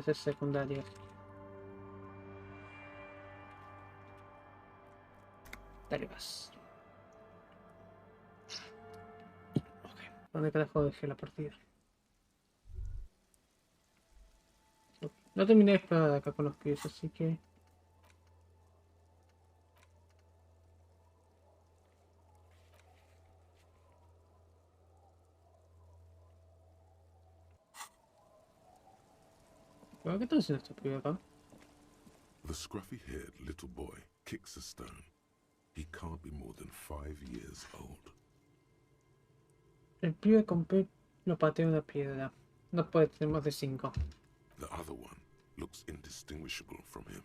NPCs secundarios. Dale, vas. Ok, ¿dónde carajo dejé la partida? Ok, no terminé de explorar acá con los pibes, así que... Bueno, ¿qué están haciendo estos pibes acá? The scruffy-haired little boy kicks a stone. He can't be more than 5 years old. El pibe con pelo patea una piedra. No puede tener más de 5. The other one looks indistinguishable from him.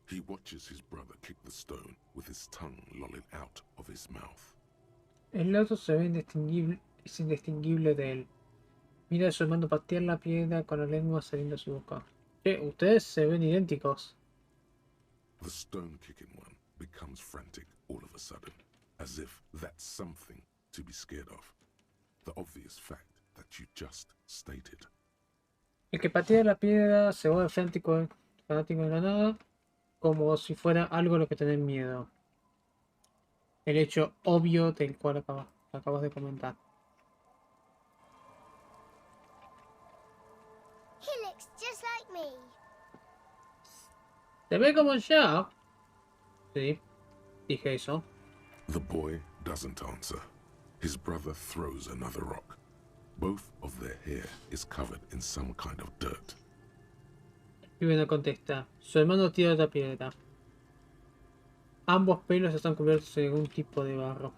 He watches his brother kick the stone with his tongue lolling out of his mouth. El otro se ve indistinguible, es indistinguible de él. Mira a su hermano patear la piedra con la lengua saliendo de su boca. Ustedes se ven idénticos. The stone-kicking one becomes frantic all of a sudden, as if that's something to be scared of. The obvious fact that you just stated. El que patea la piedra se vuelve fanático de la nada, como si fuera algo a lo que tener miedo. El hecho obvio del cual acabas de comentar. He looks just like me. ¿Se ve como ya? Sí, dije eso. The boy doesn't answer. His brother throws another rock. Both of their hair is covered in some kind of dirt. El pibe no contesta. Su hermano tira otra piedra. Ambos pelos están cubiertos en algún tipo de barro.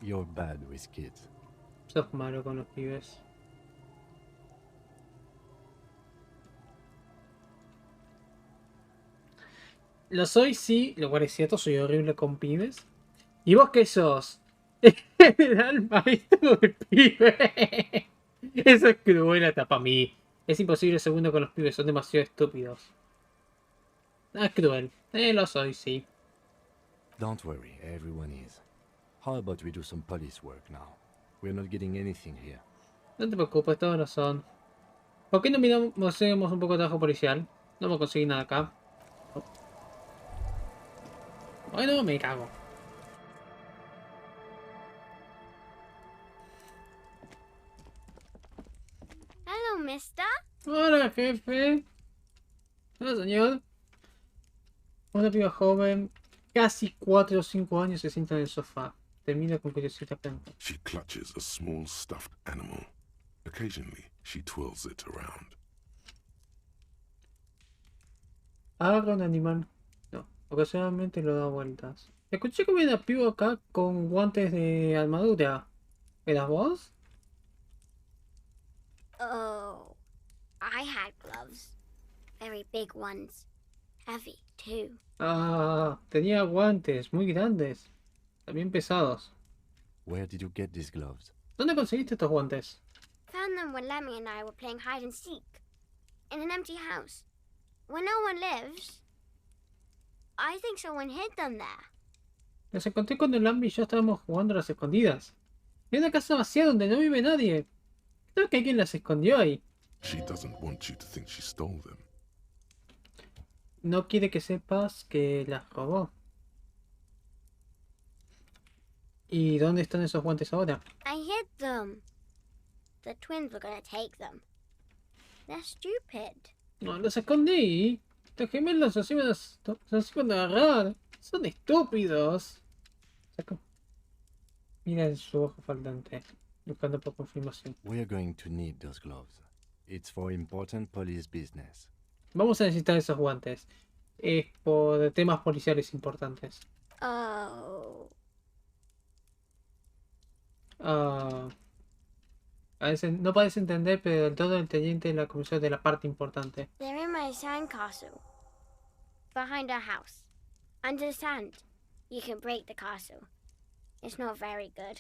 You're bad with kids. Sos malo con los pibes. Lo soy, sí, lo cual es cierto, soy horrible con pibes. ¿Y vos qué sos? El maestro de pibe. Eso es cruel hasta para mí. Es imposible segundo con los pibes, son demasiado estúpidos. Es cruel. Lo soy, sí. Don't worry, everyone is. How about we do some police work now? We're not getting anything here. No te preocupes, todos lo son. ¿Por qué no miramos, hacemos un poco de trabajo policial? No me conseguí nada acá. Bueno, me cago. Hello, mister. Hola, jefe. Hola, señor. Una piba joven, casi 4 o 5 años, se sienta en el sofá. Termina con curiosidad planta. She clutches a small stuffed animal. Occasionally, she twirls it around. Agarra un animal. No, ocasionalmente lo da vueltas. Escuché que había una piba acá con guantes de armadura. ¿Eras vos? Oh, I had gloves. Very big ones. Heavy, too. Ah, tenía guantes muy grandes. También pesados. Where did you get these gloves? ¿Dónde conseguiste estos guantes? Found them when Lemmy and I were playing hide and seek. In an empty house. Where no one lives. I think someone hid them there. Los encontré cuando Lambi y yo estábamos jugando a las escondidas. Es una casa vacía donde no vive nadie. Creo que alguien las escondió ahí. She doesn't want you to think she stole them. No quiere que sepas que las robó. ¿Y dónde están esos guantes ahora? I hid them. The twins were gonna take them. They're stupid. No, los escondí. Los gemelos los iban a agarrar. Son estúpidos. Saco. Mira su ojo faltante. Buscando por confirmación. We're going to need those gloves. It's for important police business. Vamos a necesitar esos guantes. Es por temas policiales importantes. Oh. Ah, no parece entender, pero del todo el teniente de la comisión de la parte importante. They're in my sandcastle. Behind our house. Under the sand. You can break the castle. It's not very good.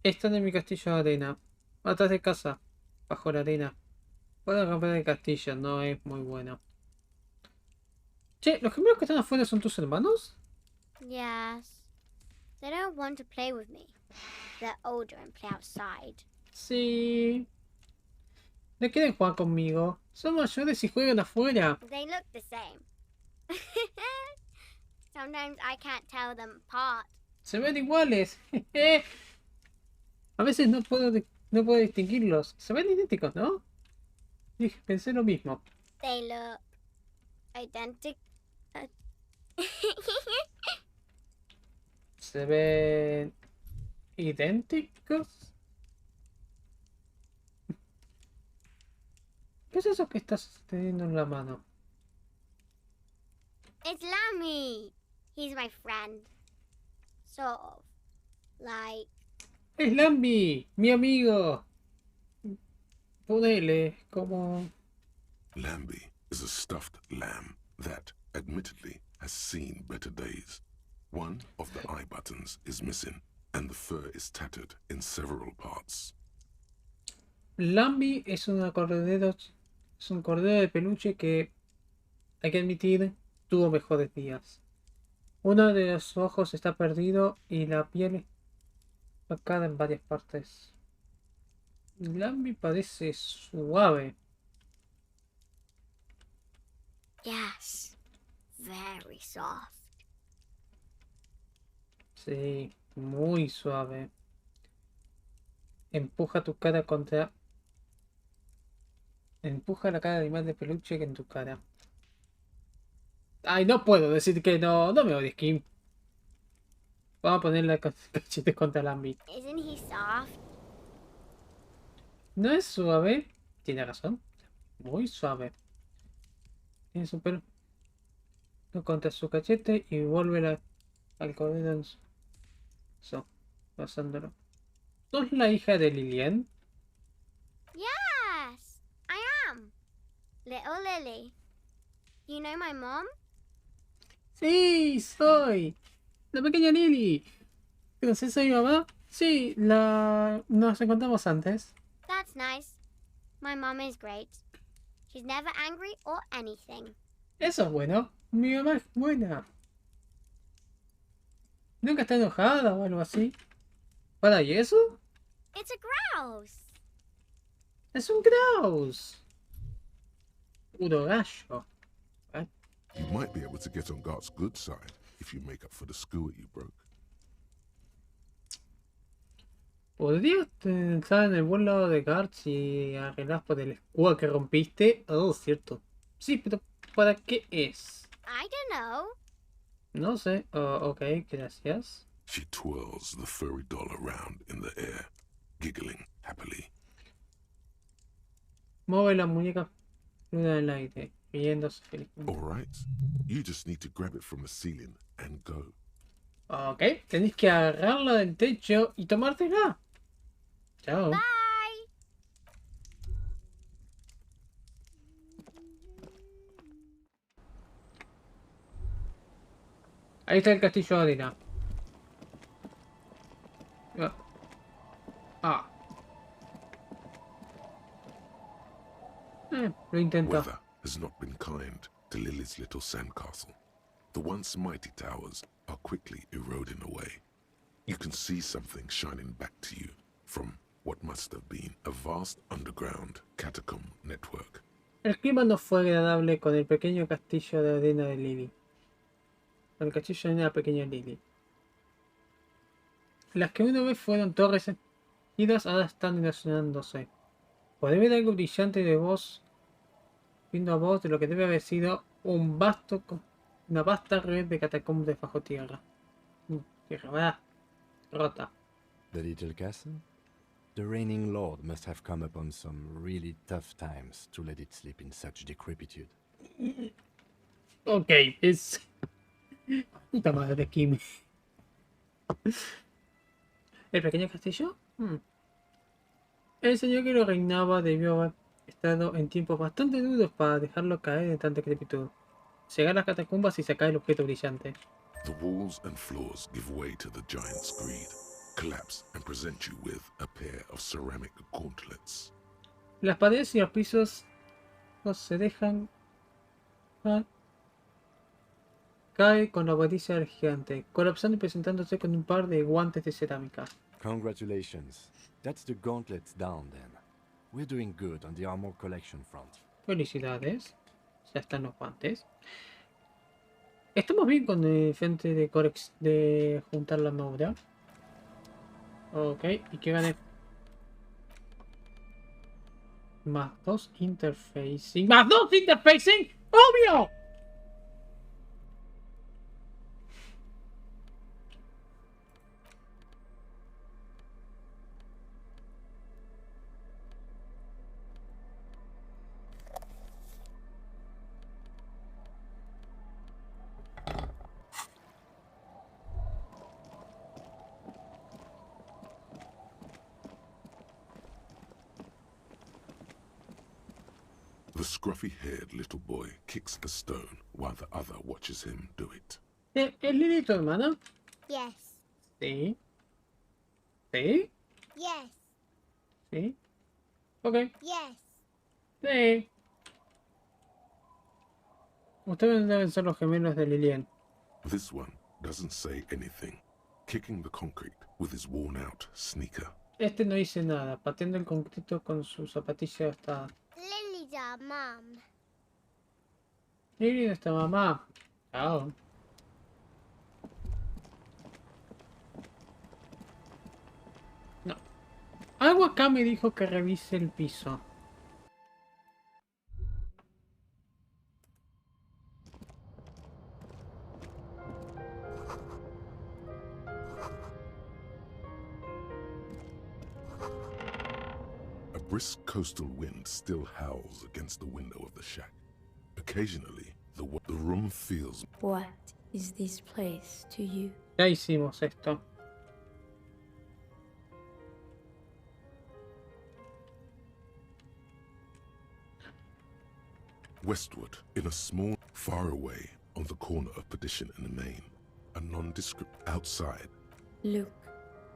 Están en mi castillo de arena. Atrás de casa. Bajo la arena. Puedo romper el castillo, no es muy bueno. Che, ¿los gemelos que están afuera son tus hermanos? Yes. They don't want to play with me. They're older and play outside. Sí. No quieren jugar conmigo. Son mayores y juegan afuera. They look the same. Sometimes I can't tell them apart. Se ven iguales. A veces no puedo distinguirlos. Se ven idénticos, ¿no? Dije, pensé lo mismo. They look identical. Se ven idénticos. ¿Qué es eso que estás teniendo en la mano? It's Lammy. He's my friend. Sort of. Like, ¡Es Lambi! ¡Mi amigo! Ponele, como... Lambie is a stuffed lamb that, admittedly, has seen better days. One of the eye buttons is missing, and the fur is tattered in several parts. Lambi es un cordero de peluche que, hay que admitir, tuvo mejores días. Uno de los ojos está perdido y la piel marcada en varias partes. Lambi parece suave. yes. Very soft. Sí, muy suave. Empuja tu cara contra... Empuja la cara del animal de peluche que en tu cara. Ay, no puedo decir que no. No me odies, Kim. Vamos a ponerle cachetes contra Lambi. Isn't he soft? No es suave. Tiene razón. Muy suave. Tiene su pelo contra su cachete y vuelve al cordero en su... Eso, pasándolo. ¿No es la hija de Lilian? Yes, I am. Little Lily. You know my mom? Sí, soy. La pequeña Lily. ¿Conoces a mi mamá? Sí, nos encontramos antes. That's nice. My mom is great. She's never angry or anything. Eso es bueno. Mi mamá es buena. ¿Nunca está enojada o algo así? ¿Para y eso? It's a grouse. Es un grouse. Puro gallo. You might be able to get on Gart's good side if you make up for the skewer you broke. ¿Podrías estar en el buen lado de Gart si arreglas por el escudo que rompiste? Oh, cierto. Sí, pero ¿para qué es? I don't know. No sé. Oh, ok, gracias. She twirls the furry doll around in the air, giggling happily. Mueve la muñeca luna en el aire, riéndose felizmente. All right, you just need to grab it from the ceiling and go. Ok, tenéis que agarrarla del techo y tomártela. Chao. Bye. Ahí está el castillo de arena. Ah. Lo intento. Weather has not been kind to Lily's little sandcastle. The once mighty towers are quickly eroding away. You can see something shining back to you from what must have been a vast underground catacomb network. El clima no fue agradable con el pequeño castillo de arena de Lily. Con el castillo de arena de la pequeña Lily. Las que una vez fueron torres erguidas ahora están erosionándose. Podés ver algo brillante de vos, viendo a vos de lo que debe haber sido una vasta red de catacumbas bajo tierra. Tierra rota. The little castle? The reigning lord must have come upon some really tough times to let it sleep in such decrepitude. Ok, es... Puta madre, Kim. ¿El pequeño castillo? El señor que lo reinaba debió haber estado en tiempos bastante duros para dejarlo caer en tanta decrepitud. Llegar a las catacumbas y sacar el objeto brillante. The walls and floors give way to the giant's greed, collapse and present you with a pair of ceramic gauntlets. Las paredes y los pisos no se dejan cae con la avaricia del gigante, colapsando y presentándose con un par de guantes de cerámica. Congratulations. That's the gauntlets down then. We're doing good on the armor collection front. Felicidades. Ya están los guantes. Estamos bien con el frente de juntar la armadura. Ok, y que gane. Más 2 interfacing. ¡Más 2 interfacing! ¡Obvio! The scruffy-haired little boy kicks a stone while the other watches him do it. ¿Es Lily tu hermana? Yes. Sí. ¿Sí? Yes. Sí. Ok. Yes. Sí. Ustedes deben ser los gemelos de Lilian. This one doesn't say anything, kicking the concrete with his worn-out sneaker. Este no dice nada, pateando el concreto con su zapatilla hasta... Lily's our mum. Lily de esta mamá. Chao. No. Algo acá me dijo que revise el piso. A brisk coastal wind still howls against the window of the shack. Occasionally, the room feels... What is this place to you? Ya hicimos esto. Westward, in a small, far away, on the corner of Perdition and the Main, a nondescript outside. Look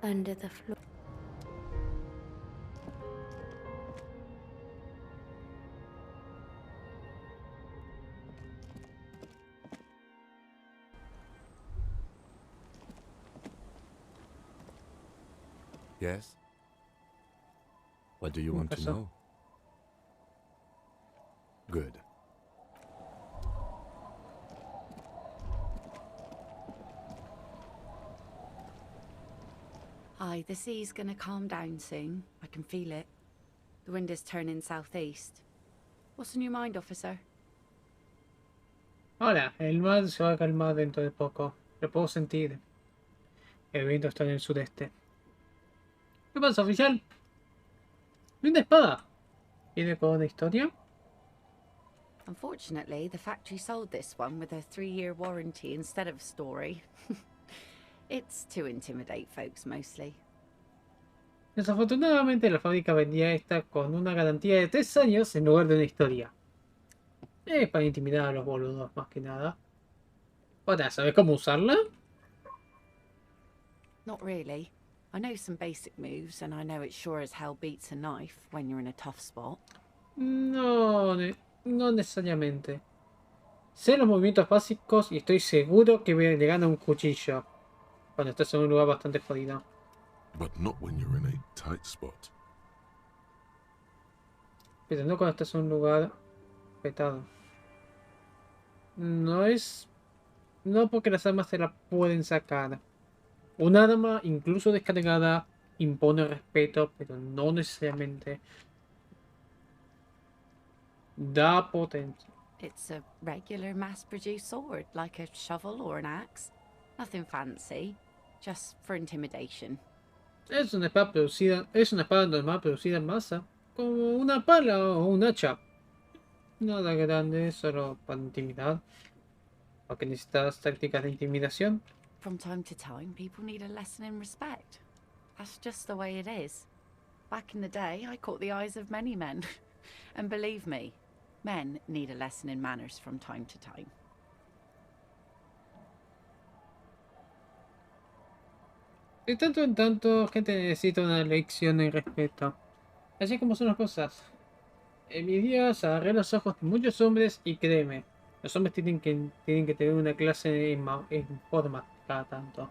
under the floor. Yes? What do you want to pasó? know? Good. Aye, the sea's gonna calm down soon. I can feel it. The wind is turning southeast. What's on your mind, officer? Hola, el mar se va a calmar dentro de poco. Lo puedo sentir. El viento está en el sudeste. ¿Qué pasa, oficial? ¡Linda espada! ¿Viene con una historia? Unfortunately, the factory sold this one with a 3-year warranty instead of a story. It's to intimidate folks, mostly. Desafortunadamente la fábrica vendía esta con una garantía de 3 años en lugar de una historia. Es para intimidar a los boludos, más que nada. Ahora, ¿sabes cómo usarla? Not really. I know some basic moves, and I know it sure as hell beats a knife when you're in a tough spot. No, no necesariamente. Sé los movimientos básicos y estoy seguro que le gana un cuchillo. Cuando estás en un lugar bastante jodido. But not when you're in a tight spot. Pero no cuando estás en un lugar petado. No es... No porque las armas se la pueden sacar. Un arma, incluso descargada, impone respeto, pero no necesariamente da potencia. It's a regular mass-produced sword, like a shovel or an axe. Nothing fancy, just for intimidation. Es una espada normal producida en masa, como una pala o un hacha. Nada grande, solo para intimidar. Porque necesitas tácticas de intimidación. From time to time, people need a lesson in respect. That's just the way it is. Back in the day, I caught the eyes of many men. And believe me, men need a lesson in manners from time to time. De tanto en tanto, gente necesita una lección de respeto. Así como son las cosas. En mis días agarré los ojos de muchos hombres y créeme, los hombres tienen que tener una clase en forma cada tanto.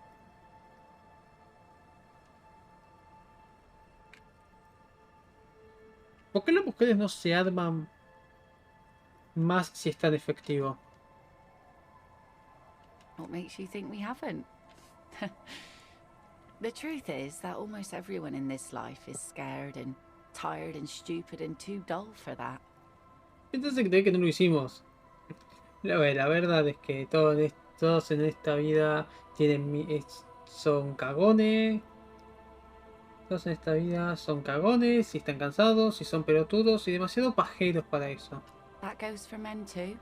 ¿Por qué las mujeres no se arman más si es tan efectivo. What makes you think we haven't? The truth is that almost everyone in this life is scared and tired and stupid and too dull for that. Entonces cree que no lo hicimos. La verdad es que todos en esta vida son cagones. Todos en esta vida son cagones, y están cansados, y son pelotudos, y demasiado pajeros para eso. That goes for men too.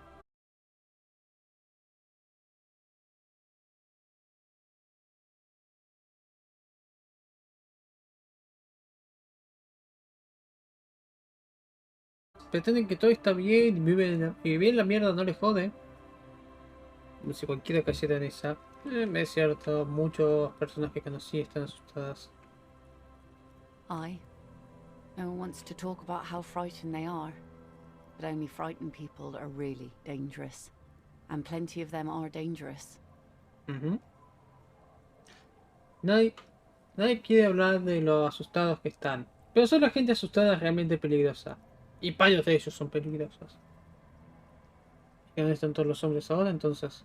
Pretenden que todo está bien, y vivir en la mierda no les jode. Como si cualquiera cayera en esa. Es cierto, muchas personas que conocí están asustadas. Aye. No one wants to talk about how frightened they are. But only frightened people are really dangerous. And plenty of them are dangerous. Ujú. Nadie quiere hablar de lo asustados que están. Pero solo la gente asustada es realmente peligrosa. Y varios de ellos son peligrosos. ¿Y dónde están todos los hombres ahora entonces?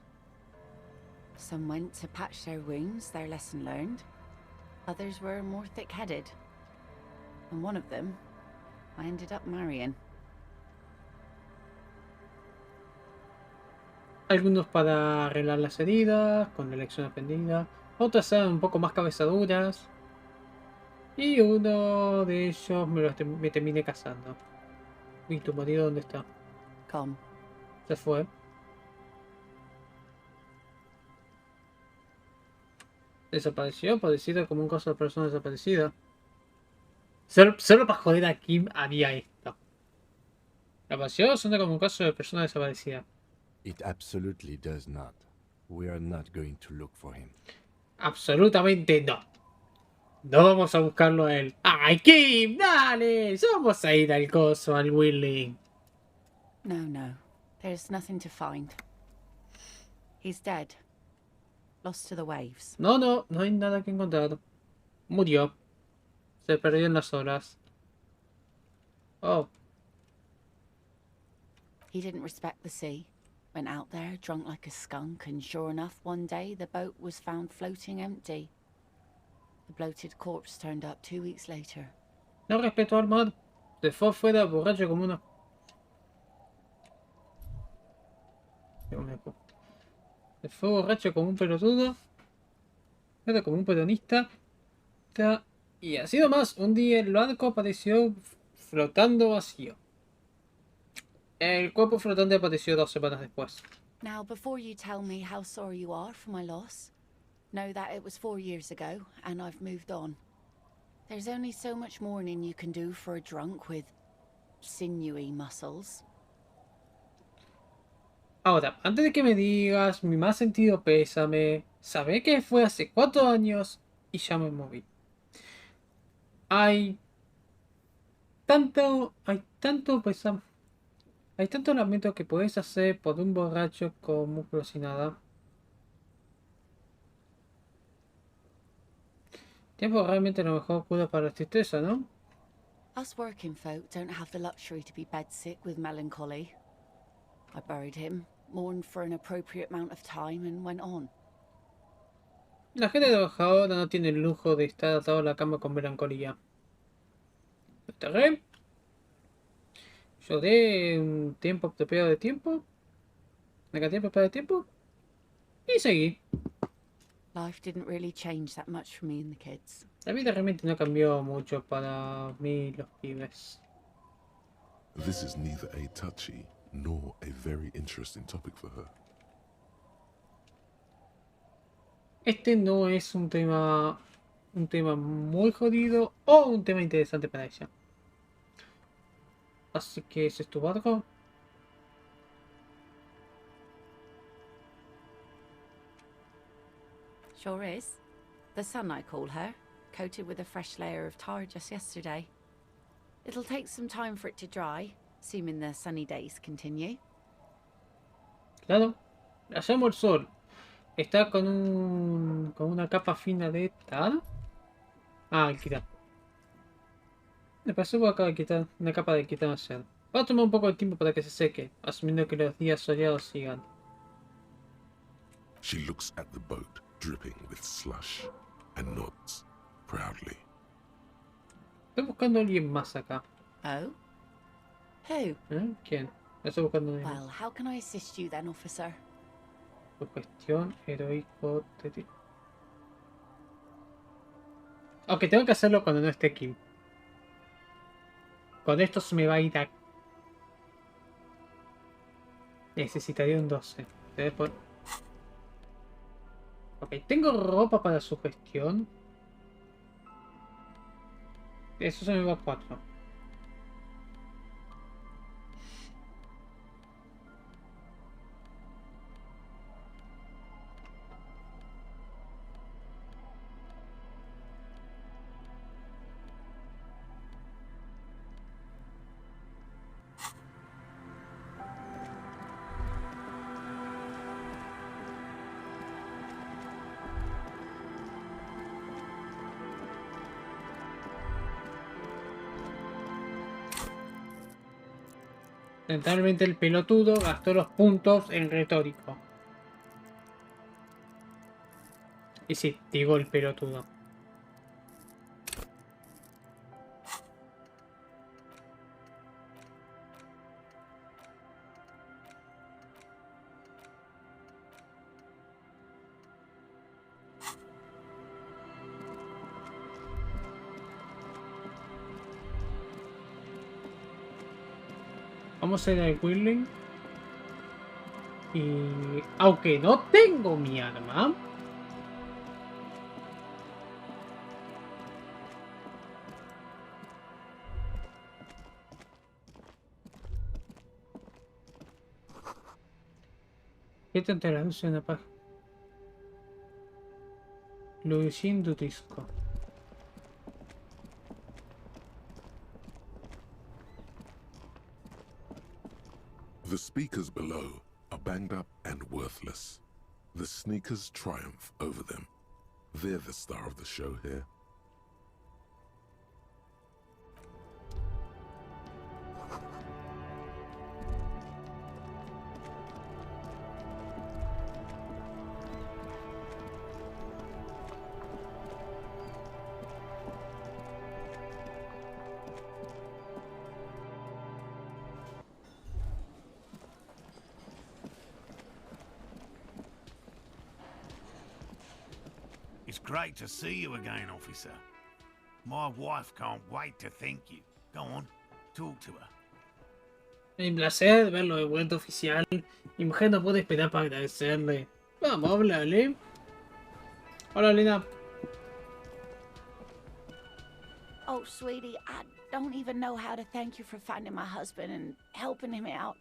Some went to patch their wounds, their lesson learned. Others were more thick-headed. And one of them, I ended up marrying. Algunos para arreglar las heridas, con la lección aprendida. Otras eran un poco más cabezaduras. Y uno de ellos me terminé casando. ¿Y tu marido dónde está? Come. Se fue. Desapareció, parecido como un caso de persona desaparecida. Solo para joder a Kim había esto. Apareció, suena como un caso de persona desaparecida. It absolutely does not. We are not going to look for him. Absolutamente no. No vamos a buscarlo a él. ¡Ay, Kim! ¡Dale! Vamos a ir al coso, al Willing. No. There's nothing to find. He's dead. Lost to the waves. No hay nada que encontrar. Murió. Se perdió en las horas. Oh, He didn't respect the sea. Went out there drunk like a skunk, and sure enough, one day the boat was found floating empty. The bloated corpse turned up 2 weeks later. no respetó al mar. Se fue fuera borracho como una... Se fue borracho como un pelotudo. Era como un peronista. Y así nomás, un día el barco apareció flotando vacío. El cuerpo flotante apareció 2 semanas después. Now, before you tell me how sorry you are for my loss, know that it was 4 years ago, and I've moved on. There's only so much mourning you can do for a drunk with sinewy muscles. Ahora, antes de que me digas mi más sentido pésame, sabré que fue hace 4 años y ya me moví. Hay tanto lamento que puedes hacer por un borracho con músculos y nada. Tiempo realmente lo mejor cura para la tristeza, ¿no? Us working folk don't have the luxury to be bedsick with melancholy. I buried him, mourned for an appropriate amount of time, and went on. La gente trabajadora no tiene el lujo de estar atado a la cama con melancolía. Lo enterré. Lloré un tiempo apropiado de tiempo. Una cantidad apropiada de tiempo. Y seguí. Life didn't really change that much for me and the kids. La vida realmente no cambió mucho para mí y los pibes. This is neither a touchy nor a very interesting topic for her. Este no es un tema muy jodido o un tema interesante para ella. Así que ese es tu barco. Sure is. The sun, I call her, coated with a fresh layer of tar just yesterday. It'll take some time for it to dry, assuming the sunny days continue. Claro. La llamo el sol. Está con una capa fina de tar. Ah, alquitrán. Me pasó por acá de quitar una capa de alquitrán ayer. Va a tomar un poco de tiempo para que se seque, asumiendo que los días soleados sigan. She looks at the boat, dripping with slush, and nods proudly. Estoy buscando a alguien más acá. Oh? Who? ¿Eh? ¿Quién? Estoy buscando a alguien Well, más. how can I assist you then, officer? Su gestión, heroico, Ok, tengo que hacerlo cuando no esté Kim. Con esto se me va a ir a... Necesitaría un 12. Debe poder... Ok, tengo ropa para su gestión. Eso se me va a 4. Lamentablemente el pelotudo gastó los puntos en retórico. Y sí, digo el pelotudo. Vamos a ir al Whirling. Y... aunque no tengo mi arma... ¿Qué te traduce una página? Elysium du disco. The speakers below are banged up and worthless. The sneakers triumph over them. They're the star of the show here. It's great to see you again, officer. My wife can't wait to thank you. Go on, talk to her. Un placer verlo de vuelta, oficial. Mi mujer no puede esperar para agradecerle. Vamos, háblale. Hola, Lina. Oh, sweetie, I don't even know how to thank you for finding my husband and helping him out.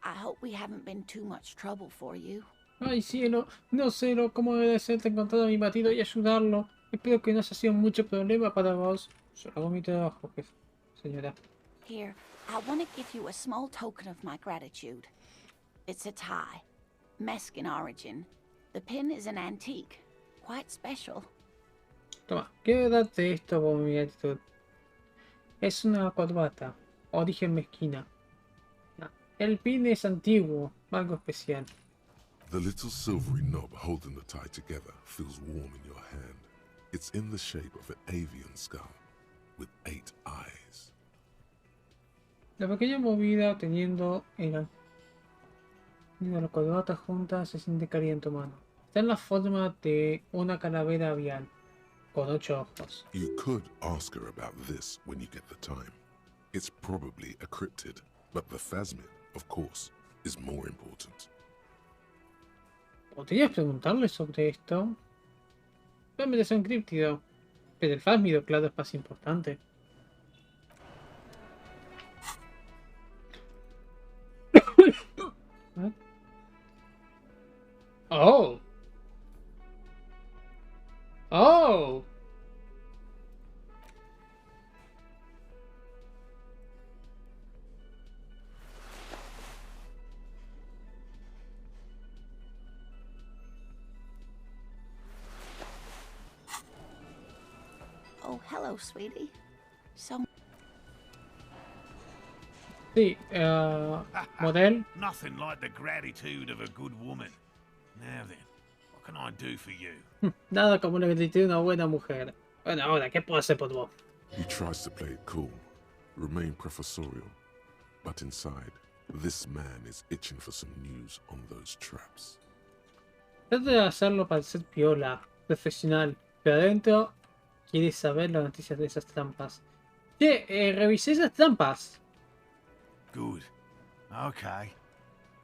I hope we haven't been too much trouble for you. Ay, cielo. No sé cómo agradecerte encontrar a mi marido y ayudarlo. Espero que no haya sido mucho problema para vos. Yo hago mi trabajo, jefe. Señora. Here, I want to give you a small token of my gratitude. It's a tie. Mesk in origin. The pin is an antique. Quite special. Toma, quiero darte esto por mi gratitud. Es una corbata. Origen mezquina. No, el pin es antiguo. Algo especial. The little silvery knob holding the tie together feels warm in your hand. It's in the shape of an avian skull with 8 eyes. La pequeña movida teniendo la corbata junta se siente cálida en tu mano. Está en la forma de una calavera avial con 8 ojos. You could ask her about this when you get the time. It's probably a cryptid, but the phasmid, of course, is more important. ¿Podrías preguntarle sobre esto? Realmente es un críptido, pero el fásmido, claro, es más importante. ¿Eh? Oh. Oh. Oh, hello, sweetie. So... Sí, model. Nothing like the gratitude of a good woman. Now then, what can I do for you? Nada como la gratitud de una buena mujer. Bueno, ahora, ¿qué puedo hacer por vos? He tries to play it cool, remain professorial, but inside, this man is itching for some news on those traps. Trata de hacerlo para ser piola, profesional, pero adentro quiere saber las noticias de esas trampas. Che, revisé esas trampas. Good. Okay.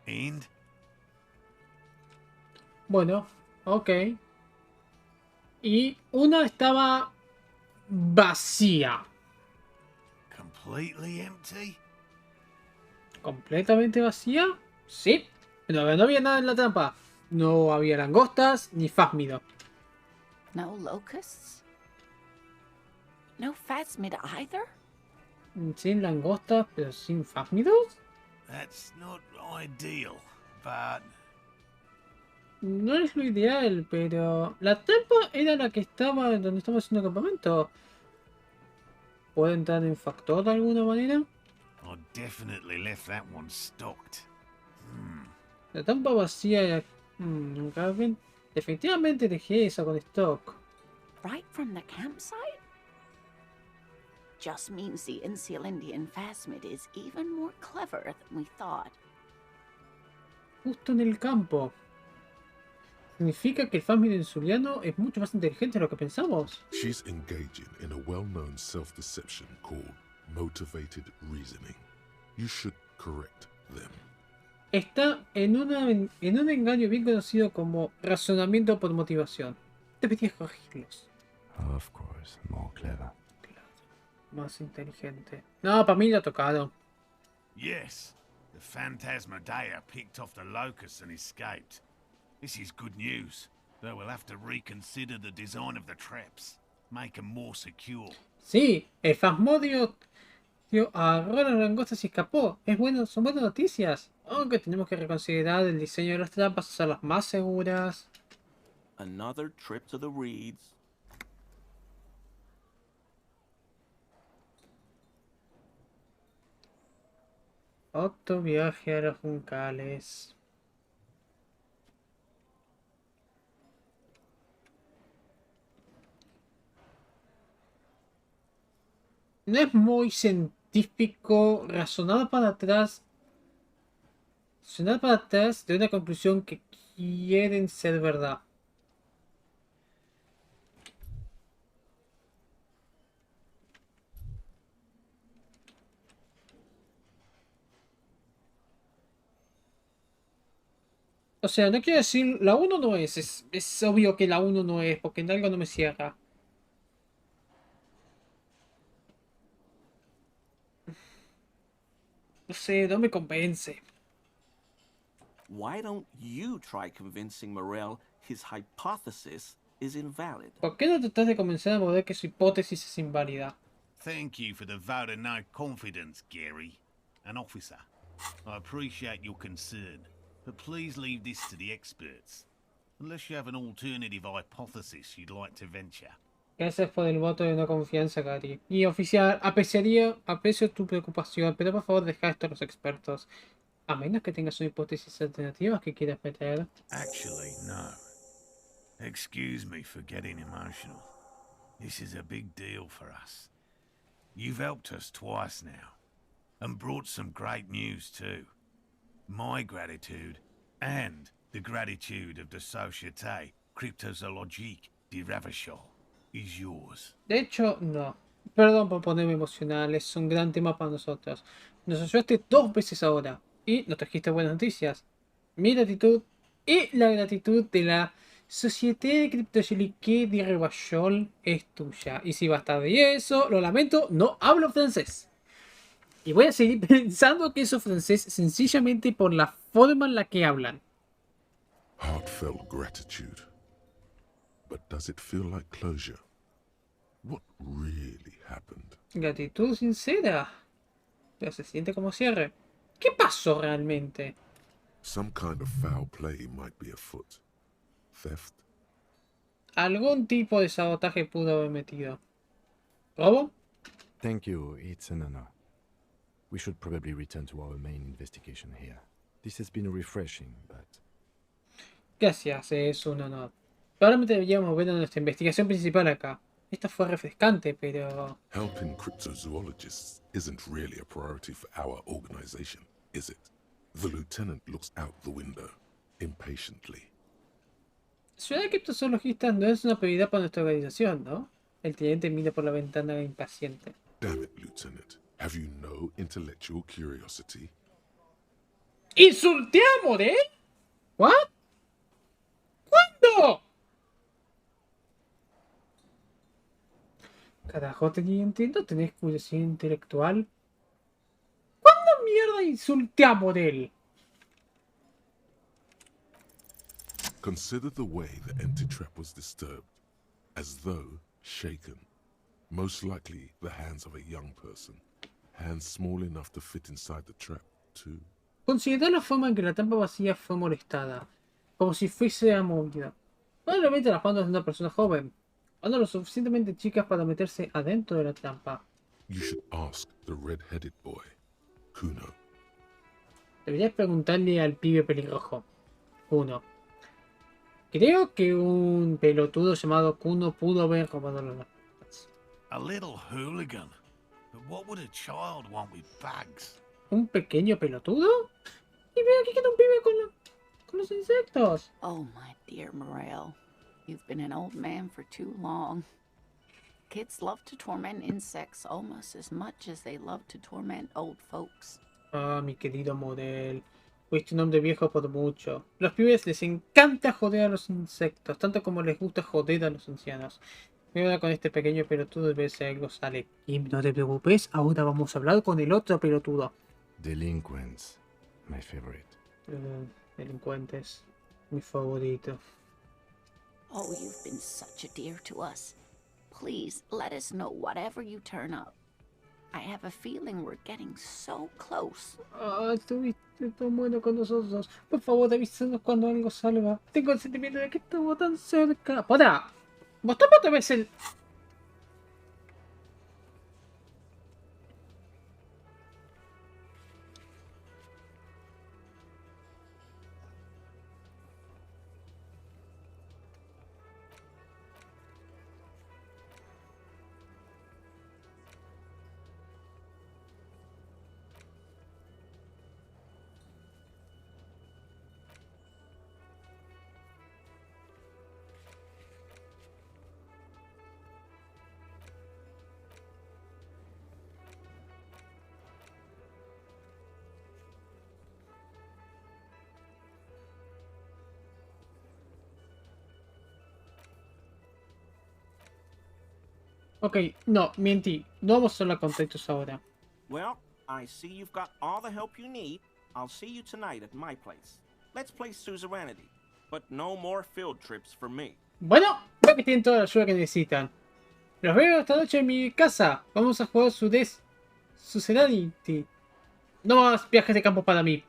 And? Bueno, ok. Y una estaba vacía. Completely empty? ¿Completamente vacía? Sí. Pero no había nada en la trampa. No había langostas ni fásmido. No locusts? No phasmid either? Sin langostas, pero sin fásmidos. That's not ideal, but No es lo ideal, pero la trampa era la que estaba donde estamos haciendo el campamento. ¿Puede entrar en factor de alguna manera? I definitely left that one stocked. La trampa vacía era... definitivamente dejé esa con stock. Right from the campsite? Just means the Insulindian phasmid is even more clever than we thought. Justo en el campo. Significa que el fásmido insuliano es mucho más inteligente de lo que pensamos. She's engaging in a well-known self-deception called motivated reasoning. You should correct them. Está en un engaño bien conocido como razonamiento por motivación. Deberías corregirlos. Of course, more clever. Más inteligente. No, para mí lo tocaron. Yes, the Phantasmadea picked off the locust and escaped. This is good news, though we'll have to reconsider the design of the traps. Make them more secure. Sí, el Phasmodio agarró las langostas y escapó. Son buenas noticias. Aunque tenemos que reconsiderar el diseño de las trampas, hacerlas más seguras. Another trip to the reeds. Otro viaje a los juncales. No es muy científico razonar para atrás de una conclusión que quieren ser verdad. O sea, no quiero decir, la 1 no es obvio que la 1 no es, porque en algo no me cierra. No sé, no me convence. Why don't you try convincing Morel his hypothesis is invalid? ¿Por qué no tratas de convencer a Morel que su hipótesis es inválida? Thank you for the vote of no confidence, Gary. An officer. I appreciate your concern, but please leave this to the experts. Unless you have an alternative hypothesis you'd like to venture. Gracias por el voto de no confianza, Gary. Y oficial, aprecio tu preocupación, pero por favor deja esto a los expertos. A menos que tengas una hipótesis alternativa que quieras meter. Actually, no. Excuse me for getting emotional. This is a big deal for us. You've helped us twice now, and brought some great news too. My gratitude, and the gratitude of the Société Cryptozoologique de Ravachol, is yours. De hecho, no. Perdón por ponerme emocional, es un gran tema para nosotros. Nos ayudaste 2 veces ahora. Y nos trajiste buenas noticias. Mi gratitud y la gratitud de la Société Cryptozoologique de Ravachol es tuya. Y si va a estar de eso, lo lamento, no hablo francés. Y voy a seguir pensando que eso es francés sencillamente por la forma en la que hablan. Heartfelt gratitude. But does it feel like closure? What really happened? Gratitud sincera. Pero se siente como cierre. ¿Qué pasó realmente? Some kind of foul play might be afoot. Theft? Algún tipo de sabotaje pudo haber metido. ¿Robo? Thank you, it's an honor. We should probably return to our main investigation here. This has been refreshing, but... Gracias, es un honor. Probablemente deberíamos ver nuestra investigación principal acá. Esta fue refrescante, pero... Helping cryptozoologists isn't really a priority for our organization, is it? The lieutenant looks out the window, impatiently. Ciudad de criptozoologistas no es una prioridad para nuestra organización, ¿no? El teniente mira por la ventana impaciente. Damn it, Lieutenant. Have you no intellectual curiosity? ¿Insulté a Morel? ¿What? ¿Cuándo? Carajo, teniente, ¿no tenés curiosidad intelectual? ¿Cuándo mierda insulté a Morel? Consider the way the empty trap was disturbed, as though shaken. Most likely the hands of a young person. Hands small enough to fit inside the trap, too. Considera la forma en que la trampa vacía fue molestada, como si fuese movida. Probablemente las manos de una persona joven, o no lo suficientemente chicas para meterse adentro de la trampa. You should ask the red-headed boy, Kuno. Deberías preguntarle al pibe pelirrojo. Kuno. Creo que un pelotudo llamado Kuno pudo haber robado las trampas. A little hooligan. But what would a child want with bags? ¿Un pequeño pelotudo? Y veo que queda un pibe con los insectos. Oh, my dear Morel. You've been an old man for too long. Kids love to torment insects almost as much as they love to torment old folks. Ah, mi querido Morel. Fuiste un hombre viejo por mucho. Los pibes les encanta joder a los insectos, tanto como les gusta joder a los ancianos. Y ahora con este pequeño pelotudo de ver si algo sale. Y no te preocupes, ahora vamos a hablar con el otro pelotudo. Delinquents. My favorite. Delincuentes. Mi favorito. Oh, you've been such a dear to us. Please, let us know whatever you turn up. I have a feeling we're getting so close. Ah, estuviste tan bueno con nosotros. Por favor, avísanos cuando algo salga. Tengo el sentimiento de que estamos tan cerca. ¡Para! ¿Vos tampoco te ves el...? Ok, no, mentí. No vamos a hablar con textos ahora. Well, I see you've got all the help you need. I'll see you tonight at my place. Let's play Suzerainty, but no more field trips for me. Bueno, creo que tienen toda la ayuda que necesitan. Los veo esta noche en mi casa. Vamos a jugar Suzerainty. No más viajes de campo para mí.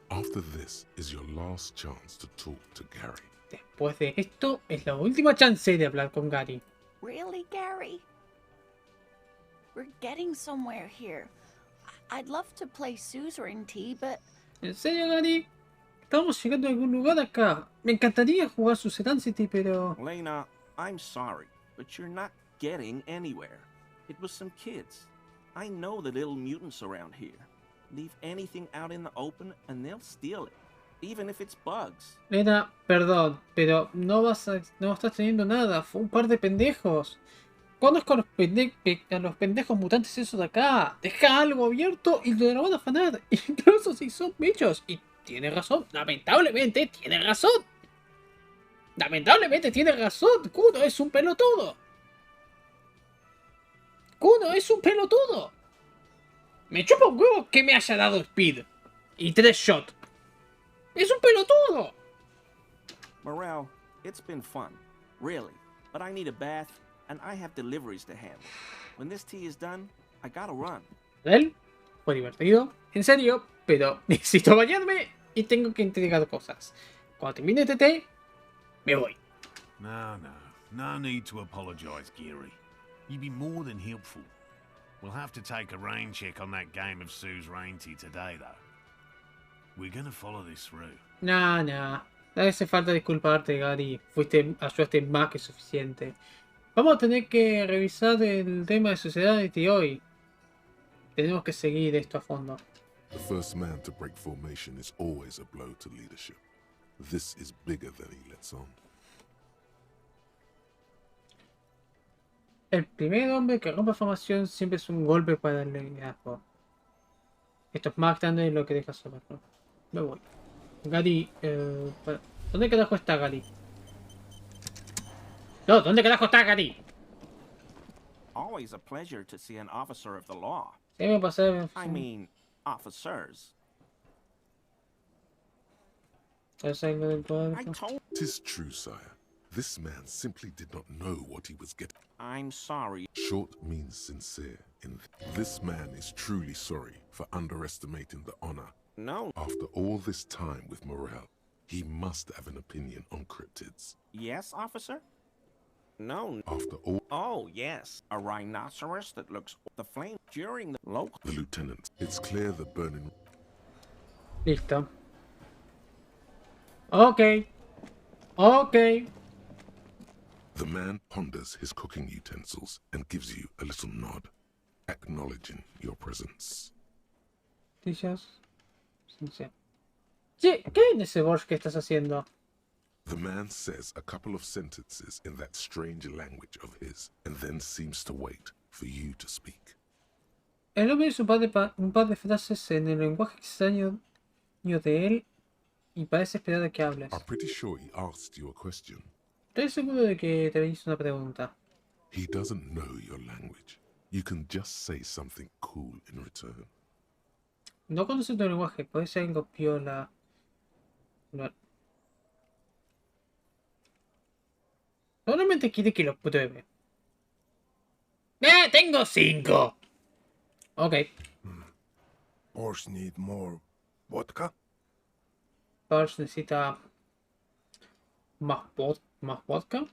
After this is your last chance to talk to Gary. Después de esto, es la última chance de hablar con Gary. Really, Gary? We're getting somewhere here. I'd love to play Suzerainty, but... ¿En serio, Gary? Estamos llegando a algún lugar acá. Me encantaría jugar Suzerainty, pero... Lena, I'm sorry, but you're not getting anywhere. It was some kids. I know the little mutants around here. Leave anything out in the open and they'll steal it, even if it's bugs. Lena, perdón, pero no estás teniendo nada. Fue un par de pendejos. Conozco a los pendejos mutantes esos de acá. Deja algo abierto y lo van a afanar. Incluso si son bichos. Y tiene razón. Lamentablemente tiene razón. Lamentablemente tiene razón. Kuno es un pelotudo. Kuno es un pelotudo. Me chupa un huevo que me haya dado speed. Y 3 shots. ¡Es un pelotudo! Morel, it's been fun, really. But I need a bath, and I have deliveries to handle. When this tea is done, I gotta run. Él fue divertido, en serio, pero necesito bañarme y tengo que entregar cosas. Cuando termine este té, me voy. No need to apologize, Geary. You've been more than helpful. We'll have to take a rain check on that game of Sue's Reinty today, though. We're gonna follow this through. Nah. No hace falta disculparte, Gary. Ayudaste más que suficiente. Vamos a tener que revisar el tema de Sociedad hoy. Tenemos que seguir esto a fondo. The first man to break formation is always a blow to leadership. This is bigger than he lets on. El primer hombre que rompe formación siempre es un golpe para el liderazgo. Esto es más grande de lo que deja saber, ¿no? Me voy. Gary, ¿dónde carajo está Gary? No, ¿dónde carajo está Gary? Always a pleasure to see an officer of the law. Debe pasar. I mean, officers. ¿Es algo del poder? I told... 'Tis true, sire. This man simply did not know what he was getting. I'm sorry. Short means sincere. This man is truly sorry for underestimating the honor. No. After all this time with Morel, he must have an opinion on cryptids. Yes, officer? No. After all, Oh, yes. A rhinoceros that looks the flame during the local... the lieutenant, it's clear the burning... Listo. Ok. The man ponders his cooking utensils and gives you a little nod, acknowledging your presence. Noticias. Sincero. Sí, ¿qué en ese Borsch que estás haciendo? The man says a couple of sentences in that strange language of his, and then seems to wait for you to speak. El hombre dice un par de frases en el lenguaje extraño de él y parece esperar a que hables. I'm pretty sure he asked you a question. Estoy seguro de que te hizo una pregunta. He doesn't know your language. You can just say something cool in return. No conoce tu lenguaje, puede ser algo piola. No. Solamente quiere que lo pruebe. ¡Tengo 5! Ok. Borscht need more vodka? Borsch necesita más vodka.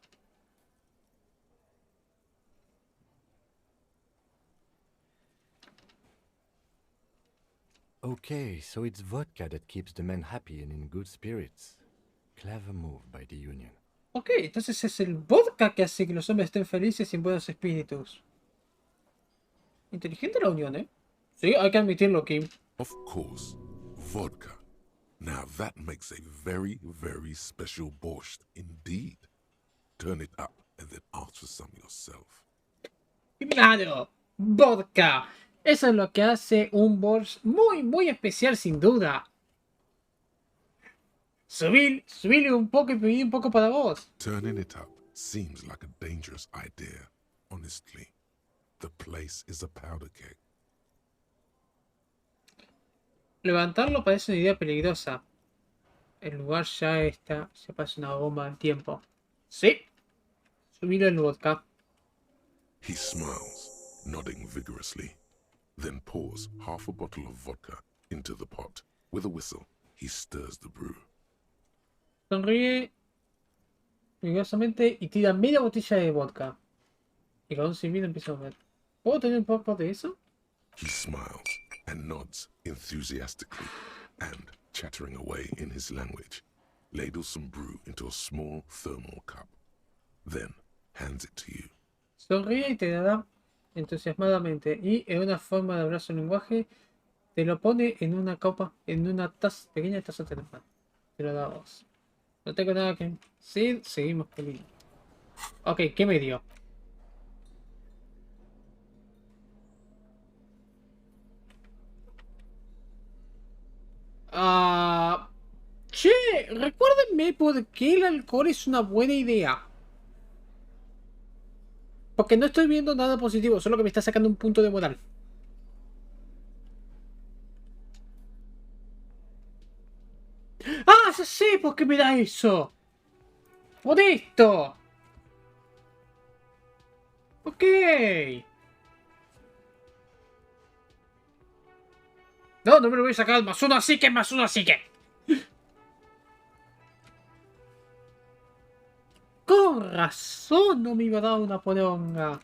Okay, so it's vodka that keeps the men happy and in good spirits. Clever move by the Union. Ok, entonces es el vodka que hace que los hombres estén felices y en buenos espíritus. Inteligente la unión, ¿eh? Sí, hay que admitirlo, Kim. Of course, vodka. Now that makes a very, very special borscht indeed. Turn it up and then ask for some yourself. ¡Claro! ¡Vodka! Eso es lo que hace un borscht muy, muy especial, sin duda. Subile un poco y pedí un poco para vos. Turning it up seems like a dangerous idea, honestly. The place is a powder keg. Levantarlo parece una idea peligrosa. El lugar ya parece una bomba del tiempo. Sí. Subile el vodka. He smiles, nodding vigorously, then pours half a bottle of vodka into the pot. With a whistle, he stirs the brew. Sonríe vigorosamente y tira media botella de vodka. Y con un silbido empieza a ver. ¿Puedo tener un poco de eso? He smiles and nods enthusiastically, and, chattering away in his language, ladles some brew into a small thermal cup, then hands it to you. Sonríe y te dará entusiasmadamente y en una forma de hablar su lenguaje te lo pone en una copa, en una pequeña taza de pan. Te lo da a vos. No tengo nada que decir, seguimos con el... Ok, ¿qué me dio? Che, recuérdenme por qué el alcohol es una buena idea. Porque no estoy viendo nada positivo, solo que me está sacando un punto de moral. ¡Ah! Ya sé por qué me da eso. Por esto. Ok. No, no me lo voy a sacar al +1, así que +1, así que. Con razón no me iba a dar una poronga.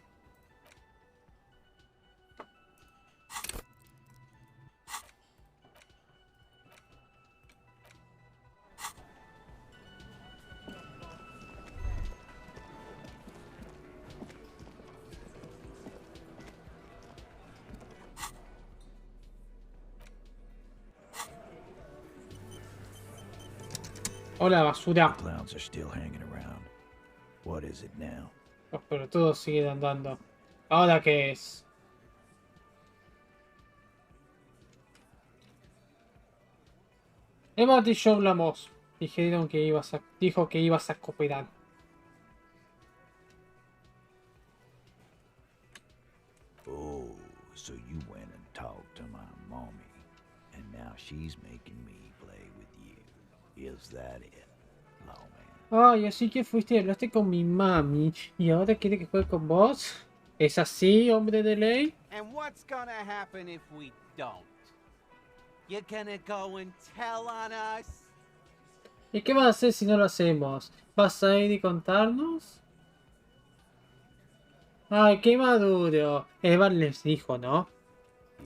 Hola, basura. The clowns are still hanging around. What is it now? Los pelotudos siguen andando. ¿Ahora qué es? Emma y yo hablamos. Dijo que ibas a cooperar. Oh, so you went and talked to my mommy, and now she's making me play with you. Is that it, lawman? Ay, así que fuiste y hablaste con mi mami. ¿Y ahora quiere que juegue con vos? ¿Es así, hombre de ley? And what's gonna happen if we don't? You gonna go and tell on us? ¿Y qué vas a hacer si no lo hacemos? ¿Vas a ir y contarnos? Ay, qué maduro. Evan les dijo, ¿no?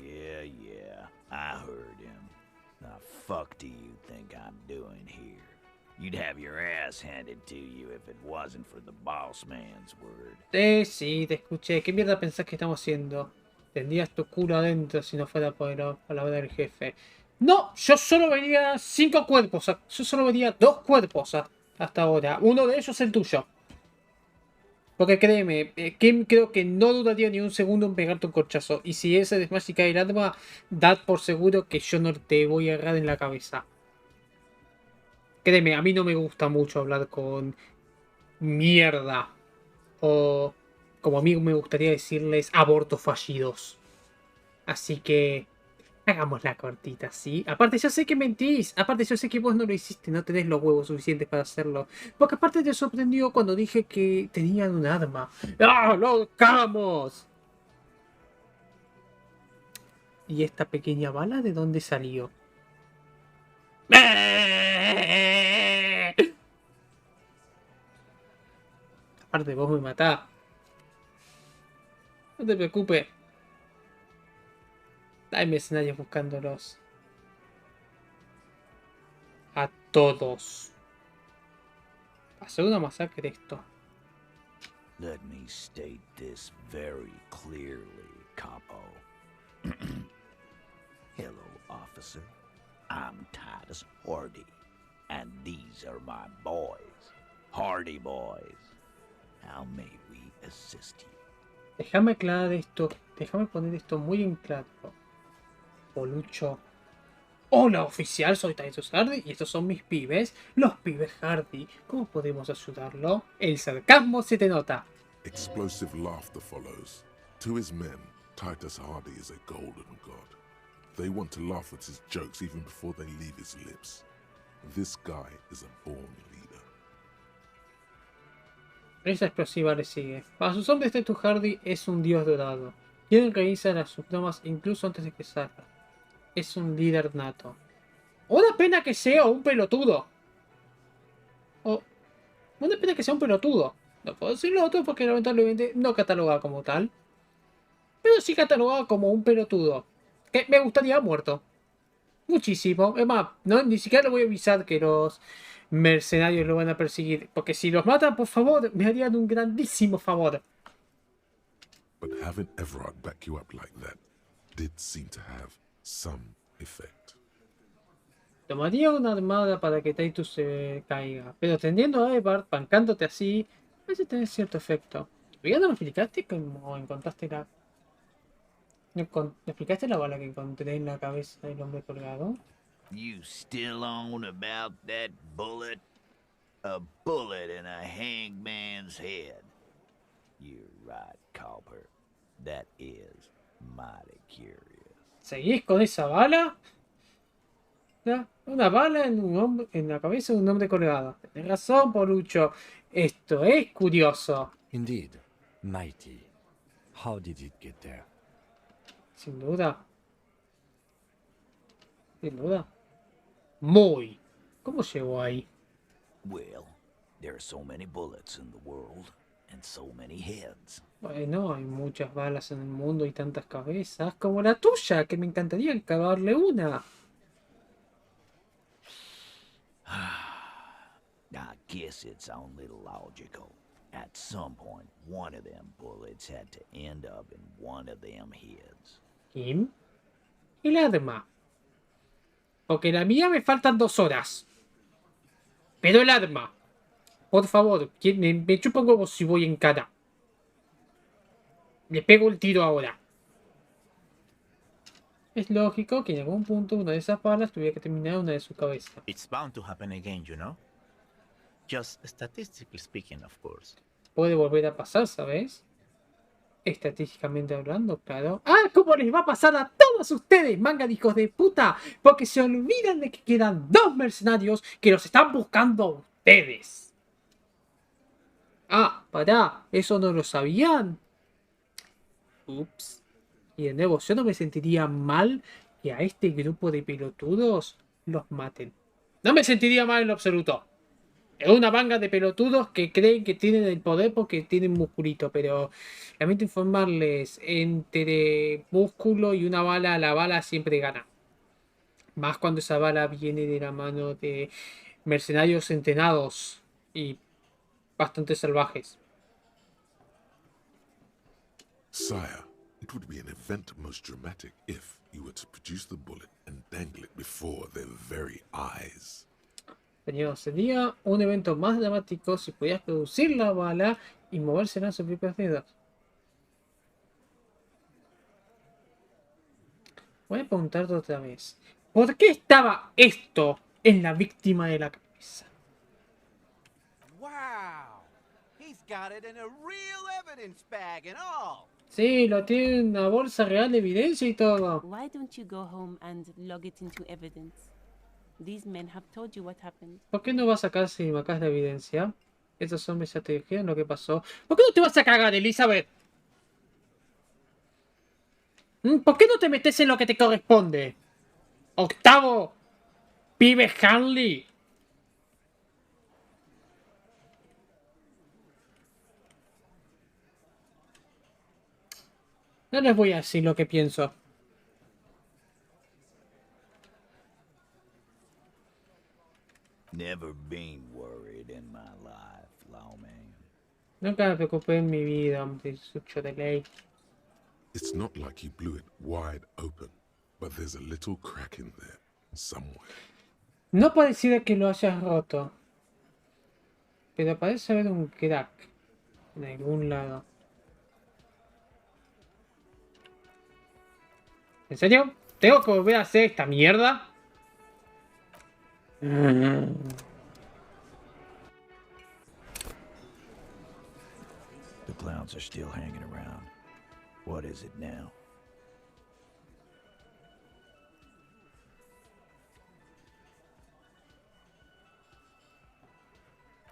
Yeah, I heard him. The fuck do you think I'm doing here? You'd have your ass handed to you if it wasn't for the boss man's word. Sí, te escuché. ¿Qué mierda pensás que estamos haciendo? Tendrías tu culo adentro si no fuera por la palabra del jefe. No, yo solo vería 5 cuerpos. Yo solo vería 2 cuerpos hasta ahora. Uno de ellos es el tuyo. Porque créeme, Kim creo que no dudaría ni un segundo en pegarte un corchazo. Y si ese desmayo y cae el arma, dad por seguro que yo no te voy a agarrar en la cabeza. Créeme, a mí no me gusta mucho hablar con mierda. O como a mí me gustaría decirles abortos fallidos. Así que hagamos la cortita, ¿sí? Aparte yo sé que mentís. Aparte yo sé que vos no lo hiciste. No tenés los huevos suficientes para hacerlo. Porque aparte te sorprendió cuando dije que tenían un arma. ¡Ah, lo cagamos! ¿Y esta pequeña bala de dónde salió? Aparte vos me matás. No te preocupes. Hay mercenarios buscándolos. A todos. Hacer una masacre esto. Let me state this very clearly, Capo. Hello, officer. I'm Titus Hardy, and these are my boys. Hardy boys. How may we assist you? Déjame aclarar esto. Déjame poner esto muy en claro. Bolucho. Hola, oficial, soy Titus Hardy y estos son mis pibes, los pibes Hardy. ¿Cómo podemos ayudarlo? El sarcasmo se te nota. Explosive laughter follows. To his men, Titus Hardy is a golden god. They want to laugh at his jokes even before they leave his lips. This guy is a born leader. Esa explosiva le sigue. Para sus hombres, Titus Hardy es un dios dorado. Quieren reírse a las subnomas incluso antes de que salga. Es un líder nato. Una pena que sea un pelotudo. Una pena que sea un pelotudo. No puedo decirlo otro porque lamentablemente no cataloga como tal. Pero sí cataloga como un pelotudo. Que me gustaría muerto. Muchísimo. Es más, no, ni siquiera le voy a avisar que los mercenarios lo van a perseguir. Porque si los matan, por favor, me harían un grandísimo favor. But having Everard back you up like that did seem to have some effect. Tomaría una armada para que Titus se caiga, pero tendiendo a Everard, bancándote así, parece tener cierto efecto. ¿Ya no me explicaste cómo encontraste la... ¿Me explicaste la bala que encontré en la cabeza del hombre colgado? You still on about that bullet? A bullet in a hangman's head. You're right, Copper. That is mighty curious. ¿Seguís con esa bala? ¿Ya? Una bala en la cabeza de un hombre colgado. Tenés razón, Porucho. Esto es curioso. Indeed, mighty. How did it get there? Sin duda. Sin duda. Muy. ¿Cómo llegó ahí? Well, there are so many bullets in the world, and so many heads. Bueno, hay muchas balas en el mundo y tantas cabezas como la tuya, que me encantaría clavarle una. I guess it's only logical. At some point, one of them bullets had to end up in one of them heads. Kim. El arma. Porque la mía me faltan 2 horas. Pero el arma, por favor, me chupa un huevo si voy en cara. Le pego el tiro ahora. Es lógico que en algún punto una de esas balas tuviera que terminar una de su cabeza. It's bound to happen again, you know? Just statistically speaking, of course. Puede volver a pasar, ¿sabes? Estadísticamente hablando, claro. ¡Ah! ¿Cómo les va a pasar a todos ustedes, manga de hijos de puta? Porque se olvidan de que quedan 2 mercenarios que los están buscando a ustedes. Ah, pará, ¿eso no lo sabían? Ups. Y de nuevo, yo no me sentiría mal que a este grupo de pelotudos los maten. No me sentiría mal en lo absoluto. Es una manga de pelotudos que creen que tienen el poder porque tienen musculito, pero lamento informarles, entre músculo y una bala, la bala siempre gana. Más cuando esa bala viene de la mano de mercenarios entrenados y bastante salvajes. Sire, it would be an event most dramatic if you were to produce the bullet and dangle it before their very eyes. Señor, sería un evento más dramático si pudieras producir la bala y movérsela en sus propios dedos. Voy a preguntarte otra vez. ¿Por qué estaba esto en la víctima de la cabeza? Wow! He's got it in a real evidence bag and all. Sí, lo tiene en una bolsa real de evidencia y todo. Why don't you go home and log it into evidence? These men have told you what happened. ¿Por qué no vas a sacar si me sacas la evidencia? Esos hombres ya te dijeron lo que pasó. ¿Por qué no te vas a cagar, Elizabeth? ¿Por qué no te metes en lo que te corresponde? Octavo, pibe Hanley. No les voy a decir lo que pienso. Never been worried in my life, lawman. Nunca me preocupé en mi vida, hombre, sucho de ley. It's not like you blew it wide open, but there's a little crack in there, somewhere. No pareciera que lo hayas roto, pero parece haber un crack en algún lado. ¿En serio? ¿Tengo que volver a hacer esta mierda? The clowns are still hanging around. What is it now?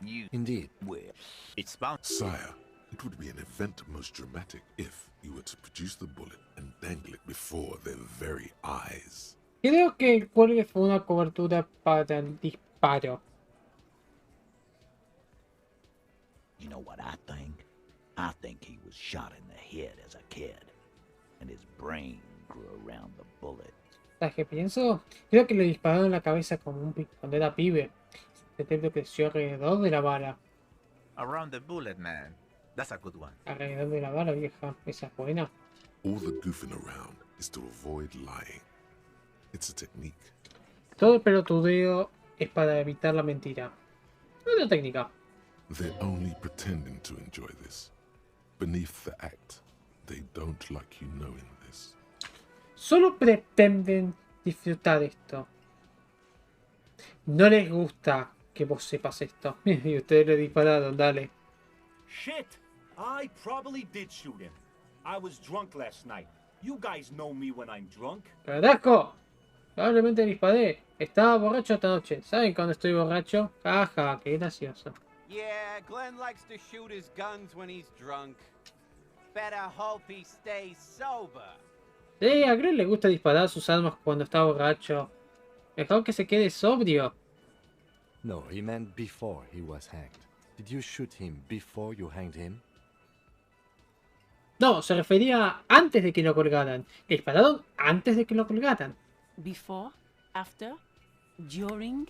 You Indeed. will. It's bound. Sire, it would be an event most dramatic if you were to produce the bullet and dangle it before their very eyes. Creo que el cuelgue fue una cobertura para el disparo. You know what I think? I think he was shot in the head as a kid, and his brain grew around the bullet. ¿Sabes qué pienso? Creo que le dispararon en la cabeza como cuando era pibe. El cerebro creció alrededor de la bala. Around the bullet, man. That's a good one. Alrededor de la bala, vieja. Esa es buena. All the goofing around is to avoid lying. It's a technique. Todo el pelotudeo es para evitar la mentira. Una técnica. They're only pretending to enjoy this. Beneath the act, they don't like you knowing this. Solo pretenden disfrutar esto. No les gusta que vos sepas esto. Y ustedes le dispararon, dale. Shit! I probably did shoot him. I was drunk last night. You guys know me when I'm drunk. ¡Carajo! Probablemente disparé. Estaba borracho esta noche. ¿Saben cuando estoy borracho? Jaja, qué gracioso. Yeah, Glenn likes to shoot his guns when he's drunk. Better hope he stays sober. Sí, a Glenn le gusta disparar sus armas cuando está borracho. Mejor que se quede sobrio. No, he meant before he was hanged. Did you shoot him before you hanged him? No, se refería a antes de que lo colgaran. Le dispararon antes de que lo colgaran. Before? After? During?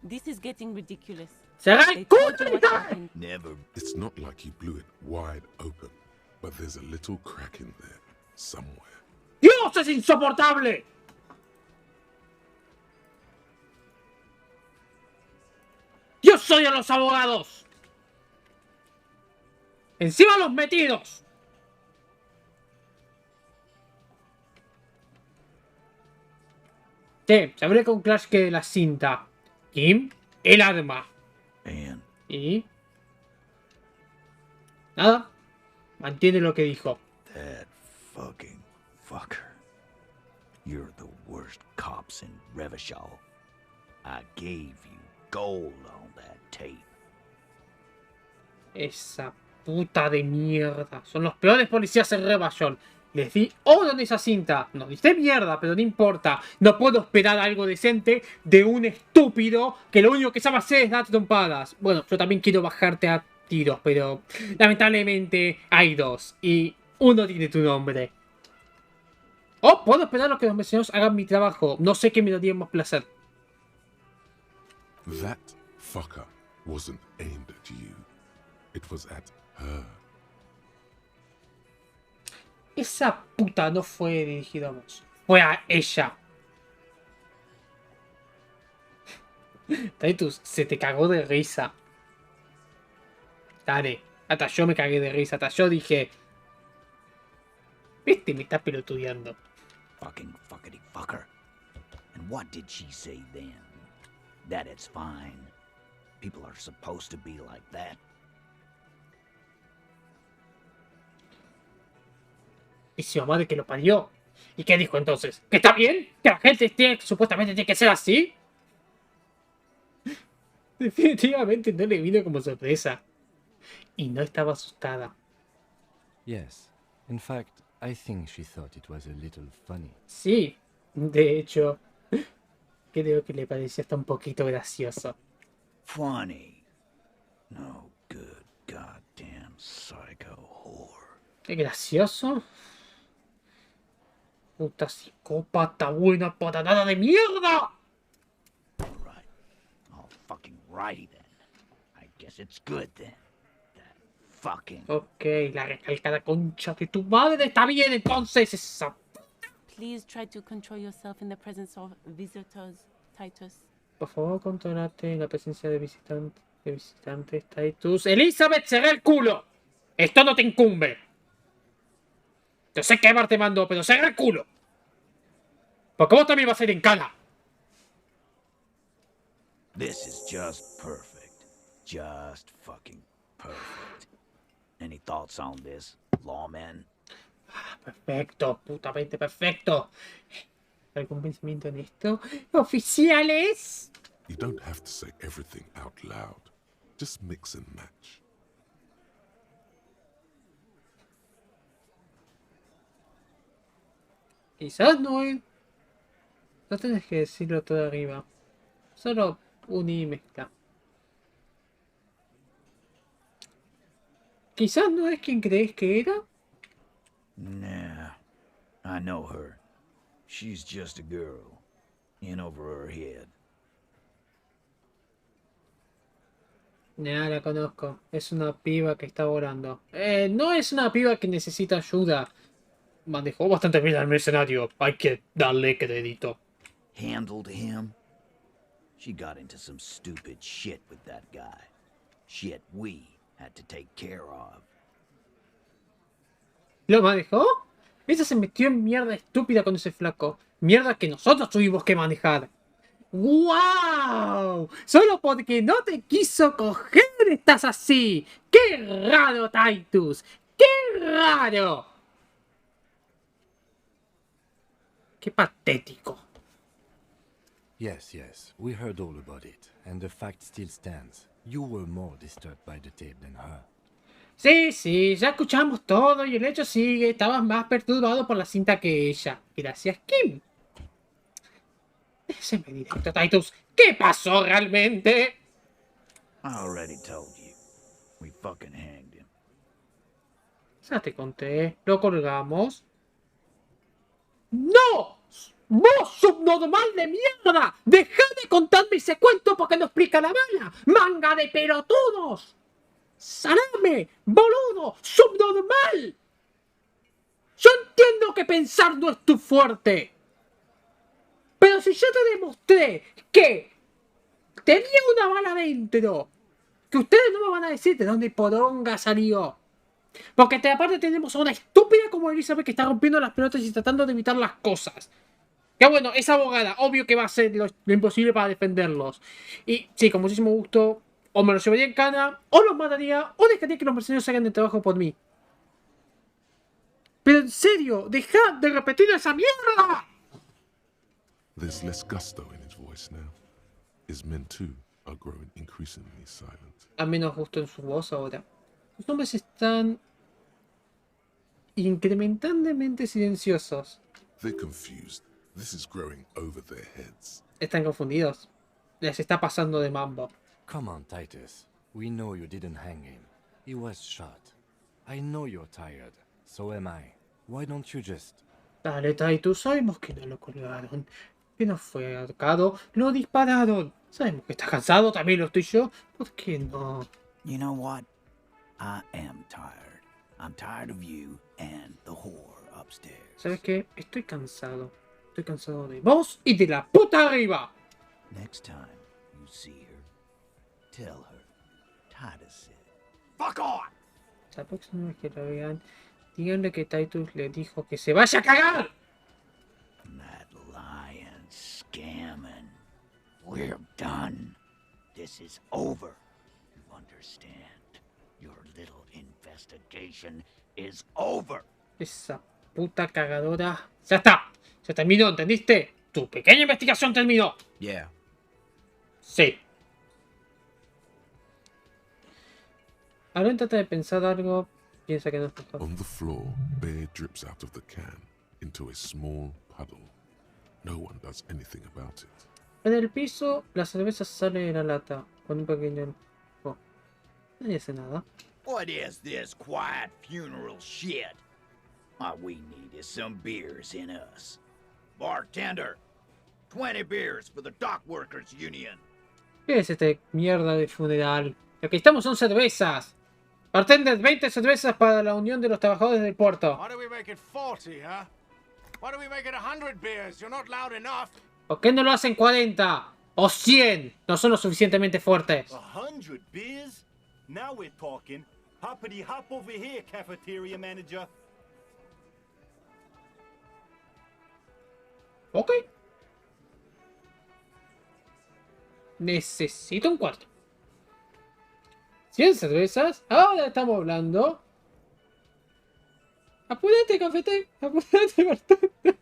This is getting ridiculous. ¡Cerra el culo! Never. It's not like you blew it wide open, but there's a little crack in there, somewhere. ¡Dios, es insoportable! Dios, ¡Todos odian a los abogados! ¡Encima los metidos! Sí, se abre con Clash que la cinta. Kim, el arma. Y... nada. Mantiene lo que dijo. That fucking fucker. You're the worst cops in Revachol. I gave you gold on that tape. Esa puta de mierda. Son los peores policías en Revachol. Les di oro en esa cinta. Nos diste mierda, pero no importa. No puedo esperar algo decente de un estúpido que lo único que sabe hacer es dar trompadas. Bueno, yo también quiero bajarte a tiros, pero lamentablemente hay dos. Y uno tiene tu nombre. Oh, puedo esperar a que los mercenarios hagan mi trabajo. No sé qué me daría más placer. That fucker wasn't aimed at you. It was at her. Esa puta no fue dirigida a vos. Fue a ella. Titus, se te cagó de risa. Dale. Hasta yo me cagué de risa. Hasta yo dije... este me está pelotudeando. Fucking fuckity fucker. And what did she say then? That it's fine. People are supposed to be like that. Y su madre que lo parió. ¿Y qué dijo entonces? ¿Que está bien? ¿Que la gente supuestamente tiene que ser así? Definitivamente no le vino como sorpresa. Y no estaba asustada. Yes. In fact, I think she thought it was a little funny. Sí, de hecho, creo que le parecía hasta un poquito gracioso. Funny. No good goddamn psycho whore. ¿Qué gracioso? Puta psicópata buena para nada de mierda. Fucking righty then. I guess it's good then. That fucking... Ok, la recalcada concha de tu madre está bien entonces esa... Please try to control yourself in the presence of visitors, Titus. Por favor, controlate en la presencia de visitantes, Titus. Elizabeth, cerrá el culo. Esto no te incumbe. Yo sé que Evar te mandó, pero cerrá el culo. Porque vos también vas a ir en cana. This is just perfect. Just fucking perfect. Any thoughts on this, lawman? Perfecto, putamente perfecto. ¿Algún pensamiento en esto? ¡Oficiales! You don't have to say everything out loud. Just mix and match. Quizás no es... no tenés que decirlo todo arriba. Solo uní y mezcla. Quizás no es quien crees que era. Nah, I know her. She's just a girl. In over her head. Nah, la conozco. Es una piba que está volando. No es una piba que necesita ayuda. Manejó bastante bien al mercenario. Hay que darle crédito. Handled him? She got into some stupid shit with that guy. Shit we had to take care of. ¿Lo manejó? Ella se metió en mierda estúpida con ese flaco. Mierda que nosotros tuvimos que manejar. ¡Wow! Solo porque no te quiso coger estás así. ¡Qué raro, Titus! ¡Qué raro! ¡Qué patético! Yes, yes, we heard all about it, and the fact still stands. You were more disturbed by the tape than her. Sí, sí, ya escuchamos todo y el hecho sigue. Estabas más perturbado por la cinta que ella. Gracias, Kim. Déjeme directo, Titus. ¿Qué pasó realmente? I already told you. We fucking hanged him. Ya te conté. Lo colgamos. ¡No! ¡Vos, subnormal de mierda! ¡Dejá de contarme ese cuento porque no explica la bala! ¡Manga de pelotudos! ¡Salame! ¡Boludo! ¡Subnormal! Yo entiendo que pensar no es tu fuerte. Pero si yo te demostré que tenía una bala adentro. Que ustedes no me van a decir de dónde poronga salió. Porque aparte tenemos a una estúpida como Elizabeth que está rompiendo las pelotas y tratando de evitar las cosas. Que bueno, es abogada, obvio que va a hacer lo imposible para defenderlos. Y sí, con muchísimo gusto, o me los llevaría en cana, o los mataría, o dejaría que los mercenarios hagan el trabajo por mí. Pero en serio, dejad de repetir esa mierda. There's less gusto in his voice now. His men too are growing increasingly silent. A menos gusto en su voz ahora. Los hombres están incrementalmente silenciosos. They're confused. This is growing over their heads. Están confundidos. Les está pasando de mambo. Come on, Titus. We know you didn't hang him. He was shot. I know you're tired. So am I. Why don't you just... Dale, Titus, sabemos que no lo colgaron. Que no fue ahorcado. Lo dispararon. Sabemos que está cansado, también lo estoy yo. ¿Por qué no? You know what? I am tired. I'm tired of you and the whore upstairs. ¿Sabes qué? Estoy cansado. Estoy cansado de vos y de la puta arriba. Next time you see her, tell her Titus said, Fuck off! La próxima vez que la vean, díganle que Titus le dijo que se vaya a cagar. That lying, scamming. We're done. This is over. You understand? Your little investigation is over. Esa puta cagadora. Ya está. Se terminó, ¿entendiste? Tu pequeña investigación terminó. Yeah. Sí. Ahora trata de pensar algo. Piensa que no es mejor. On the floor, beer drips out of the can into a small puddle. No one does anything about it. En el piso, la cerveza sale de la lata. Con un pequeño... Oh. Nadie hace nada. What is this quiet funeral shit? All we need is some beers in us. Bartender, 20 beers for the Dock Workers Union. ¿Qué es este mierda de funeral? Lo que estamos son cervezas. Bartender, 20 cervezas para la Unión de los Trabajadores del Puerto. Why do we make it 40, huh? Why do we make it 100 beers? You're not loud enough. ¿Por qué no lo hacen 40? O 100. No son lo suficientemente fuertes. 100 beers? Now we're talking. Hoppity hop over here, cafeteria manager. Ok. Necesito un cuarto. 100 cervezas. Ahora estamos hablando. Apúrate, cafete. Apúrate, bartender.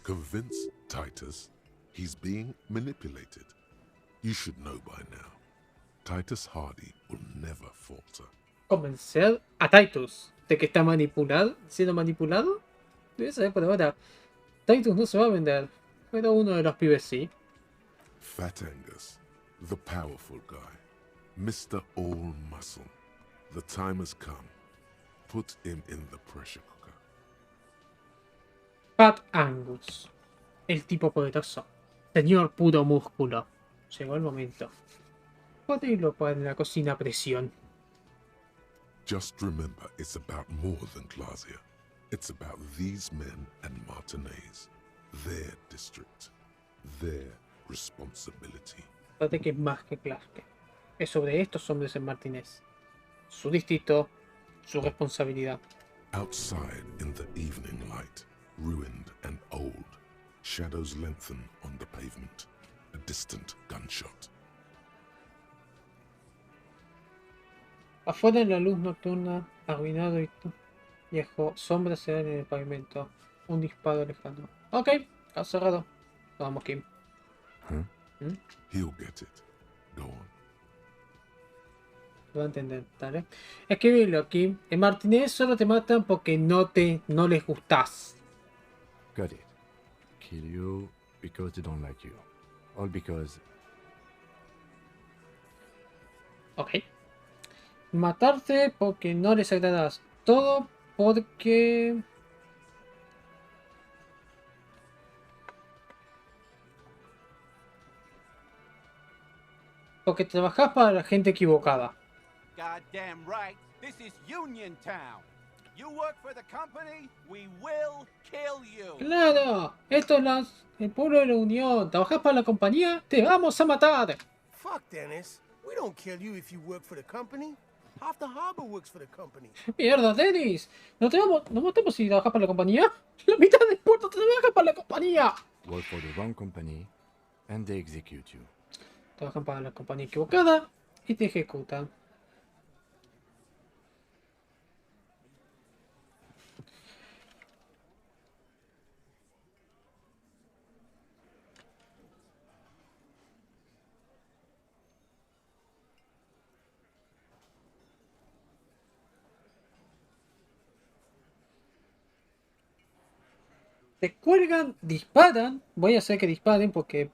Convince Titus he's being manipulated. You should know by now. Titus Hardy will never falter. Convencer a Titus de que está manipulado, siendo manipulado. Debe saber por ahora. Titus no se va a vender. Pero uno de los pibes sí. Fat Angus, the powerful guy. Mr. All Muscle. The time has come. Put him in the pressure cooker. Fat Angus. El tipo poderoso. Señor puro músculo. Llegó el momento. Ponelo en la cocina a presión. Just remember, it's about more than Glasia. It's about these men and Martinez. Their district. Their responsibility. Fíjate que es más que Clark. Es sobre estos hombres en Martínez. Su distrito, su responsabilidad. Outside in the evening light, ruined and old, shadows lengthen on the pavement. A distant gunshot. Afuera en la luz nocturna, arruinado y viejo, sombras se dan en el pavimento. Un disparo lejano. Ok, está cerrado. Vamos, Kim. Huh? He'll get it. Go on. Lo va a entender, dale. Escribilo, Kim. En Martínez solo te matan porque no les gustás. Got it. Kill you because they don't like you. All because... Ok. Matarte porque no les agradas. Todo porque... Porque trabajás para la gente equivocada. Goddamn right. This is Union Town. You work for the company, we will kill you. Claro, esto es el pueblo de la Unión. ¿Trabajas para la compañía? ¡Te vamos a matar! Fuck, Dennis. We don't kill you if you work for the company. Half the harbor works for the company. ¡Mierda, Dennis! ¿No matamos si trabajas para la compañía? ¡La mitad del puerto trabaja para la compañía! Work for the wrong company, and they execute you. Trabajan para la compañía equivocada y te ejecutan. Te cuelgan, disparan. Voy a hacer que disparen porque...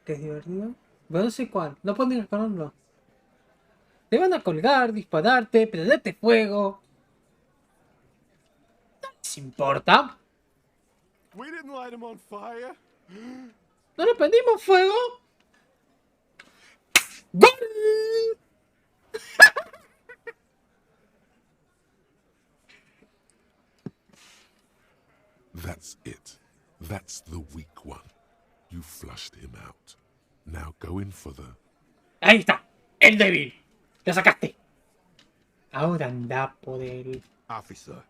¿Qué es divertido? Pero no sé cuál. No pueden recordarlo. Te van a colgar, dispararte, prenderte fuego. ¿No les importa? We didn't light him on fire. ¿No le prendimos fuego? ¡Gol! That's it. That's the weak one. You flushed him out. Now go in for the... Ahí está. El débil. Lo sacaste. Ahora anda por él. Officer,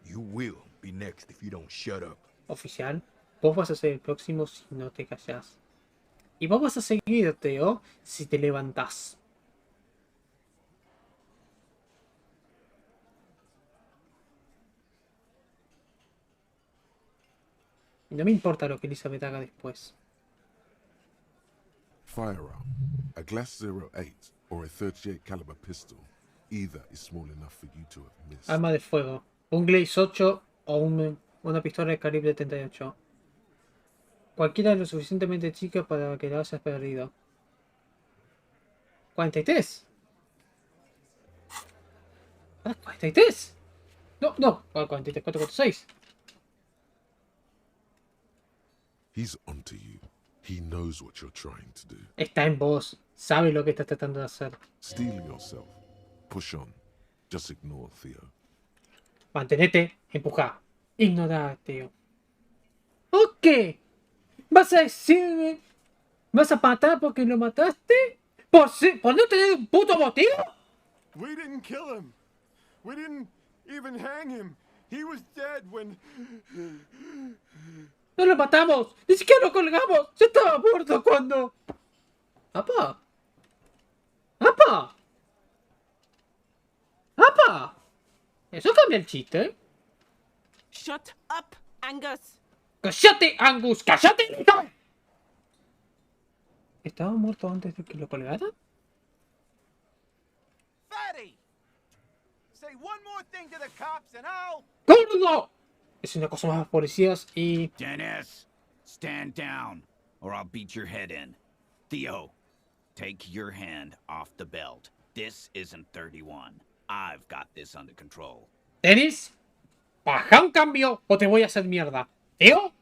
you will be next if you don't shut up. Oficial, vos vas a ser el próximo si no te callas. Y vos vas a seguir, Teo, si te levantás. Y no me importa lo que Elizabeth haga después. Firearm. A Glass 08 or a 38 caliber pistol. Either is small enough for you to have missed. Arma de fuego. Un Glaze 8 o una pistola de calibre 38. Cualquiera es lo suficientemente chica para que la hayas perdido. 43. ¿Ah, 43? No, 43, 446. He's onto you. He knows what you're trying to do. Está en vos. Sabe lo que estás tratando de hacer. Steel yourself. Push on. Just ignore Theo. Mantenete, empuja. Ignorar, Teo. Ok. ¿Vas a decirme? ¿Vas a matar porque lo mataste? ¿Por no tener un puto motivo? We didn't kill him. We didn't even hang him. He was dead when... ¡No lo matamos! ¡Ni siquiera lo colgamos! ¡Yo estaba muerto cuando... ¡Apa! ¡Apa! ¡Apa! Eso cambia el chiste. Shut up, Angus. ¡Cállate, Angus! ¡Cállate! ¿Estaba muerto antes de que lo colgaran? Fatty! Say one more thing to the cops and I'll... ¡Gordo! Es una cosa más policías y... Dennis, stand down, or I'll beat your head in. Theo, take your hand off the belt. This isn't 31. I've got this under control. Dennis, baja un cambio o te voy a hacer mierda. Teo,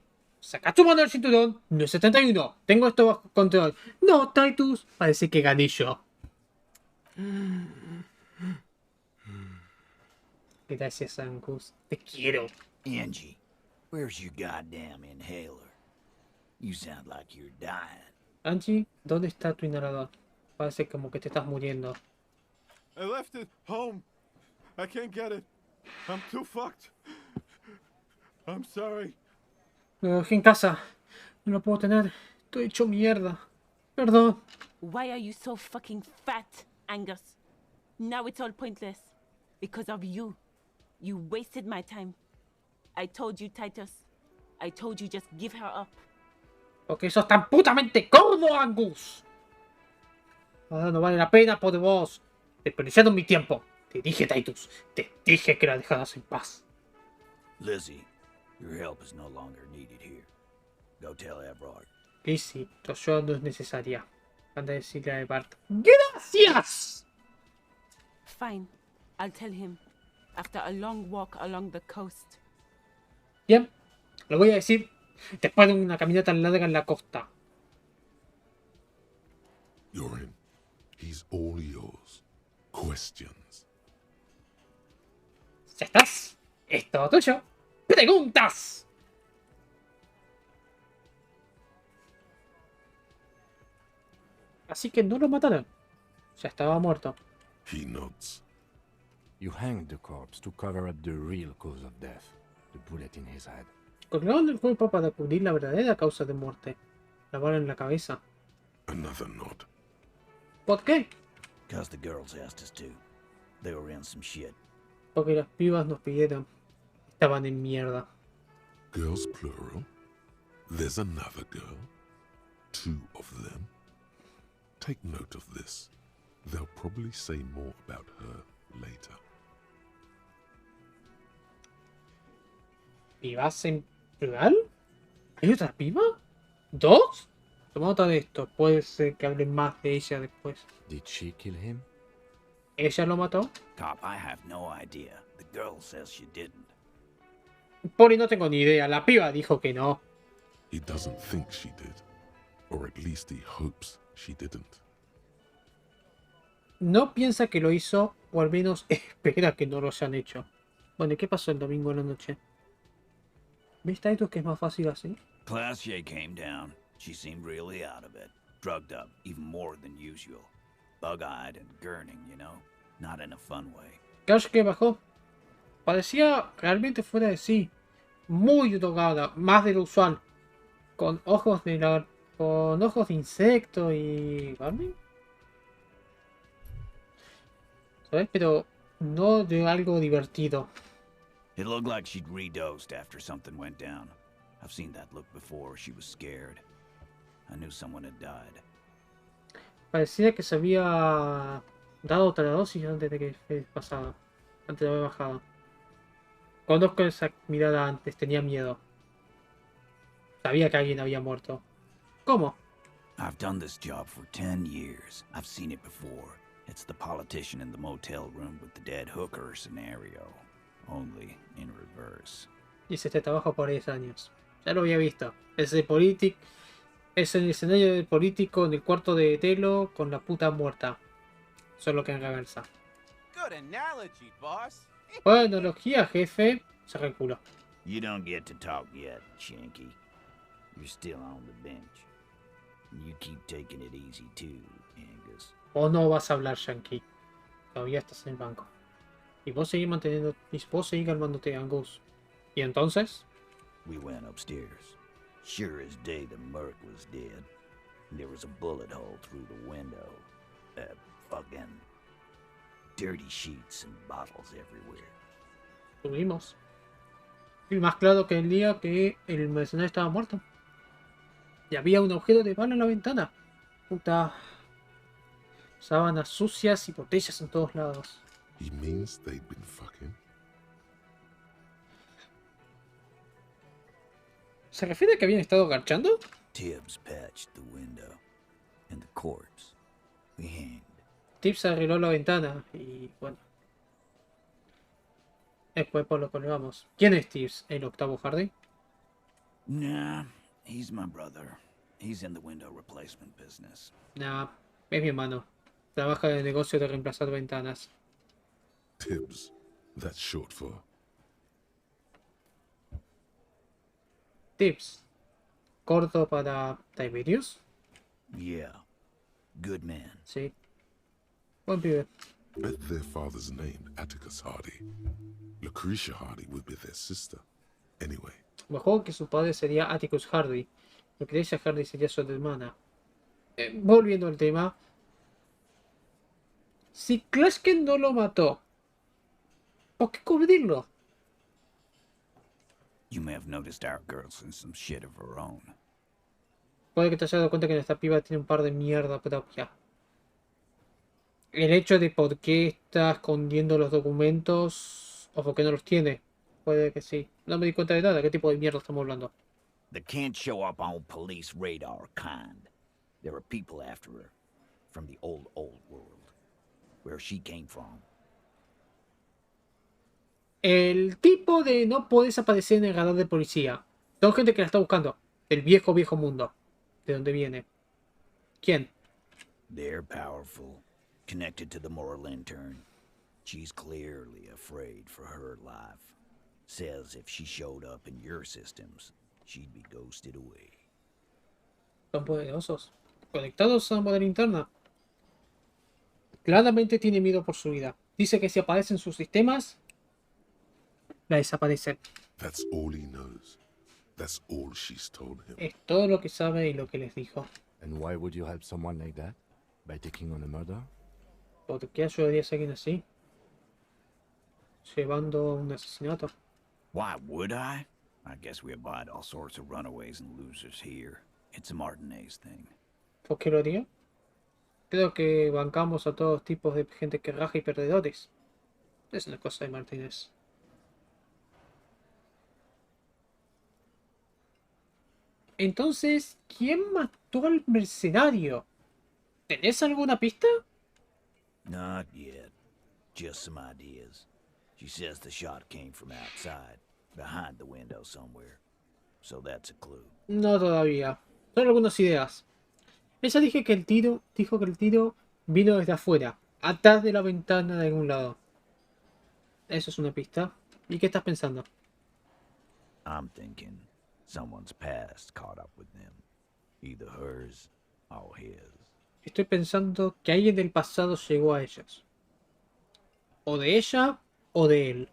saca tu mano del cinturón. No es 71. Tengo esto bajo control. No, Titus. Parece que gané yo. Gracias, Angus. Te quiero. Angie, where's your goddamn inhaler? You sound like you're dying. Angie, ¿dónde está tu inhalador? Parece como que te estás muriendo. I left it home. I can't get it. I'm too fucked. I'm sorry. Lo dejé en casa. No lo puedo tener. Estoy hecho mierda. Perdón. Why are you so fucking fat, Angus? Now it's all pointless. Because of you. You wasted my time. I told you, Titus. I told you just give her up. Porque sos tan putamente gordo, Angus. Ahora no vale la pena por vos. Desperdiciando mi tiempo. Te dije, Titus. Te dije que la dejaras en paz. Lizzie, your help is no longer needed here. Go tell Everard. Lizzie, tu ayuda no es necesaria. Anda a decirle a Bart. ¡Gracias! Fine. I'll tell him. After a long walk along the coast. Bien, lo voy a decir. Después de una caminata tan larga en la costa. You're in. He's all yours. Questions. ¿Ya estás? Es todo tuyo. ¡Preguntas! Así que no lo mataron. Ya estaba muerto. He nods. You hanged the corpse to cover up the real cause of death. The bullet in his head. Colgaron el cuerpo para cubrir la verdadera causa de muerte. La bala en la cabeza. Another nod. ¿Por qué? Because the girls asked us to. They were in some shit. Porque las pibas nos pidieron. Estaban en mierda. Girls plural. There's another girl. 2 of them. Take note of this. They'll probably say more about her later. ¿Pibas en plural? ¿Hay otra piba? ¿2? Toma nota de esto. Puede ser que hablen más de ella después. Did she kill him? ¿Ella lo mató? Cop, I have no idea. The girl says she didn't. Poli, no tengo ni idea. La piba dijo que no. He doesn't think she did. Or at least he hopes she didn't. No piensa que lo hizo, o al menos espera que no lo hayan hecho. Bueno, ¿y qué pasó el domingo en la noche? ¿Viste esto que es más fácil así? Classier came down. She seemed really out of it. Drugged up, even more than usual. Bug-eyed and gurning, you know? Not in a fun way. Cash que bajó. Parecía realmente fuera de sí. Muy drogada, más de lo usual. Con ojos de insecto y... ¿Barney? ¿Sabes? Pero no de algo divertido. It looked like she'd redosed after something went down. I've seen that look before. She was scared. I knew someone had died. Parecía que se había dado otra dosis antes de que pasara. Antes de haber bajado. Conozco esa mirada antes. Tenía miedo. Sabía que alguien había muerto. ¿Cómo? I've done this job for 10 years. I've seen it before. It's the politician in the motel room with the dead hooker scenario. Only in reverse. Hice este trabajo por 10 años. Ya lo había visto. Es el escenario del político en el cuarto de Telo con la puta muerta. Solo que en reversa. Good analogy, boss. Buena analogía, jefe. Se reculó. You don't get to talk yet, Shanky. You're still on the bench. You keep taking it easy too, Angus. O no vas a hablar, Yankee. Todavía estás en el banco. Y vos seguís manteniendo... Y vos seguís calmándote, Angus. ¿Y entonces? We went upstairs. Sure as day the merc was dead. There was a bullet hole through the window. Fucking... dirty sheets and bottles everywhere. Subimos. Y más claro que el día que el mercenario estaba muerto. Y había un agujero de bala en la ventana. Puta... Sábanas sucias y botellas en todos lados. He means they'd been fucking. ¿Se refiere a que habían estado garchando? Tibbs patched the window. And the corpse. We hanged. Tibbs arregló la ventana y bueno. Después por lo colgamos. ¿Quién es Tibbs? ¿El octavo Hardy? Nah, he's my brother. He's in the window replacement business. Nah, es mi hermano. Trabaja en el negocio de reemplazar ventanas. Tibbs. That's short for... Tibbs. Corto para Tiberius. Yeah. Good man. Sí. Buen pibe. Bet their father's name, Atticus Hardy. Lucretia Hardy would be their sister. Anyway. Mejor que su padre sería Atticus Hardy. Lucretia Hardy sería su hermana. Volviendo al tema. Si Clasken no lo mató, ¿por qué cubrirlo? You may have noticed our girl's in some shit of her own. Puede que te hayas dado cuenta que nuestra piba tiene un par de mierda propia. El hecho de por qué está escondiendo los documentos o por qué no los tiene. Puede que sí. No me di cuenta de nada. ¿Qué tipo de mierda estamos hablando? The can't show up on police radar kind. There are people after her. From the old world. Where she came from. El tipo de no podés aparecer en el radar de policía. Son gente que la está buscando. Del viejo, viejo mundo. ¿De dónde viene? ¿Quién? They're powerful, connected to the moral intern. She's clearly afraid for her life. Says if she showed up in your systems, she'd be ghosted away. Son poderosos. Conectados a la moral interna. Claramente tiene miedo por su vida. Dice que si aparecen sus sistemas, la desaparecen. That's all he knows. That's all she's told him. Es todo lo que sabe y lo que les dijo. And why would you help someone like that? By taking on a murder? ¿Por qué ayudarías a alguien así? Llevando un asesinato. Why would I? I guess we abide all sorts of runaways and losers here. It's a Martinez thing. ¿Por qué lo haría? Creo que bancamos a todos tipos de gente que raja y perdedores. Es una cosa de Martínez. Entonces, ¿quién mató al mercenario? ¿Tenés alguna pista? Not yet. Just some ideas. She says the shot came from outside, behind the window somewhere. So that's a clue. No todavía. Son algunas ideas. Ella dijo que el tiro vino desde afuera, atrás de la ventana de algún lado. Eso es una pista. ¿Y qué estás pensando? I'm thinking someone's past caught up with them. Either hers or his. Estoy pensando que alguien del pasado llegó a ellas. O de ella o de él.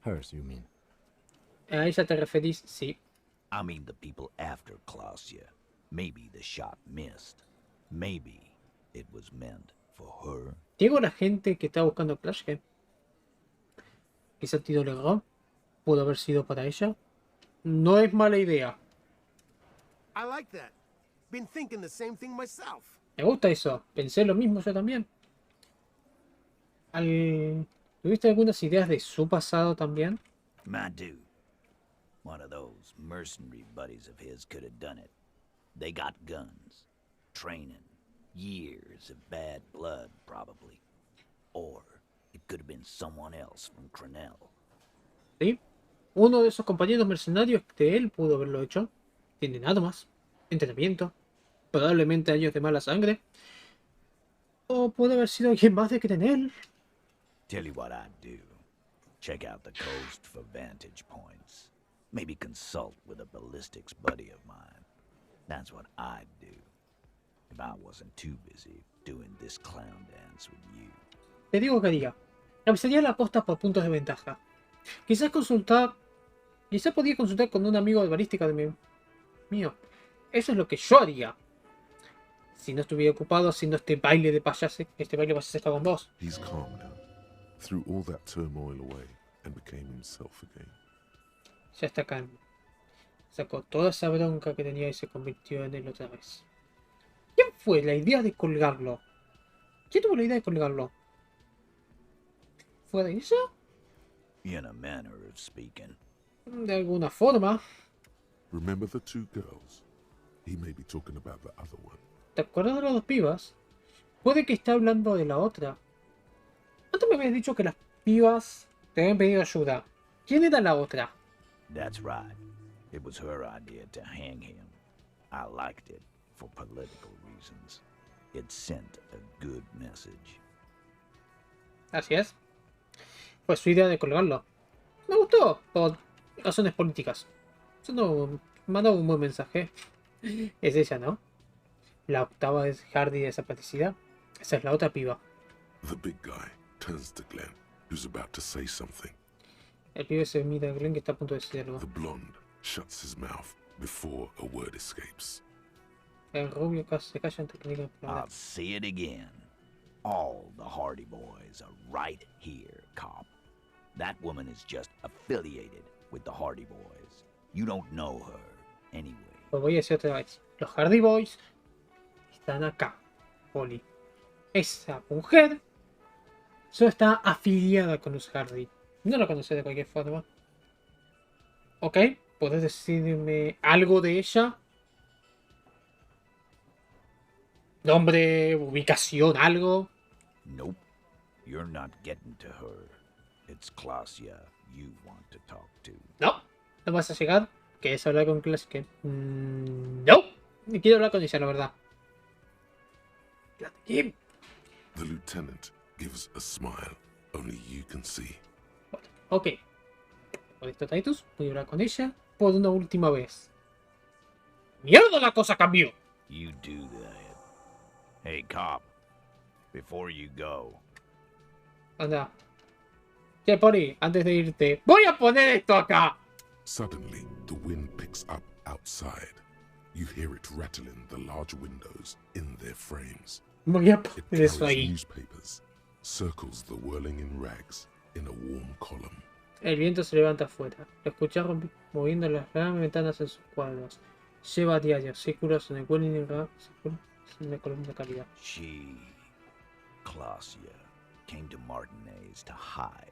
Hers, you mean? ¿A ella te referís? Sí. I mean the people after Klausya. Maybe the shot missed. Maybe it was meant for her. Digo, la gente que está buscando a Clash, que quizá el tiro le erró. Pudo haber sido para ella. No es mala idea. I like that. Been thinking the same thing myself. Me gusta eso. Pensé lo mismo yo también. ¿Tuviste algunas ideas de su pasado también? My dude. One of those mercenary buddies of his could have done it. They got guns, training, years of bad blood, probably. Or it could have been someone else from Crenell. Sí. Uno de esos compañeros mercenarios de él pudo haberlo hecho. Tienen armas, entrenamiento, probablemente años de mala sangre. O puede haber sido alguien más de Crenell. Tell you what I'd do. Check out the coast for vantage points. Maybe consult with a ballistics buddy of mine. That's what I'd do. If I wasn't too busy doing this clown dance with you. Te digo que haría. Revisaría la costa por puntos de ventaja. Quizás podría consultar con un amigo de balística de mío. Eso es lo que yo haría. Si no estuviera ocupado haciendo este baile de payases. Este baile de payases está con vos. He's calm now. Threw all that turmoil away and became himself again. Ya está calmo. Sacó toda esa bronca que tenía y se convirtió en él otra vez. ¿Quién fue la idea de colgarlo? ¿Quién tuvo la idea de colgarlo? ¿Fue de ella? In a manner of speaking. De alguna forma. Remember the two girls? He may be talking about the other one. ¿Te acuerdas de las dos pibas? Puede que esté hablando de la otra. Antes me habías dicho que las pibas te habían pedido ayuda. ¿Quién era la otra? That's right. It was her idea to hang him. I liked it for political reasons. It sent a good message. Así es. Fue su idea de colgarlo. Me gustó por razones políticas. Eso no mandó un buen mensaje. Es ella, ¿no? La octava es Hardy desaparecida. Esa es la otra piba. The big guy turns to Glenn, who's about to say something. El pibe se mira a Glenn que está a punto de decir algo. The blonde shuts his mouth before a word escapes. El rubio casi se calla antes que diga la palabra. I'll say it again. All the Hardy Boys are right here, cop. That woman is just affiliated with the Hardy Boys. You don't know her, anyway. Lo voy a decir otra vez. Los Hardy Boys están acá, Poli. Esa mujer solo está afiliada con los Hardy. No la conoces de cualquier forma. ¿Ok? ¿Podés decirme algo de ella? ¿Nombre, ubicación, algo? Nope. You're not getting to her. It's Klausya you want to talk to. No, no vas a llegar. ¿Quieres hablar con Clash? Que no. Ni quiero hablar con ella, la verdad. The lieutenant gives a smile only you can see. Ok. Por esto, Titus, voy a hablar con ella por una última vez. ¡Mierda, la cosa cambió! You do that. Hey, cop. Before you go. Anda. Che, Pori, antes de irte, voy a poner esto acá. Suddenly, the wind picks up outside. You hear it rattling the large windows in their frames. Voy a It poner eso carries ahí. newspapers, circles the whirling in rags in a warm column. El viento se levanta afuera. Lo escucharon moviendo las grandes ventanas en sus cuadros. Lleva diarios, círculos en el Welling círculos en la columna de calidad. She, Clausia, came to Martinez to hide.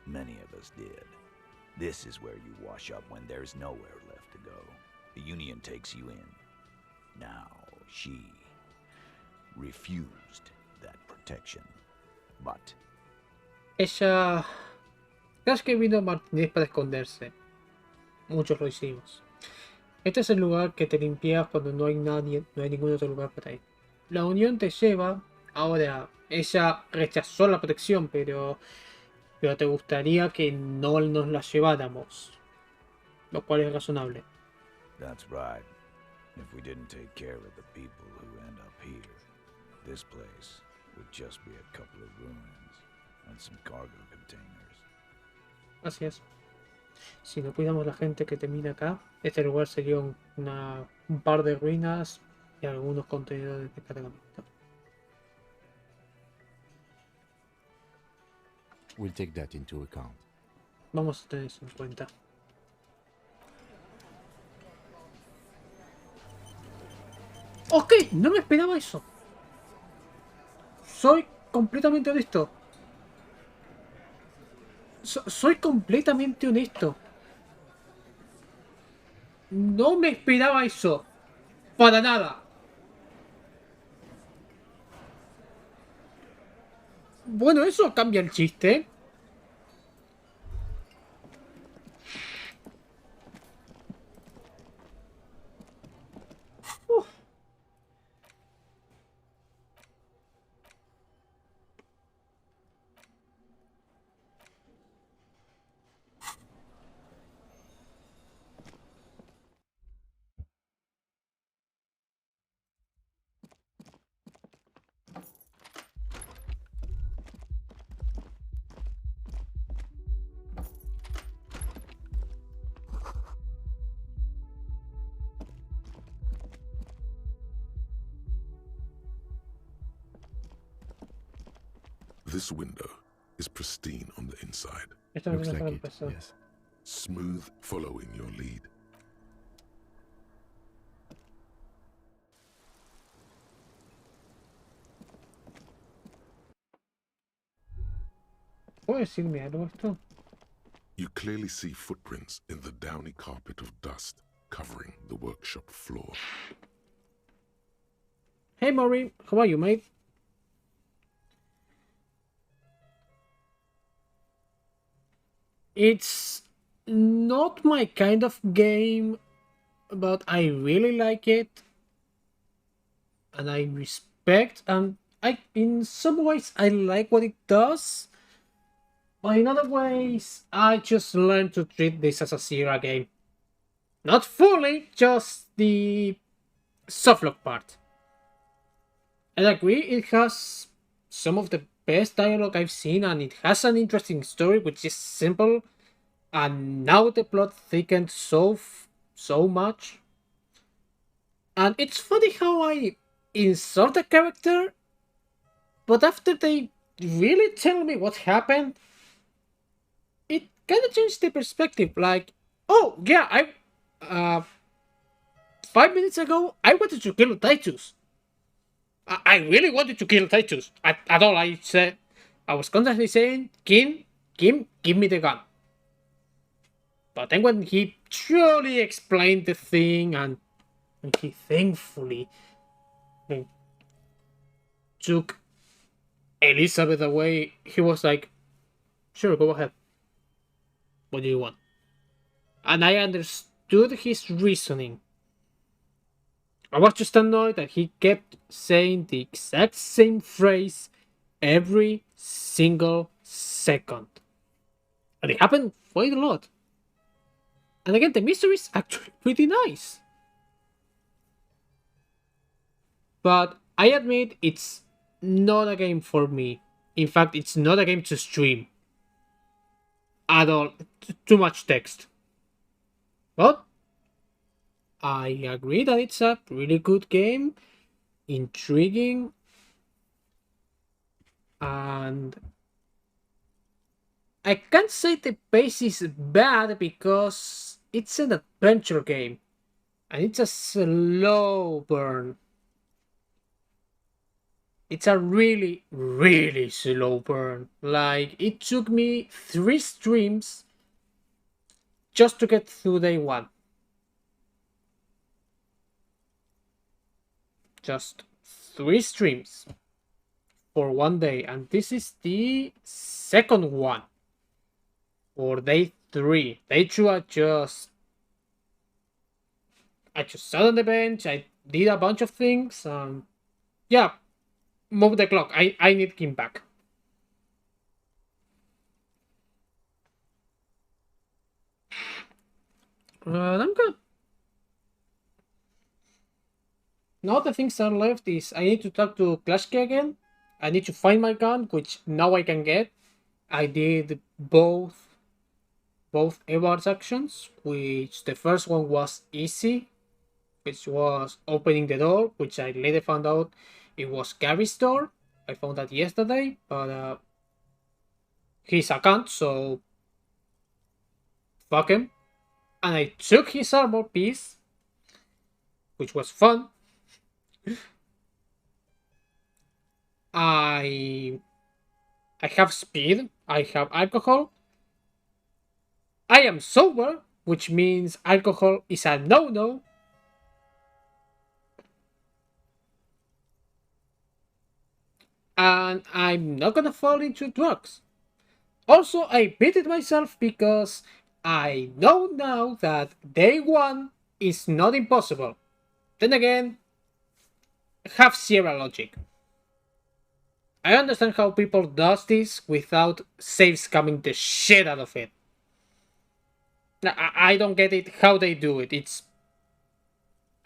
Many of us did. This is where you wash up when there's nowhere left to go. The Union takes you in. Now, she refused that protection. But Ella... Casi que vino a Martínez para esconderse. Muchos lo hicimos. Este es el lugar que te limpias cuando no hay nadie, no hay ningún otro lugar para ir. La Unión te lleva. Ahora, ella rechazó la protección, pero te gustaría que no nos la lleváramos. Lo cual es razonable. that's right. If we didn't take care of the people who end up here, this place would just be a couple of ruins and some cargo containers. Así es. Si no cuidamos la gente que termina acá, este lugar sería un par de ruinas y algunos contenedores de cargamento. We'll take that into account. Vamos a tener eso en cuenta. Ok, no me esperaba eso. Soy completamente honesto. Soy completamente honesto. No me esperaba eso. Para nada. Bueno, eso cambia el chiste. This window is pristine on the inside. Esto Looks no like me it, pasó. yes. Smooth following your lead. ¿Puedo decirme algo esto? You clearly see footprints in the downy carpet of dust covering the workshop floor. Hey Maureen, how are you, mate? It's not my kind of game, but I really like it. And I respect and in some ways I like what it does. But in other ways, I just learned to treat this as a Sierra game. Not fully, just the softlock part. I agree, it has some of the best dialogue I've seen, and it has an interesting story which is simple, and now the plot thickened so much. And it's funny how I insult a character, but after they really tell me what happened, it kind of changed the perspective. Like, oh yeah, 5 minutes ago I wanted to kill Titus. I really wanted to kill Titus. At all, I was constantly saying, Kim, give me the gun. But then when he truly explained the thing and he thankfully took Elizabeth away, he was like, sure, go ahead. What do you want? And I understood understood his reasoning. I was just annoyed that he kept saying the exact same phrase every single second. And it happened quite a lot. And again, the mystery is actually pretty nice. But I admit it's not a game for me. In fact, it's not a game to stream. At all. Too much text. But I agree that it's a really good game. Intriguing. And I can't say the pace is bad because it's an adventure game. And it's a slow burn. It's a really, really slow burn. Like, it took me 3 streams just to get through day 1. Just 3 streams for 1 day. And this is the second one for day 3. Day 2 I just sat on the bench. I did a bunch of things. Yeah. Move the clock. I need him back. I'm good. Now the things that are left is I need to talk to Klashke again. I need to find my gun, which now I can get. I did both Edward's actions, which the first one was easy, which was opening the door, which I later found out it was Gary's door. I found that yesterday, but he's a cunt, so fuck him. And I took his armor piece, which was fun. I have speed, I have alcohol. I am sober, which means alcohol is a no-no. And I'm not gonna fall into drugs. Also, I beat it myself because I know now that day 1 is not impossible. Then again, have Sierra logic. I understand how people does this without saves coming the shit out of it. I don't get it how they do it.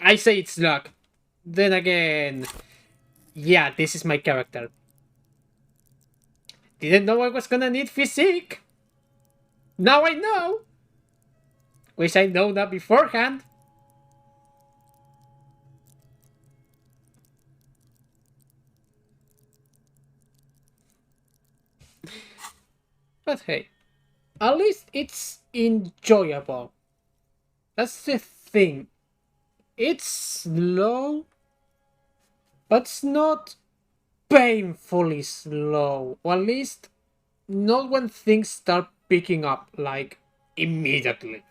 I say it's luck. Then again, yeah, this is my character. Didn't know I was gonna need physique. Now I know. Wish I know that beforehand. But hey, at least it's enjoyable. That's the thing. It's slow, but it's not painfully slow. Or at least not when things start picking up, like, immediately.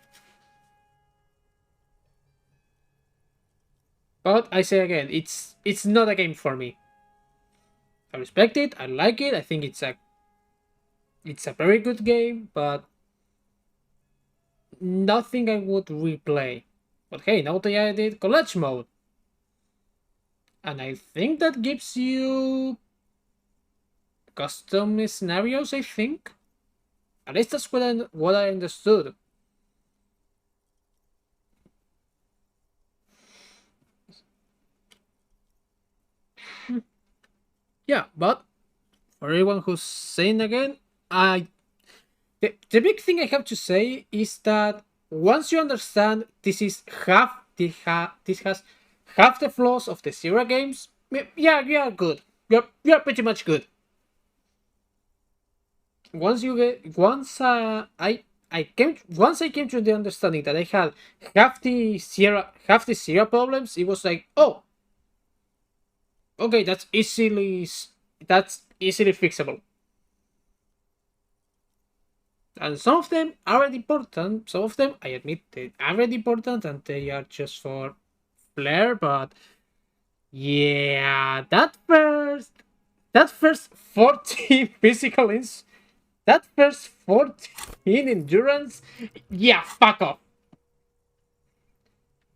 But I say again, it's not a game for me. I respect it, I like it, I think it's a very good game, but nothing I would replay. But hey, now they added college mode. And I think that gives you custom scenarios, I think. At least that's what I understood. Yeah, but for everyone who's saying again, the big thing I have to say is that once you understand this has half the flaws of the Sierra games, yeah, you are good. You're pretty much good. Once I came to the understanding that I had half the Sierra problems, it was like, oh, okay, that's easily fixable. And some of them aren't important. Some of them, I admit, they aren't important and they are just for flair. But yeah, that first 14 physical that first 14 endurance, yeah, fuck off.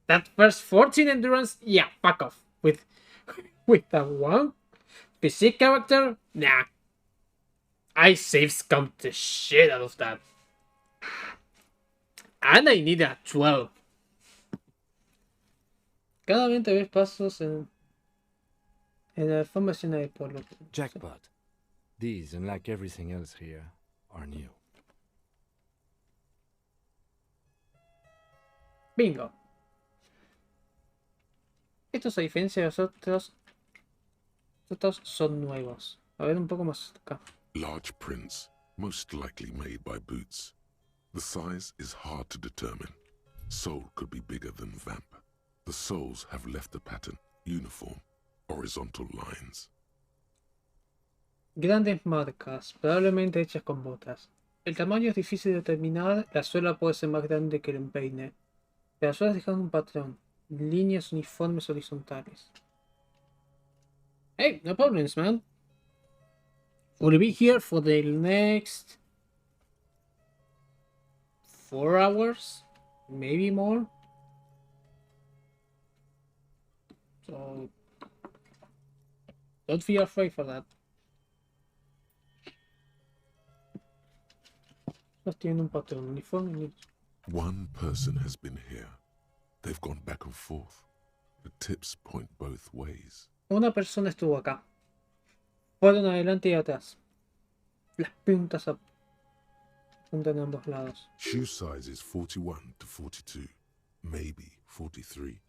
That first 14 endurance, yeah, fuck off. With that one physique character, nah. I save scum the shit out of that. And I need a 12. Cada 20 ves pasos en la formación de pueblo. Jackpot. These, unlike everything else here, are new. Bingo. Estos, a diferencia de los otros son nuevos. A ver un poco más acá. Large prints, most likely made by Boots. The size is hard to determine. Sole could be bigger than Vamp. The soles have left a pattern, uniform, horizontal lines. Grandes marcas, probablemente hechas con botas. El tamaño es difícil de determinar, la suela puede ser más grande que el empeine. Pero las suelas dejan un patrón, líneas uniformes horizontales. Hey, no problems, man. We'll be here for the next 4 hours, maybe more. So don't feel afraid for that. Los tienen un patrón uniforme. One person has been here. They've gone back and forth. The tips point both ways. Una persona estuvo acá. Fueron adelante y atrás. Las puntas apuntan a ambos lados. Shoe size is 41 to 42, maybe 43.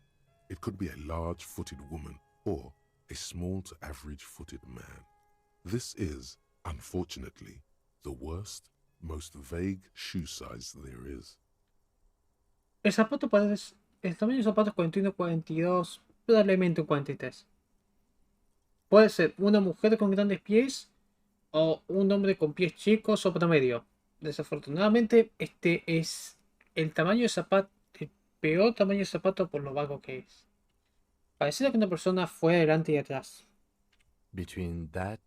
It could be a large-footed woman or a small to average-footed man. This is, unfortunately, the worst, most vague shoe size there is. El zapato parece... El tamaño del zapato es 41-42, probablemente un 43. Puede ser una mujer con grandes pies o un hombre con pies chicos o promedio. Desafortunadamente, este es el tamaño de zapato, el peor tamaño de zapato por lo vago que es. Pareciera que una persona fue adelante y atrás. Between that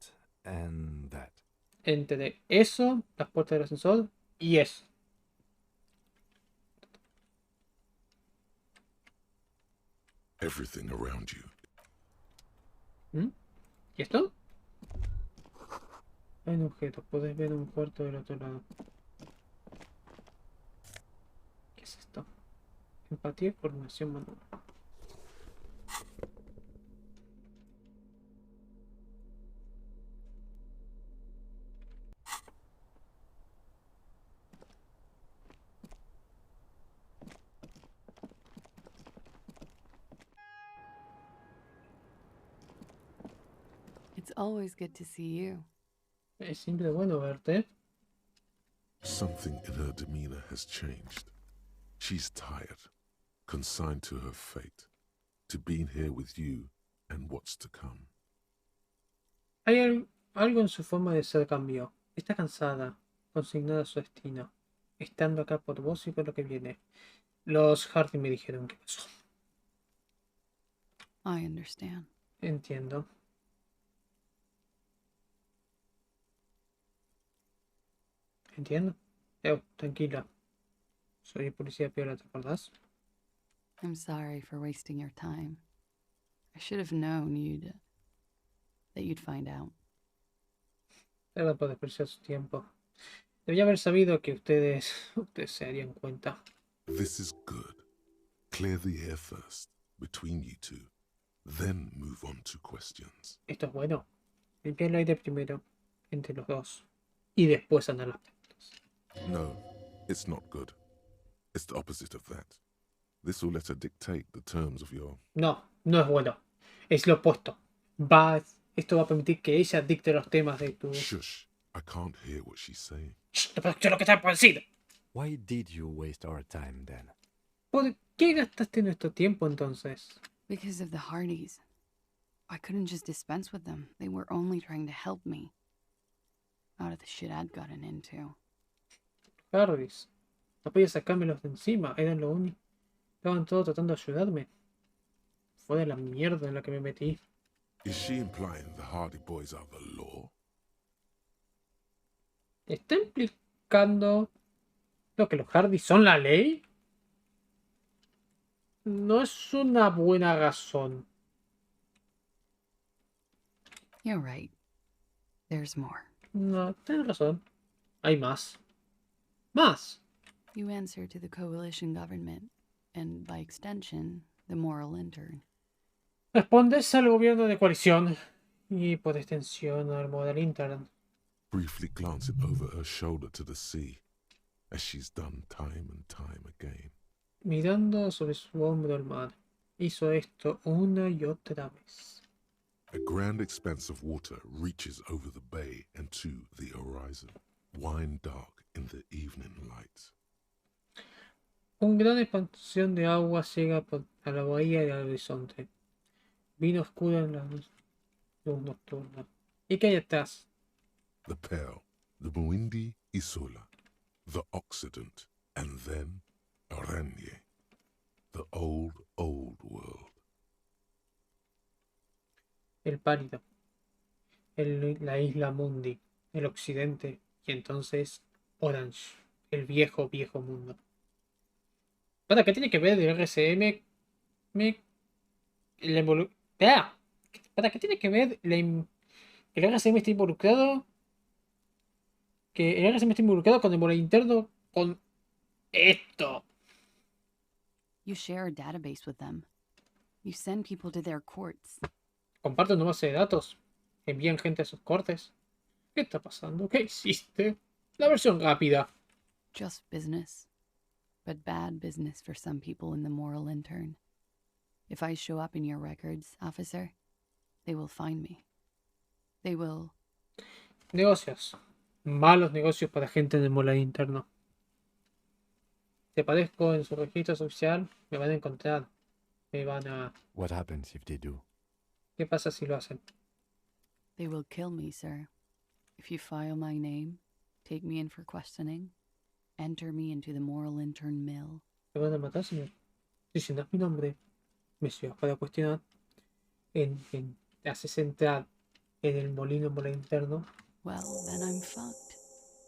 and that. Entre eso, las puertas del ascensor, y eso. Everything around you. ¿Y esto? Hay un objeto, puedes ver un cuarto del otro lado. ¿Qué es esto? Empatía y coordinación manual. It's always good to see you. Es siempre bueno verte. Something in her demeanor has changed. She's tired, consigned to her fate, to being here with you and what's to come. Hay algo en su forma de ser cambió. Está cansada, consignada a su destino, estando acá por vos y por lo que viene. Los Hardy me dijeron qué pasó. I understand. Entiendo. Entiendo. Tranquila. Soy policía piola, ¿te acordás? I'm sorry for wasting your time. I should have known that you'd find out. Perdón por despreciar su tiempo. Debía haber sabido que ustedes se darían cuenta. This is good. Clear the air first, between you two. Then move on to questions. Esto es bueno. Limpiar el aire primero, entre los dos. Y después andar las preguntas. No, it's not good. It's the opposite of that. This will let her dictate the terms of your... No, no es bueno. Es lo opuesto. Esto va a permitir que ella dicte los temas de tu... Shush. I can't hear what she's saying. Shh, no puedo escuchar lo que está por decir. Why did you waste our time then? ¿Por qué gastaste nuestro tiempo entonces? Because of the Hardys. I couldn't just dispense with them. They were only trying to help me. Out of the shit I'd gotten into. Hardys. No podía sacármelos de encima. Eran lo único. Estaban todos tratando de ayudarme. Fue de la mierda en la que me metí. Is she implying the Hardy Boys are the law? ¿Está implicando lo que los Hardy son la ley? no es una buena razón. You're right. There's more. No, tienes razón. Hay más. Más. You answer to the coalition government, and by extension, the moral intern. Respondes al gobierno de coalición y por extensión al model intern. Briefly glancing over her shoulder to the sea, as she's done time and time again. Mirando sobre su hombro al mar. Hizo esto una y otra vez. A grand expanse of water reaches over the bay and to the horizon, wine dark in the evening light. Una gran expansión de agua llega a la bahía y al horizonte. Vino oscuro en la luz nocturna. ¿Y qué hay atrás? The Pearl, the Muindi Isola, the Occident, and then Oranje, the old world. El pálido. La isla Mundi. El occidente. Y entonces Orange. El viejo mundo. ¿Para qué tiene que ver el RCM? ¿Para qué tiene que ver el RCM está involucrado? Que el RCM está involucrado con el modelo interno con esto. You share a database with them. You send people to their courts. Comparten una base de datos. Envían gente a sus cortes. ¿Qué está pasando? ¿Qué hiciste? La versión rápida. Just business. But bad business for some people in the moral intern. If I show up in your records, officer, they will find me. They will... Negocios. Malos negocios para gente en el mola interno. Si aparezco en su registro social, me van a encontrar. Me van a... What happens if they do? ¿Qué pasa si lo hacen? They will kill me, sir. If you file my name, take me in for questioning, enter me into the moral intern mill. Me van a matar, señor. Si no es mi nombre, me llevas para cuestionar. Haces entrar en el molino mola interno. Well, then I'm fucked.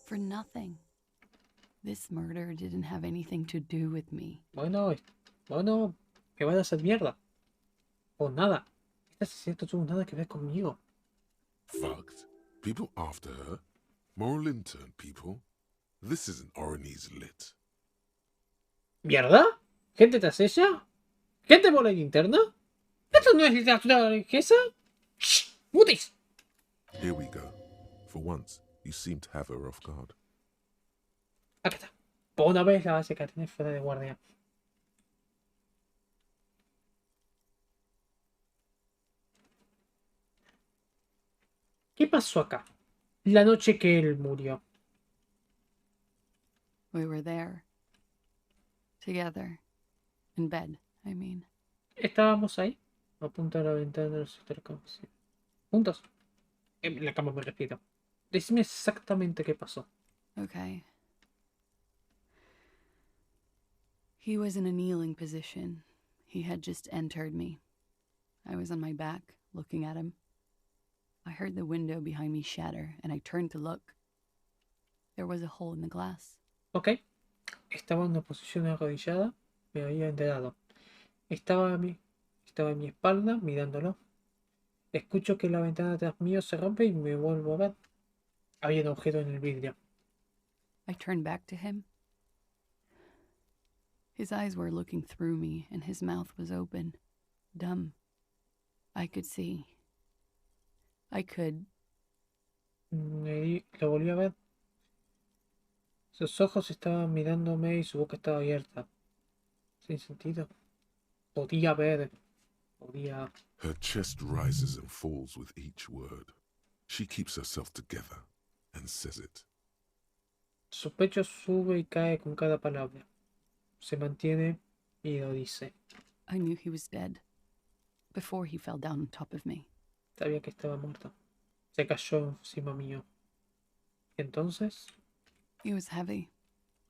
For nothing. This murder didn't have anything to do with me. Bueno, me van a hacer mierda. O nada. Este asesinato tuvo nada que ver conmigo. Fucked? People after her? Moral intern people? This isn't Orani's lit. ¿Mierda? ¿Gente tras ella? ¿Gente mola interna? ¿Esto no es literatura religiosa? ¡Shh! ¡Mutis! Here we go. For once, you seem to have her off guard. Acá está. Por una vez la base que tenés fuera de guardia. ¿Qué pasó acá? La noche que él murió. We were there. Together. In bed, I mean. Estábamos ahí. A punto de la ventana de los intercambios. ¿Juntos? En la cama me refiero. Decime exactamente qué pasó. Okay. He was in a kneeling position. He had just entered me. I was on my back, looking at him. I heard the window behind me shatter, and I turned to look. There was a hole in the glass. Ok. Estaba en una posición arrodillada. Me había enterado. Estaba en mi espalda, mirándolo. Escucho que la ventana atrás mío se rompe y me vuelvo a ver. Había un agujero en el vidrio. I turned back to him. His eyes were looking through me, and his mouth was open. Dumb. I could see. I could... Lo volví a ver. Sus ojos estaban mirándome y su boca estaba abierta. Sin sentido. Podía ver. Podía... Her chest rises and falls with each word. She keeps herself together and says it. Su pecho sube y cae con cada palabra. Se mantiene y lo dice. I knew he was dead. Before he fell down on top of me. Sabía que estaba muerto. Se cayó encima mío. Entonces... He was heavy.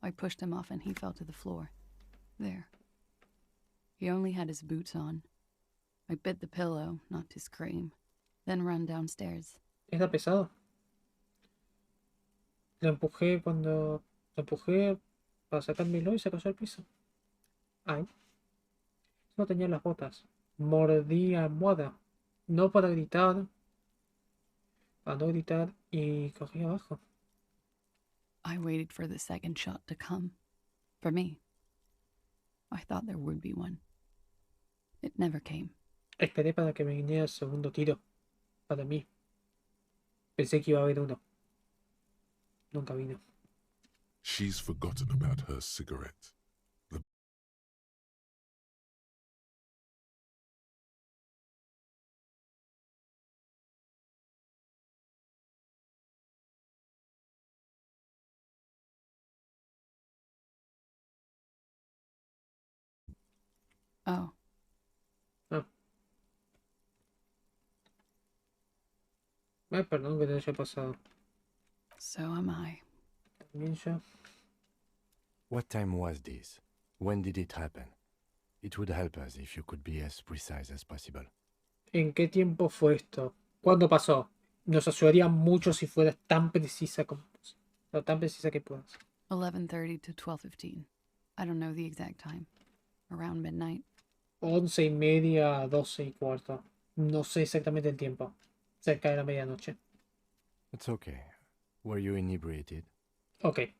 I pushed him off and he fell to the floor. There. He only had his boots on. I bit the pillow, not to scream, then ran downstairs. Era pesado. Lo empujé para sacármelo y se cayó al piso. Ay. no tenía las botas. Mordí almohada. No para gritar. Para no gritar y corrí abajo. I waited for the second shot to come. For me. I thought there would be one. It never came. Esperé para que me viniera el segundo tiro. Para mí. Pensé que iba a haber uno. Nunca vino. She's forgotten about her cigarette. Oh. Perdón que te haya pasado. So am I. También yo. What time was this? When did it happen? It would help us if you could be as precise as possible. ¿En qué tiempo fue esto? ¿Cuándo pasó? Nos ayudaría mucho si fueras tan precisa como... o tan precisa que puedas. 11:30 to 12:15. I don't know the exact time. Around midnight. 11:30 a 12:15. No sé exactamente el tiempo. Cerca de la medianoche. It's okay. Were you inebriated? Ok.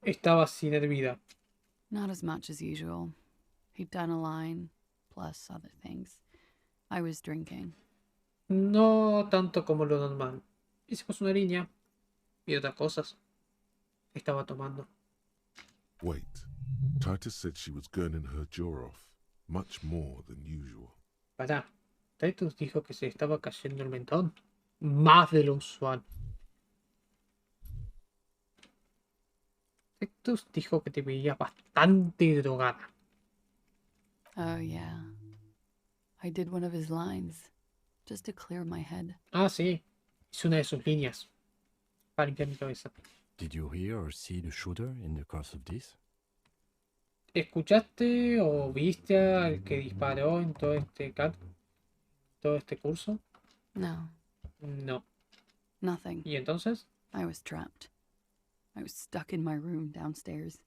Estaba sin hervida. Not as much as usual. He'd done a line, plus other things. I was drinking. No tanto como lo normal. Hicimos una línea y otras cosas. Estaba tomando. Wait. Titus said she was gurning her jaw off, much more than usual. Pará. Titus dijo que se estaba cayendo el mentón. Más de lo usual. Titus dijo que te veía bastante drogada. Oh, yeah. I did one of his lines, just to clear my head. Ah, sí. Hice una de sus líneas. Para limpiar mi cabeza. Did you hear or see the shooter in the course of this? ¿Escuchaste o viste al que disparó en todo este curso? No. No. Nothing. ¿Y entonces? I was trapped. I was stuck in my room downstairs.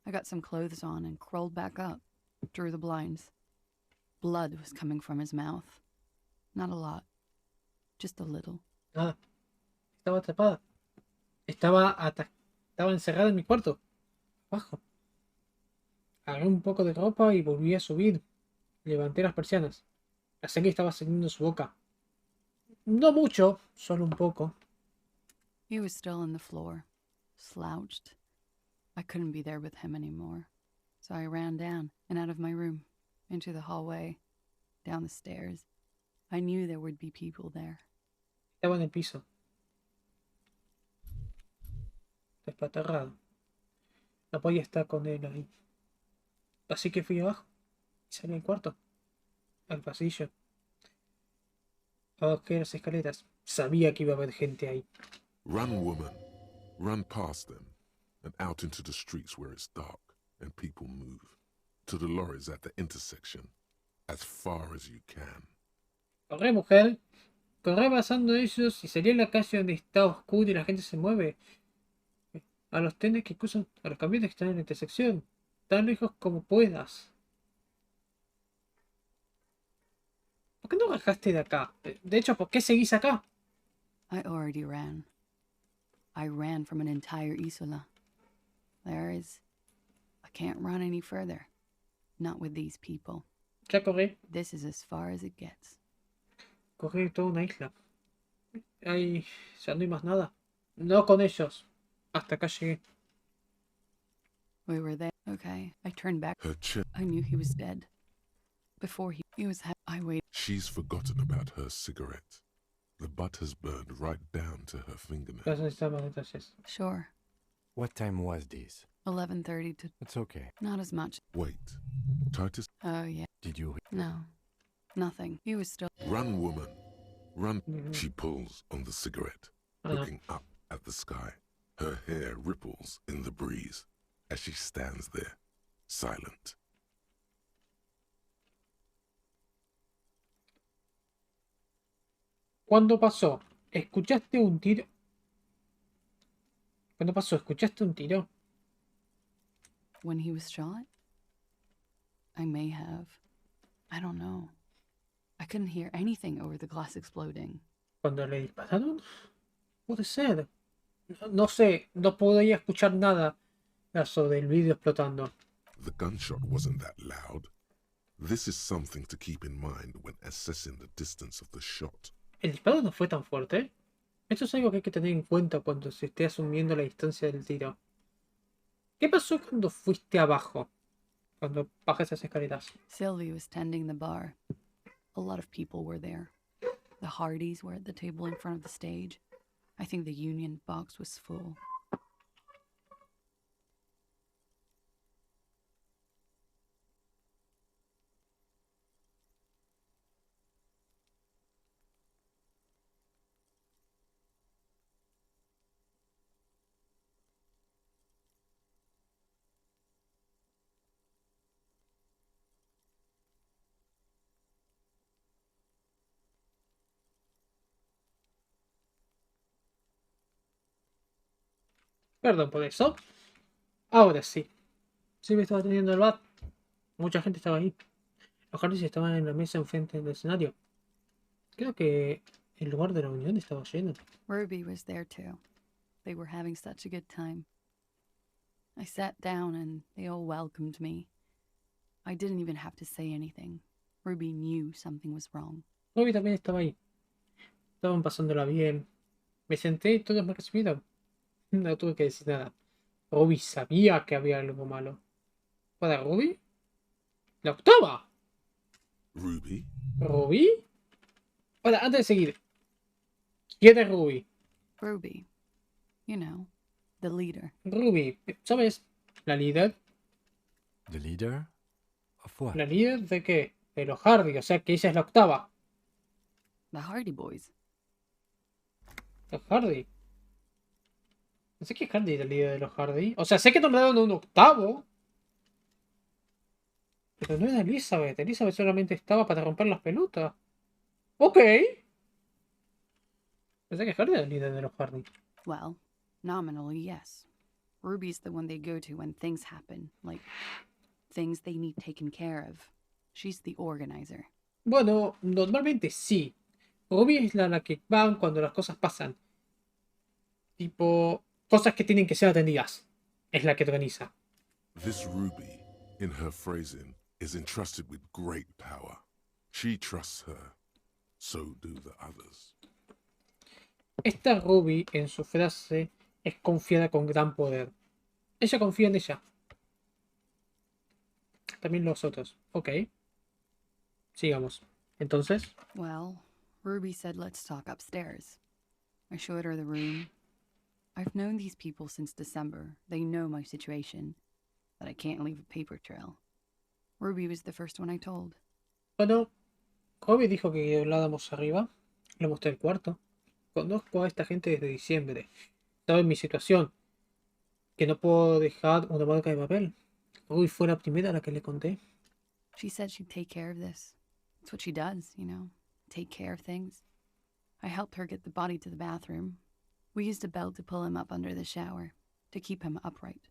I got some clothes on and crawled back up, drew the blinds. Blood was coming from his mouth. Not a lot. Just a little. Nada. Estaba atrapada. Estaba encerrada en mi cuarto. Abajo. Agarré un poco de ropa y volví a subir. Levanté las persianas. La sangre estaba saliendo de su boca. No mucho, solo un poco. He was still on the floor, slouched. I couldn't be there with him anymore. So I ran down and out of my room, into the hallway, down the stairs. I knew there would be people there. Estaba en el piso. Despatarrado. No podía estar con él ahí. Así que fui abajo. Y salí al cuarto. Al pasillo. Bajé las escaleras. Sabía que iba a haber gente ahí. Run, woman. Run past them and out into the streets where it's dark and people move. To the lorries at the intersection. As far as you can. Corre, mujer. Corre pasando ellos y salí a la calle donde está oscuro y la gente se mueve. A los trenes que cruzan, a los camiones que están en la intersección. Tan lejos como puedas. ¿Por qué no bajaste de acá? De hecho, ¿por qué seguís acá? I already ran. I ran from an entire isola. I can't run any further. Not with these people. Ya corrí. This is as far as it gets. Corrí toda una isla. Ya no hay más nada. No con ellos. Hasta acá llegué. We were there. Okay, I turned back. Her chin. I knew he was dead. Before he was I waited. She's forgotten about her cigarette. The butt has burned right down to her fingernail. Vas a necesitar más detalles. Sure. What time was this? 11:30 to... It's okay. Not as much. Wait. Titus. Oh, yeah. Did you... No. Nothing. He was still... Run, woman. Run. She pulls on the cigarette, no. looking up at the sky. Her hair ripples in the breeze as she stands there, silent. ¿Cuándo pasó? ¿Escuchaste un tiro? ¿Cuándo pasó? ¿Escuchaste un tiro? When he was shot? I may have. I don't know. I couldn't hear anything over the glass exploding. ¿Cuando le dispararon? Puede ser. No sé, no podía escuchar nada sobre el vídeo explotando. The gunshot wasn't that loud. This is something to keep in mind when assessing the distance of the shot. ¿El disparo no fue tan fuerte? Esto es algo que hay que tener en cuenta cuando se esté asumiendo la distancia del tiro. ¿Qué pasó cuando fuiste abajo? Cuando bajas esas escaleras. Sylvie was tending the bar. A lot of people were there. The Hardys were at the table in front of the stage. I think the Union box was full. Perdón por eso. Ahora sí. Sí me estaba teniendo el bar. Mucha gente estaba ahí. Los Hardys estaban en la mesa enfrente del escenario. Creo que el lugar de la reunión estaba lleno. Ruby was there too. They were having such a good time. I sat down and they all welcomed me. I didn't even have to say anything. Ruby knew something was wrong. Ruby también estaba ahí. Estaban pasándola bien. Me senté y todos me recibieron. No tuve que decir nada. Ruby sabía que había algo malo. ¿Para Ruby? ¡La octava! Ruby? ¿Ruby? Ahora, antes de seguir. ¿Quién es Ruby? Ruby. You know, the leader. Ruby, ¿sabes? La líder. The leader? Of what? ¿La líder de qué? De los Hardy, o sea que ella es la octava. The Hardy Boys. Los Hardy. No sé qué Hardy es la líder de los Hardy. O sea, sé que nombraron a un octavo. Pero no era Elizabeth. Elizabeth solamente estaba para romper las pelotas. Ok. Pensé que Hardy era el líder de los Hardy. Well, nominally, yes. Ruby's the one they go to when things happen, like things they need taken care of. She's the organizer. Bueno, normalmente sí. Ruby es la que van cuando las cosas pasan. Tipo, cosas que tienen que ser atendidas. Es la que organiza. This Ruby, in her phrasing, is entrusted with great power. She trusts her. So do the others. Esta Ruby, en su frase, es confiada con gran poder. Ella confía en ella. También los otros. Ok. Sigamos. Entonces. Well, Ruby said let's talk upstairs. I showed her the room. I've known these people since December. They know my situation. That I can't leave a paper trail. Ruby was the first one I told. Bueno, Ruby dijo que habláramos arriba. Le mostré el cuarto. Conozco a esta gente desde diciembre. Saben mi situación. Que no puedo dejar una marca de papel. Ruby fue la primera a la que le conté. She said she'd take care of this. It's what she does, you know. Take care of things. I helped her get the body to the bathroom. We used a belt to pull him up under the shower. To keep him upright.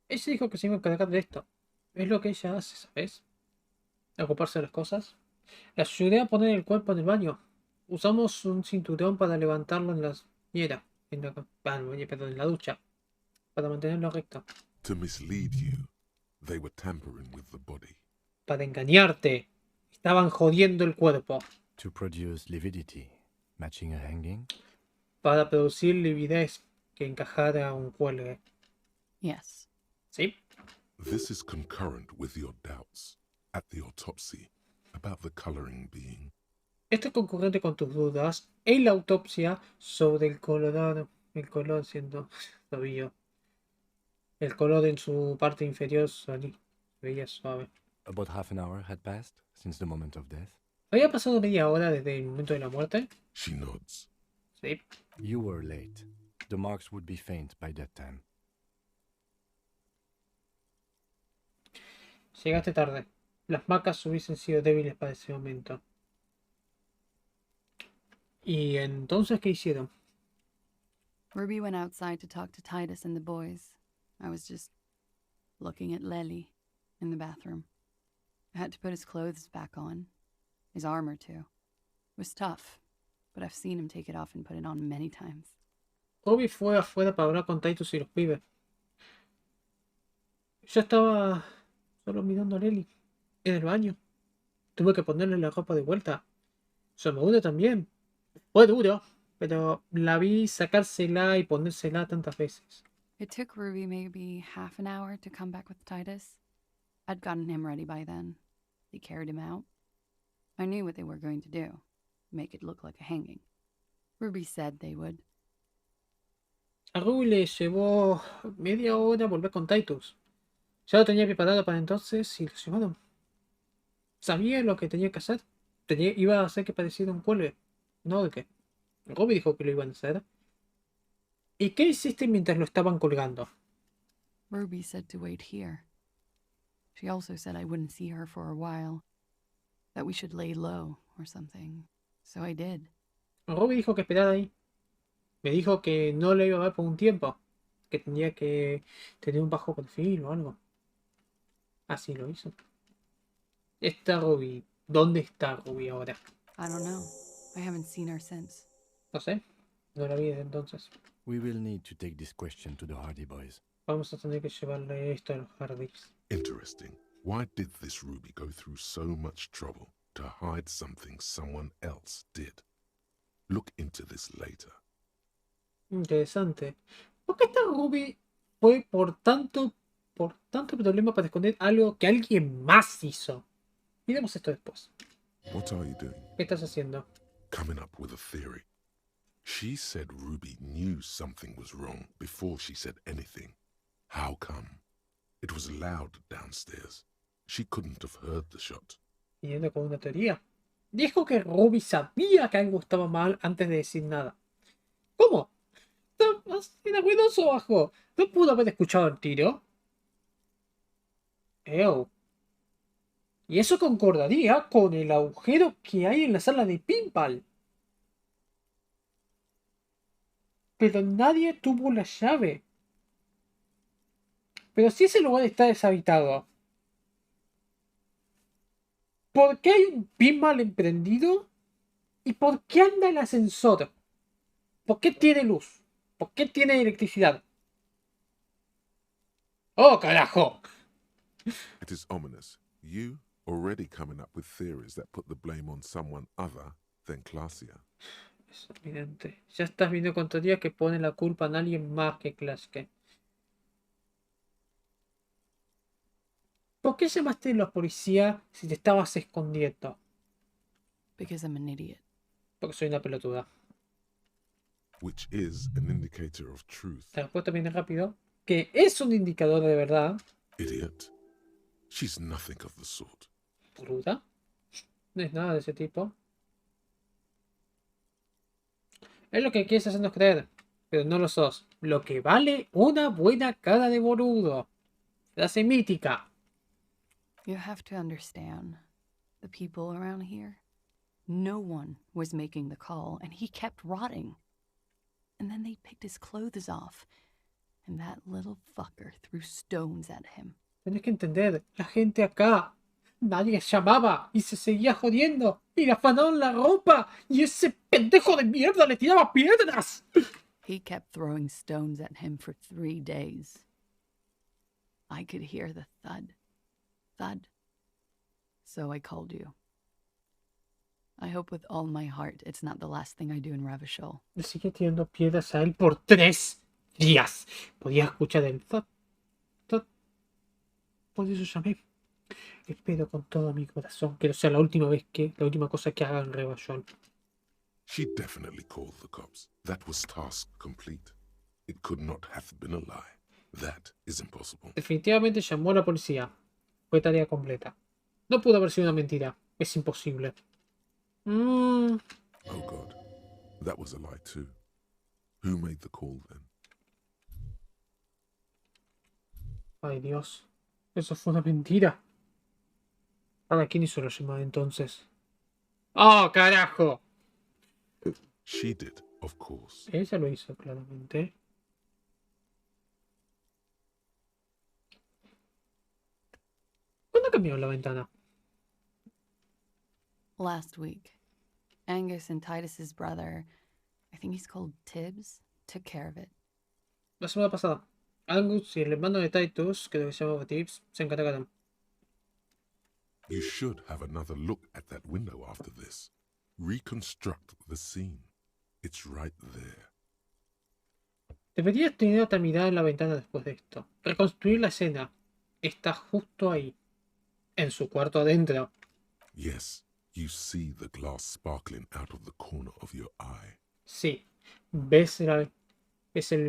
Ella dijo que se iba a encargar de esto. Es lo que ella hace, ¿sabes? Ocuparse de las cosas. La ayudé a poner el cuerpo en el baño. Usamos un cinturón para levantarlo en la bañera. Perdón, en la ducha. Para mantenerlo recto. To mislead you, they were tampering with the body. Para engañarte. Estaban jodiendo el cuerpo. To produce lividity, matching a hanging? Para producir lividez que encajara un cuelgue. Yes. ¿Sí? This is concurrent with your doubts at the autopsy about the coloring being. Esto es concurrente con tus dudas en la autopsia sobre el color siendo tobillo. El color en su parte inferior se veía suave. About half an hour had passed since the moment of death. ¿Había pasado media hora desde el momento de la muerte? She nods. Sí. You were late. The marks would be faint by that time. Llegaste tarde. Las marcas hubiesen sido débiles para ese momento. ¿Y entonces qué hicieron? Ruby went outside to talk to Titus and the boys. I was just looking at Lely in the bathroom. I had to put his clothes back on. His armor, too. It was tough, but I've seen him take it off and put it on many times. Robbie fue afuera para hablar con Titus y los pibes. Yo estaba solo mirando a Lely en el baño. Tuve que ponerle la ropa de vuelta. Su armadura también. Fue duro, pero la vi sacársela y ponérsela tantas veces. It took Ruby maybe half an hour to come back with Titus. I'd gotten him ready by then. They carried him out. I knew what they were going to do. Make it look like a hanging. Ruby said they would. A Ruby le llevó media hora volver con Titus. Ya lo tenía preparado para entonces y lo llevaron. Sabía lo que tenía que hacer. Iba a hacer que pareciera un cuelgue. No de qué. Ruby dijo que lo iban a hacer. ¿Y qué hiciste mientras lo estaban colgando? Ruby said to wait here. She also said I wouldn't see her for a while. That we should lay low or something. So I did. Ruby dijo que esperara ahí. Me dijo que no le iba a ver por un tiempo. Que tenía que tener un bajo perfil o algo. Así lo hizo. Está Ruby. ¿Dónde está Ruby ahora? I don't know. I haven't seen her since. No sé. No la vi desde entonces. We will need to take this question to the Hardy Boys. Vamos a tener que llevarle esto a los Hardys. Interesting. Why did this Ruby go through so much trouble to hide something someone else did? Look into this later. Interesante. ¿Por qué esta Ruby fue por tanto problema para esconder algo que alguien más hizo? Miremos esto después. What are you doing? ¿Qué estás haciendo? Coming up with a theory. She said Ruby knew something was wrong before she said anything. How come? It was loud downstairs. She couldn't have heard the shot. Yendo con una teoría. Dijo que Ruby sabía que algo estaba mal antes de decir nada. ¿Cómo? Era ruidoso abajo. ¿No pudo haber escuchado el tiro? Ew. Y eso concordaría con el agujero que hay en la sala de pinball. Pero nadie tuvo la llave. Pero si ese lugar está deshabitado, ¿por qué hay un pinball emprendido? ¿Y por qué anda el ascensor? ¿Por qué tiene luz? ¿Por qué tiene electricidad? ¡Oh, carajo! It is ominous. You already coming up with theories that put the blame on someone other than Clasia. Es evidente. Ya estás viendo con teorías que pone la culpa en alguien más que Clasia. ¿Por qué llamaste a los policías si te estabas escondiendo? Because I'm an idiot. Porque soy una pelotuda. Which is an indicator of truth. La respuesta viene rápido. Que es un indicador de verdad. Idiot. She's nothing of the sort. ¿Bruta? No es nada de ese tipo. Es lo que quieres hacernos creer. Pero no lo sos. Lo que vale una buena cara de boludo. Frase mítica. You have to understand. The people around here. No one was making the call, and he kept rotting. And then they picked his clothes off. And that little fucker threw stones at him. Tenés que entender, la gente acá. Nadie llamaba y se seguía jodiendo. Y le afanaron la ropa. Y ese pendejo de mierda le tiraba piedras. He kept throwing stones at him for 3 days. I could hear the thud. Thud. So I called you. I hope with all my heart it's not the last thing I do in Ravishol. Le sigue tirando piedras a él por 3 días. Podía escuchar el thud, thud. Por eso llamé. Espero con todo mi corazón que no sea la última cosa que haga en Ravishol. She definitely called the cops. That was task complete. It could not have been a lie. That is impossible. Definitivamente llamó a la policía. Fue tarea completa. No pudo haber sido una mentira. Es imposible. Oh God. That was a lie too. Who made the call then? Ay, Dios. Eso fue una mentira. ¿Para quién hizo la llamada entonces? ¡Oh, carajo! She did, of course. Ella lo hizo claramente. ¿Cuándo cambiaron la ventana? Last week, Angus and Titus's brother, I think he's called Tibbs, took care of it. La semana pasada, Angus y el hermano de Titus, que se llamaba Tibbs, se encargaron. You should have another look at that window after this. Reconstruct the scene. It's right there. Deberías tener otra mirada en la ventana después de esto. Reconstruir la escena. Está justo ahí. En su cuarto adentro. Yes, you see the glass sparkling out of the corner of your eye. Sí. Ves el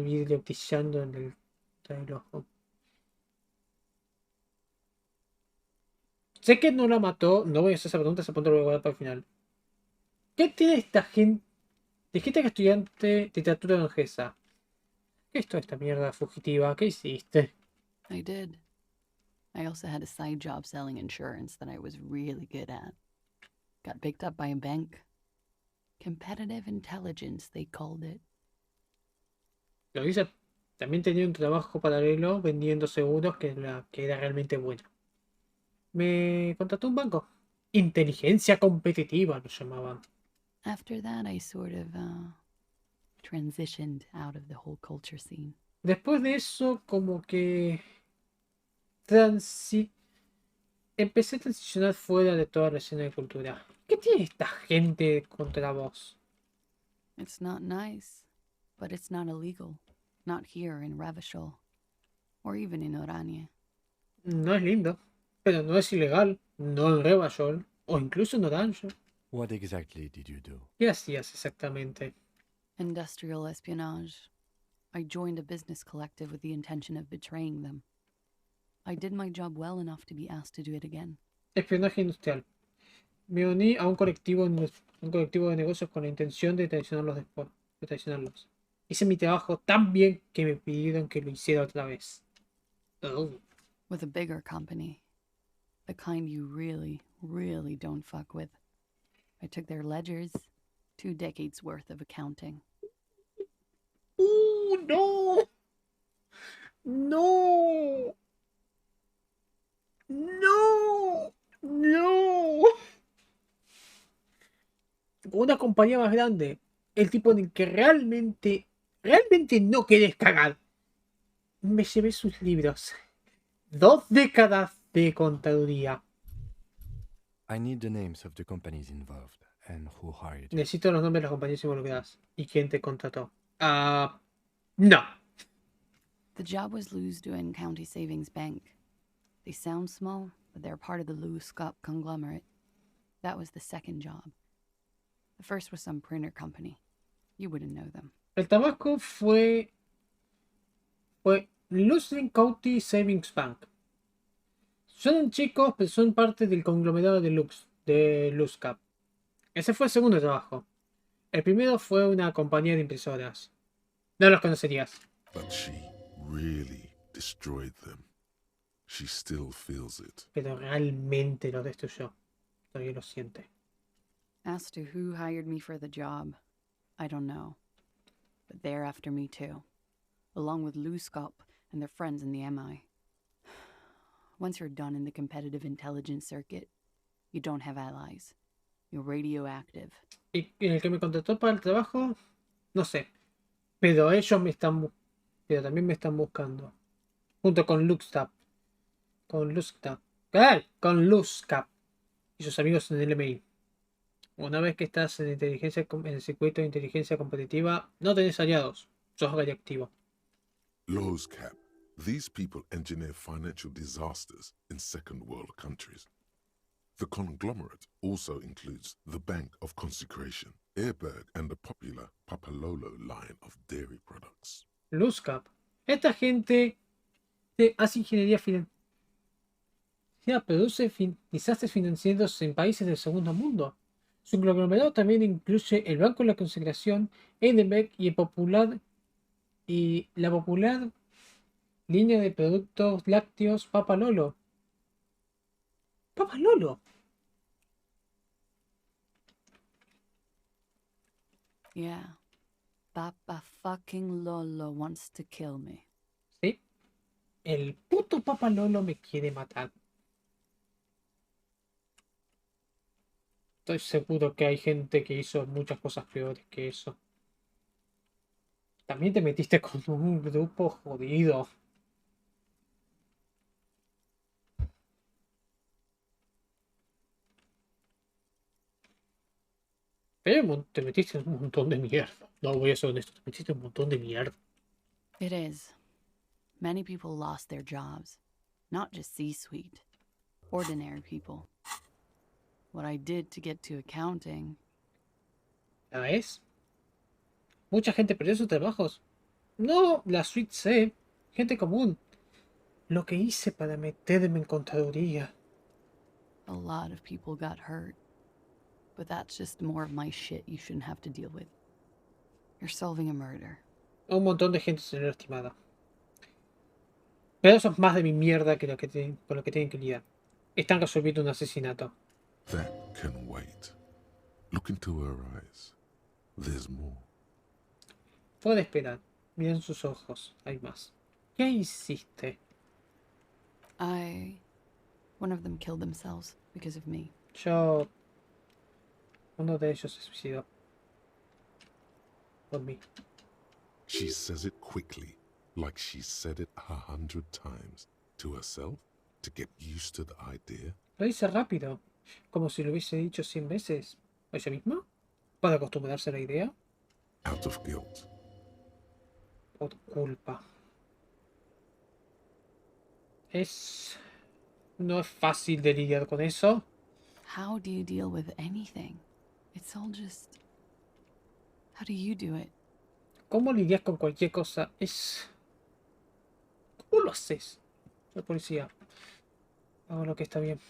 vidrio brillando en el ojo. Sé que no la mató. No voy a hacer esa pregunta. Ese punto lo voy a guardar para el final. ¿Qué tiene esta gente? Dijiste que estudiante de literatura francesa. ¿Qué es toda esta mierda fugitiva? ¿Qué hiciste? I did. I also had a side job selling insurance that I was really good at. Got picked up by a bank. Competitive intelligence, they called it. Lo dice. También tenía un trabajo paralelo vendiendo seguros que era realmente bueno. Me contrató un banco. Inteligencia competitiva lo llamaban. After that, I sort of transitioned out of the whole culture scene. Después de eso, como que empecé a transicionar fuera de toda la escena de cultura. ¿Qué tiene esta gente contra vos? It's not nice, but it's not illegal. Not here in Ravishol, or even in Orania. No es lindo, pero no es ilegal. No en Ravishol, o incluso en Orange. What exactly did you do? ¿Qué hacías exactamente? Industrial espionage. I joined a business collective with the intention of betraying them. I did my job well enough to be asked to do it again. Espionaje industrial. Me uní a un colectivo de negocios con la intención de traicionarlos después. De traicionarlos. Hice mi trabajo tan bien que me pidieron que lo hiciera otra vez. Oh. With a bigger company. The kind you really, really don't fuck with. I took their ledgers. 2 decades worth of accounting. No! No! No! No! Una compañía más grande. El tipo en el que realmente no querés cagar. Me llevé sus libros. 2 décadas de contaduría. I need the names of the companies involved and who hired you. Necesito los nombres de las compañías involucradas. ¿Y quién te contrató? No. The job was Lou's doing County Savings Bank. They sound small, but they're part of the Lou Scott conglomerate. That was the second job. The first was some printer company. You wouldn't know them. El trabajo fue Elysium County Savings Bank. Son chicos, pero son parte del conglomerado de Luzcap. Ese fue el segundo trabajo. El primero fue una compañía de impresoras. No los conocerías. But she really destroyed them. She still feels it. Pero realmente los destruyó. Todavía lo siente. As to who hired me for the job, I don't know. But they're after me too. Along with Lou Scott and their friends in the MI. Once you're done in the competitive intelligence circuit, you don't have allies. You're radioactive. Y el que me contrató para el trabajo, no sé. Pero ellos pero también me están buscando. Junto con Luzcap. Con Luzcap. Y sus amigos en el MI. Una vez que estás en el circuito de inteligencia competitiva, no tenés aliados. Sos radioactivo. Lozcap. These people engineer financial disasters in second world countries. The conglomerate also includes the Bank of Consecration, Airberg, and the popular Papalolo line of dairy products. Luzcap. Esta gente hace ingeniería financiera. Produce desastres financieros en países del segundo mundo. Su conglomerado también incluye el Banco de la Consecración, Edenbeck y la popular línea de productos lácteos Papalolo. ¡Papalolo! Yeah. Papa fucking Lolo wants to kill me. Sí. El puto Papalolo me quiere matar. Estoy seguro que hay gente que hizo muchas cosas peores que eso. También te metiste con un grupo jodido. Pero te metiste en un montón de mierda. No voy a ser honesto, te metiste en un montón de mierda. It is. Many people lost their jobs. Not just C-suite. Ordinary people. What I did to get to accounting... ¿La ves? Mucha gente perdió sus trabajos. No, la suite C. Gente común. Lo que hice para meterme en contaduría. A lot of people got hurt. But that's just more of my shit you shouldn't have to deal with. You're solving a murder. Un montón de gente se le lastimada. Pero eso es más de mi mierda que con lo que tienen que lidiar. Están resolviendo un asesinato. That can wait. Look into her eyes. There's more. Puede esperar. Miren sus ojos. Hay más. ¿Qué hiciste? One of them killed themselves because of me. Uno de ellos se suicidó. Por mí. She says it quickly, like she said it 100 times. To herself, to get used to the idea. Lo dice rápido. Como si lo hubiese dicho 100 veces. ¿A ella misma? ¿Para acostumbrarse a la idea? Out of guilt. Por culpa. No es fácil de lidiar con eso. How do you deal with anything? It's all just... How do you do it? ¿Cómo lidias con cualquier cosa? ¿Cómo lo haces? Soy policía. Hago lo que está bien.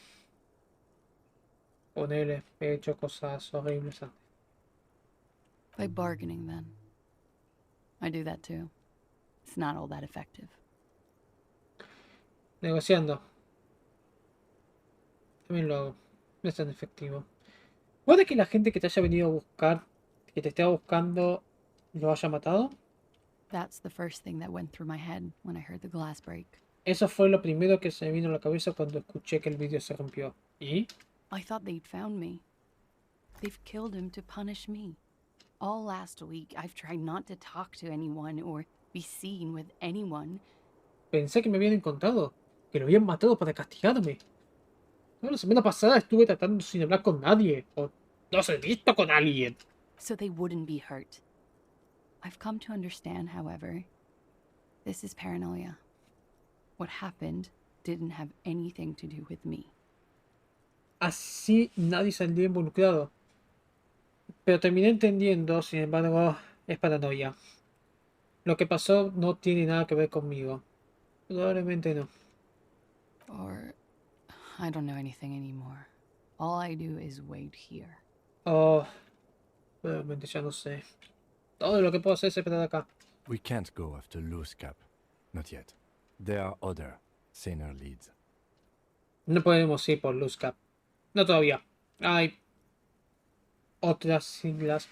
Ponele, he hecho cosas horribles antes. By bargaining, then. I do that too. It's not all that effective. Negociando. También lo hago. No es tan efectivo. ¿Puede que la gente que te haya venido a buscar, que te esté buscando, lo haya matado? That's the first thing that went through my head when I heard the glass break. Eso fue lo primero que se me vino a la cabeza cuando escuché que el vídeo se rompió. ¿Y? I thought they'd found me. They've killed him to punish me. All last week, I've tried not to talk to anyone or be seen with anyone. Pensé que me habían encontrado, que lo habían matado para castigarme. No, la semana pasada estuve tratando sin hablar con nadie, o no ser visto con alguien. So they wouldn't be hurt. I've come to understand, however, this is paranoia. What happened didn't have anything to do with me. Así nadie saldría involucrado. Pero terminé entendiendo, sin embargo, es paranoia. Lo que pasó no tiene nada que ver conmigo. Probablemente no. Or I don't know anything anymore. All I do is wait here. Oh, probablemente ya no sé. Todo lo que puedo hacer es esperar acá. We can't go after Loose Cap. Not yet. There are other, saner leads. No podemos ir por Loose Cap. No todavía. Hay otras siglas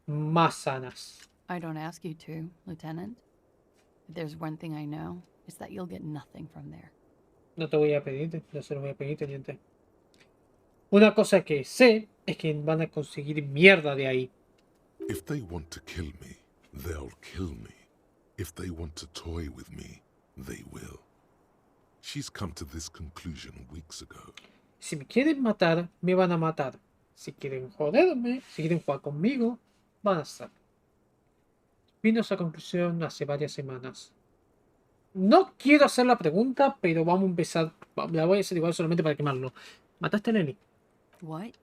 más sanas. I don't ask you to, Lieutenant. If there's one thing I know, it's that you'll get nothing from there. No te voy a pedir, no se lo voy a pedir, teniente. Una cosa que sé es que van a conseguir mierda de ahí. If they want to kill me, they'll kill me. If they want to toy with me, they will. She's come to this conclusion weeks ago. Si me quieren matar, me van a matar. Si quieren joderme, si quieren jugar conmigo, van a hacer. Vino a esa conclusión hace varias semanas. No quiero hacer la pregunta, pero vamos a empezar. La voy a hacer igual solamente para quemarlo. ¿Mataste a Nelly? What?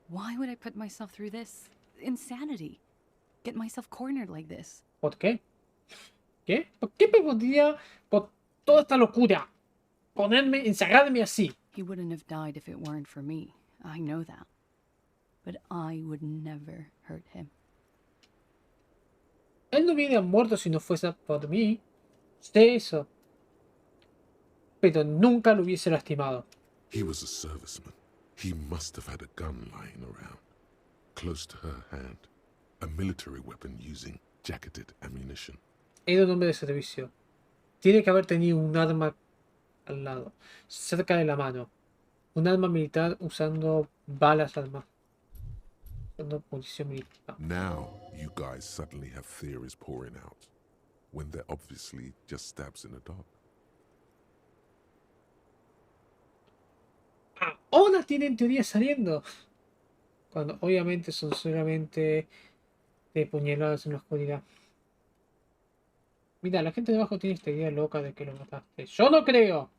Why would I put myself through this? Insanity. Get myself cornered like this. ¿Por qué? ¿Qué? ¿Por qué me pondría por toda esta locura? Ponerme, encerrarme así. He wouldn't have died if it weren't for me. I know that. But I would never hurt him. Él no hubiera muerto si no fuese por mí. Sé eso. Pero nunca lo hubiese lastimado. He was a serviceman. He must have had a gun lying around, close to her hand. A military weapon using jacketed ammunition. Era un hombre de servicio. Tiene que haber tenido un arma al lado, cerca de la mano. Un arma militar usando balas armas. Usando munición militar. Now, you guys suddenly have theories pouring out, when they're obviously just stabs in the dark. Ahora tienen teorías saliendo. Cuando obviamente son solamente de puñaladas en la oscuridad. Mira, la gente de abajo tiene esta idea loca de que lo mataste. ¡Yo no creo!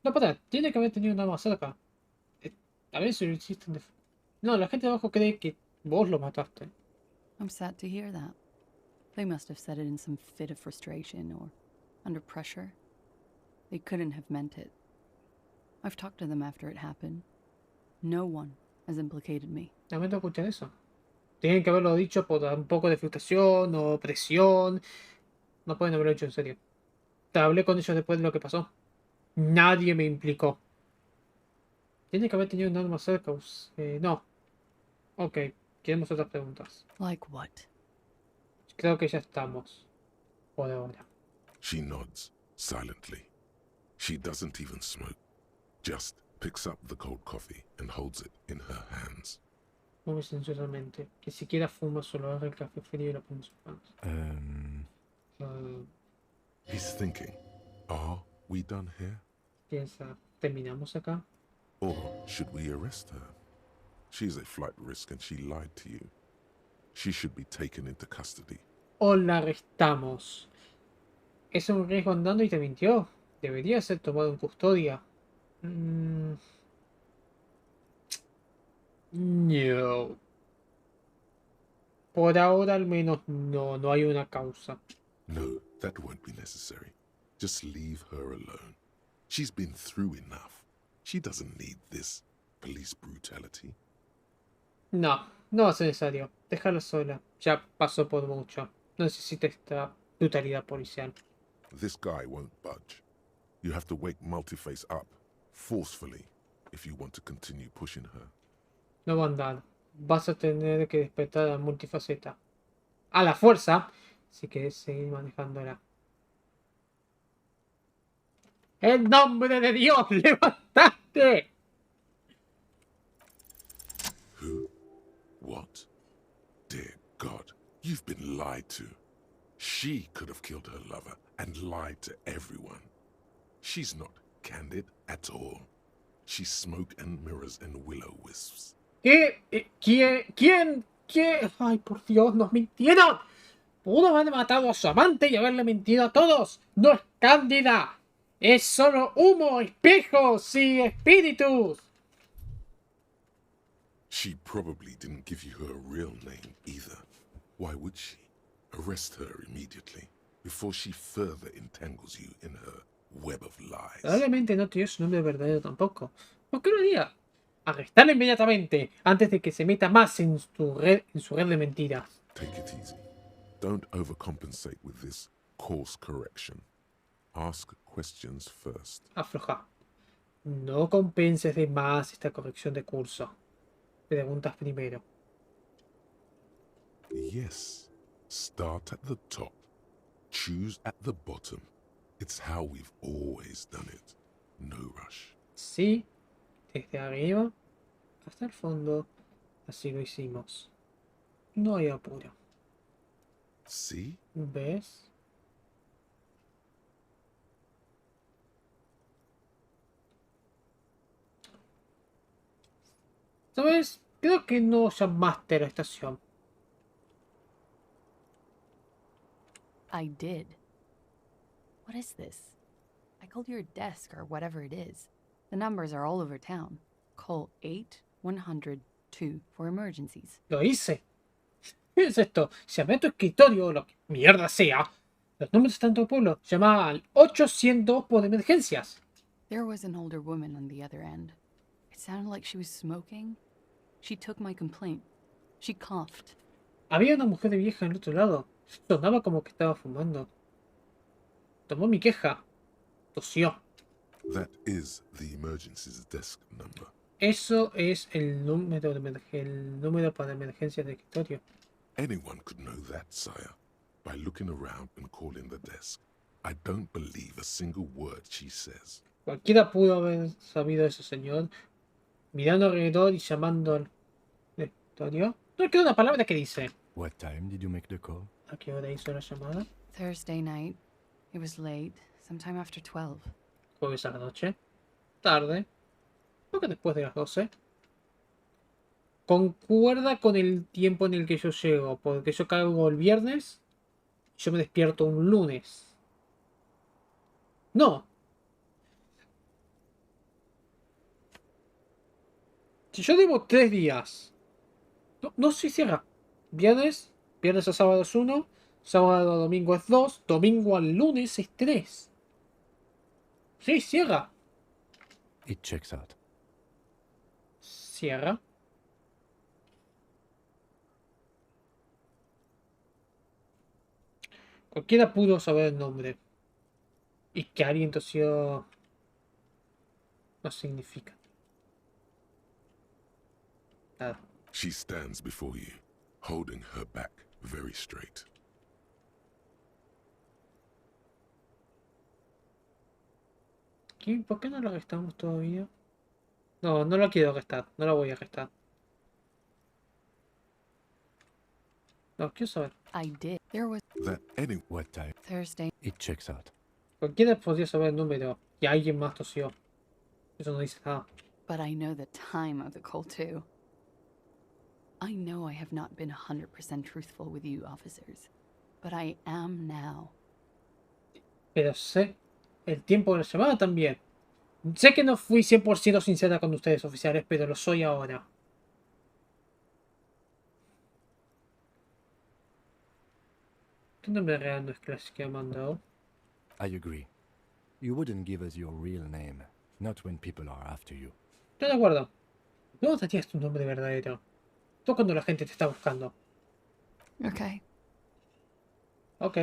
No, para, tiene que haber tenido un arma cerca. A ver si lo hiciste. No, la gente de abajo cree que vos lo mataste. I'm sad to hear that. They must have said it in some fit of frustration or under pressure. They couldn't have meant it. I've talked to them after it happened. No one has implicated me. Lamento escuchar eso. Tienen que haberlo dicho por un poco de frustración o presión. No pueden haberlo hecho en serio. Te hablé con ellos después de lo que pasó. Nadie me implicó. Tiene que haber tenido un arma cerca. No. Ok, queremos otras preguntas. Like what? Creo que ya estamos. Por ahora. She nods, silently. She doesn't even smoke. Just picks up the cold coffee and holds it in her hands. Muy sinceramente. Que siquiera fuma, solo agarra el café frío y lo pone en sus manos. He's thinking, are we done here? Piensa, ¿terminamos acá? Or should we arrest her? She's a flight risk and she lied to you. She should be taken into custody. O la arrestamos. Es un riesgo andando y te mintió. Debería ser tomado en custodia. No. Por ahora al menos no hay una causa. No, that won't be necessary. Just leave her alone. She's been through enough. She doesn't need this police brutality. No es necesario. Déjala sola. Ya pasó por mucho. No necesita esta brutalidad policial. This guy won't budge. You have to wake Multiface up, forcefully, if you want to continue pushing her. No va a andar. Vas a tener que despertar a Multifaceta. A la fuerza, si querés seguir manejándola. ¡En nombre de Dios! ¡Levantaste! Who? What? Dear God, you've been lied to. She could have killed her lover and lied to everyone. She's not candid at all. She's smoke and mirrors and will-o-wisps. ¿Qué? ¿Quién? ¿Qué? ¡Ay, por Dios! ¡Nos mintieron! Pudo haber matado a su amante y haberle mentido a todos. ¡No es cándida! ¡Es solo humo, espejos y espíritus! She probably didn't give you her real name either. Why would she? Arrest her immediately, before she further entangles you in her web of lies. Probablemente no te dio su nombre verdadero tampoco. ¿Por qué lo haría? Arrestarla inmediatamente, antes de que se meta más en su red de mentiras. Take it easy. Don't overcompensate with this course correction. Ask questions first. Afloja. No compenses de más esta corrección de curso. Preguntas primero. Yes. Start at the top. Choose at the bottom. It's how we've always done it. No rush. Sí, desde arriba hasta el fondo. Así lo hicimos. No hay apuro. ¿Sí? ¿Ves? ¿Sabes? Creo que no llamaste a la estación. I did. What is this? I called your desk or whatever it is. The numbers are all over town. Call 8-100-2 for emergencies. Lo hice. ¿Qué es esto? Llamé a tu escritorio o lo que mierda sea. Los números están en todo el pueblo. Llama al 800 por emergencias. There was an older woman on the other end. It sounded like she was smoking. She took my complaint. She coughed. Había una mujer vieja en el otro lado. Sonaba como que estaba fumando. Tomó mi queja. Tosió. That is the emergencies desk number. Eso es el número para emergencias de escritorio. Anyone could know that, sire, by looking around and calling the desk. I don't believe a single word she says. Cualquiera pudo haber sabido eso, señor. Mirando alrededor y llamando al lectorio. No queda una palabra que dice. What time did you make the call? ¿A qué hora hizo la llamada? Thursday night. It was late, sometime after 12. Jueves a la noche. Tarde. Poco después de las 12. Concuerda con el tiempo en el que yo llego, porque yo caigo el viernes y yo me despierto un lunes. No. Si yo debo 3 días. No se cierra. Viernes a sábado es 1, sábado a domingo es 2, domingo al lunes es 3. Sí, cierra. It checks out. Cierra. Cualquiera pudo saber el nombre. Y que alguien tosió no significa nada. She stands before you, holding her back very straight. ¿Por qué no lo arrestamos todavía? No, no lo quiero arrestar. No lo voy a arrestar. No, quiero saber. I did. There was That any What time? Thursday. It checks out. Cualquiera podría saber el número. Y alguien más tosió. Eso no dice nada. But I know the time of the call too. I know I have not been 100% truthful with you, officers. But I am now. Pero sé el tiempo de la llamada también. Sé que no fui 100% sincera con ustedes, oficiales, pero lo soy ahora. ¿Qué nombre real no es Clash que ha mandado? I agree. You wouldn't give us your real name, not when people are after you. Estoy de acuerdo. No darías tu nombre verdadero. Tú cuando la gente te está buscando. Okay. Ok.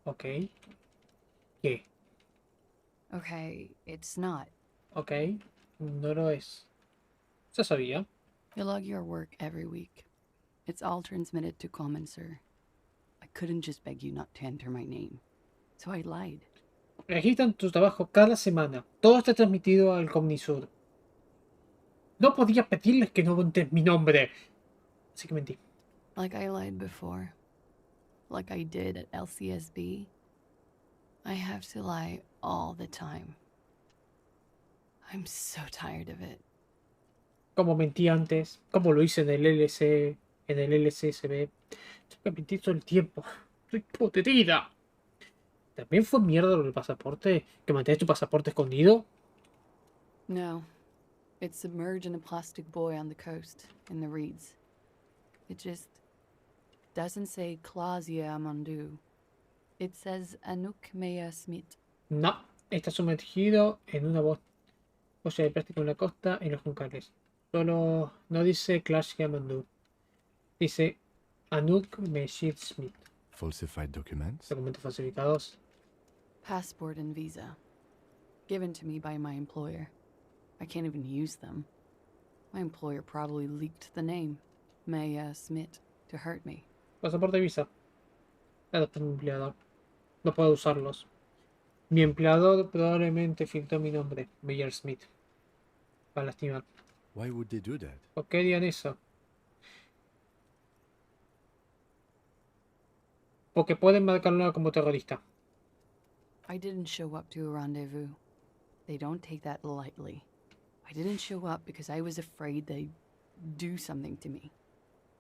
Ok. ¿Qué? Okay, it's not. Ok. No lo es. Ya sabía. You log your work every week. It's all transmitted to Common, sir. I couldn't just beg you not to enter my name. So I lied. Registran tu trabajo cada semana. Todo está transmitido al Comnisur. No podía pedirles que no montes mi nombre. Así que mentí. Like I lied before. Like I did at LCSB. I have to lie all the time. I'm so tired of it. Como mentí antes. Como lo hice en el LC. En el LCSB. Tengo que mentir todo el tiempo. Estoy podrida. ¿También fue mierda lo del pasaporte? ¿Que mantienes tu pasaporte escondido? No. It's submerged in a plastic buoy on the coast, in the reeds. It just doesn't say Claudia Amandu. It says Anouk Mea Smith. No. Está sumergido en una boya de plástico en la costa, en los juncales. Solo no dice Clash Yamandu. Dice Anouk Meshir Smith. Falsified documents? Documentos falsificados. Passport and visa. Given to me by my employer. I can't even use them. My employer probably leaked the name, Maya Smith, to hurt me. Pasaporte y visa. Dados por mi empleador. No puedo usarlos. Mi empleador probablemente filtró mi nombre, Meyer Smith. Para lastimar. Why would they do that? ¿Por qué harían eso? Porque pueden marcarlo como terrorista. I didn't show up to a rendezvous. They don't take that lightly. I didn't show up because I was afraid they'd do something to me.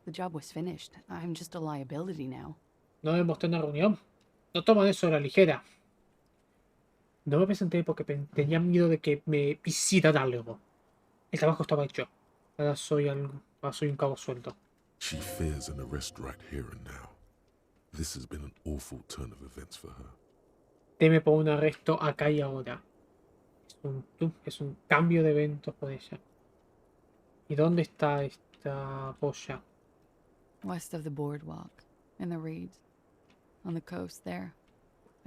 The job was finished. I'm just a liability now. No me mostré una reunión. No toman eso a la ligera. No me presenté porque tenía miedo de que me hicieran algo. El trabajo estaba hecho. Ahora soy un cabo suelto. She fears an arrest right here and now. This has been an awful turn of events for her. Teme por un arresto acá y ahora. Es un cambio de eventos por ella. ¿Y dónde está esta polla? West of the boardwalk, in the reeds. On the coast there.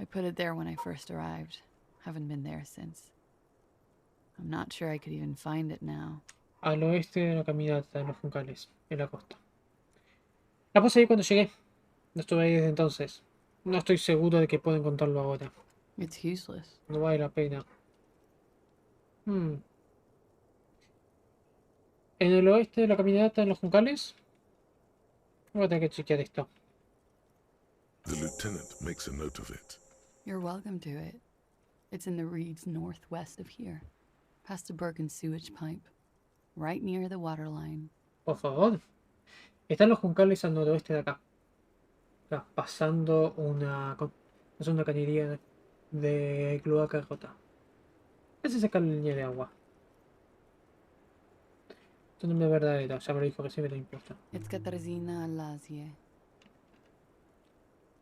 I put it there when I first arrived. Haven't been there since. I'm not sure I could even find it now. Al oeste de la caminata, en los juncales, en la costa. La puse ahí cuando llegué. No estuve ahí desde entonces. No estoy seguro de que puedo encontrarlo ahora. It's useless. No vale la pena. En el oeste de la caminata en los juncales. Voy a tener que chequear esto. The lieutenant makes a note of it. You're welcome to it. It's in the reeds northwest of here, past a broken sewage pipe, right near the waterline. Por favor. Están los juncales al noroeste de acá. Pasando una cañería de cloaca rota. Ese saca la línea de agua. Su nombre verdadero, ya me lo dijo recién, me lo importa. It's Katarzyna Lazie.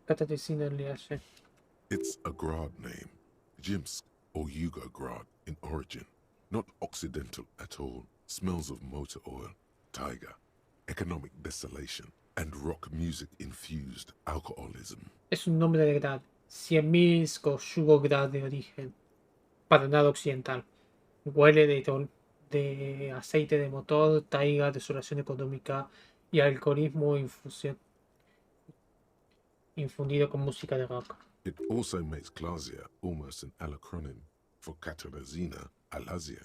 Katarzyna Lazie. It's a Grad name, Jimsk or Yugo-Grad in origin. Not Occidental at all. Smells of motor oil, tiger, economic desolation, and rock music-infused alcoholism. Es un nombre de Grad. 100.000 o Yugo-Grad de origen. Para nada occidental. Huele de aceite de motor, taiga, desolación económica y alcoholismo infundido con música de rock. It also makes Klasia almost an acronym for Katarzyna Lazie.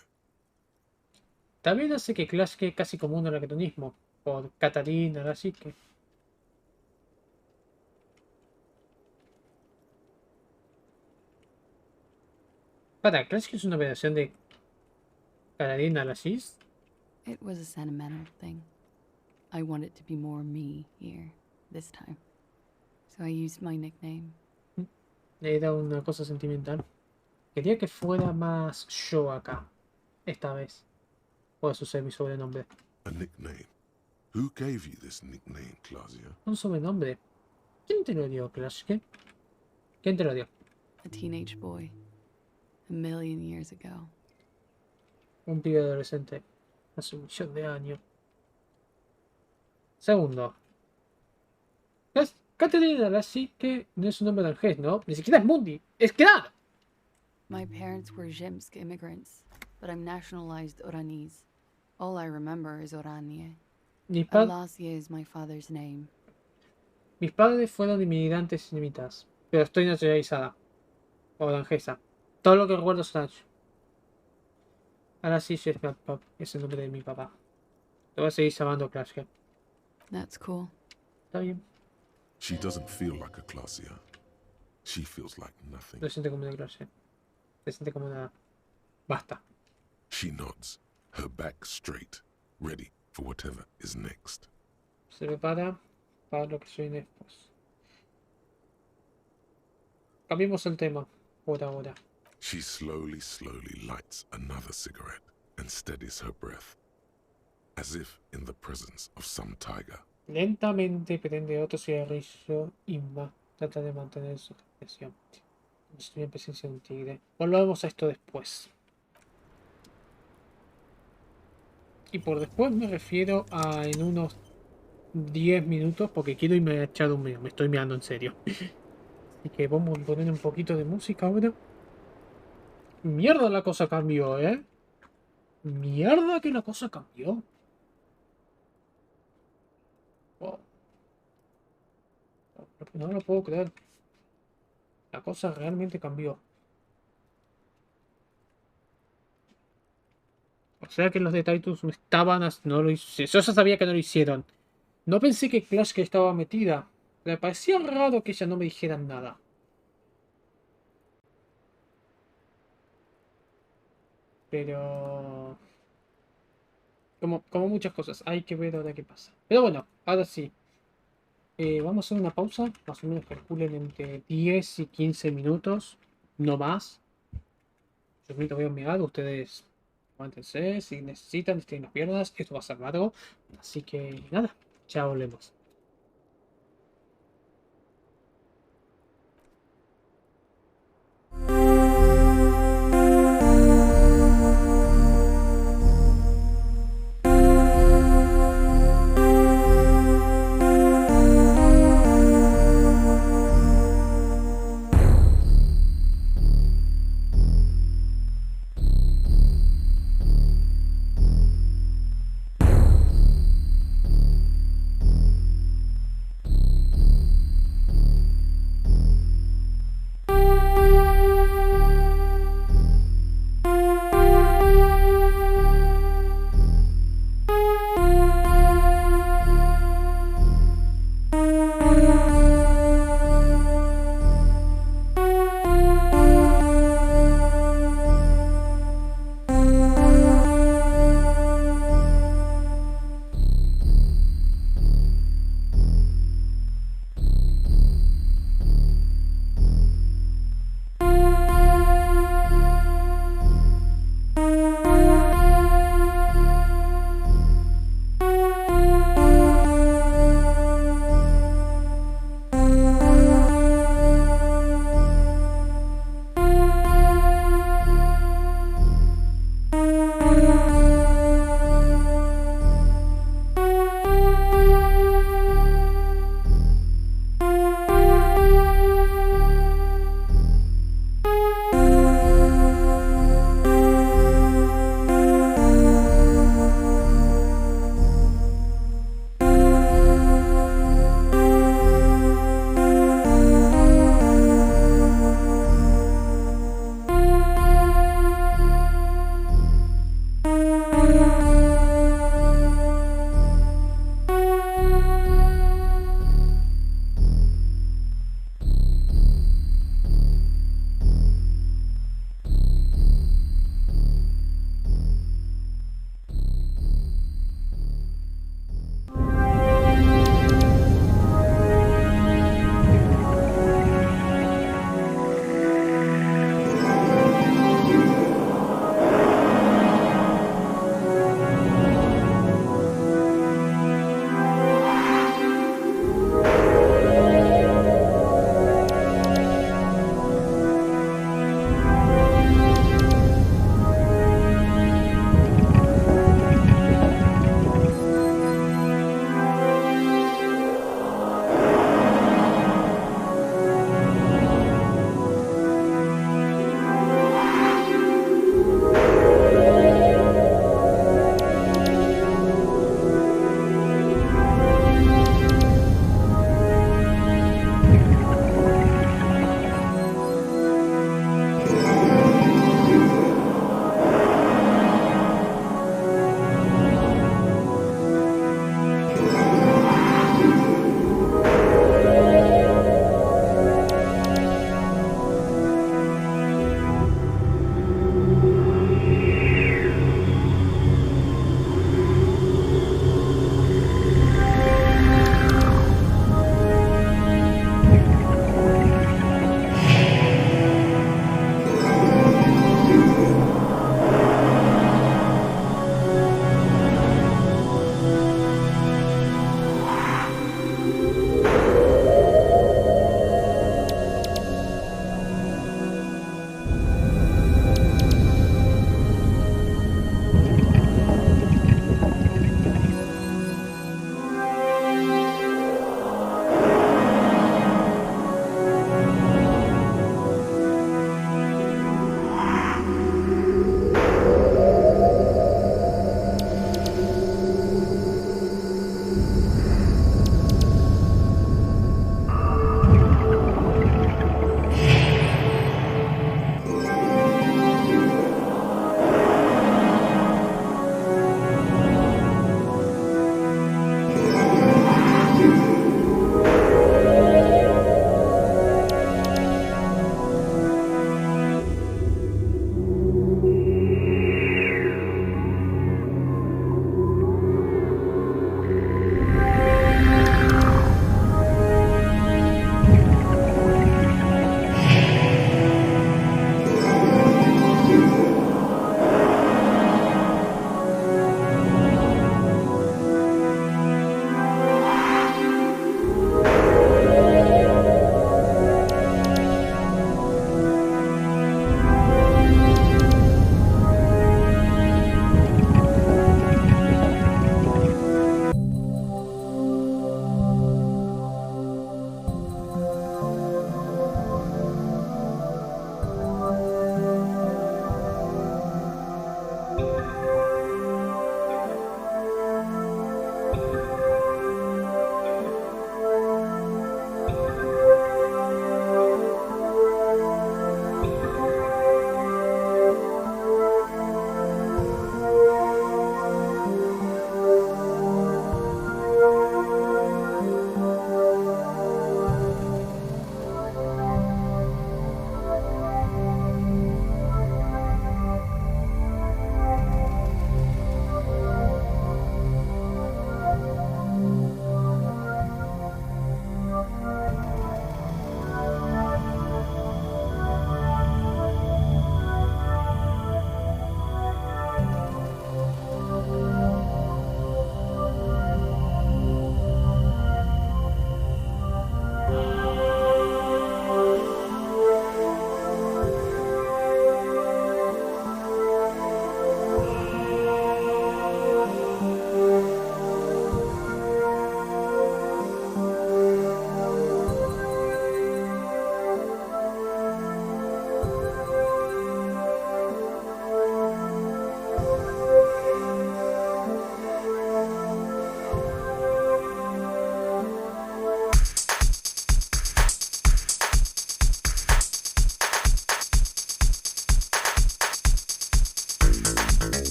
También hace que Klasie casi como un anacronismo por Katarina Lazie. Klasie es una variación de Katarina Lazie. It was a sentimental thing. I wanted to be more me here, this time. So I used my nickname. Era una cosa sentimental. Quería que fuera más yo acá. Esta vez. Por eso ser mi sobrenombre. A nickname. Who gave you this nickname, Klasia? Un sobrenombre. ¿Quién te lo dio, Klasie? ¿Quién te lo dio? A teenage boy. A million years ago. Un pibe adolescente. Hace 1.000.000 de años. Segundo. Katarina Lazie que no es un nombre de ¿no? Ni siquiera es Mundi. ¡Es Grad! My parents were Zhimsk immigrants, but I'm nationalized Oranese. All I remember is Oranje. Lazie is my father's name. Mis padres fueron inmigrantes inimitas, pero estoy nacionalizada. Oranjesa. Todo lo que recuerdo es Orange. Ahora sí es el nombre de mi papá. Te voy a seguir llamando Klasie. That's cool. Está bien. She doesn't feel like a Klasia. She feels like nothing. No se siente como una Klasie. Se siente como una... Basta. She nods, her back straight, ready for whatever is next. Se prepara para lo que soy después. Cambiemos el tema por ahora. She slowly lights another cigarette and steadies her breath, as if in the presence of some tiger. Lentamente prende otro cigarrillo y trata de mantener su respiración. Como si estuviera en presencia de un tigre. Volvamos a esto después. Y por después me refiero a en unos 10 minutos porque quiero irme a echar un meo. Me estoy meando en serio. Así que vamos a poner un poquito de música ahora. Mierda, la cosa cambió, ¿eh? Mierda que la cosa cambió. Wow. No lo puedo creer. La cosa realmente cambió. O sea que los de Titus no estaban... No lo hizo, yo ya sabía que no lo hicieron. No pensé que Clash que estaba metida. Me parecía raro que ella no me dijeran nada. Pero... Como muchas cosas. Hay que ver ahora qué pasa. Pero bueno, ahora sí. Vamos a hacer una pausa. Más o menos calculen entre 10 y 15 minutos. No más. Yo me voy a mirar. Ustedes aguántense. Si necesitan, estén las piernas. Esto va a ser largo. Así que nada. Ya volvemos.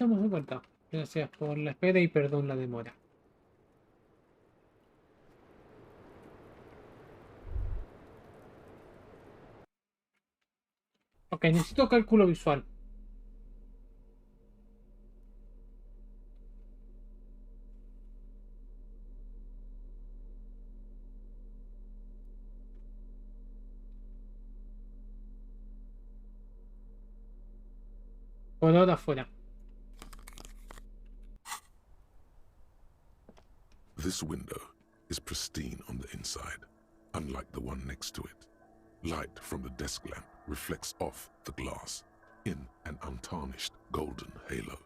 estamos de vuelta. Gracias por la espera y perdón la demora. Ok, necesito cálculo visual. Por ahora fuera. This window is pristine on the inside, unlike the one next to it. Light from the desk lamp reflects off the glass in an untarnished golden halo.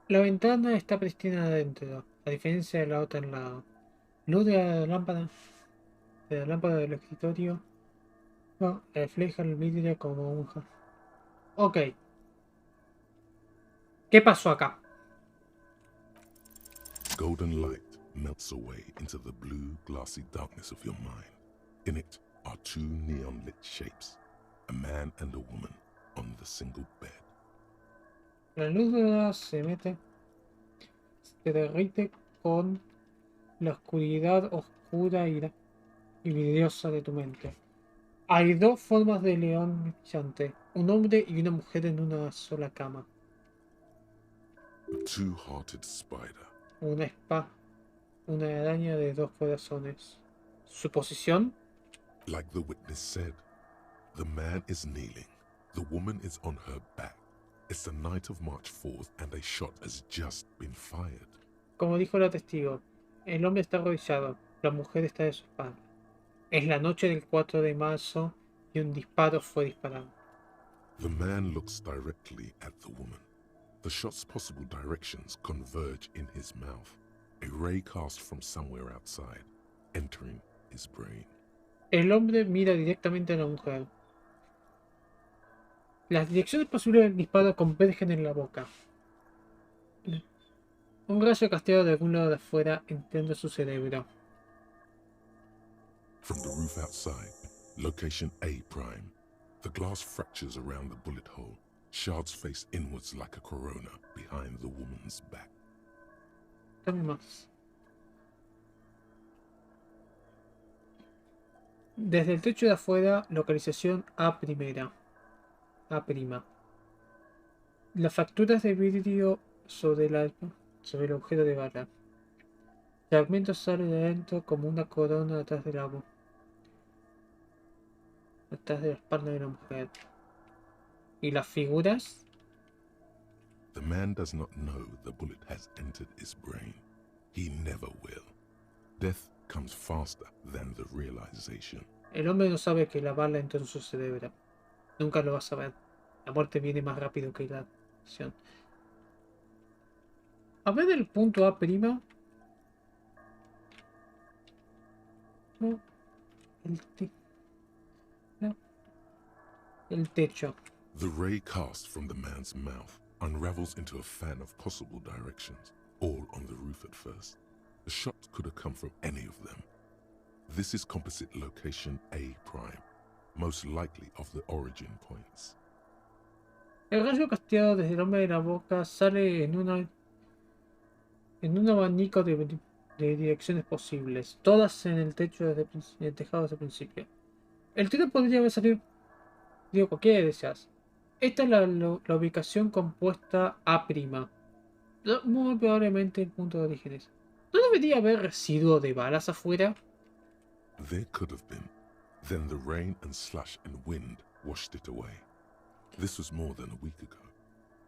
La ventana está pristina adentro, a diferencia de la otra en la luz de la lámpara del escritorio, no, refleja el vidrio como un... Ok. ¿Qué pasó acá? Golden light melts away into the blue, glassy darkness of your mind. In it are two neon-lit shapes, a man and a woman on the single bed. La luz dorada se derrite con la oscuridad oscura y vidriosa de tu mente. Hay dos formas de león brillante, un hombre y una mujer en una sola cama. A two-hearted spider. Una araña de dos corazones. ¿Su posición? Like the witness said, the man is kneeling, the woman is on her back. It's the night of March 4th and a shot has just been fired. Como dijo la testigo, el hombre está arrodillado, la mujer está de su espalda. Es la noche del 4 de marzo y un disparo fue disparado. The man looks directly at the woman. The shot's possible directions converge in his mouth, a ray cast from somewhere outside, entering his brain. El hombre mira directamente a la mujer. Las direcciones posibles del disparo convergen en la boca. Un rayo casteado de algún lado de afuera entrando su cerebro. From the roof outside, location A prime. The glass fractures around the bullet hole. Shards face inwards like a corona behind the woman's back. Dame más. Desde el techo de afuera, localización A primera. A prima. Las fracturas de vidrio sobre el agujero de bala. Fragmentos salen de adentro como una corona atrás de la espalda de la mujer. ¿Y las figuras? The man does not know the bullet has entered his brain. He never will. Death comes faster than the realization. El hombre no sabe que la bala entró en su cerebro. Nunca lo va a saber. La muerte viene más rápido que la acción. A ver el punto A prima. No. El techo. The ray cast from the man's mouth unravels into a fan of possible directions, all on the roof at first. The shot could have come from any of them. This is composite location A prime, most likely of the origin points. El rayo casteado desde el hombre de la boca sale en un abanico de direcciones posibles, todas en el techo en el tejado desde el principio. El tiro podría haber salido, digo, cualquiera de esas. Esta es la ubicación compuesta A'. Muy probablemente el punto de orígenes. ¿No debería haber residuo de balas afuera? There could have been. Then the rain and slush and wind washed it away. This was more than a week ago.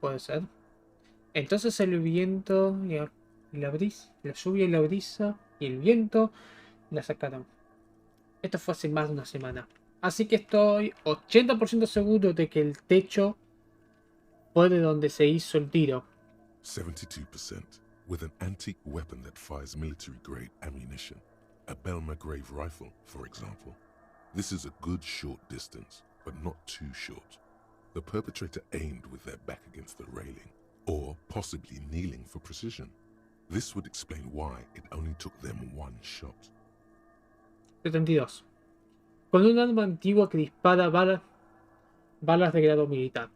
Puede ser. Entonces el viento y la brisa, la lluvia y la brisa y el viento la sacaron. Esto fue hace más de una semana. Así que estoy 80% seguro de que el techo fue de donde se hizo el tiro. 72%, with an antique weapon that fires military-grade ammunition. A Belma-grave rifle, for example. This is a good short distance, but not too short. The perpetrator aimed with their back against the railing, or possibly kneeling for precision. This would explain why it only took them one shot. 72. Con un arma antigua que dispara balas de grado militar.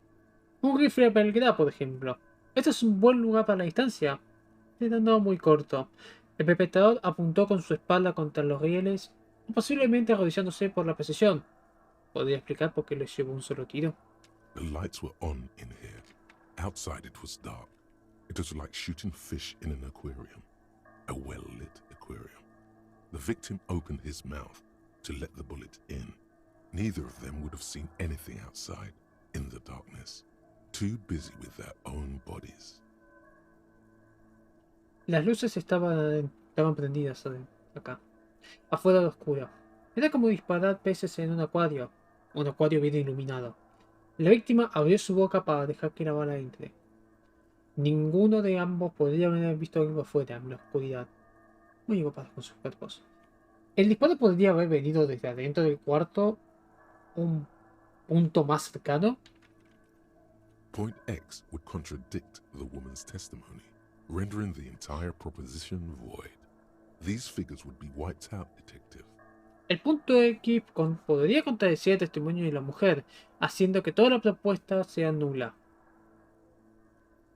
Un rifle Belgrado, por ejemplo. Este es un buen lugar para la distancia. Era no muy corto. El perpetrador apuntó con su espalda contra los rieles, posiblemente arrodillándose por la precisión. ¿Podría explicar por qué le llevó un solo tiro? The lights were on in here. Outside it was dark. It was like shooting fish in an aquarium. A well-lit aquarium. The victim opened his mouth to let the bullet in. Neither of them would have seen anything outside, in the darkness. Too busy with their own bodies. Las luces estaban prendidas acá, afuera de oscuro. Era como disparar peces en un acuario bien iluminado. La víctima abrió su boca para dejar que la bala entre. Ninguno de ambos podría haber visto algo afuera, en la oscuridad. Muy ocupados con sus cuerpos. El disparo podría haber venido desde adentro del cuarto, un punto más cercano. Point X would contradict the woman's testimony, rendering the entire proposition void. These figures would be wiped out, detective. El punto X podría contradecir el testimonio de la mujer, haciendo que toda la propuesta sea nula.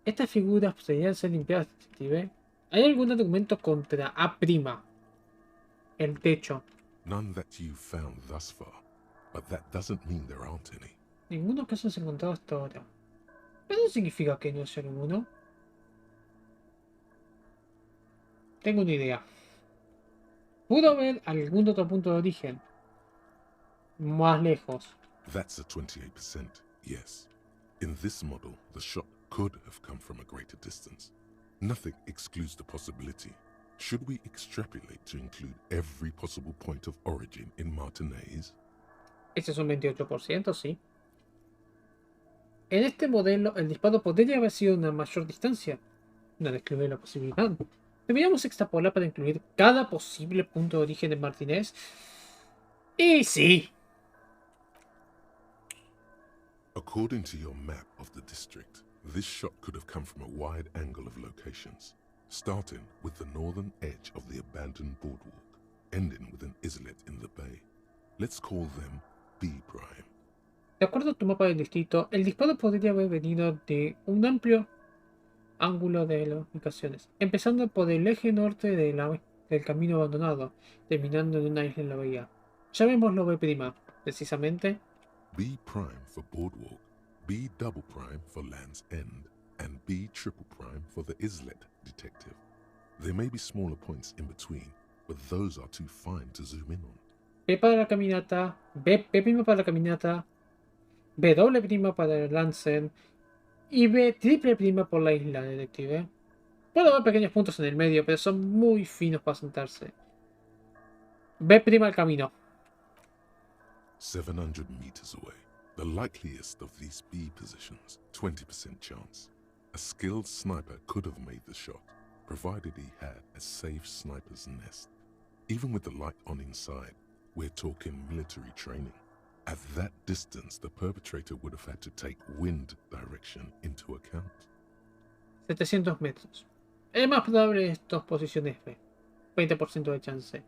Estas figuras podrían ser limpiadas, detective. ¿Hay algún argumento contra A'? El techo. None that you've found thus far, but that doesn't mean there aren't any. Ninguno que hayas encontrado hasta ahora. Pero no significa que no haya ninguno. Tengo una idea. ¿Pudo haber algún otro punto de origen? Más lejos. That's a 28%, yes. In this model, the shot could have come from a greater distance. Nothing excludes the possibility. Should we extrapolate to include every possible point of origin in Martinez? Ese es un 28%, sí. En este modelo, el disparo podría haber sido una mayor distancia. No excluye la posibilidad. Deberíamos extrapolar para incluir cada posible punto de origen de Martinez. Y sí. According to your map of the district, this shot could have come from a wide angle of locations, starting with the northern edge of the abandoned boardwalk, ending with an islet in the bay. Let's call them B prime. De acuerdo a tu mapa del distrito, el disparo podría haber venido de un amplio ángulo de las ubicaciones, empezando por el eje norte del camino abandonado, terminando en una isla en la bahía. Llamémoslo B', precisamente. B prime for boardwalk, B double prime for Land's End, and B triple prime for the islet, detective. There may be smaller points in between, but those are too fine to zoom in on. B para la caminata, B' para la caminata, B doble prima para el Lancen y B triple prima por la isla, detective. Puede haber pequeños puntos en el medio, pero son muy finos para sentarse. B' al camino. 700 meters away, the likeliest of these B positions, 20% chance. A skilled sniper could have made the shot, provided he had a safe sniper's nest. Even with the light on inside, we're talking military training. At that distance, the perpetrator would have had to take wind direction into account. 700 metros. Es más probable estas posiciones B. 20% de chance.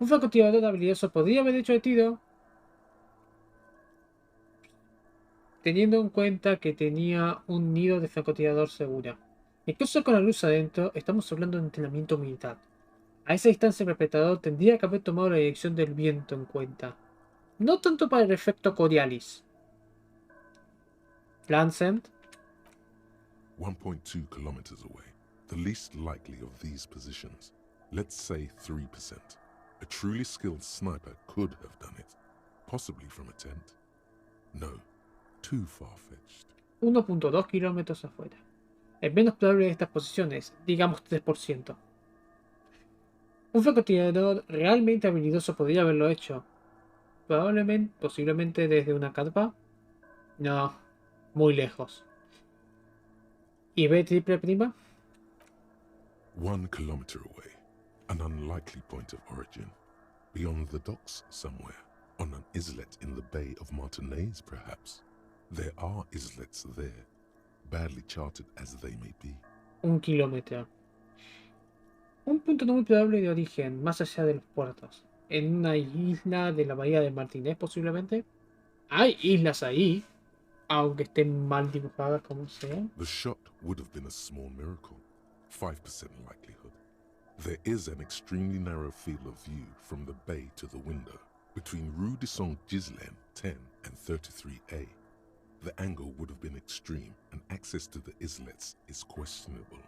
Un francotirador habilidoso podría haber hecho el tiro, teniendo en cuenta que tenía un nido de francotirador segura. Incluso con la luz adentro, estamos hablando de entrenamiento militar. A esa distancia el perpetrador tendría que haber tomado la dirección del viento en cuenta. No tanto para el efecto Coriolis. Lancet. 1.2 kilometers away, the least likely of these positions. Let's say 3%. A truly skilled sniper could have done it, possibly from a tent. No, too far-fetched. 1.2 kilómetros afuera. El menos probable de estas posiciones, digamos 3%. Un francotirador realmente habilidoso podría haberlo hecho. Posiblemente desde una carpa. No, muy lejos. ¿Y B triple prima? 1 kilometer away, an unlikely point of origin. Beyond the docks somewhere, on an islet in the Bay of Martinez perhaps. There are islets there, badly charted as they may be. 1 kilómetro. Un punto no muy probable de origen, más allá de los puertos. En una isla de la bahía de Martinez, posiblemente. Hay islas ahí. aunque esté mal dibujada como sea. The shot would have been a small miracle, 5% likelihood. There is an extremely narrow field of view from the bay to the window, between Rue de Saint-Ghislain 10 and 33A. The angle would have been extreme, and access to the islets is questionable.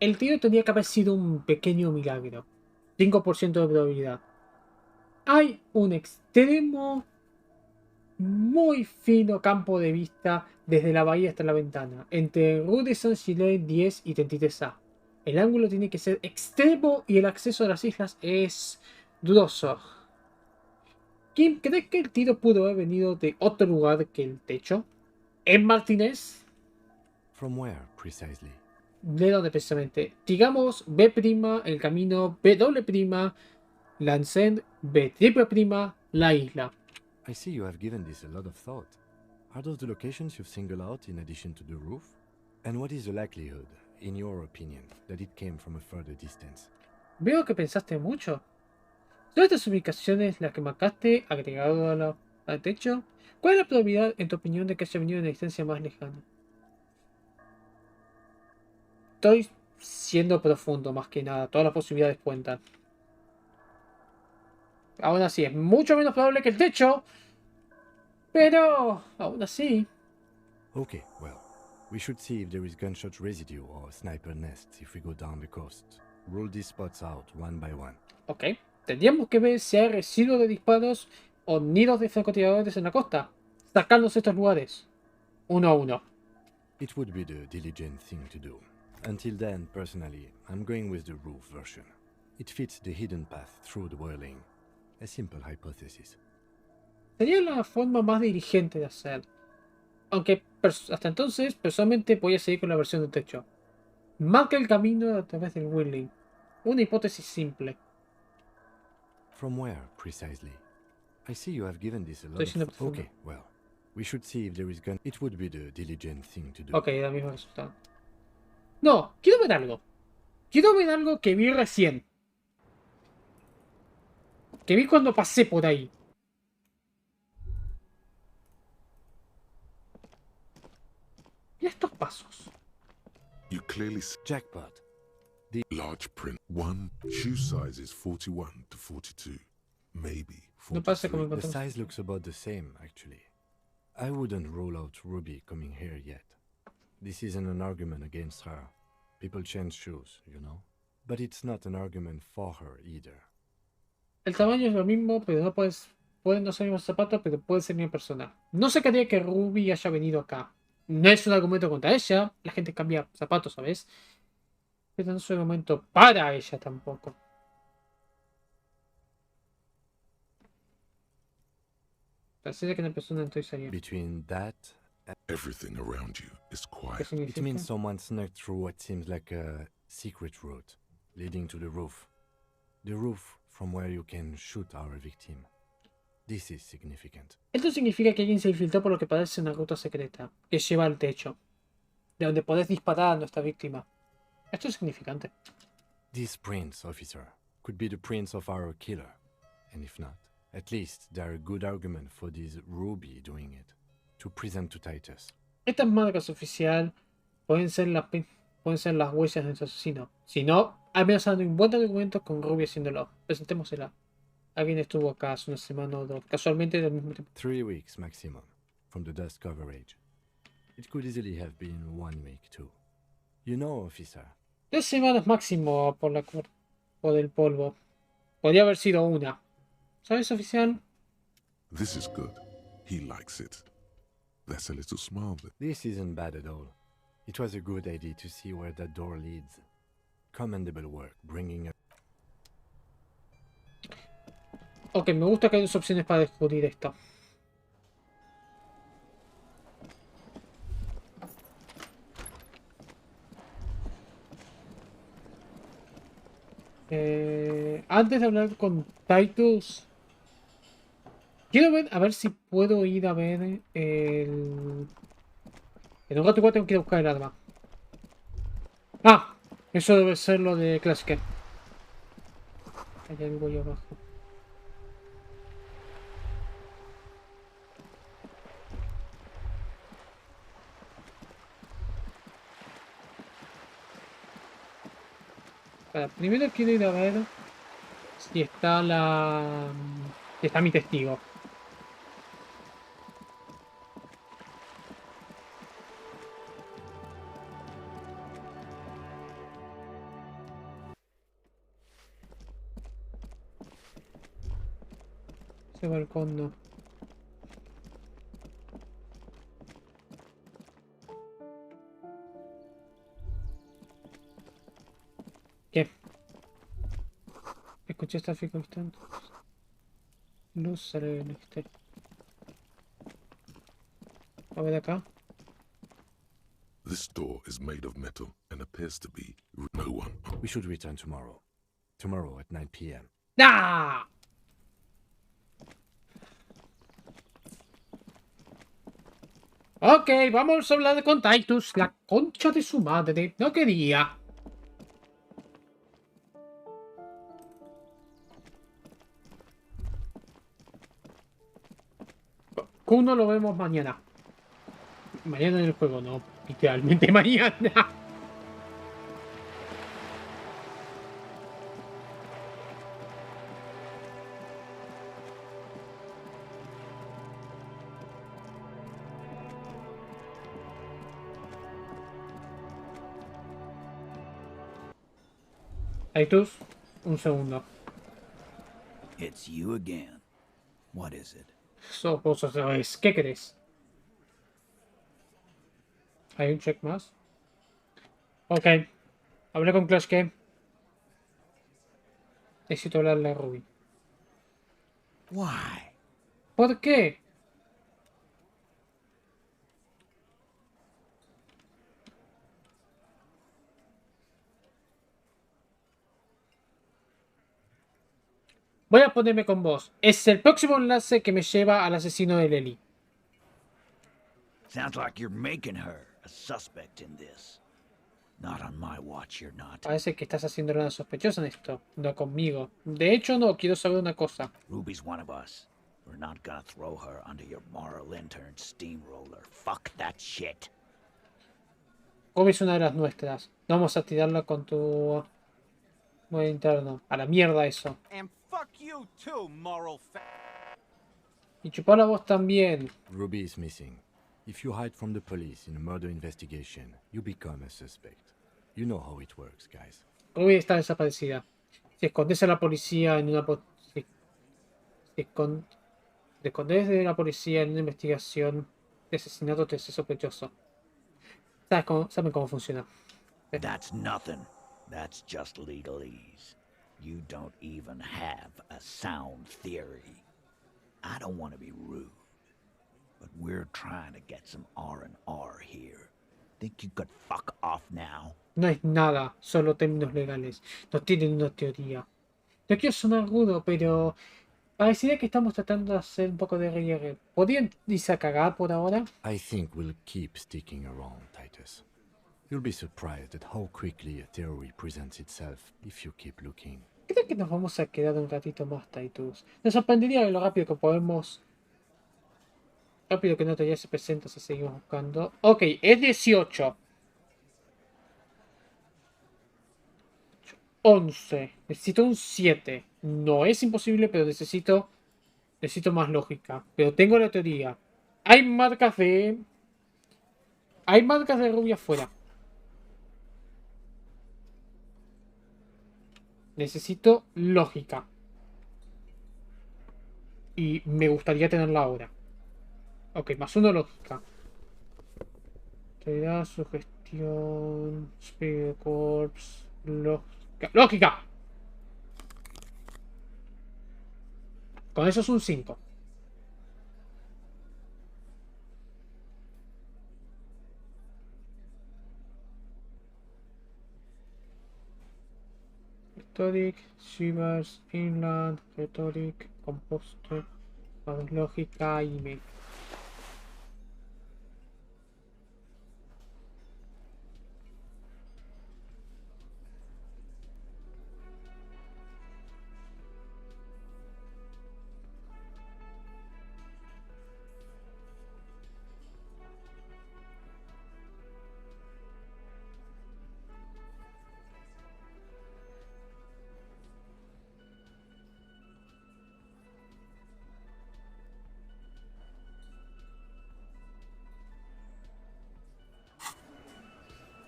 El tiro tenía que haber sido un pequeño milagro. 5% de probabilidad. Hay un extremo, muy fino campo de vista desde la bahía hasta la ventana, entre Rue de Saint-Ghislain 10 y 33A. El ángulo tiene que ser extremo y el acceso a las islas es dudoso. Kim, ¿crees que el tiro pudo haber venido de otro lugar que el techo? ¿En Martínez? From where, precisely? ¿De dónde precisamente? Digamos B', el camino B', Lancet, B', la isla. I see you have given this a lot of thought. Are those the locations you've singled out in addition to the roof? And what is the likelihood, in your opinion, that it came from a further distance? Veo que pensaste mucho. ¿Son estas ubicaciones las que marcaste agregado al techo? ¿Cuál es la probabilidad, en tu opinión, de que haya venido en una distancia más lejana? Estoy siendo profundo más que nada. Todas las posibilidades cuentan. Aún así, es mucho menos probable que el techo. Pero, aún así. Okay, well, we should see if there is gunshot residue or sniper nests if we go down the coast. Rule these spots out one by one. Ok. Tendríamos que ver si hay residuos de disparos o nidos de francotiradores en la costa. Sacarnos estos lugares. Uno a uno. It would be the diligent thing to do. Until then, personally, I'm going with the roof version. It fits the hidden path through the whirling. A simple hypothesis. Sería la forma más diligente de hacer. Aunque hasta entonces, personalmente voy a seguir con la versión de techo. Marca el camino a través del whirling. Una hipótesis simple. From where, precisely? I see you have given this a lot of... Okay, well, we should see if there is gun... It would be the diligent thing to do. Ok, da mismo resultado. No, quiero ver algo. Quiero ver algo que vi recién. Que vi cuando pasé por ahí. Y estos pasos. You clearly see jackpot. The large print. One shoe size is 41 to 42. Maybe 43. The size looks about the same, actually. I wouldn't rule out Ruby coming here yet. This isn't an argument against her. People change shoes, you know? But it's not an argument for her either. El tamaño es lo mismo, pero no pueden no ser los zapatos, pero puede ser mi persona. No se quería que Ruby haya venido acá. No es un argumento contra ella. La gente cambia zapatos, ¿sabes? Pero no es un argumento para ella tampoco. Parece que una persona entró y salió. Between that and everything around you is quiet. It means someone snuck through what seems like a secret route leading to the roof. The roof from where you can shoot our victim. This is significant. Esto significa que alguien se infiltró por lo que parece una ruta secreta que lleva al techo, de donde podés disparar a nuestra víctima. Esto es significante. These prints, officer, could be the prints of our killer. And if not, at least they're a good argument for this Ruby doing it, to present to Titus. Estas marcas oficial pueden ser las huellas de nuestro asesino. Si no, al menos hay un buen argumento con Ruby haciéndolo. Presentémosela. Alguien estuvo acá hace una semana o dos, casualmente del mismo tiempo. 3 weeks maximum, from the dust coverage. It could easily have been 1 week too. You know, officer. 3 semanas máximo por el polvo. Podría haber sido una. ¿Sabes, oficial? This is good. He likes it. That's a little smile. This isn't bad at all. It was a good idea to see where that door leads. Commendable work, bringing a... Ok, me gusta que hay 2 opciones para descubrir esto. Antes de hablar con Titus, quiero ver, a ver si puedo ir a ver el... En un rato igual tengo que ir a buscar el arma. Ah, eso debe ser lo de Classic. Hay algo ahí abajo. Primero quiero ir a ver si está si está mi testigo. Ese balcón no. ¿Qué? Escuché tráfico constante. Luz sale del exterior. A ver acá. This door is made of metal and appears to be no one. We should return tomorrow. Tomorrow at 9 p.m. ¡Ah! Ok, vamos a hablar con Titus. La concha de su madre. No quería. Kuno lo vemos mañana. Mañana en el juego, no. Literalmente mañana. Titus, un segundo. It's you again. What is it? Sos vos otra vez. ¿Qué querés? ¿Hay un check más? Ok. Hablé con Clash que necesito hablarle a Ruby. Why? ¿Por qué? Voy a ponerme con vos. Es el próximo enlace que me lleva al asesino de Lely. Sounds like you're making her a suspect in this. Not on my watch, you're not. Parece que estás haciendo una sospechosa en esto. No conmigo. De hecho, no. Quiero saber una cosa. Ruby's one of us. We're not gonna throw her under your moral intern steamroller. Fuck that shit. Ruby es una de las nuestras. No vamos a tirarla con tu modo interno. A la mierda eso. And fuck you too, moral Y chupar a vos también. Ruby is missing. If you hide from the police in a murder investigation, you become a suspect. You know how it works, guys. Ruby está desaparecida. Si escondes a la policía en una... te escondes de la policía en una investigación de asesinato, te haces sospechoso. ¿Saben cómo funciona? That's nothing. That's just legalese. You don't even have a sound theory. I don't want to be rude, but we're trying to get some R&R here. Think you could fuck off now? No es nada, solo términos legales. No tienen una teoría. No quiero sonar rudo, pero parecería que estamos tratando de hacer un poco de RR. ¿Podrían irse a cagar por ahora? I think we'll keep sticking around, Titus. You'll be surprised at how quickly a theory presents itself if you keep looking. Creo que nos vamos a quedar un ratito más, Titus. Nos sorprendería lo rápido que podemos... Rápido que no teoría se presenta si seguimos buscando. Ok, es 18. 11. Necesito un 7. No es imposible, pero necesito más lógica. Pero tengo la teoría. Hay marcas de rubia afuera. Necesito lógica. Y me gustaría tenerla ahora. Ok, más 1 lógica. Teoría, sugestión, Spirit Corps, lógica. ¡Lógica! Con eso es un 5. Rhetoric, Shivers, Inland, Rhetoric, Composter, lógica y me.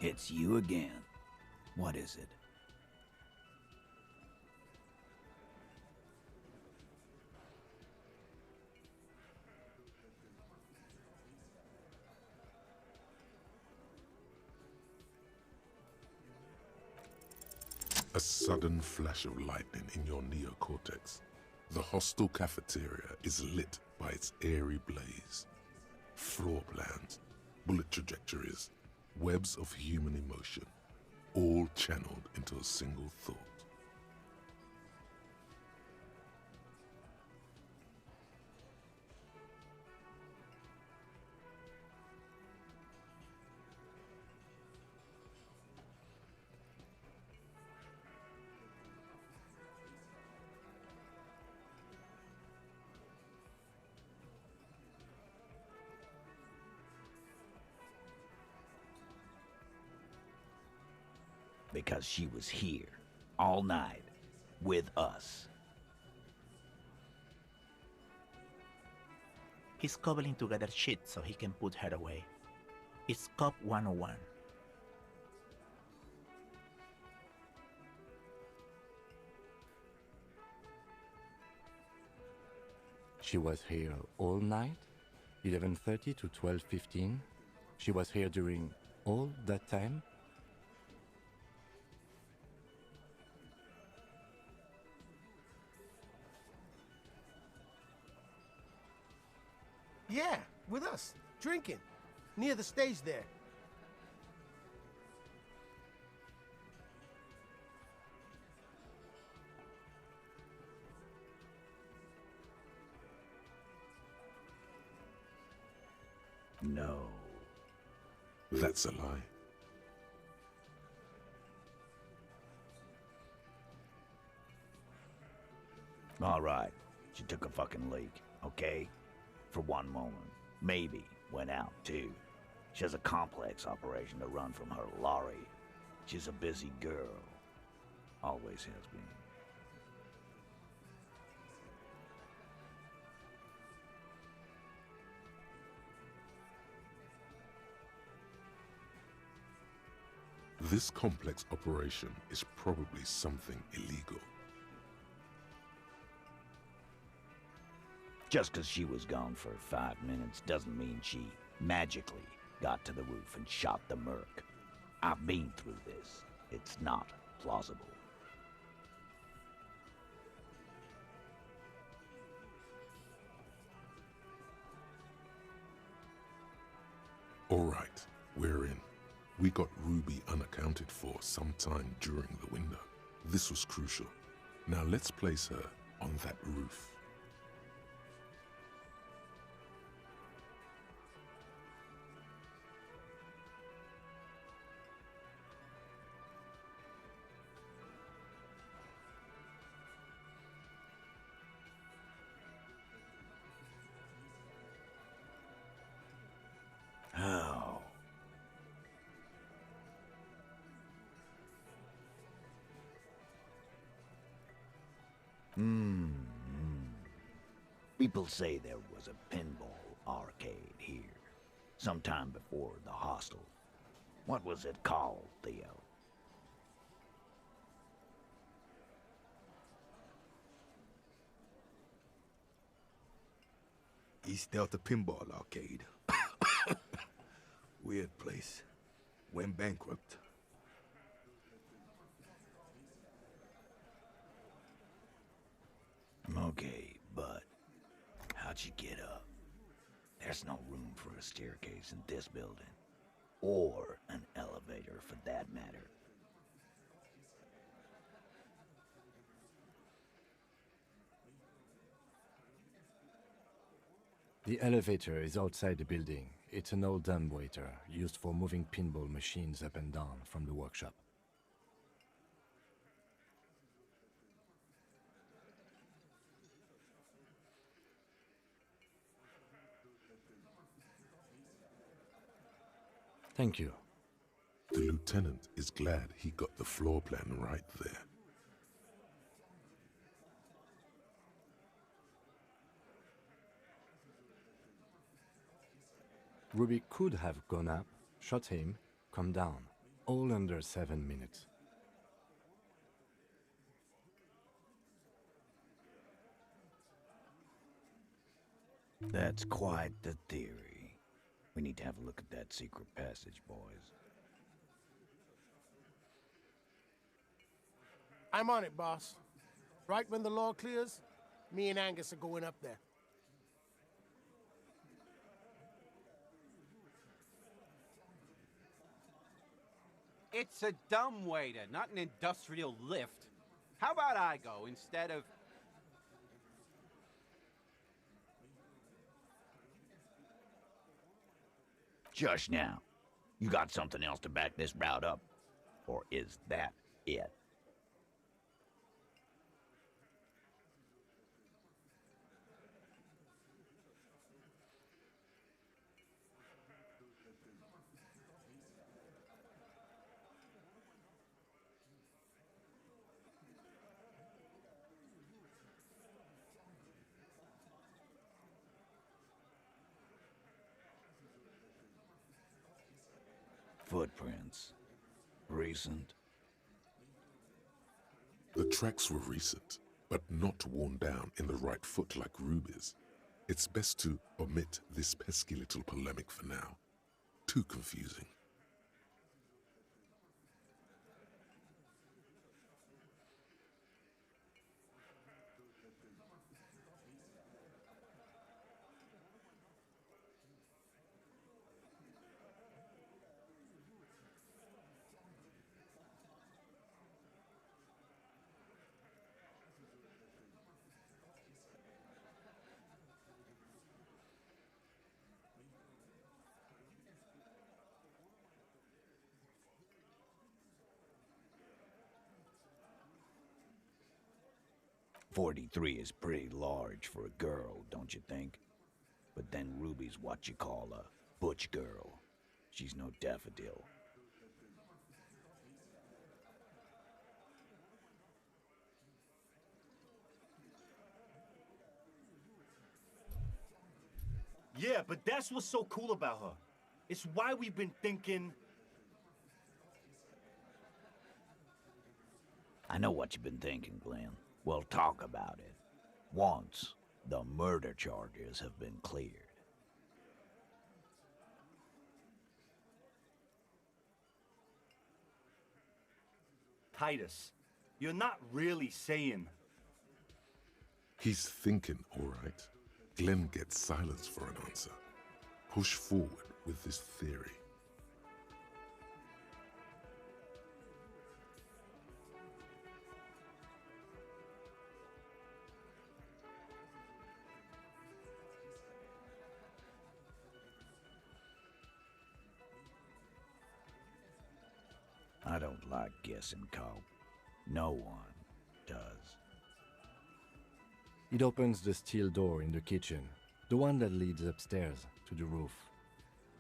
It's you again. What is it? A sudden flash of lightning in your neocortex. The hostile cafeteria is lit by its airy blaze. Floor plans, bullet trajectories, webs of human emotion, all channeled into a single thought. Because she was here, all night, with us. He's cobbling together shit so he can put her away. It's Cop 101. She was here all night? 11:30 to 12:15? She was here during all that time? Yeah, with us, drinking, near the stage there. No. That's a lie. All right, she took a fucking leak, okay? For one moment. Maybe went out, too. She has a complex operation to run from her lorry. She's a busy girl. Always has been. This complex operation is probably something illegal. Just because she was gone for 5 minutes doesn't mean she magically got to the roof and shot the merc. I've been through this. It's not plausible. All right, we're in. We got Ruby unaccounted for sometime during the window. This was crucial. Now let's place her on that roof. How? People say there was a pinball arcade here, sometime before the hostel. What was it called, Theo? East Delta Pinball Arcade. Weird place. Went bankrupt. Okay, but how'd you get up? There's no room for a staircase in this building. Or an elevator, for that matter. The elevator is outside the building. It's an old dumbwaiter used for moving pinball machines up and down from the workshop. Thank you. The lieutenant is glad he got the floor plan right there. Ruby could have gone up, shot him, come down. All under 7 minutes. That's quite the theory. We need to have a look at that secret passage, boys. I'm on it, boss. Right when the law clears, me and Angus are going up there. It's a dumbwaiter, not an industrial lift. How about I go instead of... Just now. You got something else to back this route up? Or is that it? Footprints. Recent. The tracks were recent, but not worn down in the right foot like Ruby's. It's best to omit this pesky little polemic for now. Too confusing. .43 is pretty large for a girl, don't you think? But then Ruby's what you call a butch girl. She's no daffodil. Yeah, but that's what's so cool about her. It's why we've been thinking... I know what you've been thinking, Glenn. We'll talk about it. Once the murder charges have been cleared. Titus, you're not really saying... He's thinking, all right. Glenn gets silence for an answer. Push forward with this theory. I don't like guessing, Cope. No one does. It opens the steel door in the kitchen, the one that leads upstairs to the roof.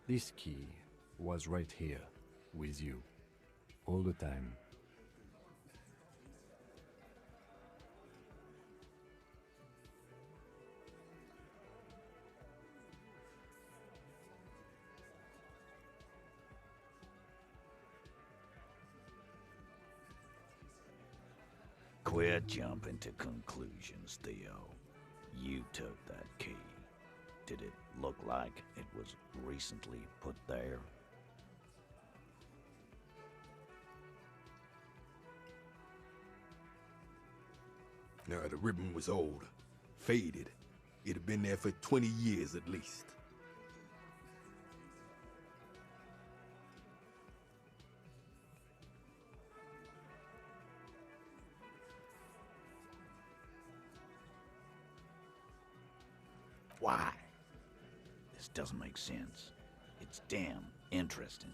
This key was right here, with you, all the time. Quit jumping to conclusions, Theo. You took that key. Did it look like it was recently put there? Now, the ribbon was old, faded. It had been there for 20 years at least. Why? This doesn't make sense. It's damn interesting,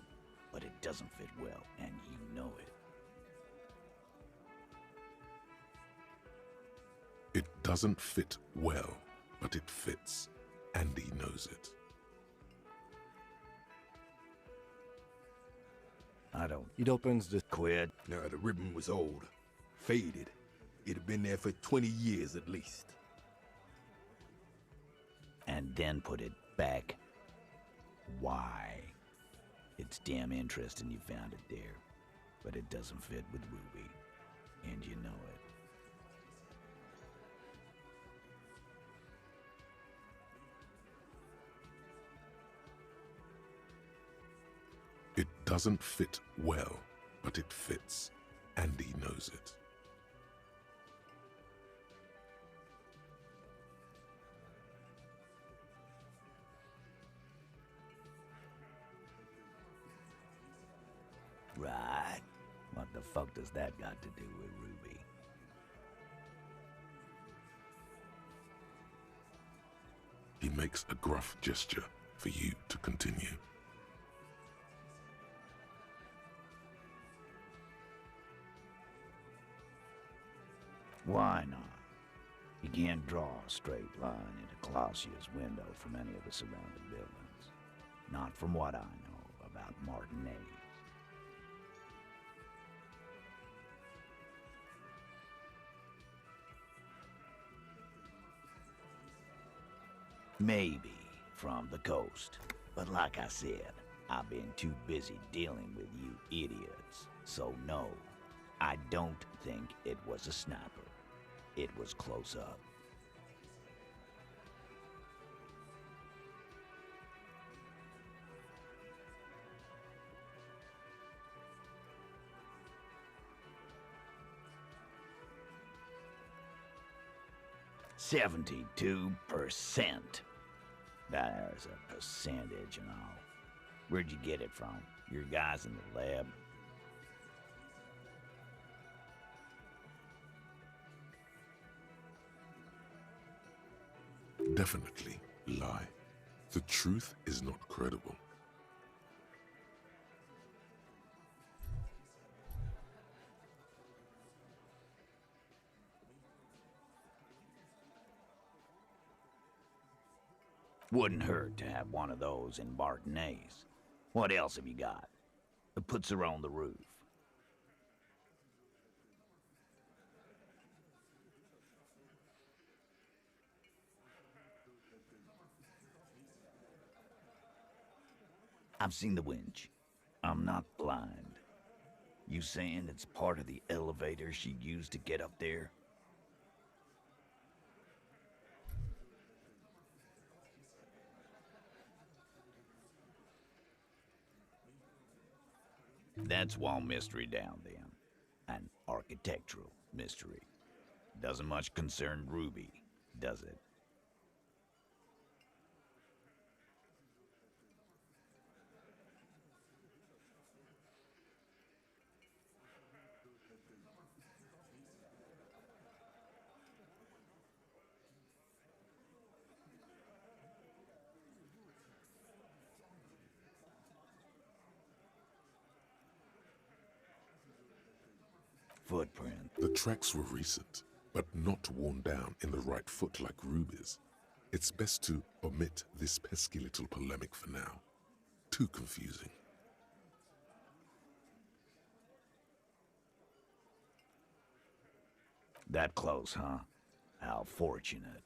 but it doesn't fit well, and you know it. It doesn't fit well, but it fits, and he knows it. I don't... It opens the... Quit. Now, the ribbon was old, faded. It had been there for 20 years at least. And then put it back. Why? It's damn interesting you found it there, but it doesn't fit with Ruby, and you know it. It doesn't fit well, but it fits, and he knows it. Right. What the fuck does that got to do with Ruby? He makes a gruff gesture for you to continue. Why not? You can't draw a straight line into Clausia's window from any of the surrounding buildings. Not from what I know about Martinez. Maybe from the coast. But like I said, I've been too busy dealing with you idiots. So no, I don't think it was a sniper. It was close up. "72%. There's a percentage and all. Where'd you get it from? Your guys in the lab?" Definitely lie. The truth is not credible. Wouldn't hurt to have one of those in Martinez. What else have you got? That puts her on the roof. I've seen the winch. I'm not blind. You saying it's part of the elevator she used to get up there? That's one mystery down then. An architectural mystery. Doesn't much concern Ruby, does it? Footprint. The tracks were recent, but not worn down in the right foot like Ruby's. It's best to omit this pesky little polemic for now. Too confusing. That close, huh? How fortunate.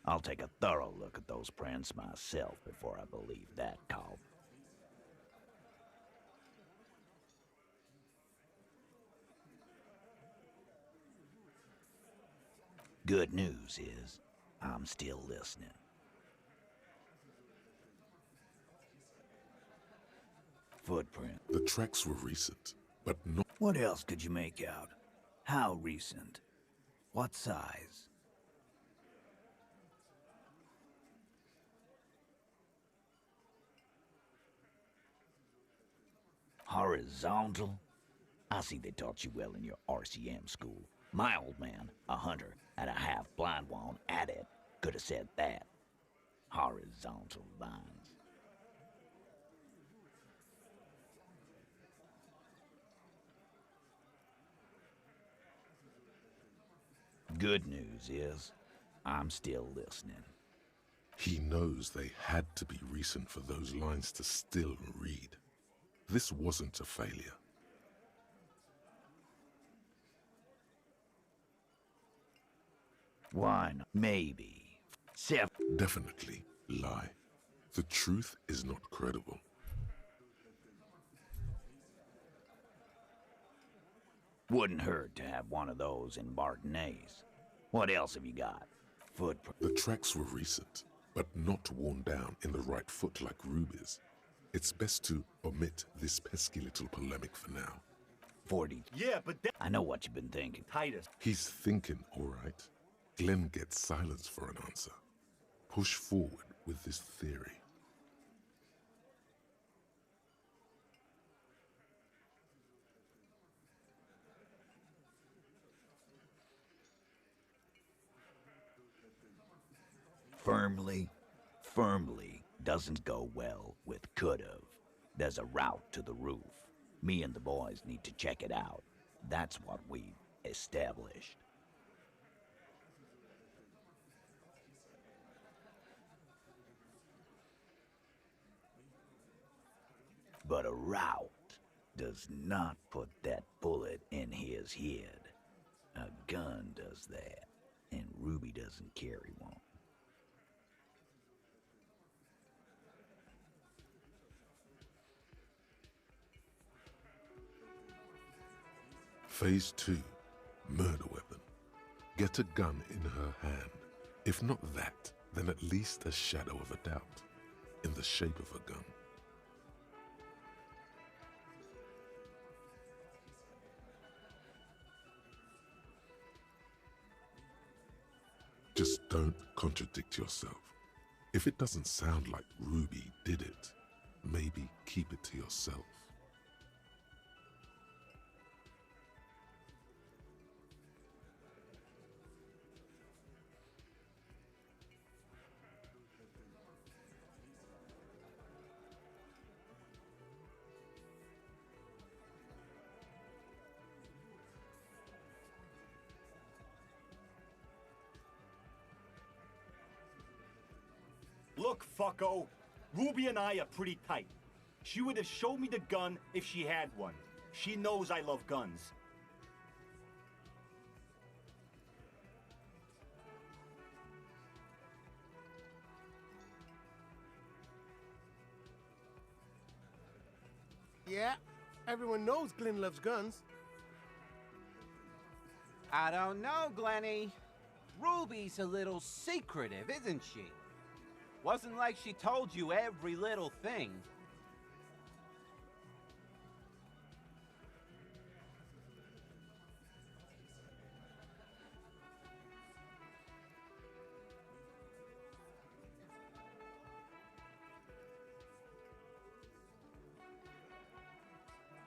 I'll take a thorough look at those prints myself before I believe that call. Good news is, I'm still listening. Footprint. The tracks were recent, but not... What else could you make out? How recent? What size? Horizontal? I see they taught you well in your RCM school. My old man, a hunter and a half-blind one at it, could have said that. Horizontal lines. Good news is, I'm still listening. He knows they had to be recent for those lines to still read. This wasn't a failure. Why not? Maybe. Definitely lie. The truth is not credible. Wouldn't hurt to have one of those in Martinez. What else have you got? Footprint. The tracks were recent, but not worn down in the right foot like Ruby's. It's best to omit this pesky little polemic for now. 40. Yeah, but I know what you've been thinking. Titus. He's thinking, all right. Glenn gets silence for an answer. Push forward with this theory. Firmly doesn't go well with could've. There's a route to the roof. Me and the boys need to check it out. That's what we've established. But a route does not put that bullet in his head. A gun does that, and Ruby doesn't carry one. Phase 2, murder weapon. Get a gun in her hand. If not that, then at least a shadow of a doubt, in the shape of a gun. Just don't contradict yourself. If it doesn't sound like Ruby did it, maybe keep it to yourself. Look, fucko. Ruby and I are pretty tight. She would have showed me the gun if she had one. She knows I love guns. Yeah, everyone knows Glenn loves guns. I don't know, Glenny. Ruby's a little secretive, isn't she? Wasn't like she told you every little thing.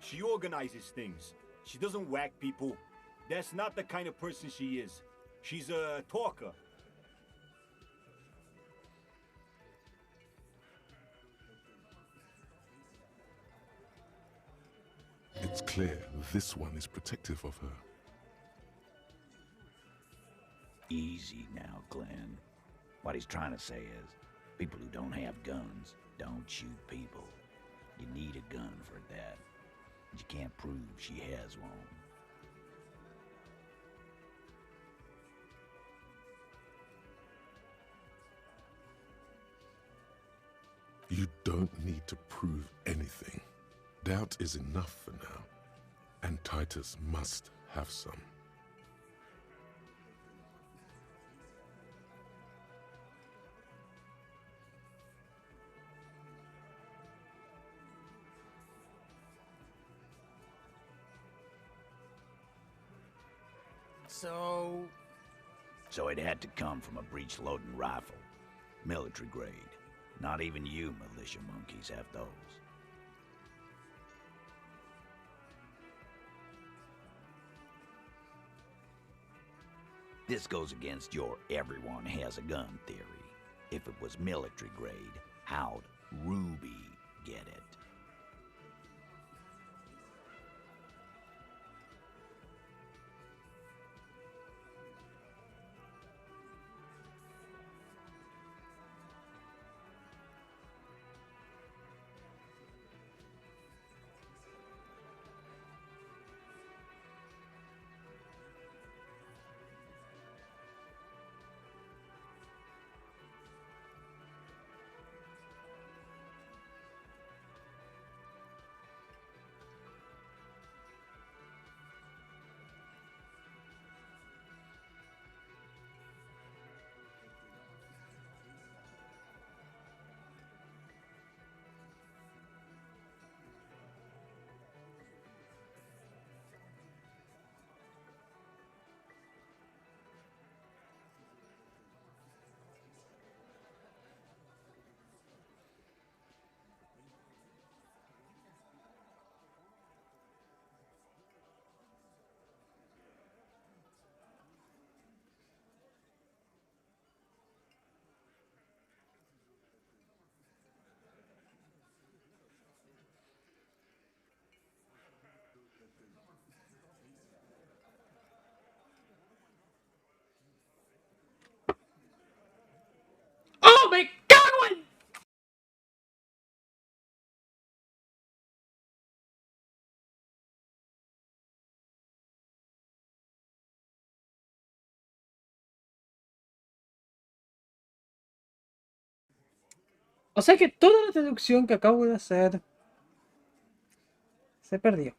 She organizes things. She doesn't whack people. That's not the kind of person she is. She's a talker. It's clear this one is protective of her. Easy now, Glenn. What he's trying to say is, people who don't have guns don't shoot people. You need a gun for that. You can't prove she has one. You don't need to prove anything. Doubt is enough for now, and Titus must have some. So it had to come from a breech-loading rifle. Military grade. Not even you militia monkeys have those. This goes against your everyone has a gun theory. If it was military grade, how'd Ruby get it? ¡No, me cago en! O sea que toda la traducción que acabo de hacer se perdió.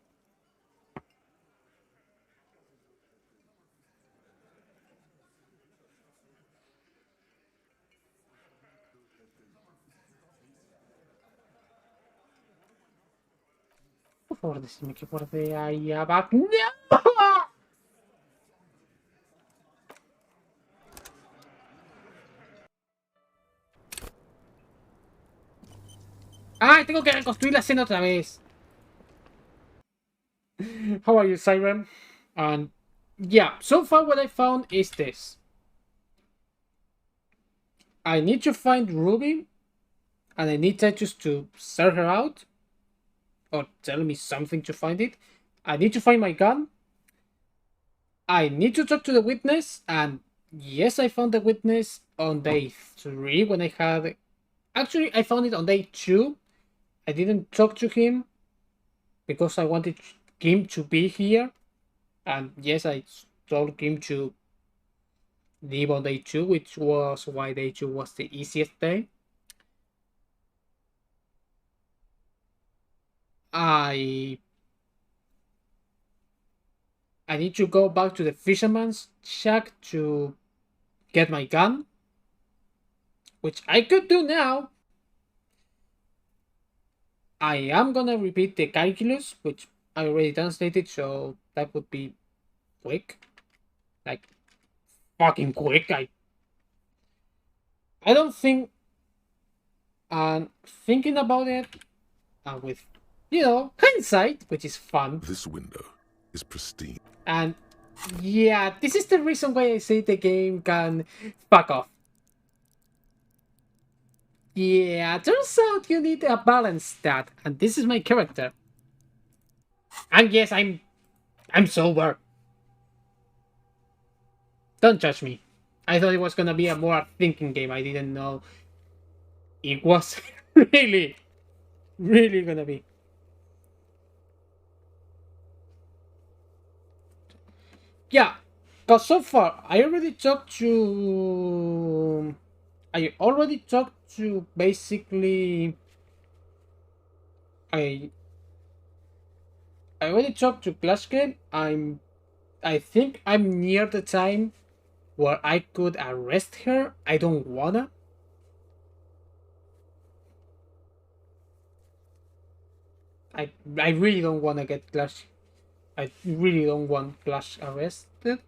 Por favor, decime que por de ahí abajo. ¡No! ¡Ay, tengo que reconstruir la escena otra vez! How are you, Siren? And yeah, so far what I found is this. I need to find Ruby, and I need Titus to sell her out, or tell me something to find it. I need to find my gun. I need to talk to the witness, and yes, I found the witness on day 3 when I had... Actually, I found it on day 2. I didn't talk to him because I wanted Kim to be here. And yes, I told Kim to leave on day 2, which was why day 2 was the easiest day. I need to go back to the fisherman's shack to get my gun, which I could do now. I am gonna repeat the calculus, which I already translated, so that would be quick. Like, fucking quick. I don't think... thinking about it, with, you know, hindsight, which is fun. This window is pristine. And yeah, this is the reason why I say the game can fuck off. Yeah, turns out you need a balanced stat, and this is my character. And yes, I'm sober. Don't judge me. I thought it was gonna be a more thinking game. I didn't know it was really gonna be. Yeah, because so far I already talked to basically I already talked to Klaske. I think I'm near the time where I could arrest her. I don't wanna. I really don't wanna get Clash. I really don't want Clash arrested.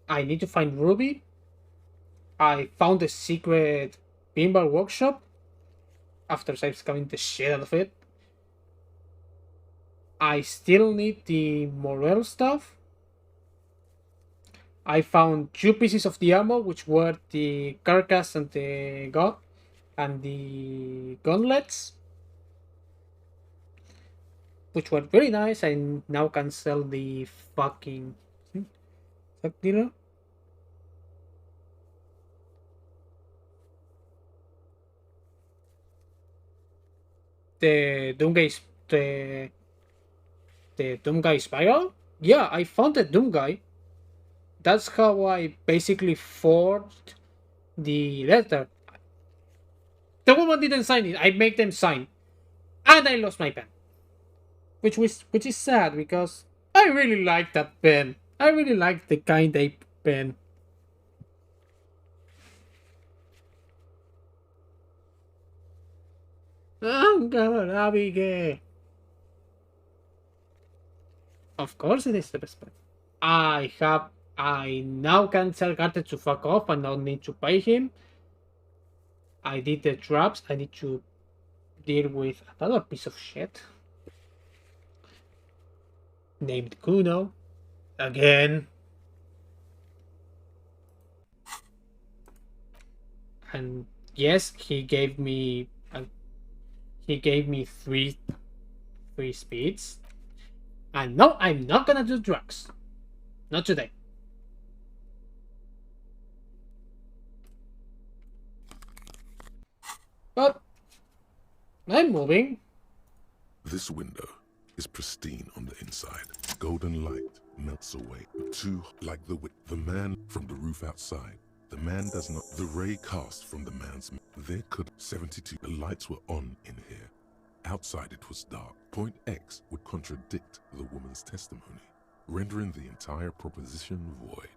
I need to find Ruby. I found a secret pinball workshop after scamming the shit out of it. I still need the Morel stuff. I found 2 pieces of the ammo, which were the carcass and the gun and the gauntlets, which were very nice. I now can sell the fucking drug dealer. The Doom guy, the Doom guy spiral. Yeah, I found the Doom guy. That's how I basically forged the letter. The woman didn't sign it. I made them sign, and I lost my pen, which is sad because I really like that pen. I really like the kind ape pen. I'm gonna navigate. Of course it is the best pen. I now can tell Carter to fuck off and don't need to pay him. I did the traps. I need to deal with another piece of shit named Kuno again. And yes, he gave me three speeds. And no, I'm not gonna do drugs. Not today. But I'm moving. This window is pristine on the inside. Golden light melts away. The man from the roof outside. The man does not. The ray cast from the man's. There could 72. The lights were on in here. Outside it was dark. Point X would contradict the woman's testimony, rendering the entire proposition void.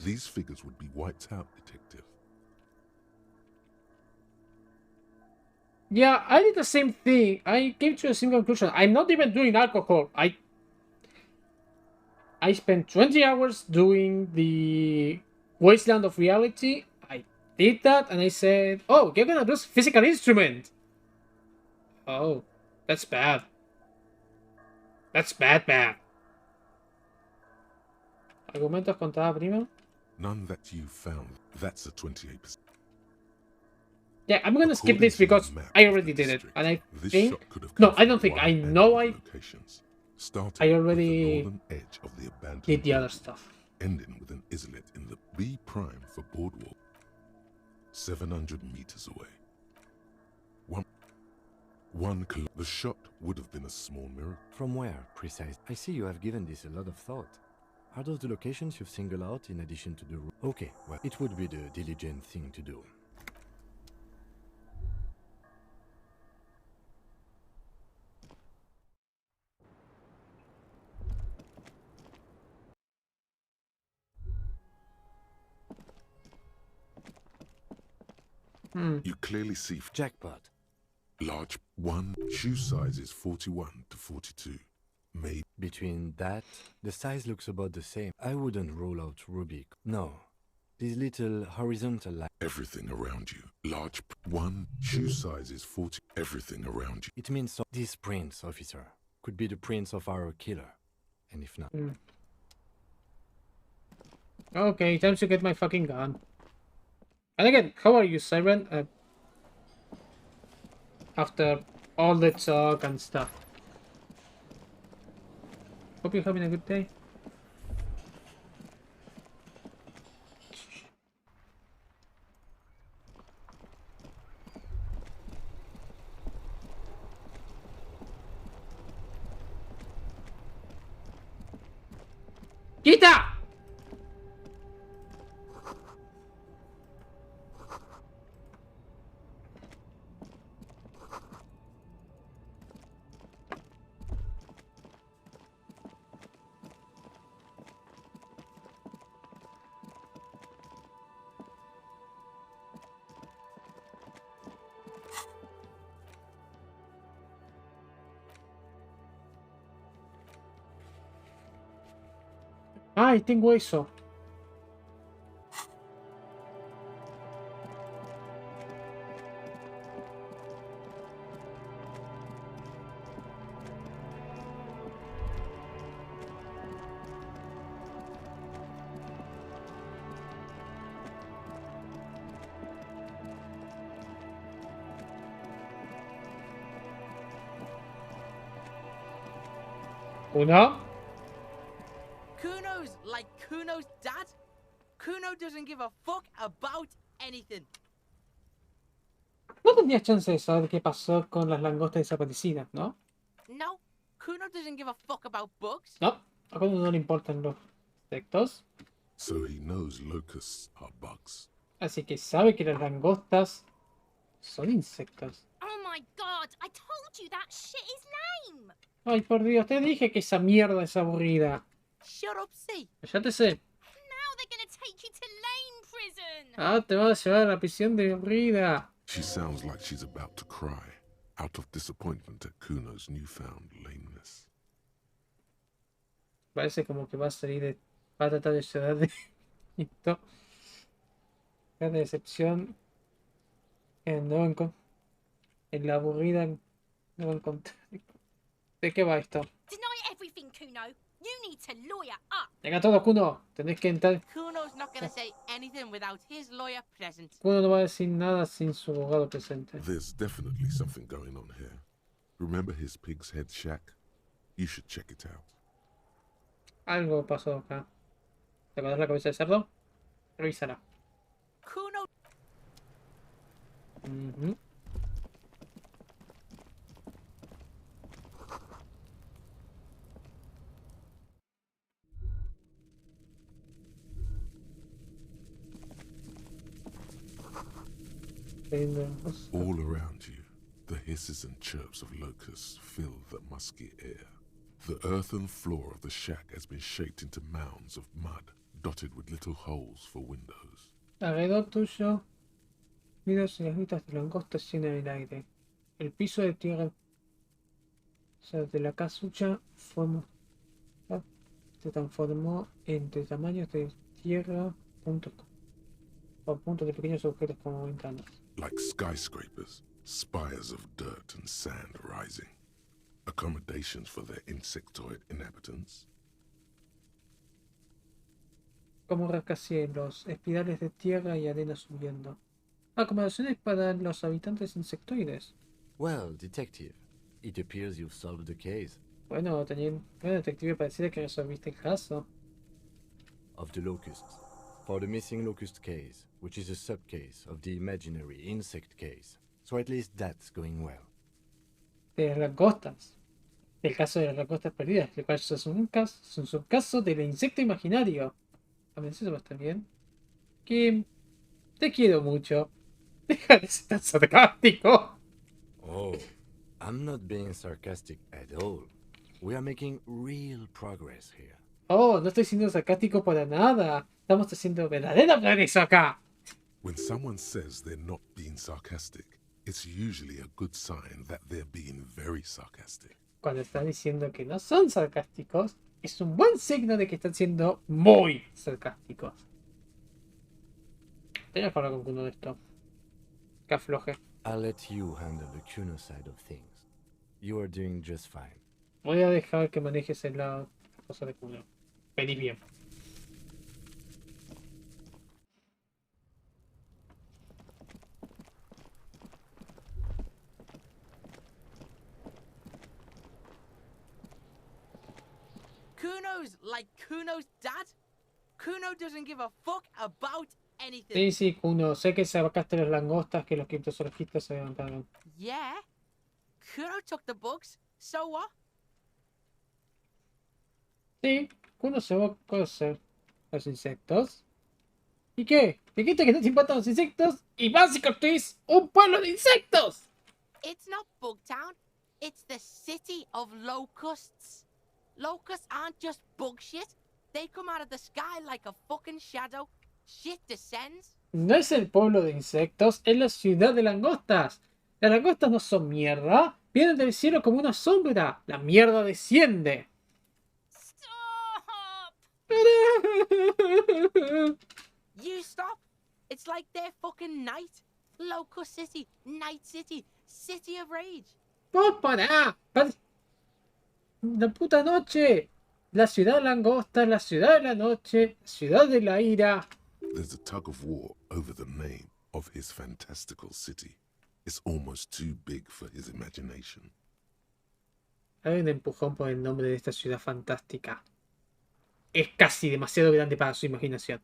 These figures would be wiped out, detective. Yeah, I did the same thing. I came to the same conclusion. I'm not even doing alcohol. I spent 20 hours doing the Wasteland of Reality. I did that and I said, oh, you're gonna do physical instrument. Oh, that's bad. That's bad. Argumentos contada prima. None that you found. That's a 28%. Yeah, I'm gonna skip this because I already did it. And I think... No, I don't think. I know I already did the other stuff. Ending with an islet in the B prime for boardwalk. 700 meters away. The shot would have been a small mirror. From where, precise? I see you have given this a lot of thought. Are those the locations you've singled out in addition to the room? Okay, well, it would be the diligent thing to do. You clearly see jackpot. Large one. Shoe size is 41 to 42. Made between that, the size looks about the same. I wouldn't rule out Rubik. No, these little horizontal lines. Everything around you. Large one. Shoe size is 40. Everything around you. It means so this prints, officer, could be the prints of our killer, and if not. Okay, time to get my fucking gun. And again, how are you, Siren? After all the talk and stuff. Hope you're having a good day. ¡Quita! Ay, tengo eso. Una. Kuno's like Kuno's dad? Kuno doesn't give a fuck about anything. No tenías chance de saber qué pasó con las langostas desaparecidas, ¿no? No, Kuno doesn't give a fuck about bugs. No, a Kuno no le importan los insectos. So he knows locusts are bugs. Así que sabe que las langostas son insectos. Oh my god, I told you that shit is lame. Ay, por Dios, te dije que esa mierda es aburrida. Shut up, see. Ya te sé. Now they're gonna take you to lame prison. Ah, te vas a llevar a la prisión de aburrida. She sounds like she's about to cry, out of disappointment at Kuno's newfound lameness. Parece como que va a salir de... Va a tratar de llorar de... Esto. De decepción. En la aburrida no va a encontrar. ¿De qué va esto? Deny everything, Kuno. You need to lawyer up. Venga todo, Kuno. Tenés que entrar. Kuno's not gonna say anything without his lawyer present. Kuno no va a decir nada sin su abogado presente. There's definitely something going on here. Remember his pig's head shack? You should check it out. Algo pasó acá. ¿Te acuerdas la cabeza de cerdo? Revísala. Kuno. All around you, the hisses and chirps of locusts fill the musky air. The earthen floor of the shack has been shaped into mounds of mud, dotted with little holes for windows. Alrededor tuyo, miras y las gritas de langostas llenan el aire. El piso de tierra, o sea, de la casucha se transformó entre tamaños de tierra, puntos de pequeños objetos como ventanas. Like skyscrapers, spires of dirt and sand rising. Accommodations for their insectoid inhabitants. Como rascacielos, espirales de tierra y arena subiendo. Acomodaciones para los habitantes insectoides. Well, detective, it appears you've solved the case. Bueno, detective, pareciera que resolviste el caso. Of the locusts. For the missing locust case, which is a subcase of the imaginary insect case. So at least that's going well. De las langostas. El caso de las langostas perdidas, el cual es un subcaso del insecto imaginario. A ver si eso va a estar bien. Kim, te quiero mucho. Deja de ser tan sarcástico. Oh, I'm not being sarcastic at all. We are making real progress here. Oh, no estoy siendo sarcástico para nada. Estamos haciendo verdadero progreso acá. When someone says they're not being sarcastic, it's usually a good sign that they're being very sarcastic. Cuando están diciendo que no son sarcásticos, es un buen signo de que están siendo muy sarcásticos. Tengo que hablar con uno de esto. Que afloje. I'll let you handle the Kuno side of things. You are doing just fine. Voy a dejar que manejes el lado cosa de Kuno. Venís bien. Kuno's like Kuno's dad. Kuno doesn't give a fuck about anything. Sí, sí, Kuno. Sé que sacaste las langostas que los criptozoologistas se levantaron. Yeah. Kuno took the bugs. So what? Sí, Kuno se va a conocer los insectos. ¿Y qué? Dijiste que no te importan los insectos y vas y construís un pueblo de insectos. It's not Bugtown. It's the city of locusts. Locusts aren't just bug shit. They come out of the sky like a fucking shadow. Shit descends. No es el pueblo de insectos, es la ciudad de langostas. Las langostas no son mierda, vienen del cielo como una sombra. La mierda desciende. Stop! You stop. It's like their fucking night. Locust City, Night City, City of Rage. ¡Vos pará! La puta noche. La ciudad de langostas, la ciudad de la noche, la ciudad de la ira. There's a tug of war over the name of his fantastical city. It's almost too big for his imagination. Hay un empujón por el nombre de esta ciudad fantástica. Es casi demasiado grande para su imaginación.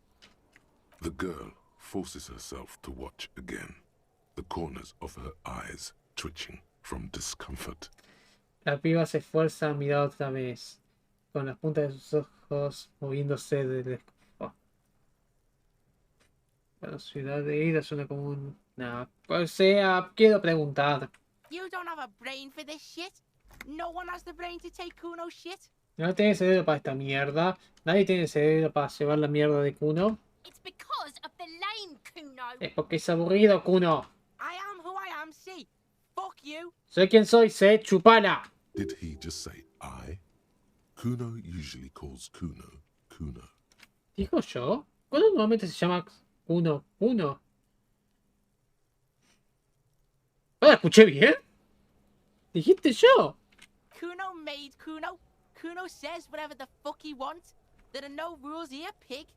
The girl forces herself to watch again, the corners of her eyes twitching from discomfort. La piba se esfuerza a mirar otra vez, con las puntas de sus ojos moviéndose del desconfort. La ciudad de ira suena como un... Nah, pues sea, quiero preguntar. You don't have a brain for this shit. No one has the brain to take Kuno's shit. No tiene cerebro para esta mierda. Nadie tiene cerebro para llevar la mierda de Kuno. It's because of the lame Kuno. Es porque es aburrido, Kuno. I am who I am, see. Fuck you. Soy quien soy, sé, chupala. Did he just say I? Kuno usually calls Kuno, Kuno. ¿Dijo yo? ¿Cuándo normalmente se llama Kuno? ¿Kuno? ¿Ah, escuché bien? ¿Dijiste yo? Kuno made Kuno. Kuno says whatever the fuck he wants. There are no rules here, pig.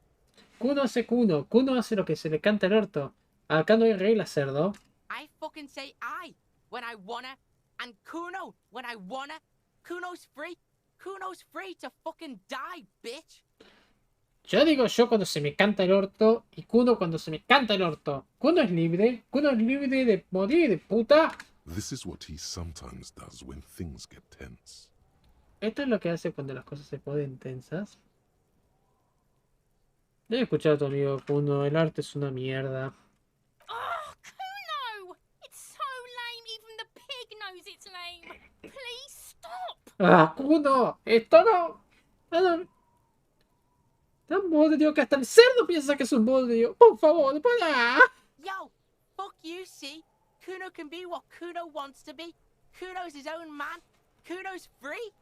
Kuno hace Kuno. Kuno hace lo que se le canta el orto. Acá no hay reglas, cerdo. I fucking say I when I wanna, and Kuno when I wanna. Kuno's free. Kuno's free to fucking die, bitch. Yo digo yo cuando se me canta el orto y Kuno cuando se me canta el orto. Kuno es libre de morir, de puta. This is what he sometimes does when things get tense. Esto es lo que hace cuando las cosas se ponen tensas. Debe escuchar a tu amigo Kuno, el arte es una mierda. Oh, Kuno! ¡Ah, Kuno! ¡Esto no! ¡Ah, no! Tan bodrio que hasta el cerdo piensa que es un bodrio. Por favor, para. Yo, fuck you, see? Kuno can be what Kuno wants to be. Kuno's his own man. Kuno's free.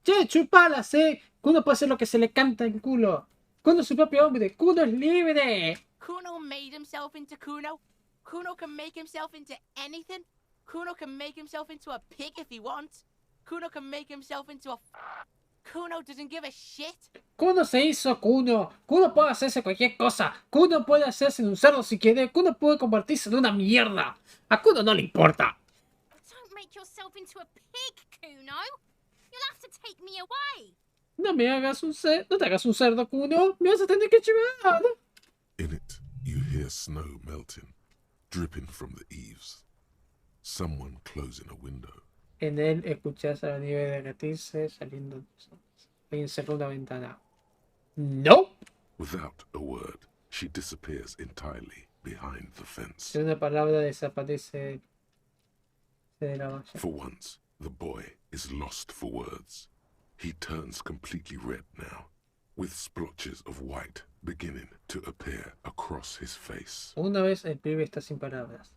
Che, chupalas, Kuno puede hacer lo que se le canta en culo. Kuno es su propio hombre. Kuno es libre. Kuno made himself into Kuno. Kuno can make himself into anything. Kuno can make himself into a pig if he wants. Kuno can make himself into a... Kuno doesn't give a shit. Kuno se hizo Kuno. Kuno puede hacerse cualquier cosa. Kuno puede hacerse en un cerdo si quiere. Kuno puede convertirse en una mierda. A Kuno no le importa. Don't make yourself into a pig, Kuno. You'll have to take me away. No me hagas un cerdo. No te hagas un cerdo, Kuno. Me vas a tener que llevar. In it, you hear snow melting, dripping from the eaves. Someone closing a window. En él escuchás a la nieve derretirse saliendo. Alguien cerró una ventana. ¡No! Without a word, she disappears entirely behind the fence. Si una palabra desaparece de la valla. For once, the boy is lost for words. He turns completely red now, with splotches of white beginning to appear across his face. Una vez el pibe está sin palabras.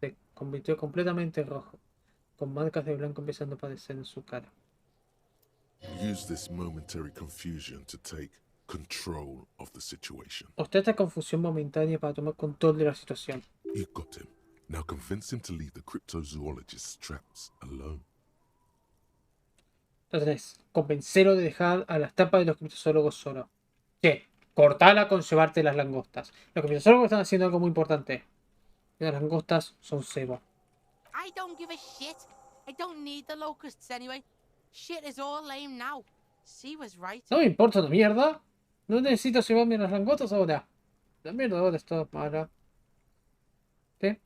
Se convirtió completamente rojo, con marcas de blanco empezando a aparecer en su cara. Use this momentary confusion to take control of the situation. Usted esta confusión momentánea para tomar control de la situación. You got him. Now convince him to leave the cryptozoologist's traps alone. Entonces, convencerlo de dejar a las tapas de los criptozoólogos solo. Che, cortala con llevarte las langostas. Los criptozoólogos están haciendo algo muy importante. Las langostas son cebo. I don't give a shit. I don't need the locusts anyway. Shit is all lame now. She was right. No me importa una mierda. No necesito llevarme las langostas ahora. La mierda ahora está mala. ¿Qué?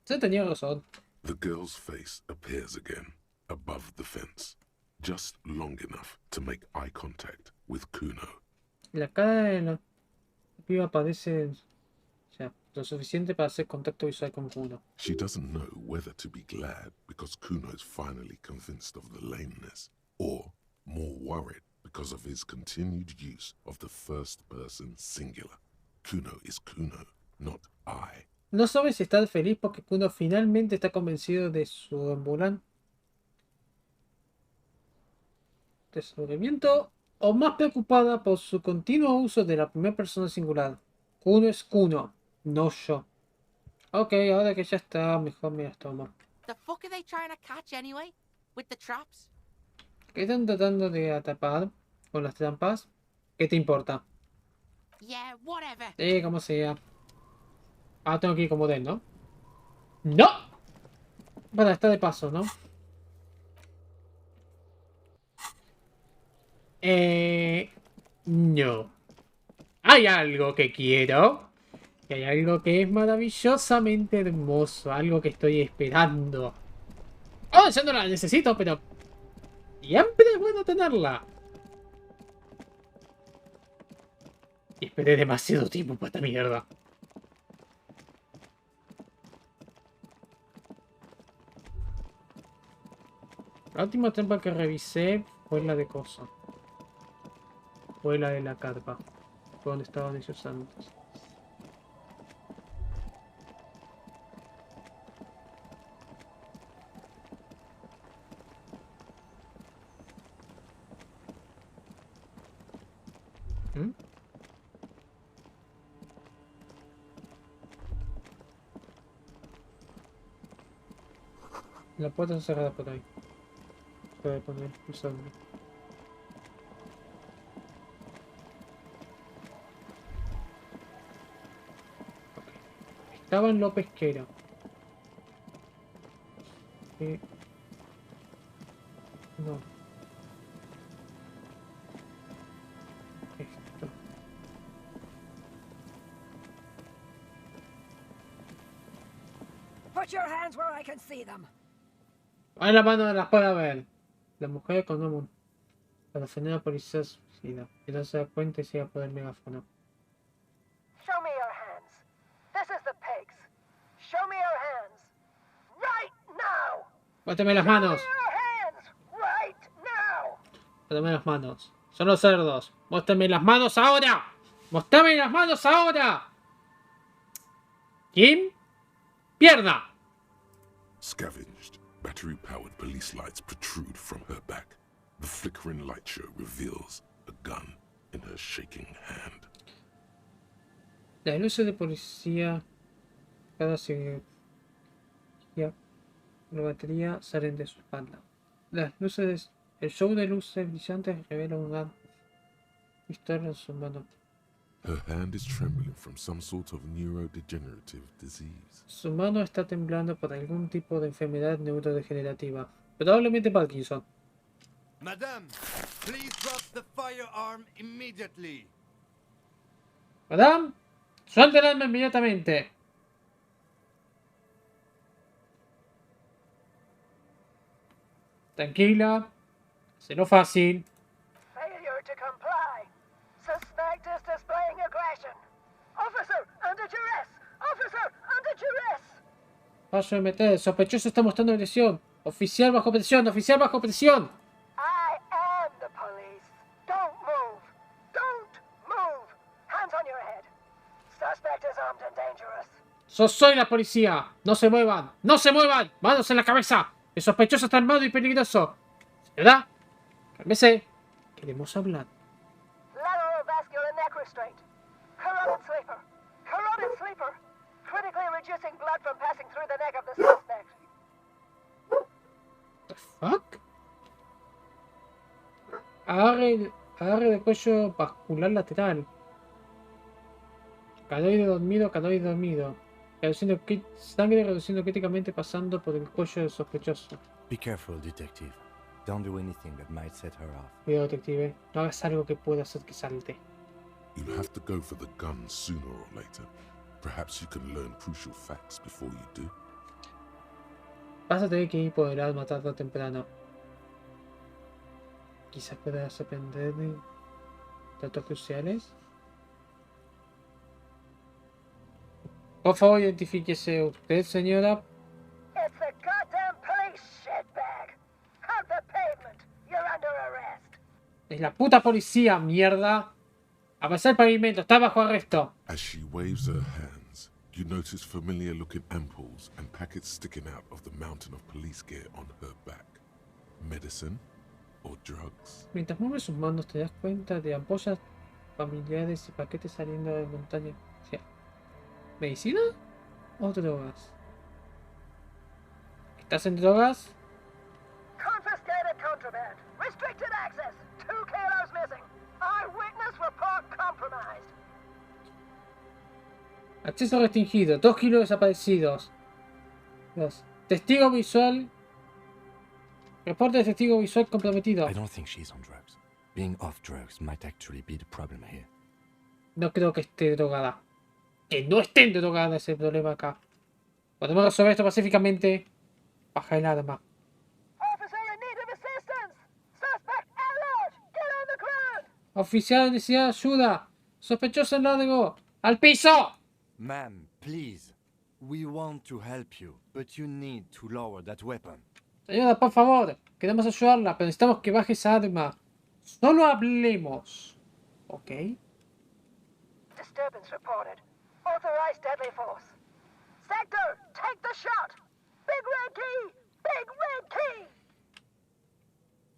Se tenía razón. The girl's face appears again, above the fence, just long enough to make eye contact with Kuno. La cara de la piba aparece ya lo suficiente para hacer contacto visual con Kuno. She doesn't know whether to be glad because Kuno is finally convinced of the lameness, or more worried because of his continued use of the first person singular. Kuno is Kuno, not I. No sabe si está feliz porque Kuno finalmente está convencido de su ambulante descubrimiento o más preocupada por su continuo uso de la primera persona singular. Kuno es Kuno, no yo. Ok, ahora que ya está, mejor me las tomo. The fuck are they trying to catch anyway? With the traps? ¿Qué están tratando de atrapar con las trampas? ¿Qué te importa? Yeah, whatever. Como sea. Ah, tengo que ir como de él, ¿no? ¡No! Para, está de paso, ¿no? No. Hay algo que quiero. Y hay algo que es maravillosamente hermoso. Algo que estoy esperando. Oh, yo no la necesito, pero siempre es bueno tenerla. Y esperé demasiado tiempo para esta mierda. La última trampa que revisé fue la de cosa. Fue la de la carpa. Fue donde estaban ellos antes. ¿Mm? La puerta está cerrada por ahí. Voy a poner usando. Estaba en lo pesquero. No. Esto. Put your hands where I can see them. Ahí la mano las puede ver. La mujer con un para frenar a la policía suicida. Y no se da cuenta y sigue por el megáfono. Show me your hands. This is the pigs. Show me your hands. Right now. ¡Báteme las manos! Show me your hands. Right Muéstrame las manos. Son los cerdos. Muéstrame las manos ahora. Muéstrame las manos ahora. Kim. Pierna. Scavenged, battery-powered police lights protrude from her back. The flickering light show reveals a gun in her shaking hand. Las luces de policía. Cada cirugía. La batería salen de su espalda. Las luces. El show de luces brillantes revela una pistola en su mano. Her hand is trembling from some sort of neurodegenerative disease. Su mano está temblando por algún tipo de enfermedad neurodegenerativa. Probablemente Parkinson. Madame, please drop the firearm immediately. Madame, suelte el arma inmediatamente. Tranquila. Será fácil. Failure to comply. Suspect is displaying aggression. Officer, under duress. Officer, under duress. Paso MT. Sospechoso está mostrando agresión. Oficial bajo presión. Oficial bajo presión. I am the police. Don't move. Don't move. Hands on your head. Suspect is armed and dangerous. Soy la policía. No se muevan. No se muevan. Manos en la cabeza. El sospechoso está armado y peligroso. ¿Verdad? Cálmese. Queremos hablar. Lateral vascular neck restraint. Carotid sleeper. Carotid sleeper. Critically reducing blood from passing through the neck of the suspect. The fuck? Agarre de cuello vascular lateral. Canoide dormido, canoide dormido. Sangre reduciendo críticamente pasando por el cuello del sospechoso. Be careful, detective. Don't do anything that might set her off. Cuidado, detective. No hagas algo que pueda hacer que salte. You'll have to go for the gun sooner or later. Perhaps you can learn crucial facts before you do. Vas a tener que ir por el arma tarde o temprano. Quizás puedas aprender datos cruciales. Por favor, identifíquese usted, señora. It's a goddamn police shitbag. Hug the pavement. You're under arrest. Es la puta policía, mierda. Avanzar el pavimento, está bajo arresto. As she waves her hands, you notice familiar-looking ampoules and packets sticking out of the mountain of police gear on her back. Medicine or drugs? Mientras mueves sus manos, te das cuenta de ampollas familiares y paquetes saliendo de la montaña. Sí. ¿Medicina o drogas? ¿Estás en drogas? Confiscated contraband. Restricted access. 2 kilos missing. Eyewitness report compromised. Acceso restringido. 2 kilos desaparecidos. 2. Testigo visual. Reporte de testigo visual comprometido. I don't think she's on drugs. Being off drugs might actually be the problem here. No creo que esté drogada. Que no esté drogada es el problema acá. Podemos resolver esto pacíficamente. Baja el arma. Officer in need of assistance. Suspect at large. Get on the ground. Oficial necesita ayuda. Sospechoso en largo. ¡Al piso! Ma'am, please. We want to help you, but you need to lower that weapon. Señora, por favor. Queremos ayudarla, pero necesitamos que baje esa arma. Solo hablemos. ¿Ok? Disturbance reported. Authorized deadly force. Sector, take the shot. Big red key. Big red key.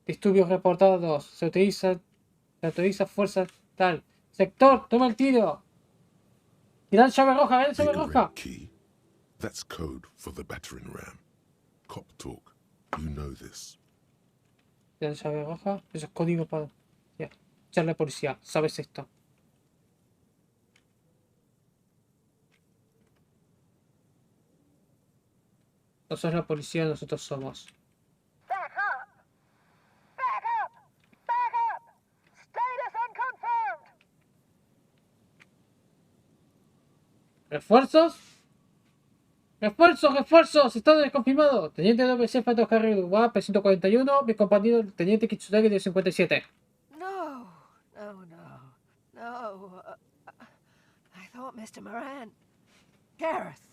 Disturbios reportados. Se autoriza fuerza tal. Sector, toma el tiro. Gran llave roja, gran llave roja. Key. That's code for the battering ram. Cop talk. You know this. Gran llave roja. Eso es código para... Ya. Echarle a la policía. ¿Sabes esto? No sos la policía, nosotros somos. Back up. Back up. Back up. Status unconfirmed. ¿Refuerzos? ¡Refuerzos! ¡Refuerzos! Estado desconfirmado. Teniente WC Pato Carril UAP 141. Mi compañero el teniente Kitsuragi de 57. No. I thought Mr. Moran. Gareth.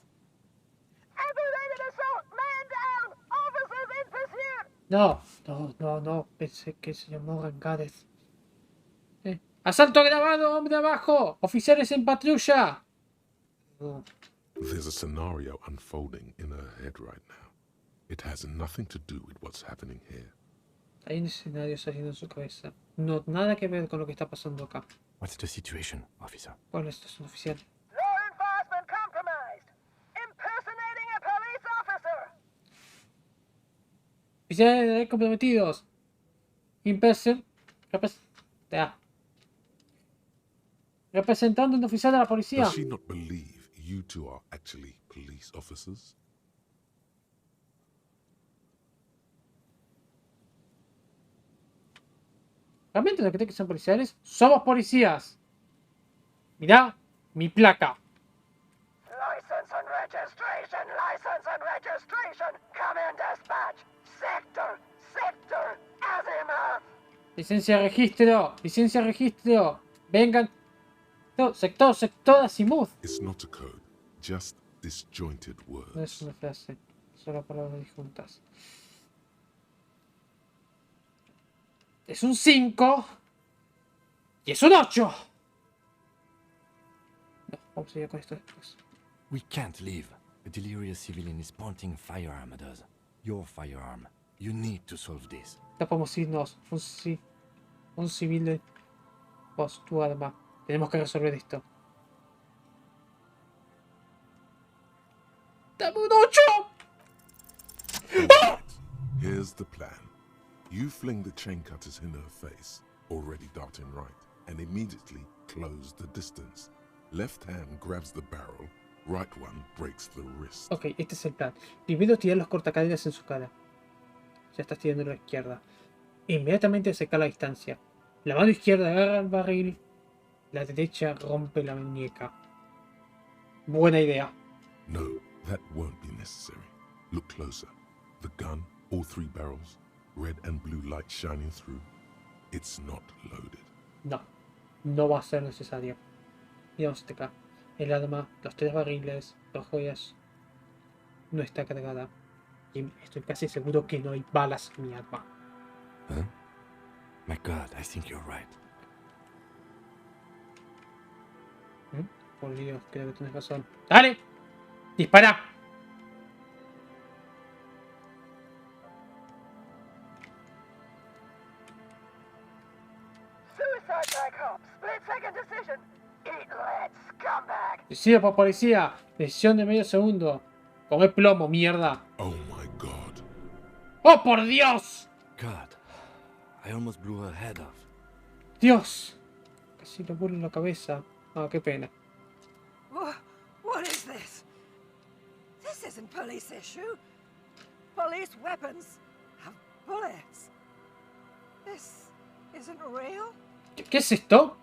Aggravated assault. Man down. Officers in pursuit. No, pensé que se llamó Rangares. ¡Asalto grabado, hombre abajo! ¡Oficiales en patrulla! There's a scenario unfolding in her head right now. It has nothing to do with what's happening here. Hay un escenario saliendo en su cabeza. No, nada que ver con lo que está pasando acá. What's the situation, officer? ¿Cuál es un oficial? Law enforcement compromised. Impersonating a police officer. Oficiales comprometidos. Representando a un oficial de la policía. Does she not believe you two are actually police officers? ¿Realmente no creen que son policiales? ¡Somos policías! Mirá mi placa. License and registration, license and registration. Come in dispatch. Sector, Azimuth. Licencia de registro. Vengan. No, sector, Azimuth. It's not a code, just disjointed words. No es una frase, solo palabras disjuntas. Es un 5 y es un 8. No, vamos a ir con esto después. We can't leave. A delirious civilian is pointing a firearm at us. Your firearm. You need to solve this. No podemos irnos. Un civil de... Vos, tu arma. Tenemos que resolver esto. ¡Dame un 8! ¡Ah! Here's the plan. You fling the chain cutters in her face, already darting right, and immediately close the distance. Left hand grabs the barrel, right one breaks the wrist. Ok, este es el plan. Primero tirar los cortacadenas en su cara. Ya estás tirando a la izquierda. Inmediatamente acercar la distancia. La mano izquierda agarra el barril. La derecha rompe la muñeca. Buena idea. No, that won't be necessary. Look closer. The gun, all 3 barrels, red and blue light shining through. It's not loaded. No, no va a ser necesario. Miramos hasta acá. El arma, los 3 barriles, las joyas. No está cargada. Y estoy casi seguro que no hay balas en mi arma. Huh? My God, I think you're right. Por Dios, creo que tienes razón. ¡Dale! ¡Dispara! Suicide by cop. Split second decision. Eat lead, scumbag. Decida por policía. Decisión de medio segundo. Come plomo, mierda. Oh my God. ¡Oh, por Dios! God, I almost blew her head off. Dios. Casi le vuelo en la cabeza. Ah, qué pena. What is this? This isn't police issue. Police weapons have bullets. This isn't real. ¿Qué es esto?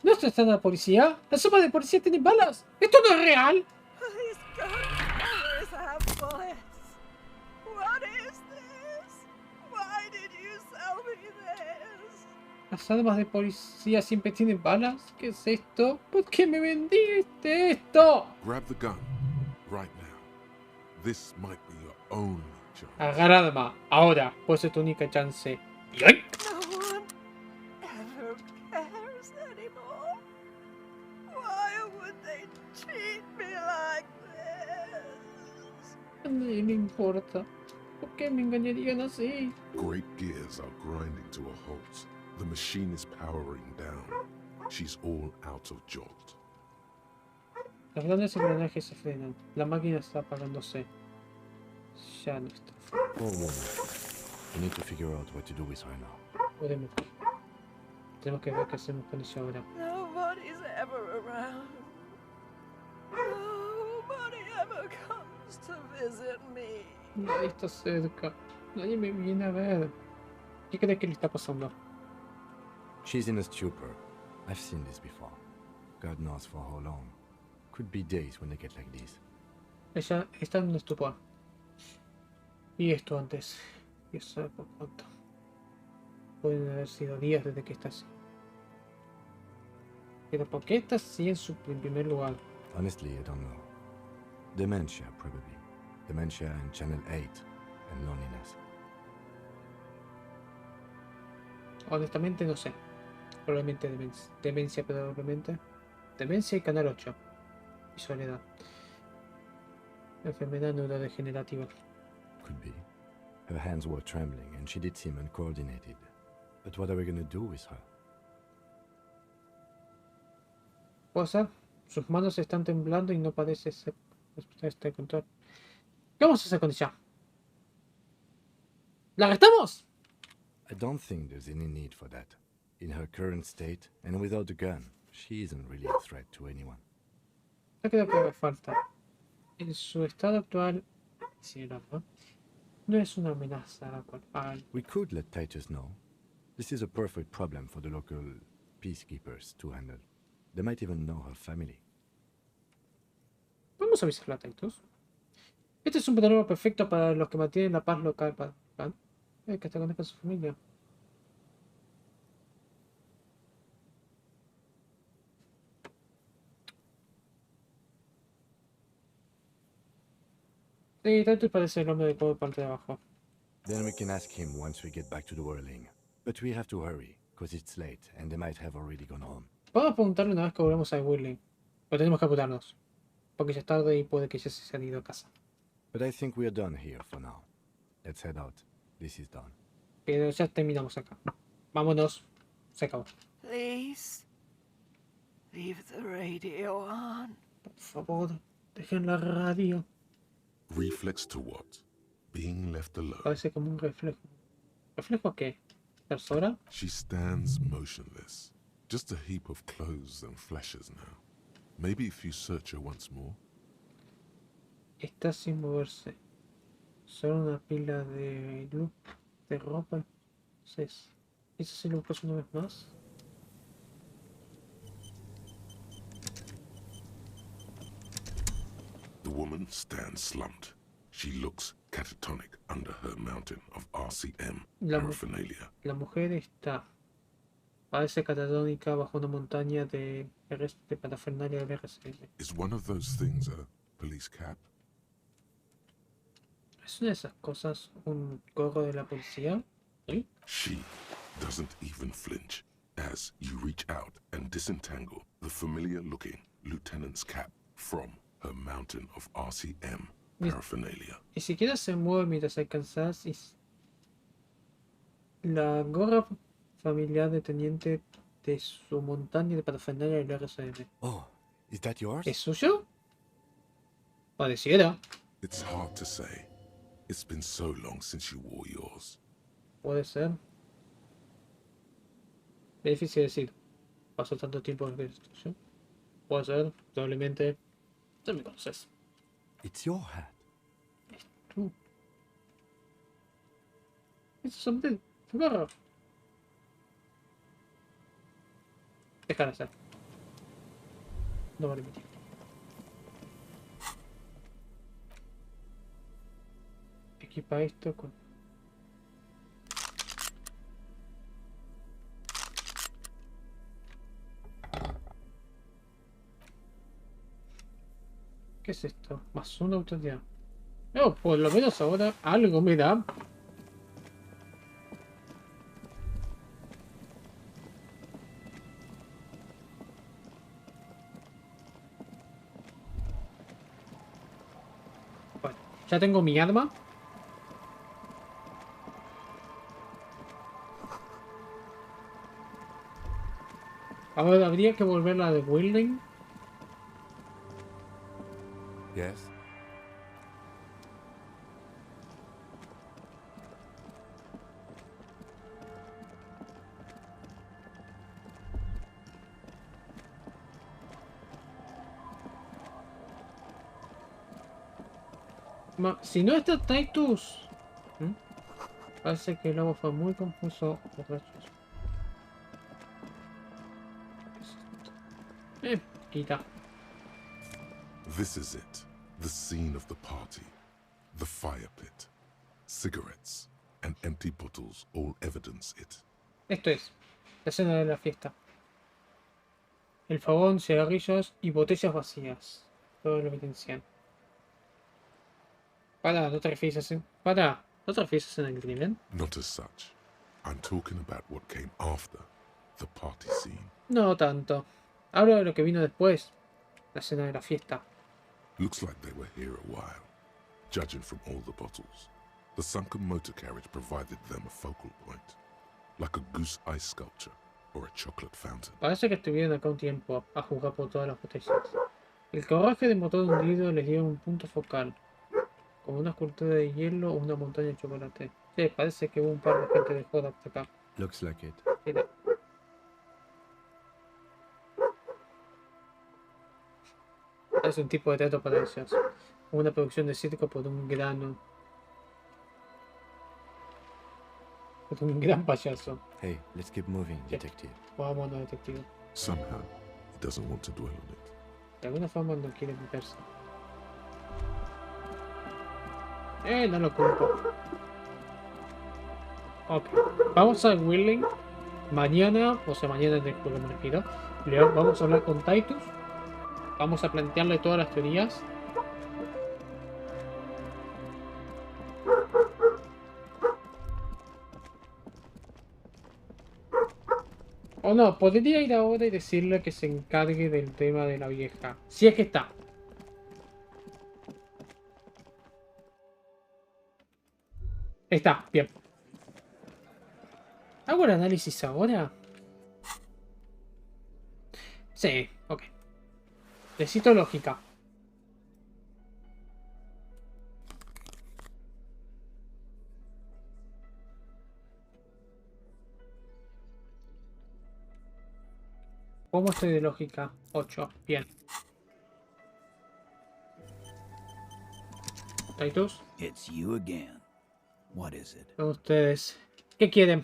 ¿No está en la policía? ¿Las armas de policía tienen balas? ¿Esto no es real? Police guns have bullets. What is this? Why did you sell me this? ¿Las armas de policía siempre tienen balas? ¿Qué es esto? ¿Por qué me vendiste esto? Grab the gun, right now. This might be your only chance. Agarra arma, ahora. Puede ser tu única chance. ¡Ay! No one ever cares anymore. Why would they treat me like this? A nadie le importa. ¿Por qué me engañarían así? Great gears are grinding to a halt. The machine is powering down. She's all out of jolt. Los grandes engranajes se frenan. La máquina está apagándose. Ya no está. We need to figure out what to do with her now. Tenemos que ver qué hacemos con eso ahora. Nobody's ever around. Nobody ever comes to visit me. Nadie está cerca. Nadie me viene a ver. ¿Qué crees que le está pasando? She's in a stupor. I've seen this before. God knows for how long. Could be days when they get like this. Ella está en un estupor. Y esto antes. Y eso por cuánto. Pueden haber sido días desde que está así. Pero ¿por qué está así en primer lugar? Honestly, I don't know. Dementia, probably. Dementia and Channel 8 and loneliness. Honestamente no sé. Probablemente demencia probablemente. Demencia y canal 8. Y soledad. Enfermedad neurodegenerativa. Could be. Her hands were trembling and she did seem uncoordinated. But what are we gonna do with her? Cosa, sus manos están temblando y no parece ser este control. ¿Qué vamos a hacer con ella? ¿La arrestamos? I don't think there's any need for that. In her current state, and without a gun, she isn't really a threat to anyone. No creo que haga falta. En su estado actual, sí, no es una amenaza a We could let Titus know. This is a perfect problem for the local peacekeepers to handle. They might even know her family. Vamos a avisarle a Titus. Este es un problema perfecto para los que mantienen la paz local. Que te conozca a su familia. Sí, Titus parece el hombre de por parte de abajo. Then we can ask him once we get back to the whirling. But we have to hurry, because it's late, and they might have already gone home. Podemos preguntarle una vez que volvemos a Whirling. Pero tenemos que apurarnos. Porque ya es tarde y puede que ya se hayan ido a casa. But I think we are done here for now. Let's head out. This is done. Pero ya terminamos acá. Vámonos. Se acabó. Please, leave the radio on. Por favor, dejen la radio. Reflex to what? Being left alone. Parece como un reflejo. ¿Reflejo a qué? ¿Persona? She stands motionless. Just a heap of clothes and fleshes now. Maybe if you search her once more. Está sin moverse. Solo una pila de luz, de ropa. Entonces, ¿eso se lo buscas una vez más? The woman stands slumped. She looks catatonic under her mountain of RCM paraphernalia. La mujer está. Parece catatónica bajo una montaña de parafernalia del RCM. Is one of those things a police cap? ¿Es una de esas cosas un gorro de la policía? ¿Sí? She doesn't even flinch as you reach out and disentangle the familiar-looking lieutenant's cap from her mountain of RCM paraphernalia. Ni siquiera se mueve mientras alcanzas la gorra familiar de teniente de su montaña de parafernalia del RCM. Oh, is that yours? ¿Es suyo? Pareciera. It's hard to say. It's been so long since you wore yours. Puede ser. Es difícil decir. Pasó tanto tiempo en la institución. Puede ser, probablemente. Ya me conoces. It's your hat. Es tú. Eso es un gorro. Déjala hacer. No vale mi tiempo. Equipa esto con... ¿Qué es esto? Más una autoridad. No, por lo menos ahora algo me da. Bueno, ya tengo mi arma. Ahora habría que volverla de Wilding. Yes. Si no está Titus. Parece que el lobo fue muy confuso. Quita. This is it. The scene of the party. The fire pit. Cigarettes and empty bottles all evidence it. Esto es la escena de la fiesta. El fogón, cigarrillos y botellas vacías. Todo lo evidencian. ¿No te refieres a el crimen? Not as such. I'm talking about what came after the party scene. No tanto. Hablo de lo que vino después. La escena de la fiesta. Looks like they were here a while, judging from all the bottles. The sunken motor carriage provided them a focal point, like a goose ice sculpture or a chocolate fountain. Parece que estuvieron acá un tiempo, a juzgar por todas las botellas. El carruaje de motor hundido les dio un punto focal, como una escultura de hielo o una montaña de chocolate. Sí, parece que hubo un par de gente de joda hasta acá. Looks like it. Mira. Es un tipo de teatro para ellos. Una producción de circo por un grano. Por un gran payaso. Hey, let's keep moving, detective. Vámonos, detective. Somehow, he doesn't want to dwell on it. De alguna forma no quiere meterse. No lo culpo. Ok. Vamos a Willing. Mañana, o sea, mañana en el juego me refiero. Vamos a hablar con Titus. Vamos a plantearle todas las teorías. O no, podría ir ahora y decirle que se encargue del tema de la vieja. Si es que está. Está, bien. ¿Hago el análisis ahora? Sí, ok. Necesito lógica. ¿Cómo estoy de lógica? 8. Bien. Titus. It's you again. What is it? Son ustedes. ¿Qué quieren?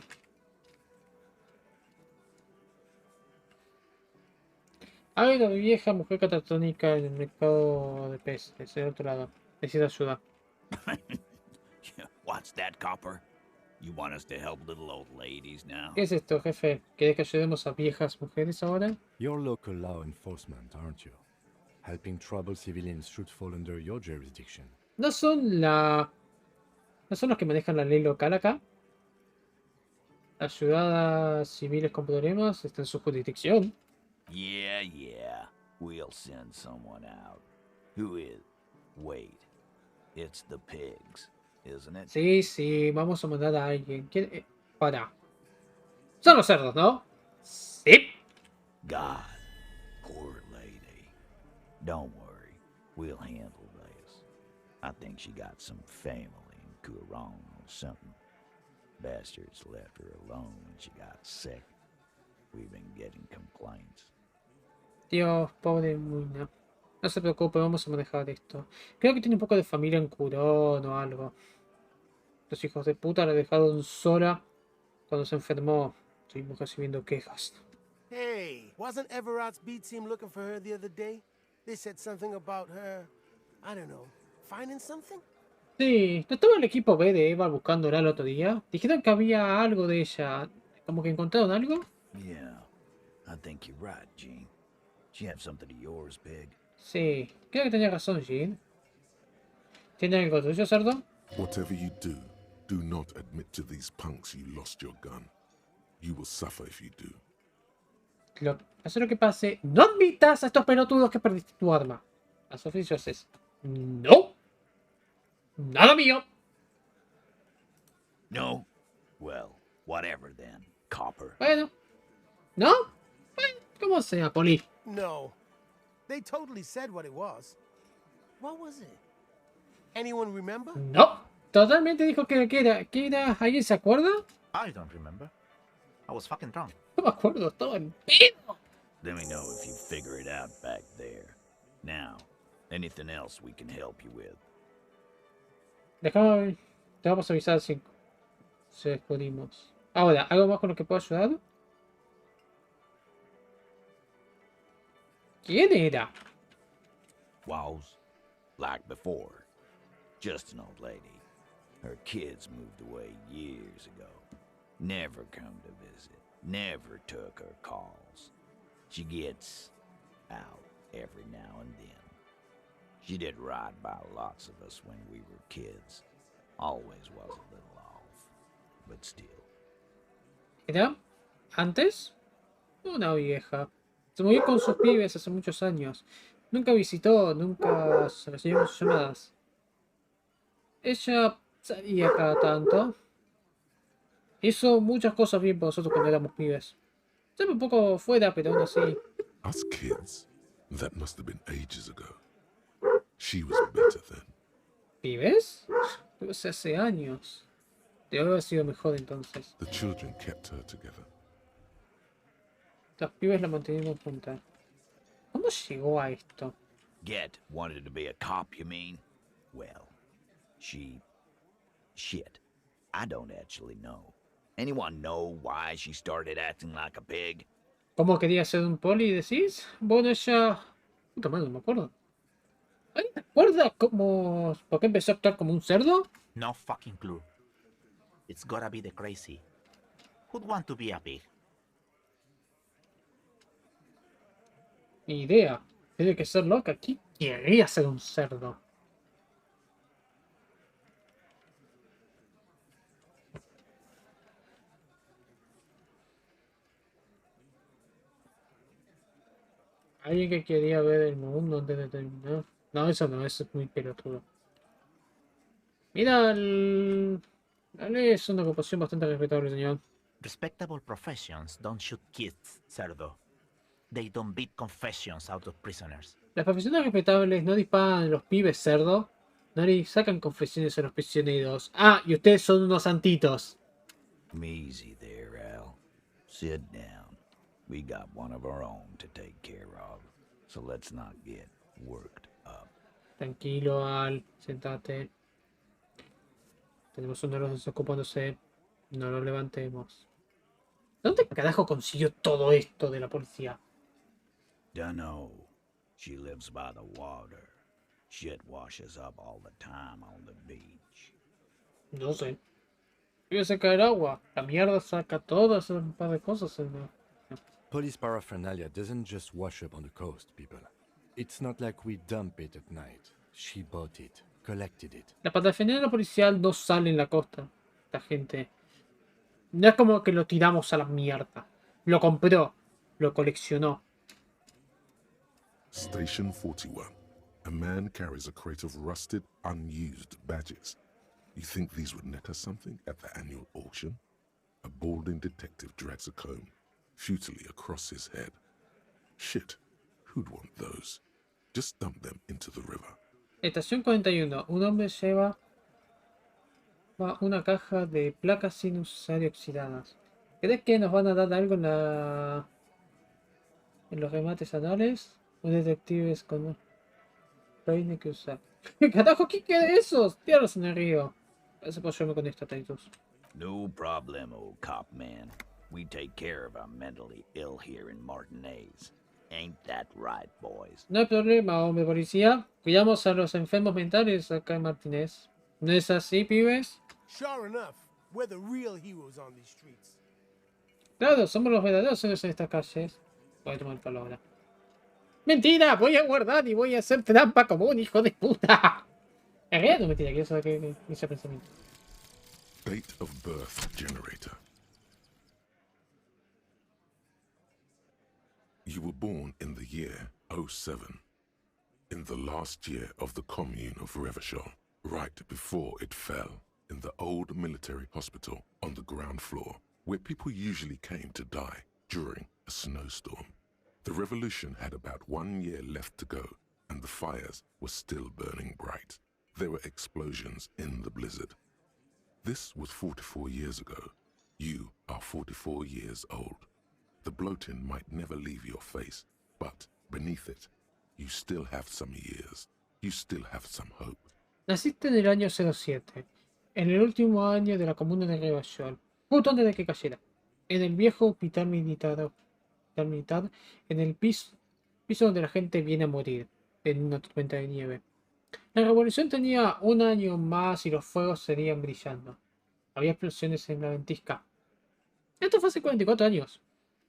Hay una vieja mujer catatónica en el mercado de peces, del otro lado. Necesito ayuda. What's that, Copper? You want us to help little old ladies now? ¿Qué es esto, jefe? ¿Quieres que ayudemos a viejas mujeres ahora? You're local law enforcement, aren't you? Helping troubled civilians should fall under your jurisdiction. ¿No son la... ¿No son los que manejan la ley local acá? Ayudar a civiles con problemas está en su jurisdicción. Yeah. We'll send someone out. Who is... Wait. It's the pigs, isn't it? Sí, vamos a mandar a alguien. ¿Quién? Para. Son los cerdos, ¿no? Sí. God, poor lady. Don't worry. We'll handle this. I think she got some family in Kurong or something. Bastards left her alone when she got sick. We've been getting complaints. Dios, pobre Muina. No se preocupe, vamos a manejar esto. Creo que tiene un poco de familia en Curón o algo. Los hijos de puta la dejaron sola cuando se enfermó. Estuvimos recibiendo quejas. Hey, wasn't Everard's B team looking for her the other day? They said something about her, I don't know, finding something? Sí, ¿no estaba el equipo B de Eva buscándola el otro día? Dijeron que había algo de ella. ¿Como que encontraron algo? Yeah, I think you're right, Gene. She have something of yours, Pig. Sí, creo que tenía razón, Jean. ¿Tiene algo tuyo, cerdo? Whatever you do not admit to these punks you lost your gun. You will suffer if you do. Pase lo que pase, no admitas a estos pelotudos que perdiste tu arma. Las oficios es... ¡No! ¡Nada mío! No? Well, whatever then, Copper. Bueno. ¿No? Bueno, como sea, Poli. No. They totally said what it was. What was it? Anyone remember? No. Totalmente dijo que era. ¿Qué era? ¿Alguien se acuerda? I don't remember. I was fucking drunk. No me acuerdo, estaba en pedo. Let me know if you figure it out back there. Now, anything else we can help you with? Déjame. Te vamos a avisar si descubrimos. Ahora, ¿algo más con lo que puedo ayudar? ¿Quién era? Was, like before, just an old lady. Her kids moved away years ago. Never come to visit. Never took her calls. She gets out every now and then. She did right by lots of us when we were kids. Always was a little off, but still. Era, antes, una vieja. Se movió con sus pibes hace muchos años. Nunca visitó, nunca se recibieron sus llamadas. Ella salía cada tanto. Hizo muchas cosas bien por nosotros cuando éramos pibes. Estaba un poco fuera, pero aún así. Us kids? That must have been ages ago. She was better then. ¿Pibes? Pues hace años. Debe haber sido mejor entonces. The children kept her together. Los pibes la mantenían junta. ¿Cómo llegó a esto? Get wanted to be a cop, you mean? Well, shit. I don't actually know. Anyone know why she started acting like a pig? ¿Cómo quería ser un poli, decís? Bueno, ella... Puta madre, no me acuerdo. ¿Alguien te acuerda cómo... por qué empezó a actuar como un cerdo? No fucking clue. It's gotta be the crazy. Who'd want to be a pig? Ni idea. Tiene que ser loca. ¿Quién querría ser un cerdo? Alguien que quería ver el mundo antes de terminar. No, eso no, eso es muy pelotudo. Mira, la ley es una ocupación bastante respetable, señor. Respectable professions don't shoot kids, cerdo. They don't beat confessions out of prisoners. Las profesiones respetables no disparan a los pibes, cerdo. No le sacan confesiones a los prisioneros. Ah, y ustedes son unos santitos. Easy there, Al. Sit down. We got one of our own to take care of, so let's not get worked up. Tranquilo, Al. Sentate. Tenemos uno de los desocupándose. No lo levantemos. ¿Dónde carajo consiguió todo esto de la policía? Dunno. She lives by the water. Shit washes up all the time on the beach. No sé. Vive cerca del agua. La mierda saca todas un par de cosas. Police paraphernalia doesn't just wash up on the coast, people. It's not like we dump it at night. She bought it, collected it. La parafernalia policial no sale en la costa. La gente. No es como que lo tiramos a la mierda. Lo compró. Lo coleccionó. Station 41. A man carries a crate of rusted, unused badges. You think these would net us something at the annual auction? A balding detective drags a comb futilely across his head. Shit, who'd want those? Just dump them into the river. Estación 41. Un hombre lleva una caja de placas sin usar y oxidadas. ¿Crees que nos van a dar algo en los remates anuales? Un detective es con un peine que usar. Carajo, ¿qué quiere esos? Tíralos en el río. Parece que yo me con esta, Titus. No problem, old cop man. We take care of our mentally ill here in Martinez. Ain't that right, boys? No hay problema, hombre policía. Cuidamos a los enfermos mentales acá en Martínez. ¿No es así, pibes? Sure enough, we're the real heroes on these streets. Claro, somos los verdaderos héroes en estas calles. Voy a tomar el palo ahora. ¡Mentira! Voy a guardar y voy a hacer trampa como un hijo de puta. En realidad no mentira, quiero saber qué hice pensamiento. Date of birth generator. You were born in the year 07. In the last year of the commune of Revachol, right before it fell, in the old military hospital on the ground floor, where people usually came to die during a snowstorm. The revolution had about 1 year left to go, and the fires were still burning bright. There were explosions in the blizzard. This was 44 years ago. You are 44 years old. The bloating might never leave your face, but beneath it, you still have some years. You still have some hope. Naciste en el año 07, en el último año de la comuna de Revachol, justo antes de que cayera, en el viejo hospital militar, en el piso donde la gente viene a morir, en una tormenta de nieve. La revolución tenía 1 año más y los fuegos seguían brillando. Había explosiones en la ventisca. Esto fue hace 44 años.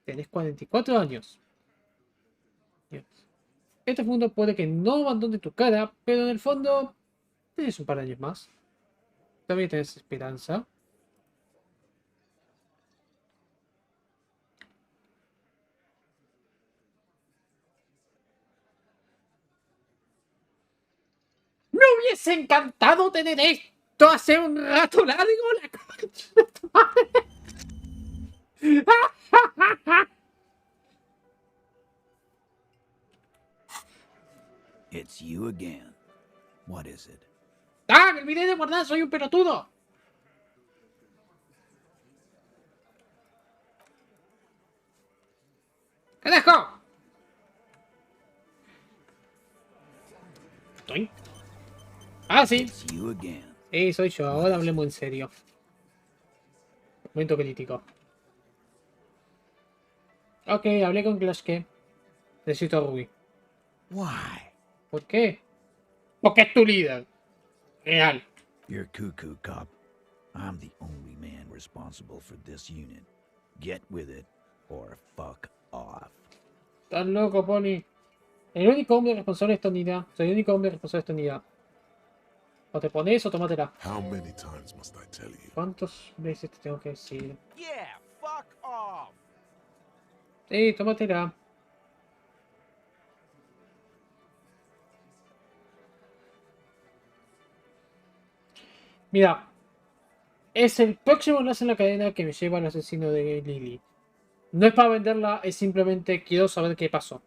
Tenés 44 años. Dios. Este mundo puede que no abandone tu cara, pero en el fondo tenés un par de años más. Todavía tenés esperanza. hubiese encantado tener esto hace un rato largo, la concha de tu madre. It's you again. What is it? ¡Ah! Me olvidé de guardar, soy un pelotudo. ¡Carajo! ¿Estoy? Ah, sí. It's you again. Soy yo. Ahora hablemos en serio. Momento crítico. Ok, hablé con Clashke. Necesito a Ruby. Why? ¿Por qué? Porque es tu líder. Real. You're cuckoo, cop. I'm the only man responsible for this unit. Get with it, or fuck off. Estás loco, Pony. El único hombre responsable de esta unidad. Soy el único hombre responsable de esta unidad. O te pones o tómatela. How many times must I tell you? ¿Cuántas veces te tengo que decir? Yeah, fuck off. Sí, tómatela. Mira. Es el próximo enlace en la cadena que me lleva al asesino de Lily. No es para venderla, es simplemente quiero saber qué pasó.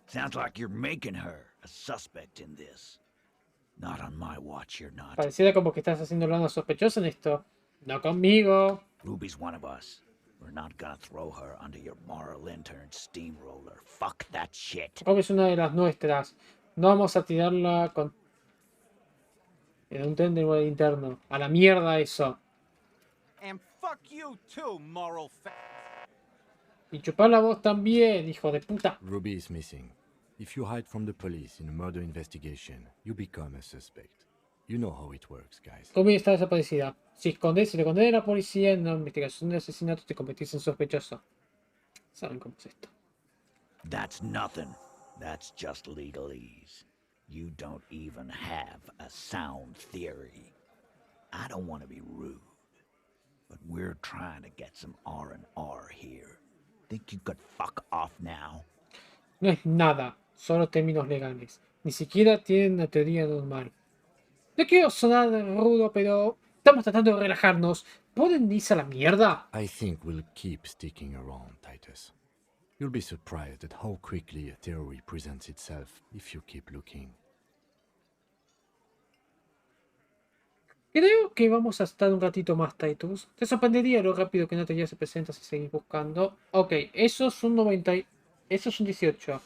Sounds like you're making her a suspect in this. Not on my watch, you're not. Pareciera como que estás haciendo una sospechosa en esto. No conmigo. Ruby's one of us. We're not gonna throw her under your moral intern steamroller. Fuck that shit. Ruby es una de las nuestras. No vamos a tirarla con... en un tren de interno. A la mierda eso. And fuck you too, moral Y chupar la voz también, hijo de puta. Ruby is missing. If you hide from the police in a murder investigation, you become a suspect. You know how it works, guys. Ruby está desaparecida. Si le condenas a la policía en una investigación de asesinato, te convertís en sospechoso. ¿Saben cómo es esto? That's nothing. That's just legalese. You don't even have a sound theory. I don't want to be rude, but we're trying to get some R&R here. Think you could fuck off now? No es nada, solo términos legales. Ni siquiera tienen una teoría normal. No quiero sonar rudo, pero estamos tratando de relajarnos. ¿Pueden irse a la mierda? I think we'll keep sticking around, Titus. You'll be surprised at how quickly a theory presents itself if you keep looking. Creo que vamos a estar un ratito más, Titus. Te sorprendería lo rápido que una teoría se presenta si seguís buscando. Ok, eso es un 90. Eso es un 18.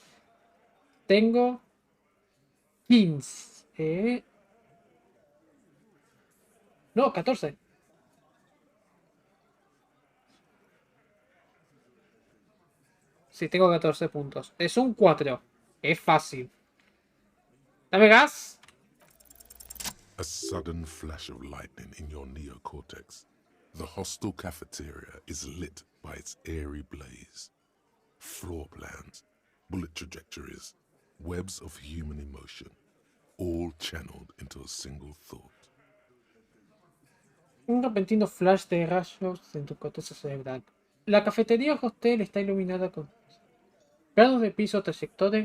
Tengo 15. No, 14. Sí, tengo 14 puntos. Es un 4. Es fácil. Dame gas. A sudden flash of lightning in your neocortex. The hostile cafeteria is lit by its airy blaze. Floor plans, bullet trajectories, webs of human emotion, all channeled into a single thought. Un repentino flash de rayos en tu corteza cerebral. La cafetería o hostel está iluminada con planos de piso, trayectorias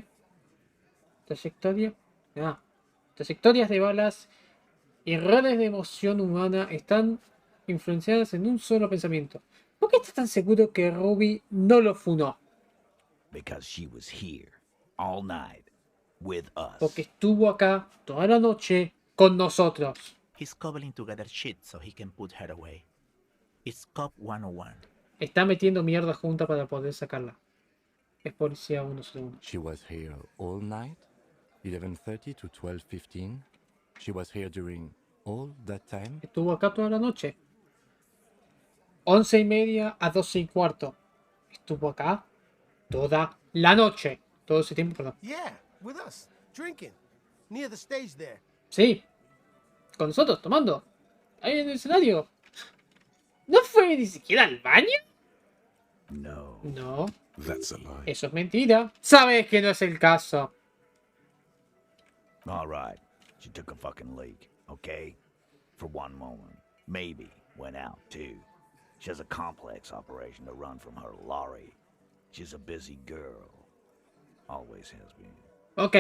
de balas y redes de emoción humana están influenciadas en un solo pensamiento. ¿Por qué estás tan seguro que Ruby no lo funó? Because she was here all night with us. Porque estuvo acá toda la noche con nosotros. He's cobbling together shit so he can put her away. It's Cop 101. Está metiendo mierda junta para poder sacarla. Es policía 101. She was here all night? 11:30 to 12:15? She was here during all that time? Estuvo acá toda la noche. 11:30 a 12:15. Estuvo acá toda la noche. Todo ese tiempo, perdón. Yeah, with us, drinking, near the stage there. Sí. Con nosotros, tomando. Ahí en el escenario. ¿No fue ni siquiera al baño? No. No. That's a lie. Eso es mentira. Sabes que no es el caso. All right. She took a fucking leak, okay? For one moment. Maybe went out, too. She has a complex operation to run from her lorry. She's a busy girl. Always has been. Ok,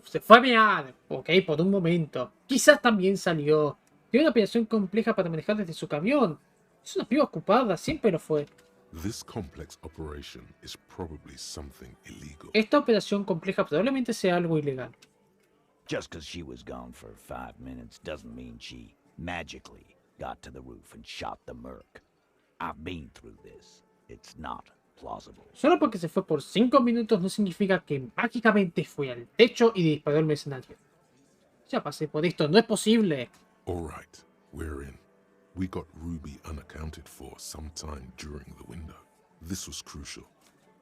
se fue a mear. Ok, por un momento. Quizás también salió. Tiene una operación compleja para manejar desde su camión. Es una piba ocupada, siempre lo fue. This complex operation is probably something illegal. Esta operación compleja probablemente sea algo ilegal. Just because she was gone for 5 minutes doesn't mean she magically got to the roof and shot the merc. I've been through this. It's not plausible. Solo porque se fue por 5 minutos no significa que mágicamente fue al techo y disparó al mercenario. Ya pasé por esto, no es posible. All right, we're in. We got Ruby unaccounted for sometime during the window. This was crucial.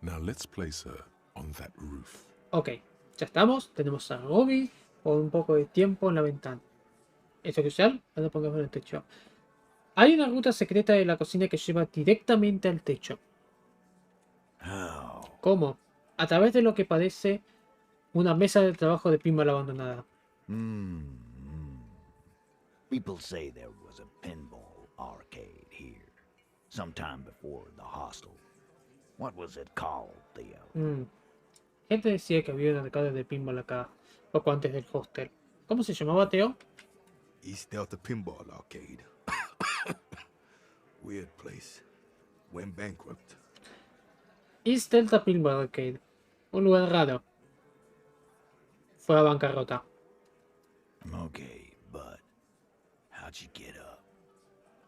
Now let's place her on that roof. Ok, ya estamos. Tenemos a Ruby por un poco de tiempo en la ventana. Esto que usar, ahora pongamos en el techo. Hay una ruta secreta de la cocina que lleva directamente al techo. ¿Cómo? A través de lo que parece una mesa de trabajo de pinball abandonada. People say there was a pinball arcade here, sometime before the hostel. What was it called, Theo? Gente decía que había un arcade de pinball acá, poco antes del hostel. ¿Cómo se llamaba, Theo? East Delta Pinball Arcade. Weird place. Went bankrupt. East Delta Pinball Arcade. Un lugar raro. Fue a bancarrota. Okay, but how'd you get up?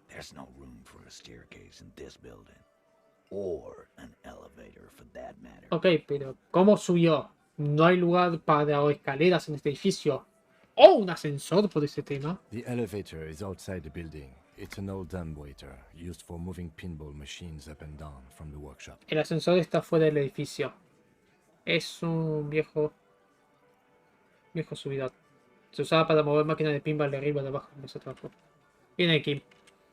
There's no room for a staircase in this building. Or an elevator for that matter. Ok, pero ¿cómo subió? No hay lugar para escaleras en este edificio. ¡Oh, un ascensor por ese tema! The elevator is outside the building. It's an old dumbwaiter used for moving pinball machines up and down from the workshop. El ascensor está fuera del edificio. Es un viejo subidor. Se usaba para mover máquinas de pinball de arriba a de abajo en ese trabajo. Viene aquí.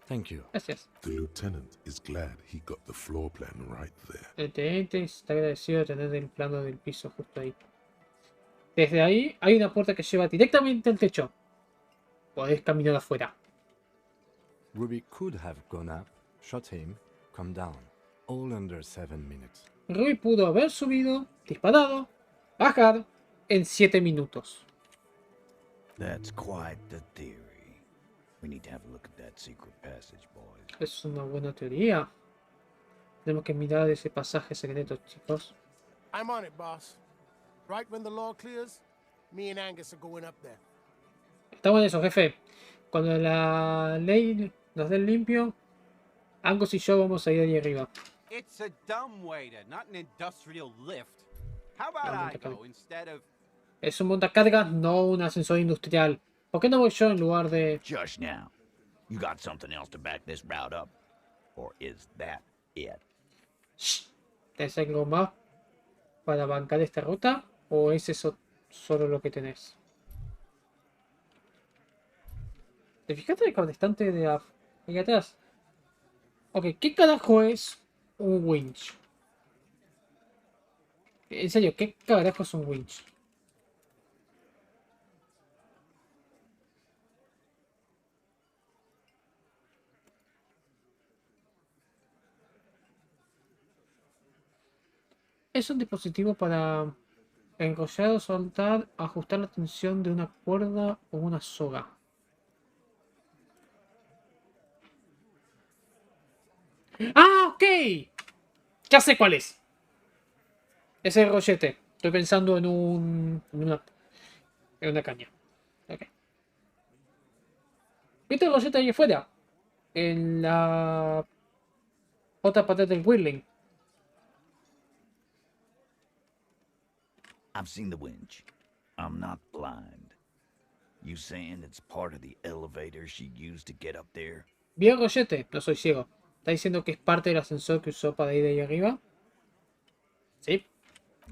Thank you. Gracias. The lieutenant is glad he got the floor plan right there. El teniente está agradecido de tener el plano del piso justo ahí. Desde ahí hay una puerta que lleva directamente al techo. Podés caminar afuera. Ruby could have gone up, shot him, come down. All under 7 minutes. Ruby pudo haber subido, disparado, bajar en 7 minutos. That's quite the theory. We need to have a look at that secret passage, boys. Es una buena teoría. Tenemos que mirar ese pasaje secreto, chicos. I'm on it, boss. Right when the law clears, me and Angus are going up there. Estamos en eso, jefe. Cuando la ley nos dé el limpio, Angus y yo vamos a ir ahí arriba. It's a dumbwaiter, not an industrial lift. How about I go instead of... Es un montacargas, no un ascensor industrial. ¿Por qué no voy yo en lugar de...? Just now. You got something else to back this route up? Or is that it? ¿Tenés algo más para bancar esta ruta? ¿O es eso solo lo que tenés? ¿Te fijaste el constante de ahí atrás? Ok, ¿qué carajo es un winch? En serio, ¿qué carajo es un winch? Es un dispositivo para enrollar o soltar, ajustar la tensión de una cuerda o una soga. ¡Ah, ok! Ya sé cuál es. Es el rollete. Estoy pensando en una caña. Ok. ¿Viste el rollete ahí afuera? En la otra parte del whirling. I've seen the winch. I'm not blind. You saying it's part of the elevator she used to get up there? Vi el rollete, no soy ciego. ¿Está diciendo que es parte del ascensor que usó para ir de ahí arriba? Sí.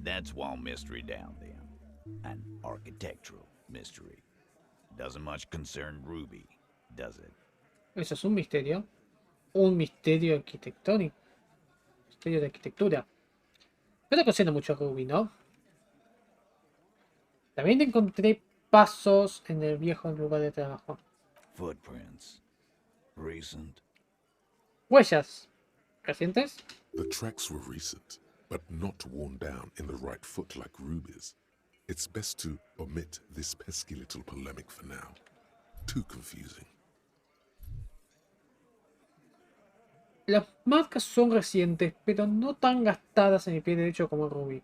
That's one mystery down then. An architectural mystery. Doesn't much concern Ruby, does it? Eso es un misterio. Un misterio arquitectónico. Misterio de arquitectura. No te concierna mucho a Ruby, ¿no? También encontré pasos en el viejo lugar de trabajo. Footprints. Recent. Huellas. ¿Recientes? The tracks were recent, but not worn down in the right foot like Ruby's. It's best to omit this pesky little polemic for now. Too confusing. Las marcas son recientes, pero no tan gastadas en el pie derecho como Ruby.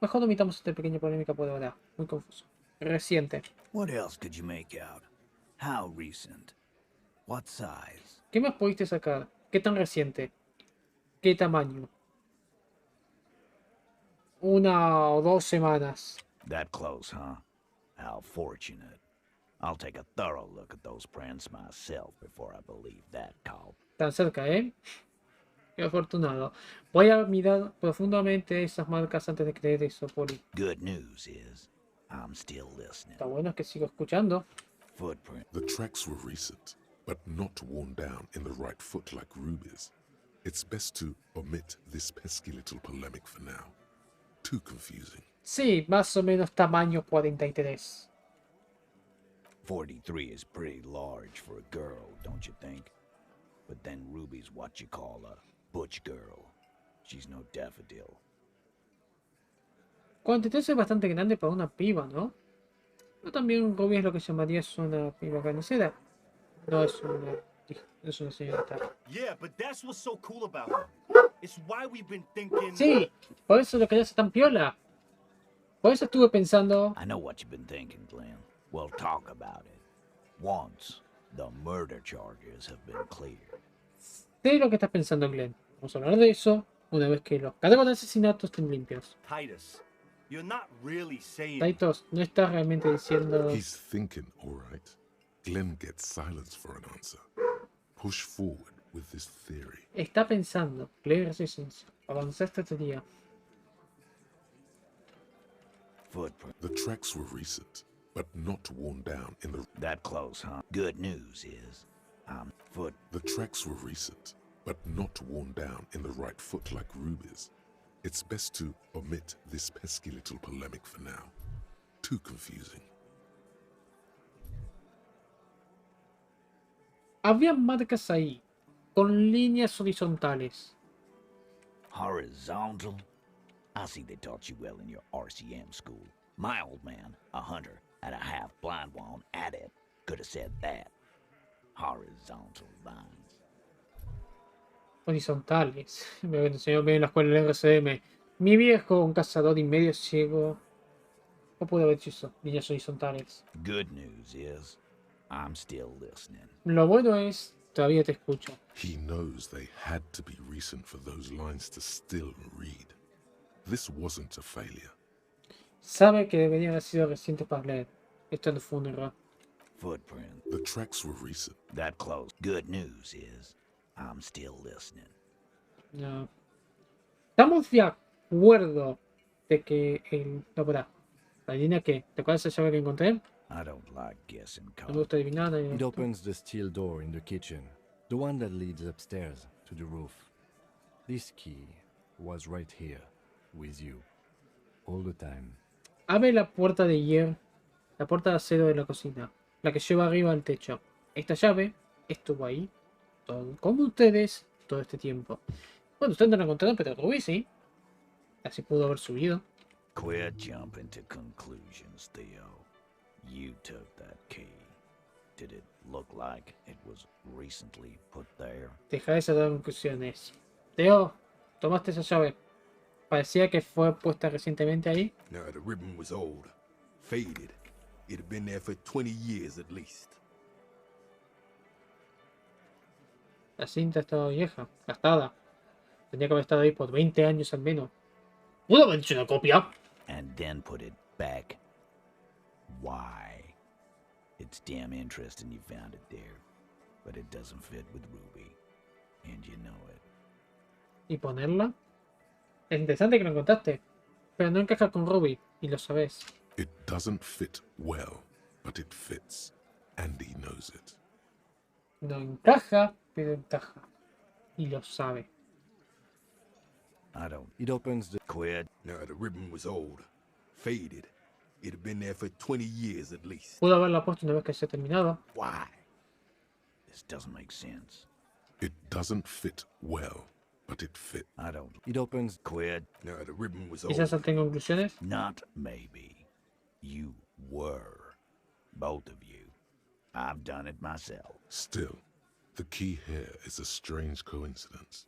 Mejor omitamos esta pequeña polémica por ahora. Muy confuso. Reciente. What else could you make out? How recent? What size? ¿Qué más pudiste sacar? ¿Qué tan reciente? ¿Qué tamaño? 1 o 2 semanas. That close, huh? How fortunate. I'll take a thorough look at those prints myself before I believe that call. Tan cerca, ¿eh? Qué afortunado. Voy a mirar profundamente esas marcas antes de creer eso, Poli. Good news is, I'm still listening. Está bueno que sigo escuchando. Footprint. The tracks were recent, but not worn down in the right foot like Ruby's. It's best to omit this pesky little polemic for now. Too confusing. Sí, más o menos tamaño 43. 43 is pretty large for a girl, don't you think? But then Ruby's what you call a butch girl. She's no daffodil. 43 es bastante grande para una piba, ¿no? Pero también Ruby es lo que llamarías una piba carnicera. No es una señorita. Yeah, but that's what's so cool about her. It's why we've been thinking. Sí, por eso lo que hace tan piola. Por eso estuve pensando. I know what you've been thinking, Glenn. We'll talk about it. Once the murder charges have been cleared. Sé lo que estás pensando, Glenn. Vamos a hablar de eso una vez que los cargos de asesinato estén limpios. Titus, you're not really saying. Titus, no estás realmente diciendo. He's thinking, all right. Glenn gets silence for an answer. Push forward with this theory. Está pensando. Glenn Resistance. Avanza esta teoría. Footprint. The tracks were recent, but not worn down in the... That close, huh? Good news is, The tracks were recent, but not worn down in the right foot like Ruby's. It's best to omit this pesky little polemic for now. Too confusing. Había marcas ahí, con líneas horizontales. Horizontal? I see they taught you well in your RCM school. My old man, a hunter, and a half-blind one at it, could have said that. Horizontal lines. Horizontales. Me enseñó bien en la escuela del RCM. Mi viejo, un cazador y medio ciego. ¿Cómo pude haber hecho eso? Líneas horizontales. Good news is, I'm still listening. Lo bueno es, todavía te escucho. He knows they had to be recent for those lines to still read. This wasn't a failure. Sabe que deberían haber sido recientes para leer. Esto no fue un error. Footprint. The tracks were recent. That close. Good news is, I'm still listening. No. Estamos de acuerdo de que el... No, pará. La línea que... ¿Te acuerdas de esa llave que encontré? I don't like guessing, No me Carl. gusta adivinar. It opens the steel door in the kitchen, the one that leads upstairs to the roof. This key was right here, with you, all the time. Abre la puerta de hierro, la puerta de acero de la cocina, la que lleva arriba al techo. Esta llave estuvo ahí, con ustedes, todo este tiempo. Bueno, ustedes no la encontraron, pero Ruby sí. Así pudo haber subido. Quit jumping to conclusions, Theo. You took that key. Did it look like it was recently put there? Deja de dar conclusiones. Teo, tomaste esa llave. Parecía que fue puesta recientemente ahí. No, the ribbon was old, faded. It had been there for 20 years at least. La cinta estaba vieja, gastada. Tenía que haber estado ahí por 20 años al menos. ¿Pudo haber hecho una copia? And then put it back. Why? It's damn interesting you found it there, but it doesn't fit with Ruby, and you know it. ¿Y ponerla? Es interesante que lo encontraste, pero no encaja con Ruby, y lo sabes. It doesn't fit well, but it fits, and he knows it. No encaja, pero encaja. Y lo sabe. I don't. It opens the... Quit. No, the ribbon was old, faded. It had been there for 20 years at least. Pudo haberla puesto una vez que se ha terminado. Why? This doesn't make sense. It doesn't fit well, but it fit. I don't. It opens... Quit. No, the ribbon was old. Quizás salten conclusiones. Not maybe. You were. Both of you. I've done it myself. Still, the key here is a strange coincidence,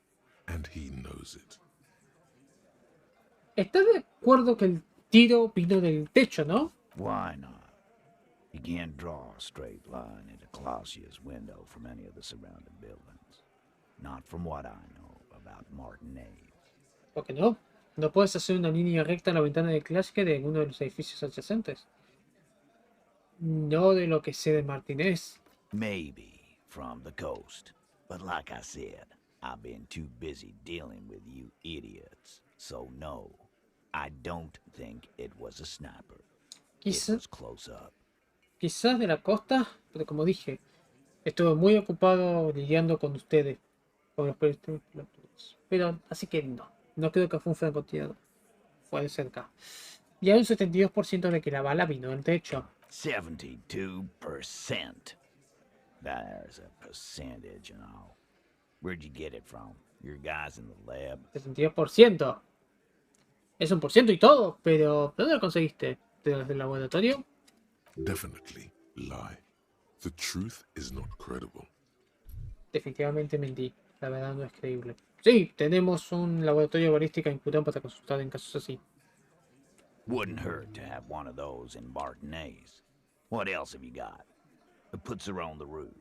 and he knows it. ¿Estás de acuerdo que el tiro vino del techo, no? Why not? You can't draw a straight line into Clausia's window from any of the surrounding buildings. Not from what I know about Martinez. ¿Por qué no? No puedes hacer una línea recta en la ventana de clase de alguno de los edificios adyacentes. No de lo que sé de Martínez. Maybe from the coast. But like I said, I've been too busy dealing with you idiots. So no, I don't think it was a sniper. It was close up. Quizás de la costa, pero como dije, estuve muy ocupado lidiando con ustedes, con los periodistas. Pero así que no creo que fue un francotirador. Fue de cerca. Y hay un 72% de que la bala vino del techo. 72%. There's a percentage and all. Where'd you get it from? Your guys in the lab? 72%. Es 1% y todo, pero ¿dónde lo conseguiste? ¿Desde el laboratorio? Definitely lie. The truth is not credible. Definitivamente mentí. La verdad no es creíble. Sí, tenemos un laboratorio de balística imputado para consultar en casos así. Wouldn't hurt to have one of those in Martinez. What else have you got? It puts her on the roof.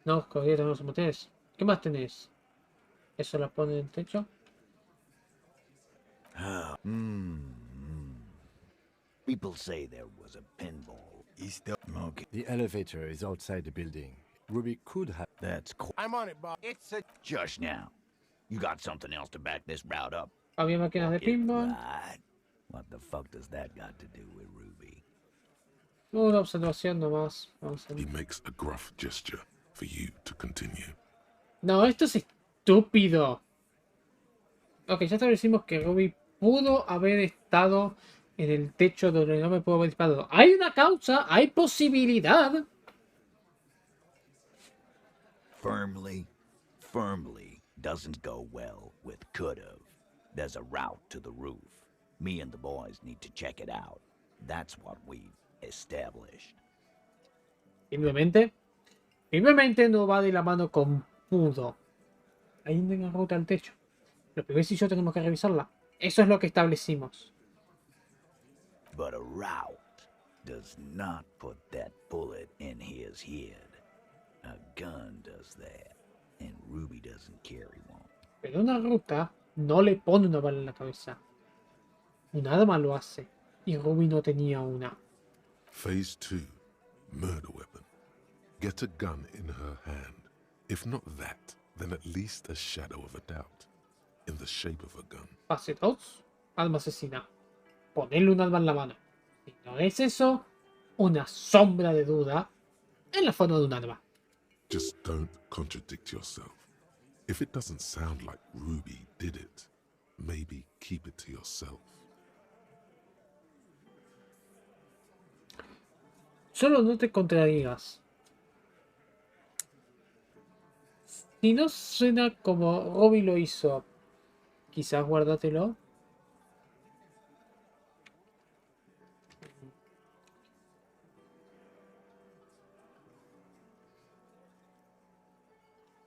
No, todavía tenemos motores. ¿Qué más tenés? ¿Eso la pone en el techo? People say there was a pinball. Okay. The elevator is outside the building. Ruby could have... That's cool. I'm on it, Bob. It's a... Just now. You got something else to back this route up? Había máquinas de pinball. Right. What the fuck does that got to do with Ruby? Una observación nomás. Vamos a ver. He makes a gruff gesture for you to continue. No, esto es estúpido. Ok, ya establecimos que Ruby pudo haber estado en el techo donde no me pudo haber disparado. Hay una causa, hay posibilidad. Firmly doesn't go well with could've. There's a route to the roof. Me and the boys need to check it out. That's what we've established. Simplemente no va de la mano con pudo. Hay una ruta al techo. Los pibes y yo tenemos que revisarla. Eso es lo que establecimos. But a route does not put that bullet in his head. A gun does that, and Ruby doesn't carry one. Pero una ruta no le pone una bala en la cabeza. Un arma lo hace. Y Ruby no tenía una. Phase 2. Murder weapon. Get a gun in her hand. If not that, then at least a shadow of a doubt. In the shape of a gun. Fase 2. Arma asesina. Ponerle un arma en la mano. Si no es eso, una sombra de duda en la forma de un arma. Just don't contradict yourself. If it doesn't sound like Ruby did it, maybe keep it to yourself. Solo no te contradigas. Si no suena como Ruby lo hizo, quizás guárdatelo.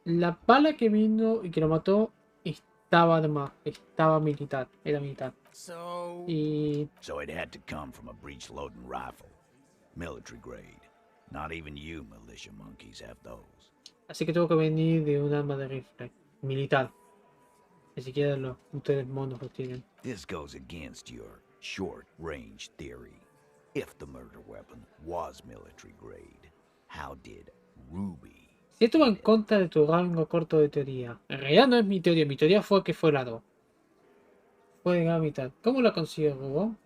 La bala que vino y que lo mató estaba armada, estaba militar, era militar. So it had to come from a breech-loading rifle. Military grade. Not even you militia monkeys have those. Así que tuvo que venir de un arma de rifle militar. Ni siquiera ustedes monos lo tienen. This goes against your short-range theory. If the murder weapon was military grade, how did Ruby... Si esto va en contra de tu rango corto de teoría. En realidad no es mi teoría fue que fue raro. Fue de la mitad. ¿Cómo lo consiguió Rubo?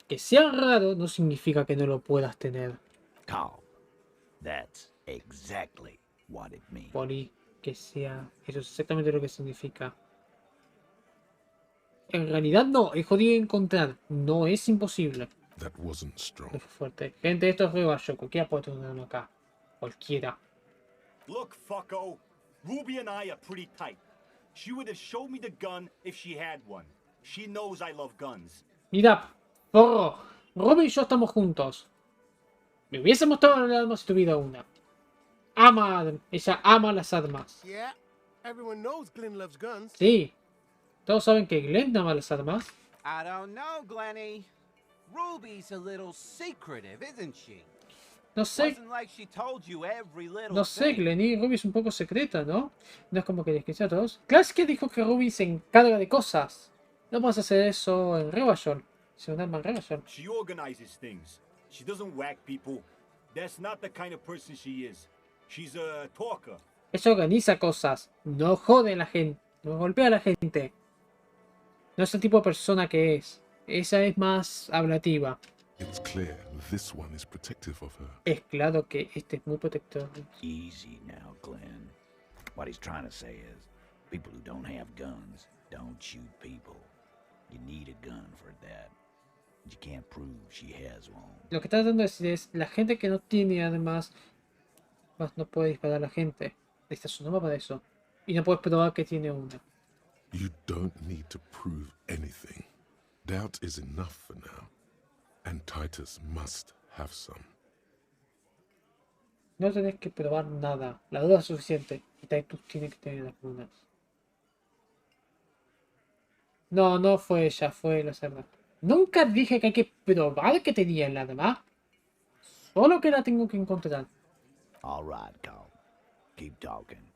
Que sea raro no significa que no lo puedas tener. Carl, that's exactly what it means. Poli, que sea. Eso es exactamente lo que significa. En realidad no, es jodido encontrar. No es imposible. That wasn't strong. Es fuerte. Gente, esto es rebayo. Cualquiera puede tener uno acá. Cualquiera. Look, fucko. Ruby and I are pretty tight. She would have showed me the gun if she had one. She knows I love guns. Mira, porro, Ruby y yo estamos juntos. Me hubiésemos tomado el arma si tuviera una. Ella ama las armas. Yeah, everyone knows Glenn loves guns. Sí, todos saben que Glenn ama las armas. I don't know, Glenny. Ruby's a little secretive, isn't she? No sé, Wasn't like she told you every little no sé, thing. Glenny, Ruby es un poco secreta, ¿no? No es como que desquicia a todos. Clash que dijo que Ruby se encarga de cosas. No vamos a hacer eso en Revachol. Es un arma en Revachol. She organizes things. She doesn't whack people. That's not the kind of person she is. She's a talker. Ella organiza cosas. No jode a la gente. No golpea a la gente. No es el tipo de persona que es. Ella es más hablativa. It's clear this one is protective of her. Es claro que este es muy protector. Easy now, Glenn. What he's trying to say is, people who don't have guns don't shoot people. You need a gun for that. You can't prove she has one. Lo que está tratando de decir es, la gente que no tiene armas no puede disparar a la gente. Esta es una norma para eso. Y no puedes probar que tiene una. You don't need to prove anything. Doubt is enough for now. And Titus must have some. No tenés que probar nada. La duda es suficiente. Y Titus tiene que tener algunas. No, no fue ella, fue la cerda. Nunca dije que hay que probar que tenía el arma. Solo que la tengo que encontrar. All right, Carl. Keep talking.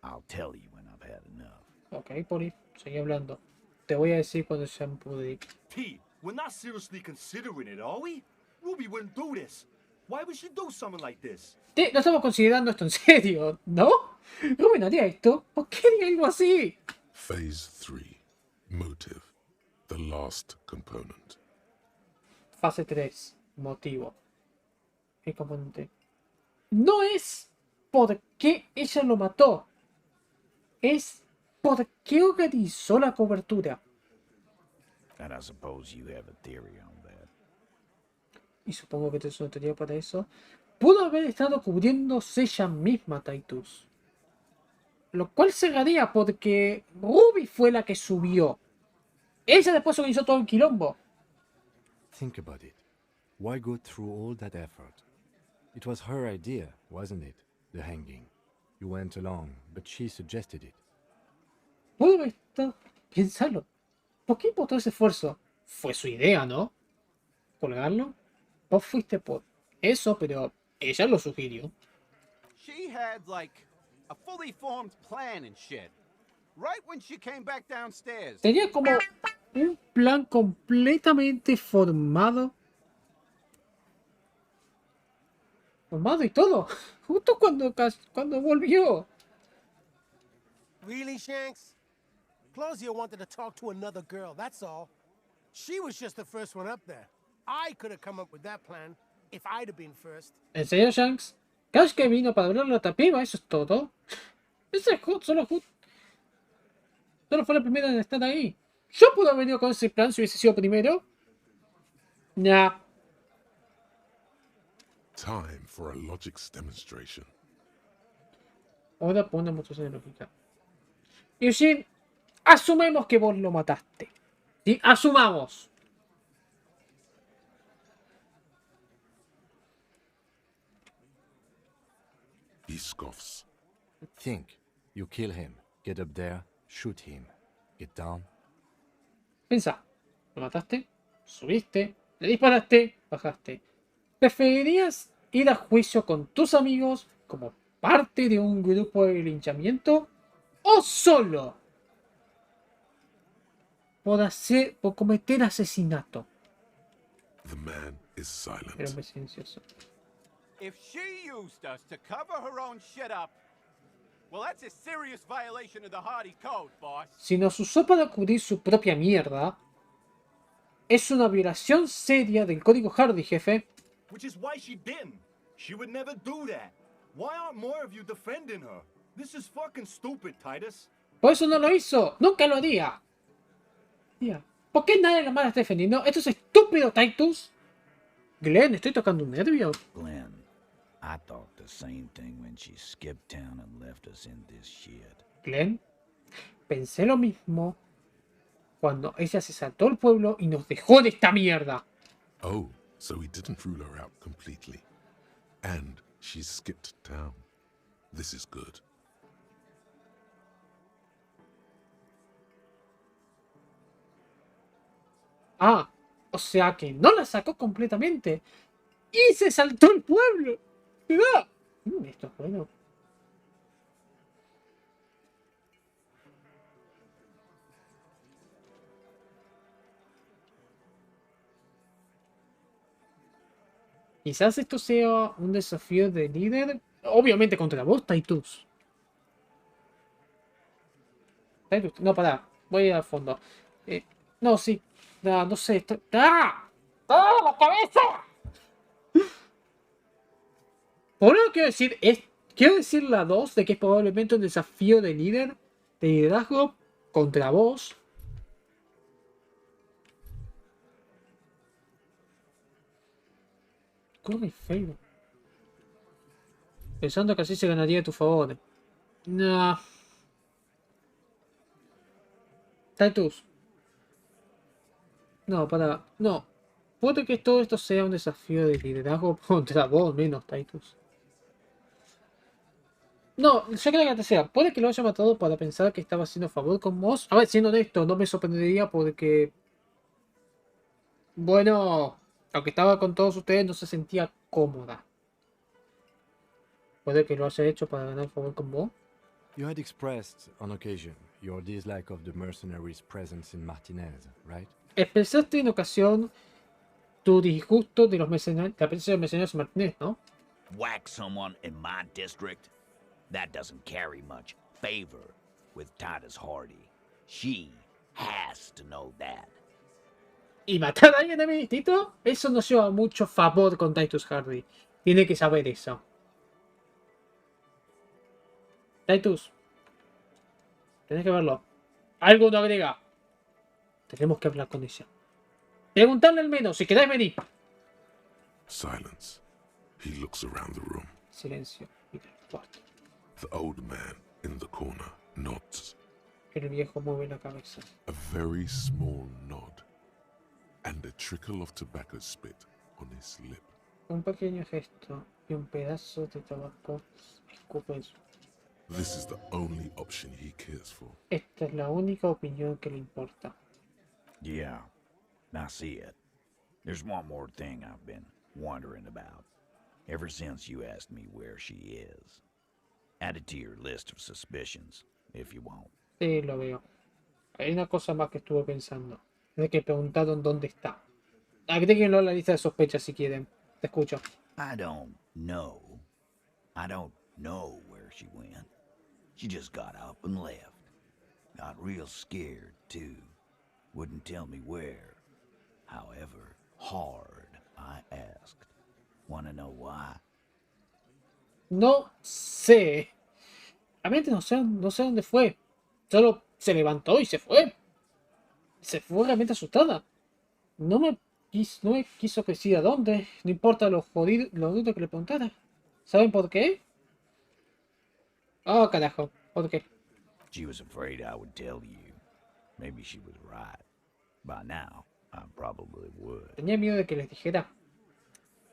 I'll tell you when I've had enough. Ok, Poli, seguí hablando. Te voy a decir cuando ya me pude ir. T, we're not seriously considering it, are we? Ruby wouldn't do this. Why would she do something like this? No estamos considerando esto en serio, ¿no? Ruby no haría esto. ¿Por qué haría algo así? Phase 3. Motive. The last component. Fase 3. Motivo. El componente. No es por qué ella lo mató. Es por qué organizó la cobertura. And I suppose you have a theory on that. Y supongo que tienes una teoría para eso. Pudo haber estado cubriéndose ella misma, Titus. Lo cual cerraría porque Ruby fue la que subió. Ella después organizó todo el quilombo. Think about it. Why go through all that effort? It was her idea, wasn't it? The hanging. You went along, but she suggested it. Pudo haber estado... Piénsalo. ¿Por qué importó ese esfuerzo? Fue su idea, ¿no? ¿Colgarlo? Vos fuiste por eso, pero ella lo sugirió. She had, like, a fully formed plan and shit. Right when she came back downstairs. Tenía como un plan completamente formado. Formado y todo. Justo cuando volvió. Really, Shanks? Claudia wanted to talk to another girl, that's all. She was just the first one up there. I could have come up with that plan if I'd have been first. ¿En serio, Shanks? Cash que vino para hablar la tapiba, eso es todo. Ese es solo fue la primera en estar ahí. Yo pude haber venido con ese plan si hubiese sido primero. Nah. Time for a logics demonstration. Ahora pon una demostración de lógica. Eugene, asumemos que vos lo mataste. ¿Sí? Asumamos. He scoffs. Think. You kill him. Get up there. Shoot him. Get down. Pensa. Lo mataste. Subiste. Le disparaste. Bajaste. ¿Preferirías ir a juicio con tus amigos como parte de un grupo de linchamiento? ¿O solo? Por cometer asesinato. The man is silent. Era muy silencioso. If she used us to cover her own shit up, well, that's a serious violation of the Hardy Code, boss. Si nos usó para cubrir su propia mierda, es una violación seria del código Hardy, jefe. Which is why she didn't. She would never do that. Why aren't more of you defending her? This is fucking stupid, Titus. Por eso no lo hizo. Nunca lo haría. ¿Por qué nadie más la está defendiendo? Esto es estúpido, Titus. Glenn, estoy tocando un nervio. Glenn, I thought the same thing when she skipped town and left us in this shit. Glenn, pensé lo mismo cuando ella se saltó al pueblo y nos dejó de esta mierda. Oh, so he didn't rule her out completely. And she skipped town. This is good. Ah, o sea que no la sacó completamente. Y se saltó el pueblo. ¡Ah! Esto es bueno. Quizás esto sea un desafío de líder. Obviamente contra vos, Titus. No, pará. Voy al fondo. No, sí. No sé. ¡Ah! ¡Ah! ¡La cabeza! Por lo que quiero decir la 2 de que es probablemente un desafío de líder, de liderazgo contra vos. Corre feo. Pensando que así se ganaría a tu favor. No. Titus. No, para. No. Puede que todo esto sea un desafío de liderazgo contra vos, menos Titus. No, yo creo que antes sea. Puede que lo haya matado para pensar que estaba haciendo favor con vos. A ver, siendo honesto, no me sorprendería porque. Bueno, aunque estaba con todos ustedes, no se sentía cómoda. Puede que lo haya hecho para ganar favor con vos. You had expressed, on occasion, your dislike of the mercenaries' presence in Martinez, right? Expresaste en ocasión tu disgusto de los mercenarios, la presencia de los mercenarios en Martínez, ¿no? Whack someone in my district? That doesn't carry much favor with Titus Hardy. She has to know that. ¿Y matar a alguien de mi distrito? Eso no lleva mucho favor con Titus Hardy. Tiene que saber eso. Titus. Tenés que verlo. Algo no agrega. Tenemos que hablar con ella. Preguntarle al menos, si querés venir. Silence. He looks around the room. Silencio. Mira el cuarto. The old man in the corner nods. El viejo mueve la cabeza. A very small nod. And a trickle of tobacco spit on his lip. Un pequeño gesto y un pedazo de tabaco escupe en su. This is the only option he cares for. Esta es la única opinión que le importa. Yeah, I see it. There's one more thing I've been wondering about. Ever since you asked me where she is. Add it to your list of suspicions, if you want. Sí, lo veo. Hay una cosa más que estuve pensando. Es que preguntaron dónde está. Agréguenlo a la lista de sospechas si quieren. Te escucho. I don't know. I don't know where she went. She just got up and left. Got real scared, too. Wouldn't tell me where. However hard I asked. Wanna know why? No sé. Realmente no sé dónde fue. Solo se levantó y se fue. Se fue realmente asustada. No me quiso decir a dónde. No importa lo dudo que le preguntara. ¿Saben por qué? Oh, carajo. ¿Por qué? She was afraid I would tell you. Maybe she was right. By now, I probably would. Tenía miedo de que les dijera.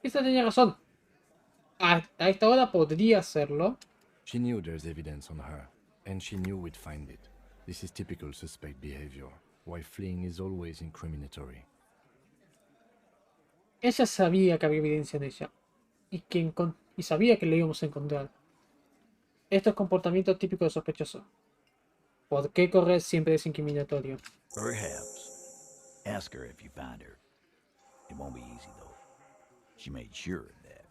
Esta tenía razón. A esta hora podría hacerlo. She knew there's evidence on her, and she knew we'd find it. This is typical suspect behavior, why fleeing is always incriminatory. Ella sabía que había evidencia en ella. Y sabía que le íbamos a encontrar. Esto es comportamiento típico de sospechoso. ¿Por qué correr siempre es incriminatorio? Perhaps. Ask her if you find her. It won't be easy, though. She made sure of that.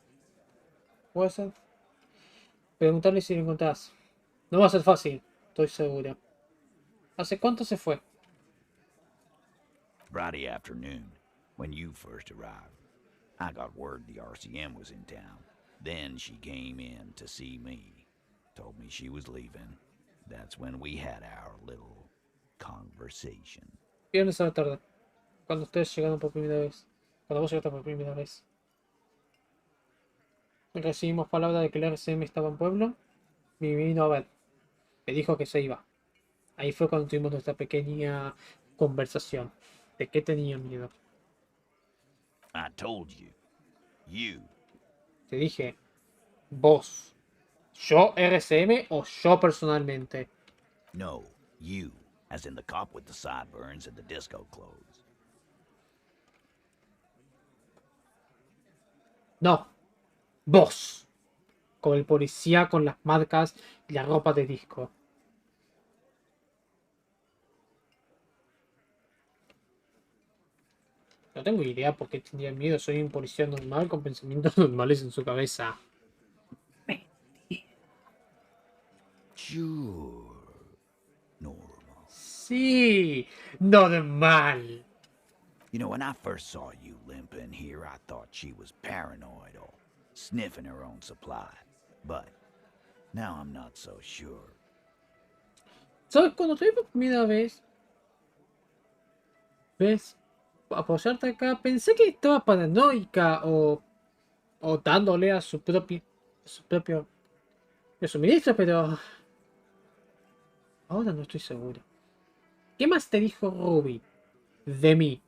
¿Puede ser? Preguntarle si lo encontrás. No va a ser fácil, estoy seguro. ¿Hace cuánto se fue? Friday afternoon, when you first arrived. I got word the RCM was in town. Then she came in to see me. Told me she was leaving. That's when we had our little conversation. Viernes a la tarde. Cuando ustedes llegaron por primera vez. Cuando vos llegaste por primera vez. Recibimos palabra de que el RCM estaba en pueblo. Me vino a ver. Me dijo que se iba. Ahí fue cuando tuvimos nuestra pequeña conversación. ¿De qué tenía miedo? I told you. You. Te dije, vos. ¿Yo RCM o yo personalmente? No, you. As in the cop with the sideburns and the disco clothes. No. Vos. Con el policía con las marcas y la ropa de disco. No tengo idea por qué tendría miedo. Soy un policía normal con pensamientos normales en su cabeza. Sure. Normal. Sí, normal. You know, when I first saw you limp in here, I thought she was paranoid or sniffing her own supply. But now I'm not so sure. ¿Sabes? Cuando te vi por primera vez, ¿ves? Apoyarte acá, pensé que estaba paranoica o dándole a su propio suministro, pero ahora no estoy seguro. ¿Qué más te dijo Ruby de mí?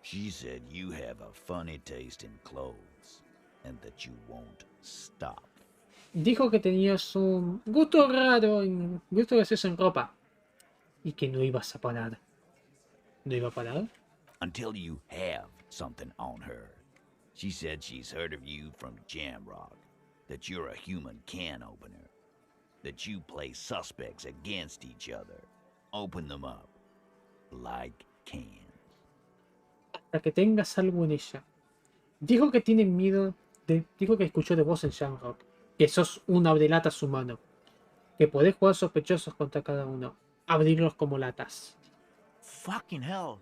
She said you have a funny taste in clothes and that you won't stop. Dijo que tenías un gusto raro, gusto gracioso en ropa y que no ibas a parar. ¿No iba a parar? Until you have something on her. She said she's heard of you from Jamrock, that you're a human can opener, that you play suspects against each other, open them up like cans. Hasta que tengas algo en ella. Dijo que tiene miedo, dijo que escuchó de vos en Jamrock, que sos un abrelatas humano, que podés jugar sospechosos contra cada uno, abrirlos como latas. Fucking hell.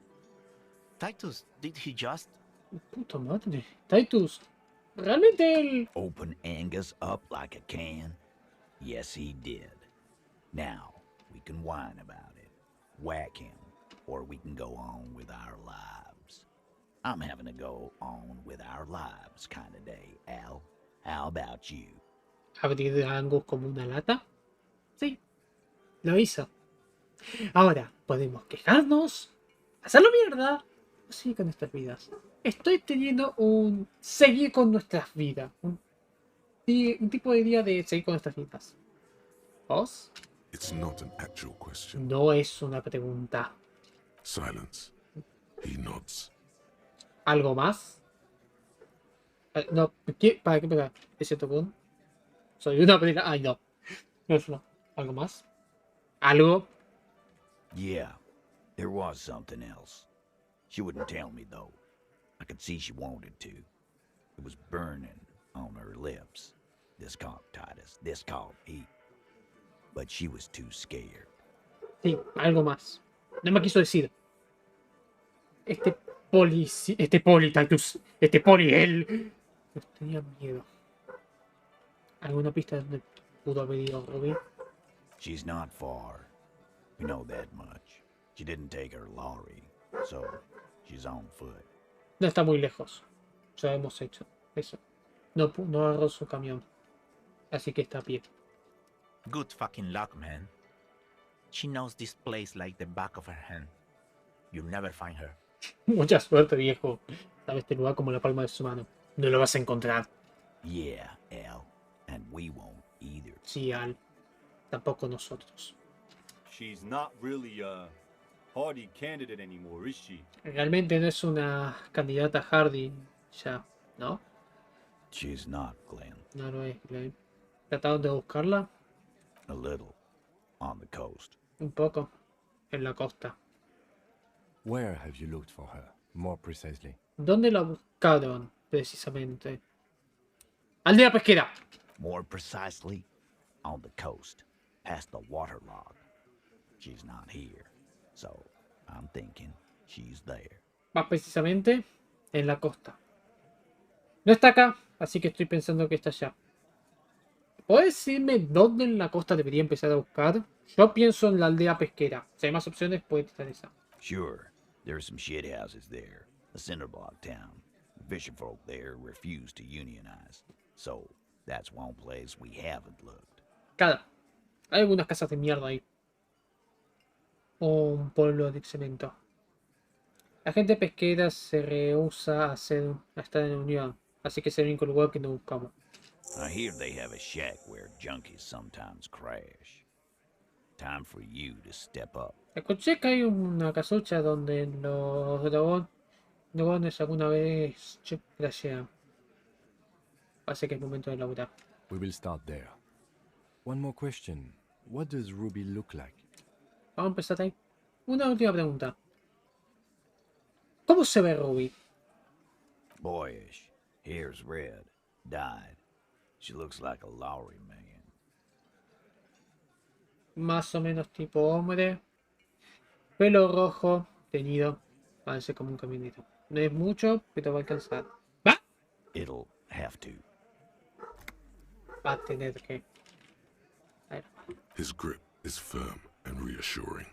Titus, did he just? Puta madre. Titus, realmente él... Open Angus up like a can? Yes, he did. Now, we can whine about it, whack him, or we can go on with our lives. I'm having to go on with our lives kind of day, Al. How about you? Abrir a Angus como una lata. Sí, lo hizo. Ahora, podemos quejarnos, hacerlo mierda, o seguir con nuestras vidas. Estoy teniendo un seguir con nuestras vidas. Un tipo de día de seguir con nuestras vidas. ¿Vos? It's not an actual question. No es una pregunta. Silence. He nods. ¿Algo más? No, ¿para qué pegar? ¿Es cierto con? Soy una película. Ay, no. No es una. ¿Algo más? ¿Algo? Yeah, there was something else. She wouldn't tell me, though. I could see she wanted to. It was burning on her lips. This called Titus, this called Pete. But she was too scared. Sí, algo más. No me quiso decir. Este poli, Titus, este poli, él. Tenía miedo. ¿Alguna pista de dónde pudo haber ido Ruby? She's not far. We know that much. She didn't take her lorry, so she's on foot. No está muy lejos. Ya hemos hecho eso. No agarró su camión. Así que está a pie. Good fucking luck, man. She knows this place like the back of her hand. You'll never find her. Mucha suerte, viejo. Sabe este lugar como la palma de su mano. No lo vas a encontrar. Yeah, Al. And we won't either. Sí, Al. Tampoco nosotros. She's not really a hardy candidate anymore, is she? Realmente no es una candidata Hardy ya, ¿no? She's not, Glenn. No lo es, Glenn. ¿Trataron de buscarla? A little. On the coast. Un poco. En la costa. Where have you looked for her, more precisely? ¿Dónde la buscaron, precisamente? Aldea pesquera. More precisely, on the coast, past the waterlog. She's not here, so I'm thinking she's there. Más precisamente, en la costa. No está acá, así que estoy pensando que está allá. ¿Puedes decirme dónde en la costa debería empezar a buscar? Yo pienso en la aldea pesquera. Si hay más opciones, puede estar esa. Sure, there are some shit houses there. A cinderblock town. The fisherfolk there refuse to unionize. So, that's one place we haven't looked. Claro, hay algunas casas de mierda ahí. un pueblo de cemento. La gente pesquera se rehúsa a estar en unión, así que es el único lugar que no buscamos. I hear they have a shack where junkies sometimes crash. Time for you to step up. Escuché que hay una casucha donde los dragones alguna vez crashean. Así que es momento de laburar. We will start there. One more question. What does Ruby look like? Vamos a empezar ahí. Una última pregunta. ¿Cómo se ve Ruby? Boyish. Hair's red. Dyed. She looks like a Lowry man. Más o menos tipo hombre. Pelo rojo, teñido. Parece como un camionero. No es mucho, pero va a alcanzar. ¿Va? It'll have to. Va a tener que. His grip is firm and reassuring,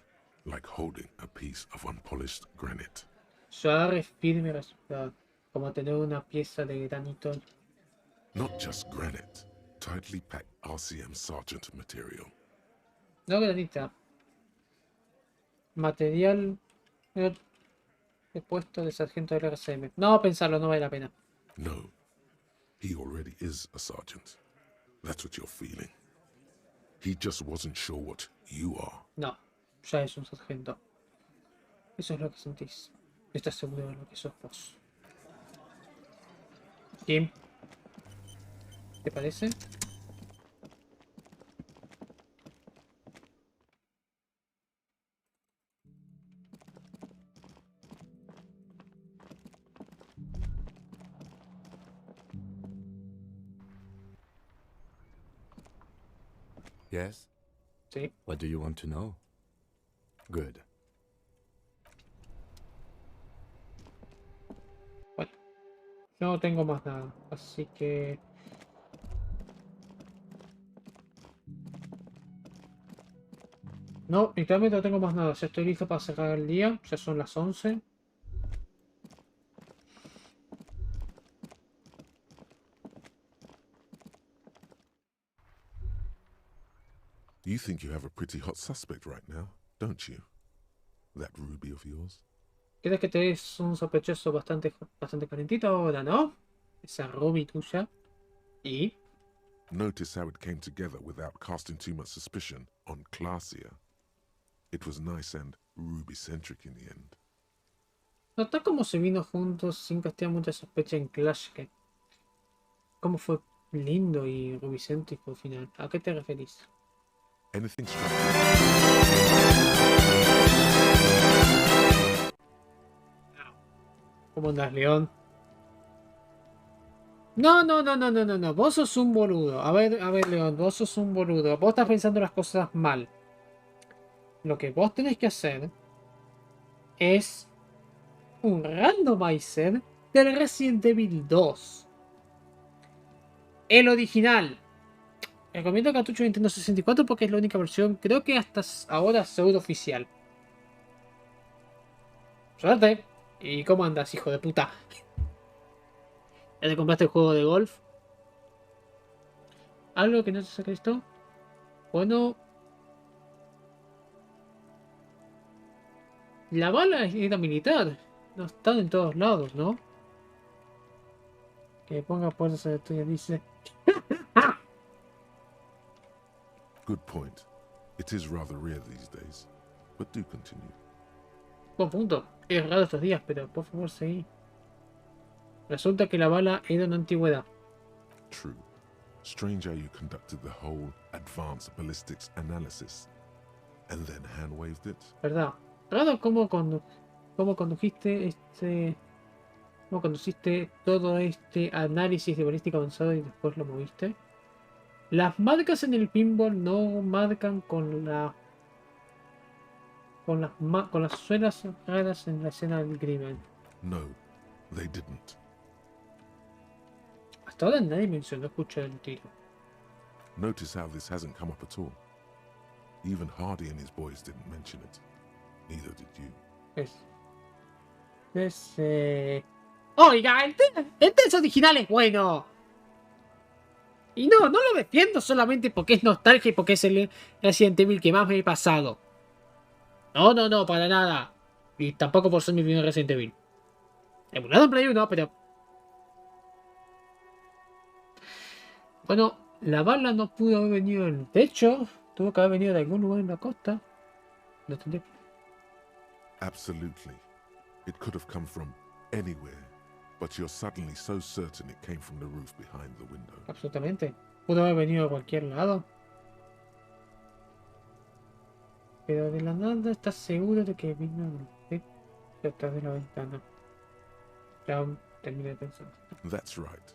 like holding a piece of unpolished granite. Su agarre es firme y resultado, como tener una pieza de granito. Not just granite, tightly packed RCM Sergeant material. No granita. Material de puesto de sargento del RCM. No, pensarlo, no vale la pena. No, he already is a sergeant. That's what you're feeling. He just wasn't sure what you are. No, ya es un sargento. Eso es lo que sentís. Estás seguro de lo que sos vos. Kim, ¿te parece? Yes? Sí. What do you want to know? Good. Bueno, yo no tengo más nada, así que... No, literalmente no tengo más nada. Ya estoy listo para cerrar el día. Ya son las 11. You think you have a pretty hot suspect right now, don't you? That Ruby of yours? ¿Crees que te es un sospechoso bastante calentito ahora, no? Esa Ruby tuya. ¿Y? Notice how it came together without casting too much suspicion on Clasia. It was nice and Ruby-centric in the end. Nota cómo se vino juntos sin castigar mucha sospecha en Clash. Que... Cómo fue lindo y rubicéntrico al final. ¿A qué te referís? Anything ¿Cómo andás, León? No. Vos sos un boludo. A ver, León, vos sos un boludo. Vos estás pensando las cosas mal. Lo que vos tenés que hacer es un randomizer del Resident Evil 2. El original. Recomiendo cartucho de Nintendo 64 porque es la única versión, creo que hasta ahora pseudo oficial. Suerte. ¿Y cómo andas, hijo de puta? ¿Ya te compraste el juego de golf? ¿Algo que no se saque esto? Bueno. La bala era militar. No están en todos lados, ¿no? Que ponga puertas a la tuya, dice. Good point. It is rather rare these days, but do continue. Buen punto. Es raro estos días, pero por favor seguí. Resulta que la bala era una antigüedad. True. Strange how you conducted the whole advanced ballistics analysis and then hand-waved it. ¿Verdad? Raro cómo condujiste cómo conduciste todo este análisis de balística avanzado y después lo moviste. Las marcas en el pinball no marcan con las suelas raras en la escena del crimen. No, they didn't. Hasta ahora nadie mencionó escuchar el tiro. Notice how this hasn't come up at all. Even Hardy and his boys didn't mention it. Neither did you. Oiga, el test original es bueno. Y no lo defiendo solamente porque es nostalgia y porque es el Resident Evil que más me he pasado. No, no, no, para nada. Y tampoco por ser mi primer Resident Evil. Emulado en Play 1, pero... Bueno, la bala no pudo haber venido en el techo. Tuvo que haber venido de algún lugar en la costa. No entendí. Absolutely. It could have come from anywhere, but you're suddenly so certain it came from the roof behind the window. Absolutamente. Pudo haber venido de cualquier lado. Pero de la nada estás seguro de que vino del techo detrás de la ventana. Ya terminé de pensar. That's right.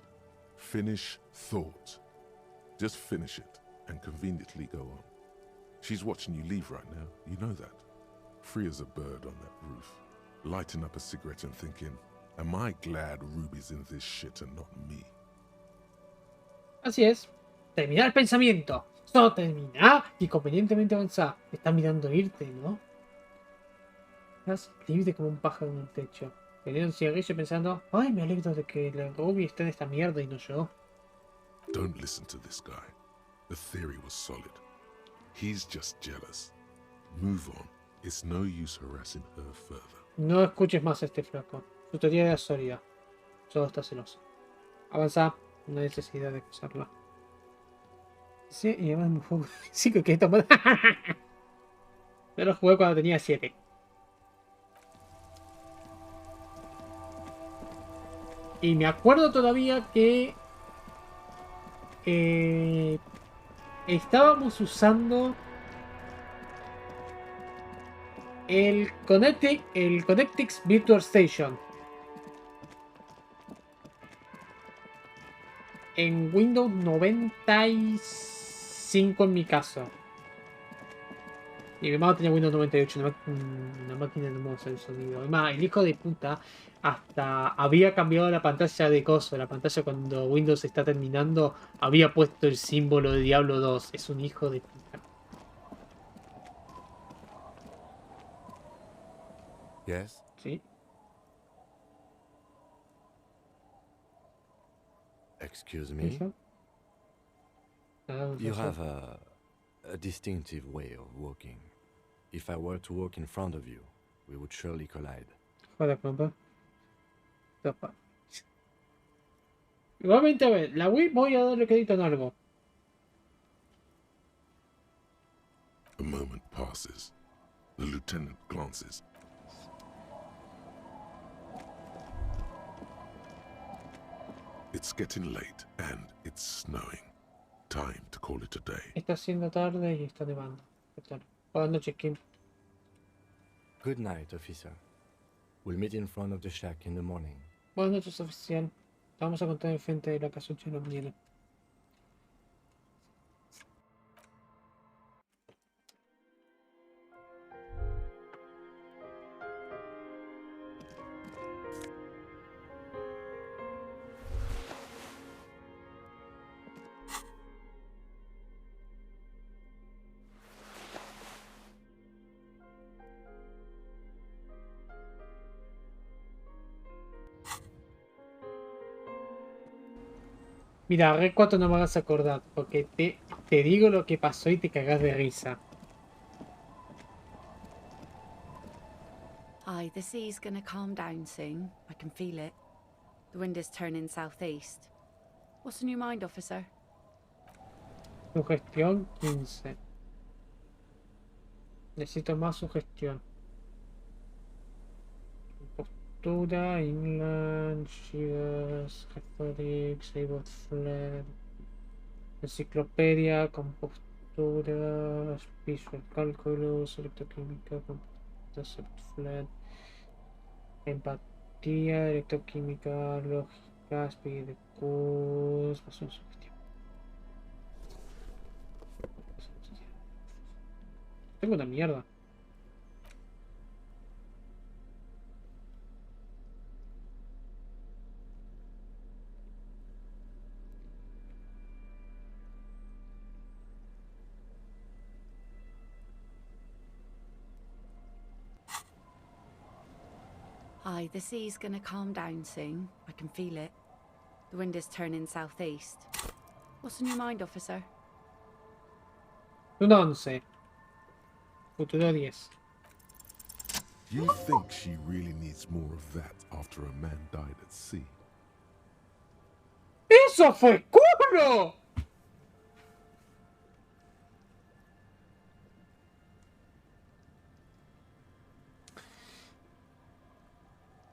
Finish thought. Just finish it and conveniently go on. She's watching you leave right now. You know that. Free as a bird on that roof. Lighting up a cigarette and thinking, am I glad Ruby's in this shit and not me? Así es. Terminar el pensamiento. Solo termina y convenientemente avanzar. Estás mirando irte, ¿no? Estás libre como un pájaro en el techo. Teniendo un cigarrillo pensando, ay, me alegro de que la Ruby esté en esta mierda y no yo. Don't listen to this guy. The theory was solid. He's just jealous. Move on. It's no use harassing her further. No escuches más a este flaco. Su teoría era sólida. Solo está celoso. Avanza. No hay necesidad de acusarla. Sí, y además un juego sí que tomar. Yo lo jugué cuando tenía 7. Y me acuerdo todavía que estábamos usando el Connectix Virtual Station en Windows 95 en mi caso. Y mi hermano tenía Windows 98, una máquina hermosa el sonido. Además, el hijo de puta hasta había cambiado la pantalla de coso. La pantalla cuando Windows está terminando había puesto el símbolo de Diablo 2. Es un hijo de puta. Yes? Sí. Excuse me? ¿Eso? You have a distinctive way of walking. If I were to walk in front of you, we would surely collide. Joder, compa. Topa. Igualmente, a ver, la Wii voy a darle crédito en algo. A moment passes. The lieutenant glances. It's getting late and it's snowing. Time to call it a day. Está siendo tarde y está nevando. ¿Qué tal? Buenas noches, Kim. Good night, officer. We'll meet in front of the shack in the morning. Buenas noches, oficial. Vamos a contar enfrente de la casucha en la mañana. Mira, Red 4 no me hagas acordar, porque te digo lo que pasó y te cagás de risa. Aye, the sea's gonna calm down soon. I can feel it. The wind is turning southeast. What's on your mind, officer? Sugestión 15. Necesito más sugestión. Postura, England, Shivers, Catholic, Sabot Flair, Enciclopedia, Compostura, Visual Calculus, Electroquímica, Compostura, Sabot Flair, Empatía, Electroquímica, Lógica, Speed de Cus, Pasión Sugestión. Tengo una mierda. Aye, the sea's gonna calm down soon. I can feel it. The wind is turning southeast. What's on your mind, officer? Un 11. Futuro 10. You think she really needs more of that after a man died at sea? ¡Eso fue culo!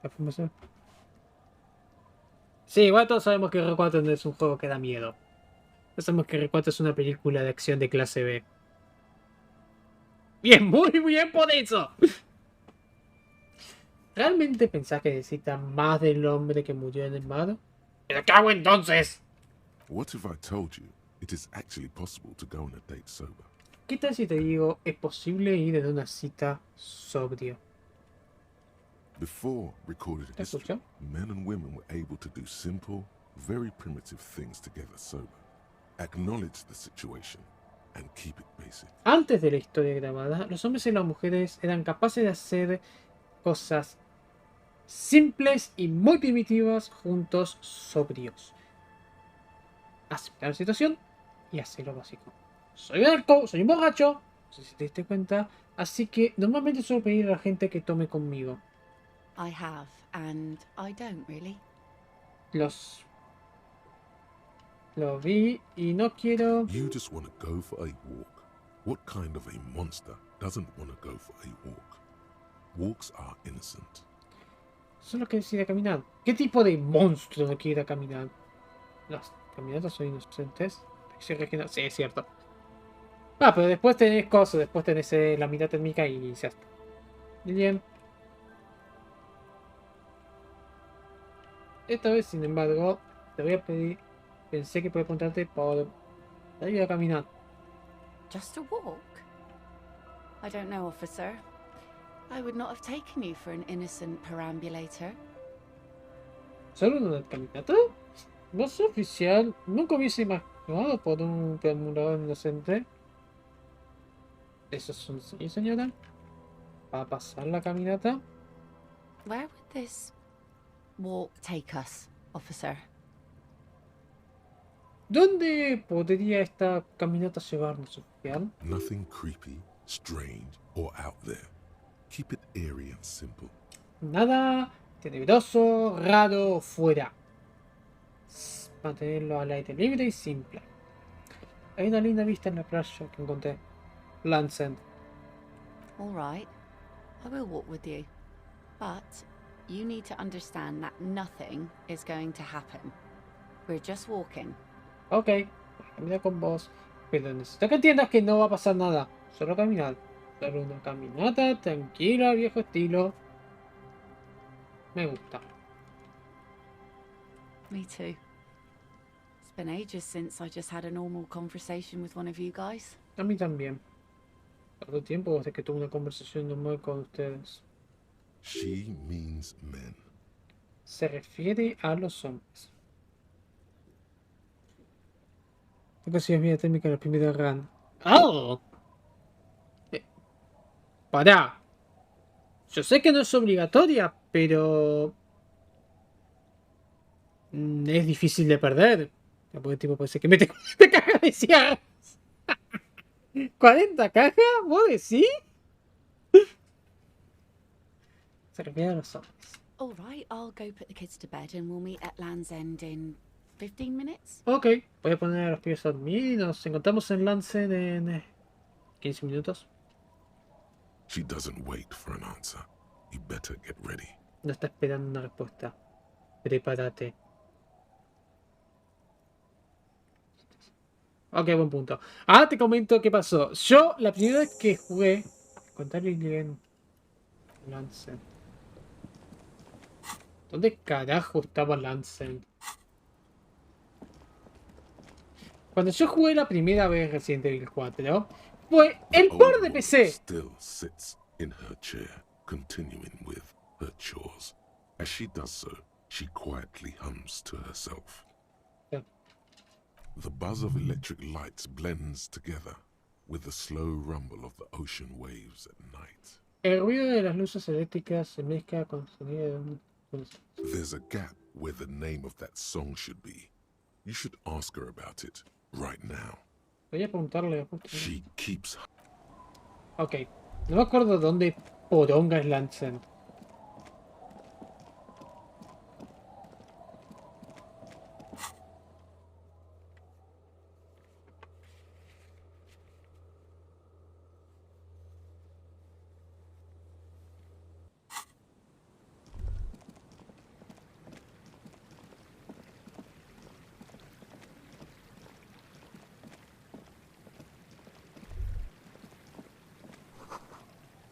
La formación. Sí, igual todos sabemos que R4 no es un juego que da miedo. Ya sabemos que R4 es una película de acción de clase B. Bien, muy bien por eso. ¿Realmente pensás que necesita más del hombre que murió en el mar? ¡Pero qué hago entonces! What if I told you it is actually possible to go on a date sober? ¿Qué tal si te digo, es posible ir en una cita sobrio? Before recorded history, men and women were able to do simple, very primitive things together sober. Acknowledge the situation and keep it basic. Antes de la historia grabada, los hombres y las mujeres eran capaces de hacer cosas simples y muy primitivas juntos sobrios. Aceptar la situación y hacer lo básico. Soy un alco, soy un borracho, no sé si te diste cuenta, así que normalmente suelo pedir a la gente que tome conmigo. I have, and I don't really. Lo vi y no quiero... You just want to go for a walk. What kind of a monster doesn't want to go for a walk? Walks are innocent. Solo que decide caminar. ¿Qué tipo de monstruo no quiere ir a caminar? Las caminatas son inocentes. Sí, es cierto. Ah, pero después tenés cosas, después tenés la mitad térmica y ya está. Bien. Esta vez, sin embargo, te voy a pedir... Pensé que podía preguntarte por... ayuda a caminar. Just a walk? I don't know, officer. I would not have taken you for an innocent perambulator. ¿Solo una caminata? No es oficial. Nunca hubiese imaginado por un perambulador inocente. ¿Eso es un sí, señora? ¿Va a pasar la caminata? Where would this walk take us, officer? ¿Dónde podría esta caminata llevarnos, oficial? Nothing creepy, strange, or out there. Keep it eerie and simple. Nada tenebroso, raro o fuera. Mantenerlo al aire libre y simple. Hay una linda vista en la playa que encontré. Lancen. All right, I will walk with you. But you need to understand that nothing is going to happen. We're just walking. Ok, voy a caminar con vos. Pero necesito que entiendas que no va a pasar nada. Solo caminar. Solo una caminata tranquila, viejo estilo. Me gusta. Me too. It's been ages since I just had a normal conversation with one of you guys. A mí también. Tanto tiempo desde que tuve una conversación normal con ustedes. She means men. Se refiere a los hombres. Tengo que vida térmica en la primera run. ¡Oh! Pará. Yo sé que no es obligatoria, pero... es difícil de perder. Porque tipo puede ser que mete 40 cajas de cigarros. ¿40 cajas? ¿Vos decís? Se refiere a los hombres. All right, I'll go put the kids to bed and we'll meet at Land's End in 15 minutes. Ok, voy a poner a los pibes a dormir y nos encontramos en Lancen en 15 minutos. She doesn't wait for an answer. You better get ready. No está esperando una respuesta. Prepárate. Ok, buen punto. Ahora te comento qué pasó. Yo, la primera vez que jugué... Contarle bien... Lancen. ¿Dónde carajo estaba Lancen? Cuando yo jugué la primera vez Resident Evil 4, fue el port de PC. Still sits in her chair, continuing with her chores. As she does so, she quietly hums to herself. Yeah. The buzz of electric lights blends together with the slow rumble of the ocean waves at night. El ruido de las luces eléctricas se mezcla con el sonido de un... There's a gap where the name of that song should be. You should ask her about it right now. Voy a preguntarle justo. She keeps... Ok, no me acuerdo dónde Poronga Slansen.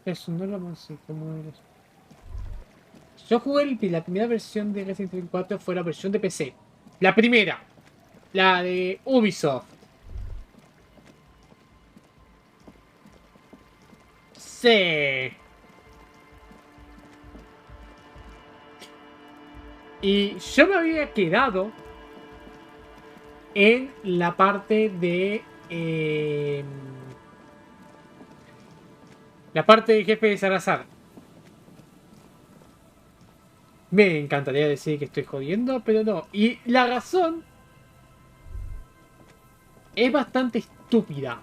Eso no lo más como eres. Yo jugué la primera versión de Resident Evil 4 fue la versión de PC. La primera. La de Ubisoft. Sí. Y yo me había quedado en la parte de... la parte de jefe de Salazar. Me encantaría decir que estoy jodiendo, pero no. Y la razón es bastante estúpida.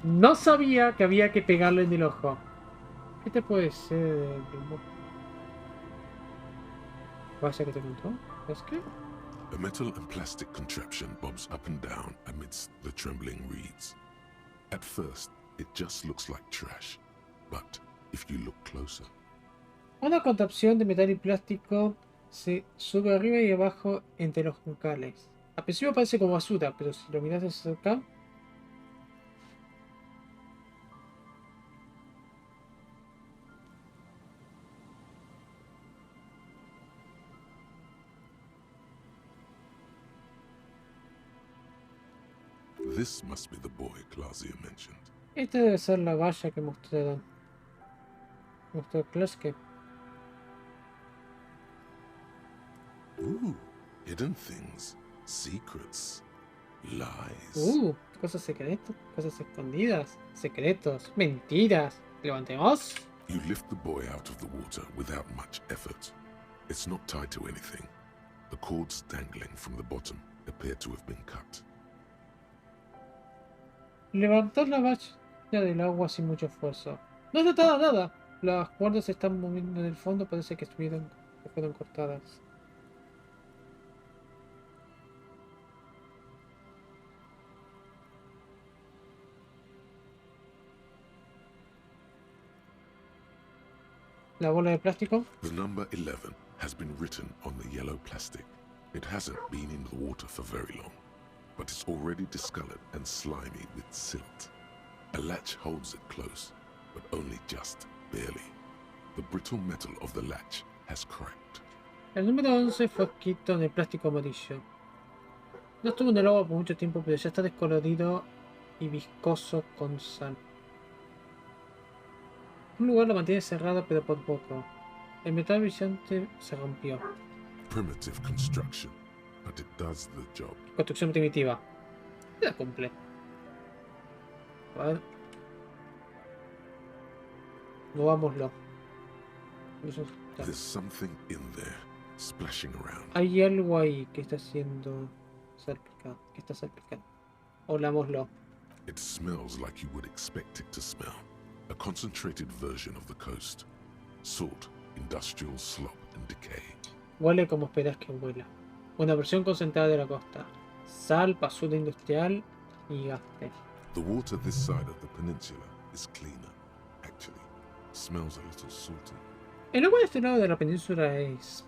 No sabía que había que pegarle en el ojo. ¿Qué te puede ser? ¿Vaya que te contó? ¿Es que? A metal and plastic contraption bobs up and down amidst the trembling reeds. At first, it just looks like trash, but if you look closer... Una contrapción de metal y plástico se sube arriba y abajo entre los juncales. Al principio parece como basura, pero si lo miras de cerca... This must be the boy Claudia mentioned. Esta debe ser la valla que mostró Klaske. Ooh, hidden things, secrets, lies. Cosas secretas, cosas escondidas, secretos, mentiras. Levantemos. You lift the boy out of the water without much effort. It's not tied to anything. The cords dangling from the bottom appear to have been cut. Levantar la valla del agua sin mucho esfuerzo. No está atada a nada. Las cuerdas se están moviendo en el fondo, parece que fueron cortadas. La bola de plástico. The number 11 has been written on the yellow plastic. It hasn't been in the water for very long, but it's already discolored and slimy with silt. A latch holds it close, but only just barely. The brittle metal of the latch has cracked. El número 11 fue escrito en el plástico amarillo. No estuvo en el agua por mucho tiempo, pero ya está descolorido y viscoso con sal. Un lugar lo mantiene cerrado, pero por poco. El metal brillante se rompió. Primitive construction, but it does the job. Construcción primitiva. La cumple. A ver. Movámoslo. There's something in there, splashing around. Hay algo ahí que está siendo salpicado. Que está salpicado. Olámoslo. It smells like you would expect it to smell. A concentrated version of the coast. Salt, industrial slop and decay. Huele como esperas que huela. Una versión concentrada de la costa. Sal, basura industrial y gaste. The water this side of the peninsula is cleaner, actually. Smells a little salty. El agua de este lado de la península es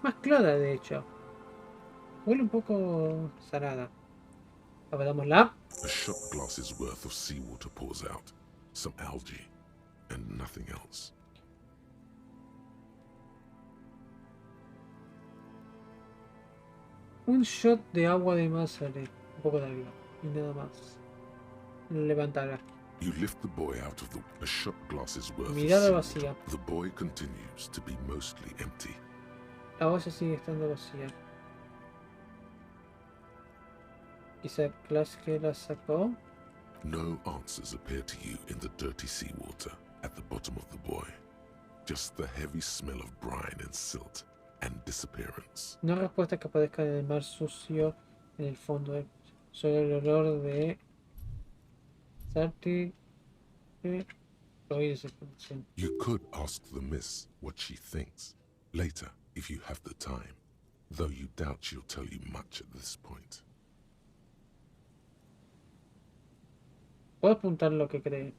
más clara, de hecho. Huele un poco salada. Abrámosla. A shot glass's worth of seawater pours out. Some algae, and nothing else. Un shot de agua de mar sale. Un poco de agua. Y nada más. Levantarla. You lift the boy out of a shot glass's worth Mirada of seawater. vacía. The boy continues to be mostly empty. La olla sigue estando vacía. Quizá Klaske la sacó. No answers appear to you in the dirty seawater at the bottom of the buoy. Just the heavy smell of brine and silt and disappearance. No respuesta que aparezca en el mar sucio en el fondo. Solo el olor de Sarti. You could ask the miss what she thinks later if you have the time, though you doubt she'll tell you much at this point. Puedo apuntar lo que cree.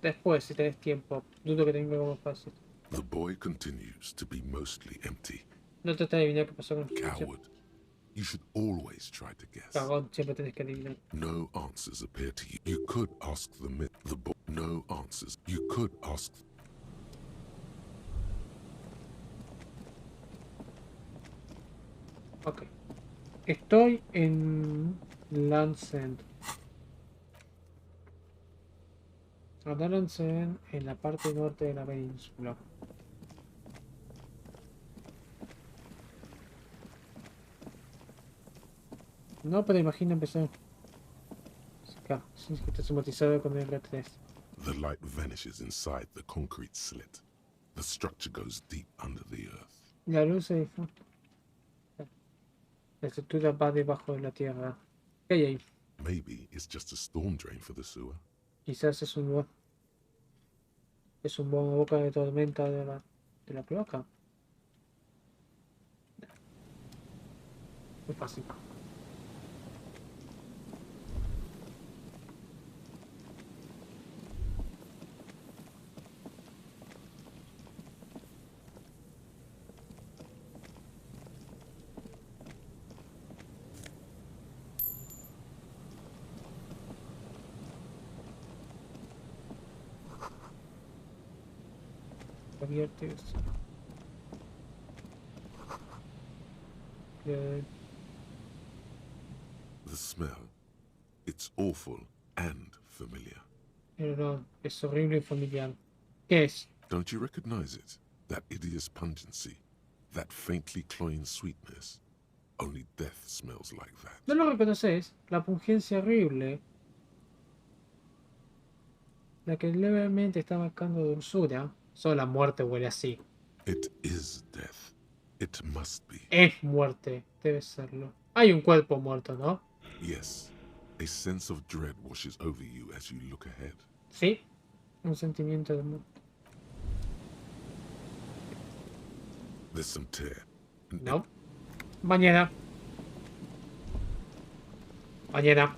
Después, si tenés tiempo. Dudo que tenga como fácil. The boy continues to be mostly empty. No trata de adivinar qué pasó con el Coward. You should always try to guess. Cagón, siempre tenés que adivinar. No answers appear to you. You could ask the myth. The boy. No answers. You could ask. Ok. Estoy en Lansend. Lansend en la parte norte de la península. No, pero imagino empezar. Acá, sí, que está somatizado con el R3. The light vanishes inside the concrete slit. The structure goes deep under the earth. La luz se difunde. La estructura va debajo de la tierra. ¿Qué hay ahí? Maybe it's just a storm drain for the sewer. Quizás es un buena boca de tormenta de la cloaca. Muy fácil. Abiertos. The smell. It's awful and familiar. Pero no, es horrible y familiar. ¿Qué es? Don't you recognize it? That hideous pungency. That faintly cloying sweetness. Only death smells like that. ¿No lo reconoces? La pungencia horrible. La que levemente está marcando dulzura. Solo la muerte huele así. It is death. It must be. Es muerte. Debe serlo. Hay un cuerpo muerto, ¿no? Yes. A sense of dread washes over you as you look ahead. Sí. Un sentimiento de muerte. There's some tear. No. Mañana. Mañana.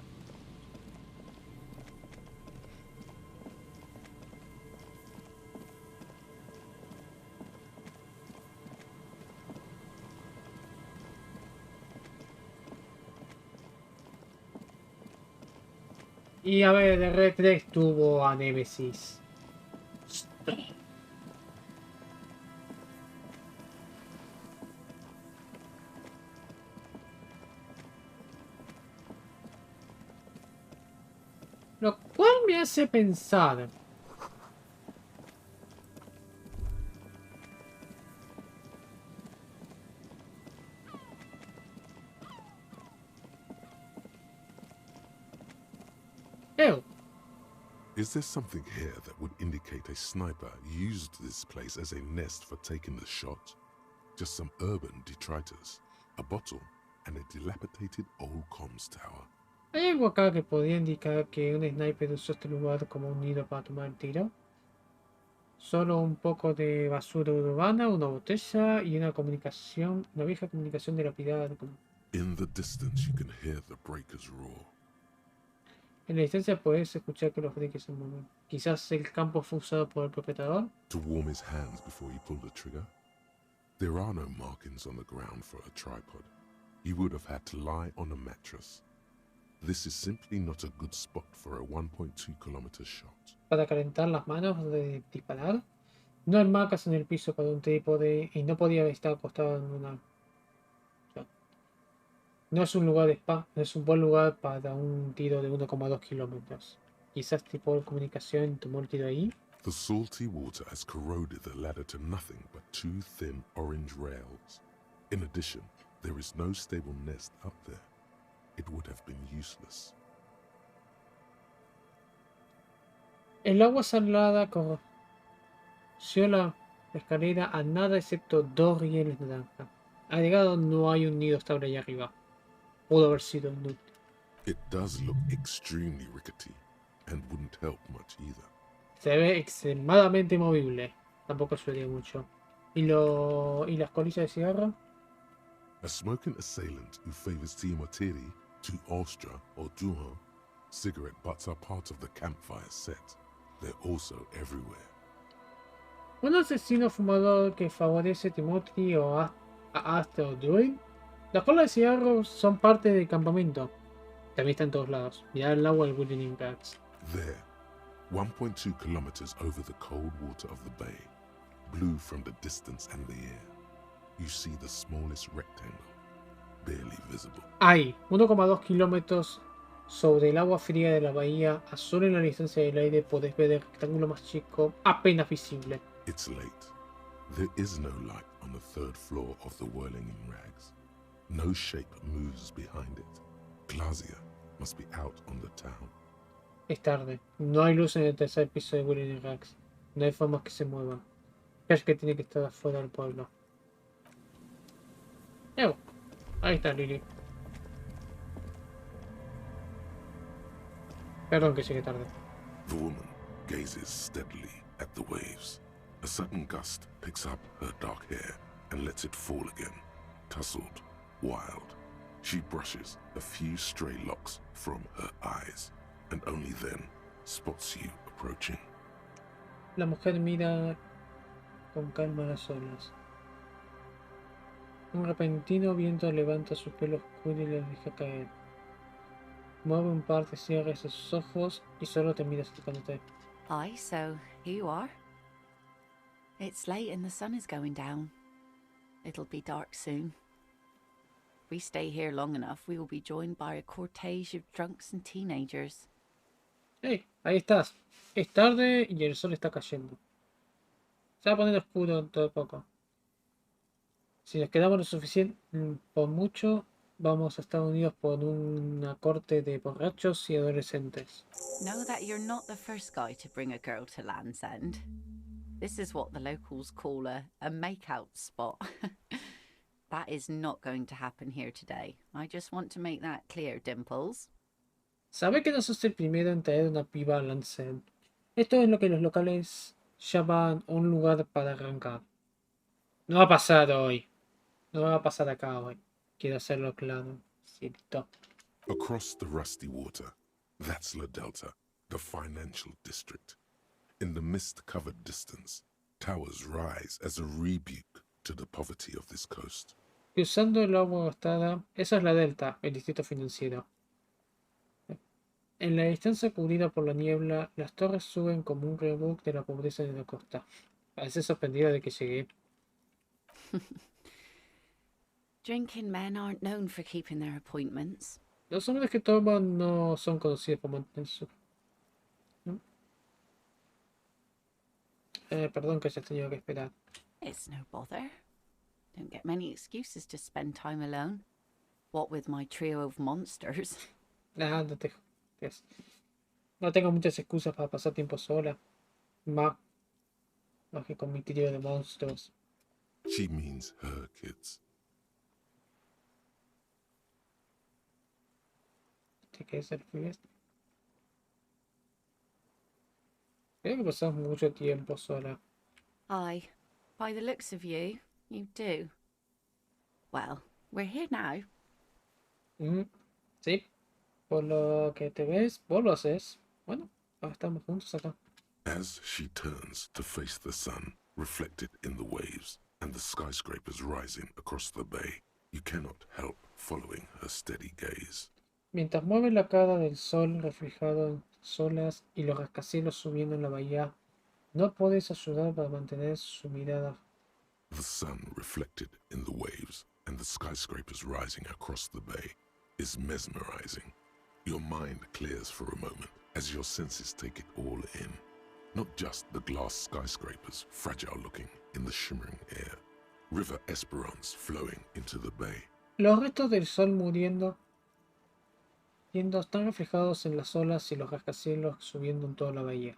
Y a ver, R3 tuvo a Nemesis. Lo cual me hace pensar. Ew. Is there something here that would indicate a sniper used this place as a nest for taking the shot? Just some urban detritus, a bottle, and a dilapidated old comms tower. ¿Hay algo acá que podría indicar que un sniper usó este lugar como un nido para tomar el tiro? Solo un poco de basura urbana, una botella y una vieja comunicación dilapidada. In the distance you can hear the breakers roar. En la distancia puedes escuchar que los breakers se mueven. Quizás el campo fue usado por el perpetrador. To warm his hands before he pulled the trigger. There are no markings on the ground for a tripod. He would have had to lie on a mattress. This is simply not a good spot for a 1.2 kilometer shot. Para calentar las manos de disparar. No hay marcas en el piso para un trípode y no podía estar acostado en una. No es un lugar de spa, no es un buen lugar para un tiro de 1,2 kilómetros. Quizás tipo de comunicación tomó el tiro ahí. The salty water has corroded the ladder to nothing but two thin orange rails. In addition, there is no stable nest up there. It would have been useless. El agua salada corrosió la escalera a nada excepto 2 rieles naranja. Agregado, no hay un nido estable allá arriba. Pudo haber sido inútil. It does look extremely rickety, and wouldn't help much either. Se ve extremadamente movible. Tampoco ayudaría mucho. ¿Y las colillas de cigarro? A smoking assailant who favors Timotiri to Ostra or Duhan, cigarette butts are part of the campfire set. They're also everywhere. Un asesino fumador que favorece Timothy o a Asta o Duane. Las colas de cigarro son parte del campamento. También está en todos lados. Mirá el agua del Wuthering Cracks. There, 1.2 kilometers over the cold water of the bay, blue from the distance and the air, you see the smallest rectangle, barely visible. Hay 1,2 kilómetros sobre el agua fría de la bahía. A solo en la distancia del aire podés ver el rectángulo más chico, apenas visible. It's late. There is no light on the third floor of the Whirling in Rags. No shape moves behind it. Glasia must be out on the town. Es tarde. No hay luz en el tercer piso de Whirling Rags. No hay formas que se muevan. Crees que tiene que estar afuera del pueblo. Ahí está Lily. Perdón que llegue tarde. The woman gazes steadily at the waves. A sudden gust picks up her dark hair and lets it fall again, tousled, wild. She brushes a few stray locks from her eyes, and only then spots you approaching. La mujer mira con calma las olas. Un repentino viento levanta su pelo oscuro y la deja caer. Mueve un par de cierres de sus ojos y solo te mira acercándote. Aye, so here you are. It's late and the sun is going down. It'll be dark soon. If we stay here long enough, we will be joined by a cortege of drunks and teenagers. Hey, ahí estás. Es tarde y el sol está cayendo. Se va a poner oscuro en todo poco. Si nos quedamos lo suficiente, por mucho, vamos a estar unidos por una corte de borrachos y adolescentes. Know that you're not the first guy to bring a girl to Land's End. This is what the locals call a make-out spot. That is not going to happen here today. I just want to make that clear, Dimples. Sabe que no sos el primero en traer una piba a Land's End. Esto es lo que los locales llaman un lugar para arrancar. No va a pasar hoy. No va a pasar acá hoy. Quiero hacerlo claro. Cierto. Across the rusty water, that's La Delta, the financial district. In the mist-covered distance, towers rise as a rebuke to the poverty of this coast. Cruzando el agua gastada, esa es la Delta, el distrito financiero. En la distancia cubierta por la niebla, las torres suben como un rebook de la pobreza de la costa. Parece sorprendida de que llegué. Drinking men aren't known for keeping their appointments. Los hombres que toman no son conocidos por mantenerse. Perdón que hayas tenido que esperar. It's no bother. Don't get many excuses to spend time alone. What with my trio of monsters. No tengo muchas excusas para pasar tiempo sola. Más que con mi trío de monstruos. She means her kids. ¿Qué es el fiesta? Creo que pasamos mucho tiempo sola. Aye, by the looks of you, you do. Well, we're here now. Sí, por lo que te ves, vos lo haces. Bueno, ahora estamos juntos acá. As she turns to face the sun, reflected in the waves, and the skyscrapers rising across the bay, you cannot help following her steady gaze. Mientras mueve la cara del sol reflejado en las olas y los rascacielos subiendo en la bahía, no puedes ayudar para mantener su mirada. The sun reflected in the waves and the skyscrapers rising across the bay is mesmerizing. Your mind clears for a moment as your senses take it all in. Not just the glass skyscrapers, fragile looking in the shimmering air. River Esperance flowing into the bay. Los restos del sol muriendo están reflejados en las olas y los rascacielos subiendo en toda la bahía.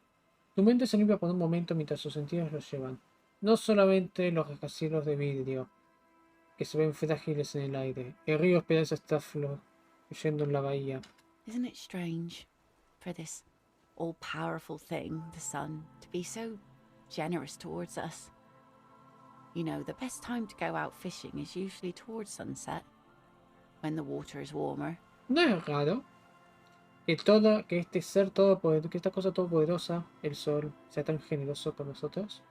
Tu mente se limpia por un momento mientras sus sentidos lo llevan. No solamente los rascacielos de vidrio, que se ven frágiles en el aire. El río Esperanza está fluyendo en la bahía. Isn't it strange for this all-powerful thing, the sun, to be so generous towards us? You know, the best time to go out fishing is usually towards sunset, when the water is warmer. No es raro que este ser todopoderoso, que esta cosa todopoderosa, el sol, sea tan generoso con nosotros.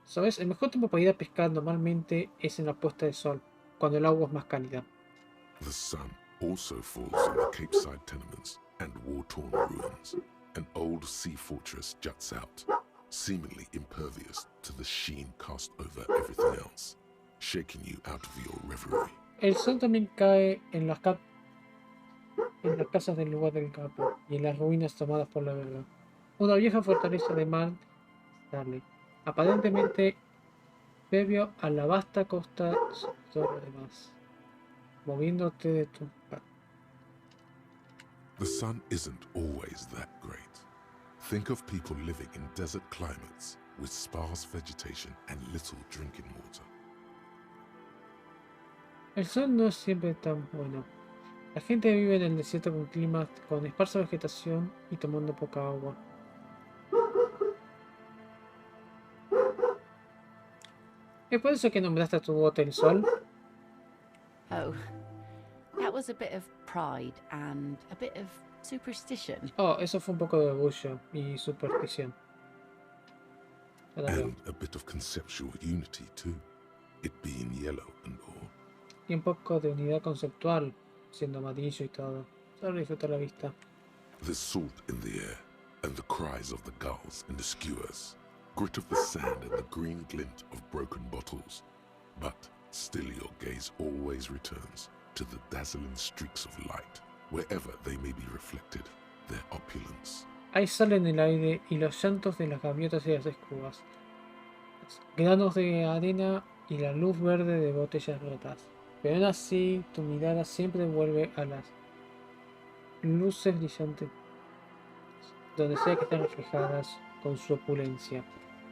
¿Sabes? El mejor tiempo para ir a pescar normalmente es en la puesta de sol, cuando el agua es más cálida. The sun also falls on the Capeside tenements and war-torn ruins. An old sea fortress juts out, seemingly impervious to the sheen cast over everything else, shaking you out of your reverie. El sol también cae en las casas del lugar del campo y en las ruinas tomadas por la guerra. Una vieja fortaleza de mar, Starley, aparentemente previo a la vasta costa sobre todo lo demás, moviéndote de tu... The sun isn't always that great. Think of people living in desert climates with sparse vegetation and little drinking water. El sol no es siempre tan bueno. La gente vive en el desierto con climas con esparsa vegetación y tomando poca agua. ¿Es por eso que nombraste a tu bote el sol? Oh, that was a bit of pride and a bit of superstition. Oh, eso fue un poco de orgullo y superstición. And a bit of conceptual unity too, it being yellow and all. Y un poco de unidad conceptual, siendo amarillo y todo. Solo disfruta la vista. There's salt in the air, and the cries of the gulls and the skuas, grit of the sand and the green glint of broken bottles. But still your gaze always returns to the dazzling streaks of light, wherever they may be reflected, their opulence. Hay sal en el aire y los llantos de las gaviotas y las escubas, granos de arena y la luz verde de botellas rotas. Pero aún así, tu mirada siempre vuelve a las luces brillantes, donde sea que estén reflejadas con su opulencia.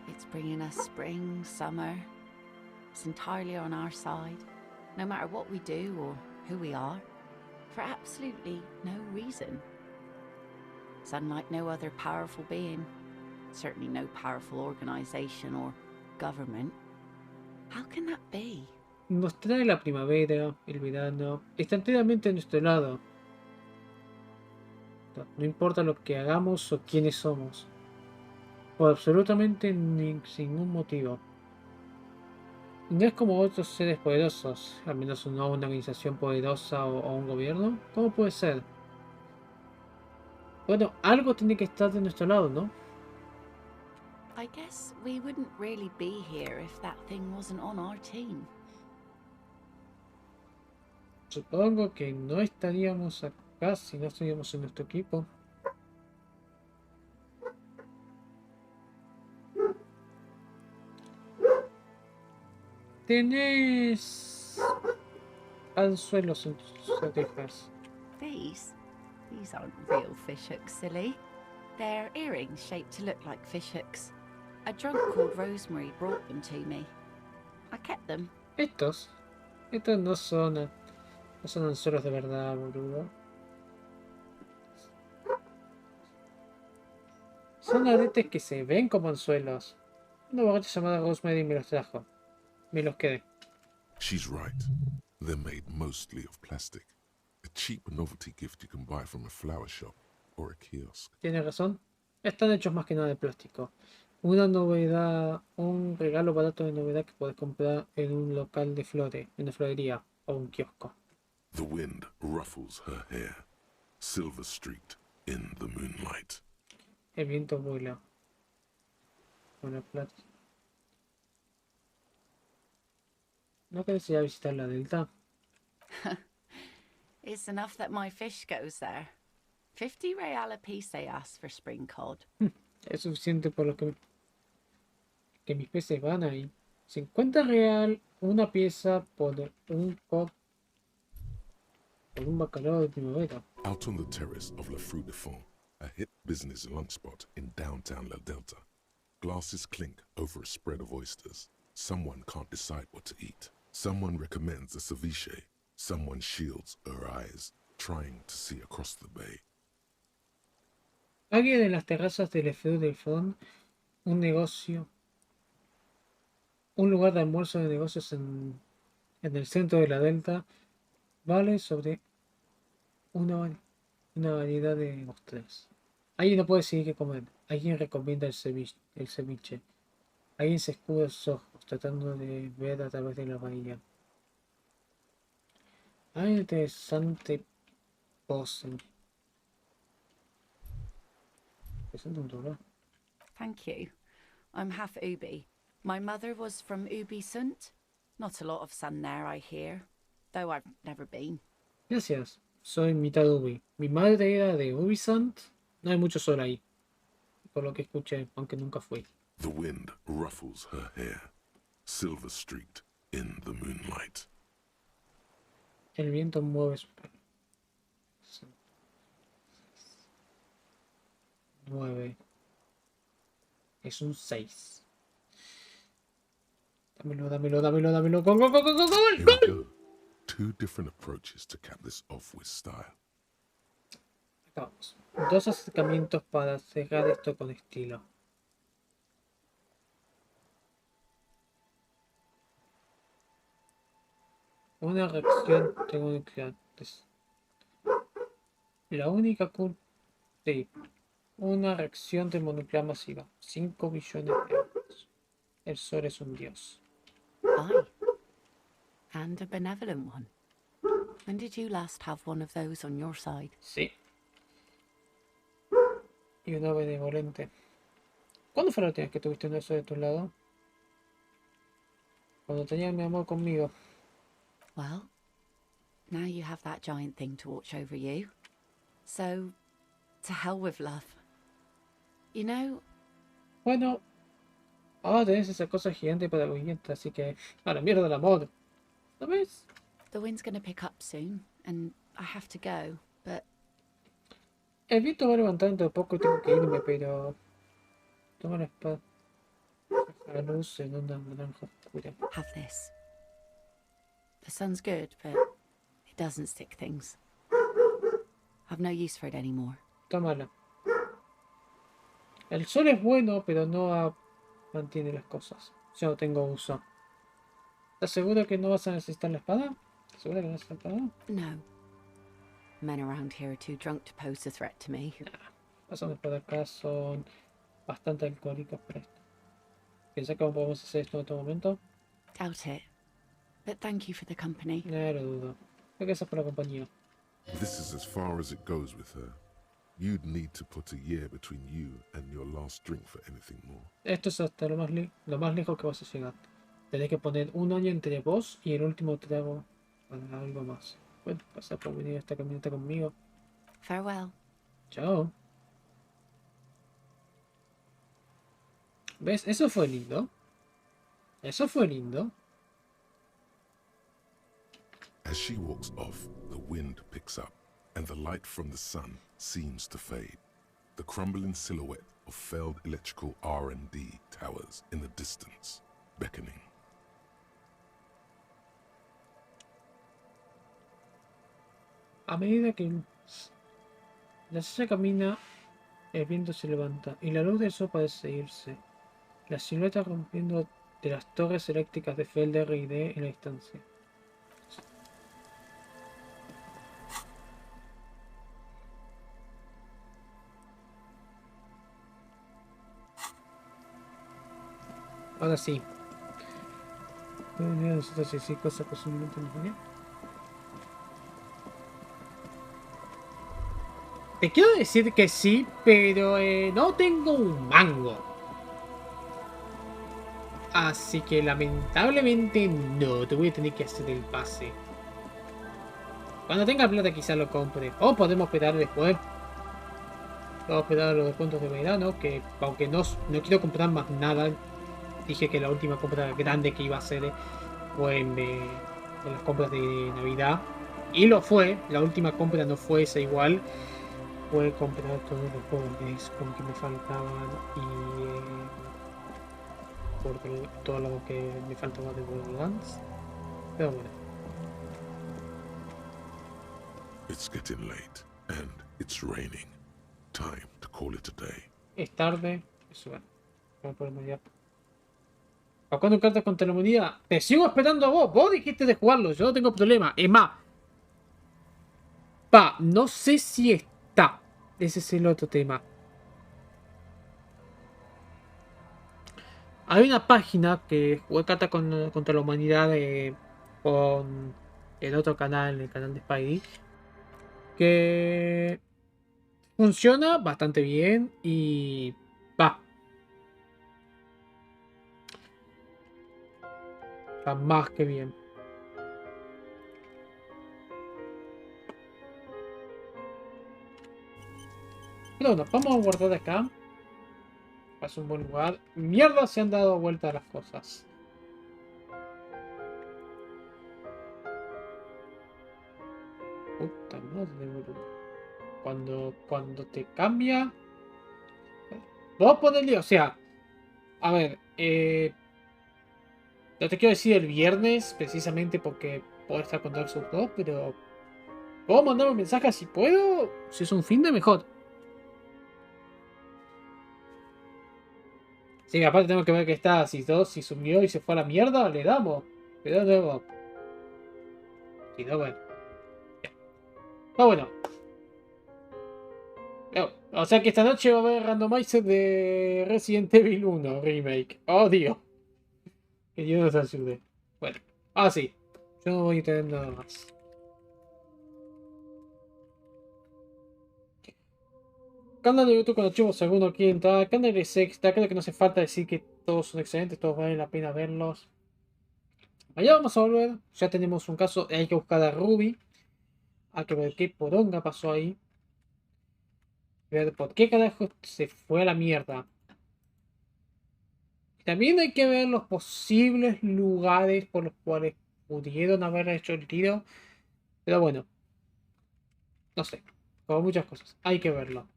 It's bringing us spring, summer. It's entirely on our side, no matter what we do or who we are, for absolutely no reason. It's unlike no other powerful being, certainly no powerful organization or government. How can that be? Nos trae la primavera, el verano, está enteramente a nuestro lado. No importa lo que hagamos o quiénes somos, por absolutamente sin ningún motivo. No es como otros seres poderosos, al menos no una organización poderosa o un gobierno. ¿Cómo puede ser? Bueno, algo tiene que estar de nuestro lado, ¿no? I guess we wouldn't really be here if that thing wasn't on our team. Supongo que no estaríamos acá si no estuviéramos en nuestro equipo. Tenés anzuelos en tus orejas. These aren't real fishhooks, silly. They're earrings shaped to look like fishhooks. A drunk called Rosemary brought them to me. I kept them. Estos no son anzuelos de verdad, boludo. Son aretes que se ven como anzuelos. Una borracha llamada Rosemary me los trajo. Me los quedé. She's right. They're made mostly of plastic. A cheap novelty gift you can buy from a flower shop or a kiosk. Tiene razón. Están hechos más que nada de plástico. Una novedad, un regalo barato de novedad que puedes comprar en un local de flores, en una florería o un kiosco. The wind ruffles her hair, silver streaked in the moonlight. El viento vuela. Con la plata. ¿No querés ir a visitar la delta? It's enough that my fish goes there. 50 real a piece they ask for spring cod. Es suficiente por lo que mis peces van ahí. 50 real una pieza por un cod. Por un bacalao de primavera. Out on the terrace of La Fruit de Fond, a hip business lunch spot in downtown La Delta. Glasses clink over a spread of oysters. Someone can't decide what to eat. Someone recommends a ceviche. Someone shields her eyes, trying to see across the bay. Alguien en las terrazas del Feu del Front, un negocio, un lugar de almuerzo de negocios en el centro de la Delta, vale sobre una variedad de ostras. Alguien no puede decidir qué comer. Alguien recomienda el ceviche. Alguien se escuda los ojos, tratando de ver a través de la bahía. Hay un interesante pose. Thank you. I'm half Ubi. My mother was from Ubi Sunt. Not a lot of sun there, I hear, though I've never been. Gracias. Soy mitad Ubi. Mi madre era de Ubisoft. No hay mucho sol ahí, por lo que escuché, aunque nunca fui. The wind ruffles her hair, silver streaked in the moonlight. El viento mueve su pelo. 9. Es un 6. Dámelo. Gol. Here we go. 2 different approaches to cap this off with style. Vamos. 2 acercamientos para cerrar esto con estilo. Una reacción termonuclear. La única culpa. Sí. Una reacción termonuclear masiva. 5 billones de euros. El sol es un dios. Aye. And a benevolent one. When did you last have one of those on your side? Sí. Y uno benevolente. ¿Cuándo fue la última vez que tuviste uno de esos de tu lado? Cuando tenía mi amor conmigo. Well, now you have that giant thing to watch over you. So, to hell with love. You know... Bueno, ahora tenés esa cosa gigante para vivienda, así que a la mierda el amor. ¿Sabes? The wind's gonna pick up soon, and I have to go, but... El viento va a levantar dentro de poco y tengo que irme, pero... Toma la espada. La luz en una naranja oscura. Have this. The sun's good, but it doesn't stick things. I've no use for it anymore. Tómala. El sol es bueno, pero no mantiene las cosas. Yo no tengo uso. ¿Estás seguro que no vas a necesitar la espada? ¿Estás seguro que no vas a necesitar la espada? No. Men around here are too drunk to pose a threat to me. Las zonas por acá son bastante alcohólicas para esto. ¿Piensas que podemos hacer esto en otro momento? Doubt it. But thank you for the company. No lo dudo. Gracias por la compañía. This is as far as it goes with her. You'd need to put a year between you and your last drink for anything more. Esto es hasta lo más lejos que vas a llegar. Tenés que poner un año entre vos y el último trago para algo más. Bueno, pasa por venir a esta caminata conmigo. Farewell. Chao. ¿Ves? Eso fue lindo. Eso fue lindo. As she walks off, the wind picks up, and the light from the sun seems to fade. The crumbling silhouette of failed electrical R&D towers in the distance, beckoning. A medida que la silla camina, el viento se levanta y la luz del sol parece irse. La silueta rompiendo de las torres eléctricas de Felder y D en la distancia. Ahora sí. Nosotros decir cosas posiblemente no. Te quiero decir que sí, pero no tengo un mango. Así que lamentablemente no, te voy a tener que hacer el pase. Cuando tenga plata quizás lo compre. O podemos esperar después. Vamos a esperar los descuentos de verano, que aunque no quiero comprar más nada. Dije que la última compra grande que iba a hacer fue en las compras de Navidad. Y lo fue, la última compra no fue esa igual. fue comprar todos los juegos con que me faltaban y porque todo lo que me faltaba de Borderlands. Pero bueno. It's getting late, and it's raining. Time to call it a day. Es tarde. Eso bueno. Vamos por ya. ¿A cuándo cartas contra la humanidad? Te sigo esperando a vos. Vos dijiste de jugarlo. Yo no tengo problema. Es más. No sé si está. Ese es el otro tema. Hay una página que juega cartas contra la humanidad con el otro canal, el canal de Spidey. Que funciona bastante bien y va más que bien. Pero bueno, vamos a guardar acá. Es un buen lugar. Mierda, se han dado vuelta las cosas. Puta madre, boludo. Cuando te cambia. Vos ponerle, o sea. A ver, no te quiero decir el viernes, precisamente porque puedo estar con Dark Souls 2, pero puedo mandar un mensaje si puedo. Si es un fin de mejor. Sí, aparte tengo que ver que está, si subió y se fue a la mierda, le damos. Pero luego. Si no, bueno. Ah, bueno. O sea que esta noche va a haber randomizer de Resident Evil 1 Remake. Oh, Dios. Que Dios nos ayude. Bueno. Sí. Yo no voy a tener nada más. Canal de YouTube con archivos, alguno quiere entrar. Canal de sexta, creo que no hace falta decir que todos son excelentes, todos vale la pena verlos. Allá vamos a volver. Ya tenemos un caso. Hay que buscar a Ruby. Hay que ver qué poronga pasó ahí. Ver por qué carajo se fue a la mierda. También hay que ver los posibles lugares por los cuales pudieron haber hecho el tiro. Pero bueno. No sé. Como muchas cosas. Hay que verlo.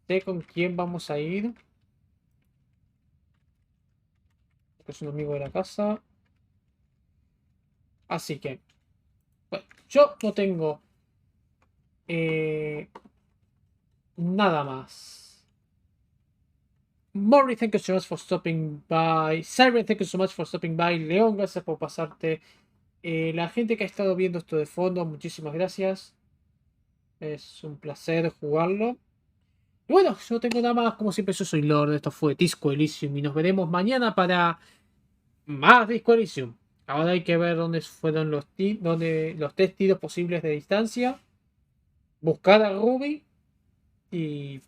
Sé con quién vamos a ir. Es un amigo de la casa. Así que. Bueno, yo no tengo nada más. Mori, thank you so much for stopping by. Siren, thank you so much for stopping by. León, gracias por pasarte. La gente que ha estado viendo esto de fondo, muchísimas gracias. Es un placer jugarlo. Y bueno, yo no tengo nada más. Como siempre, yo soy Lord. Esto fue Disco Elysium. Y nos veremos mañana para más Disco Elysium. Ahora hay que ver dónde fueron los 3 tiros posibles de distancia. Buscar a Ruby. Y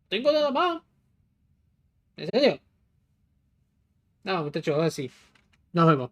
tengo nada más. ¿En serio? No, muchachos, ahora sí. Nos vemos.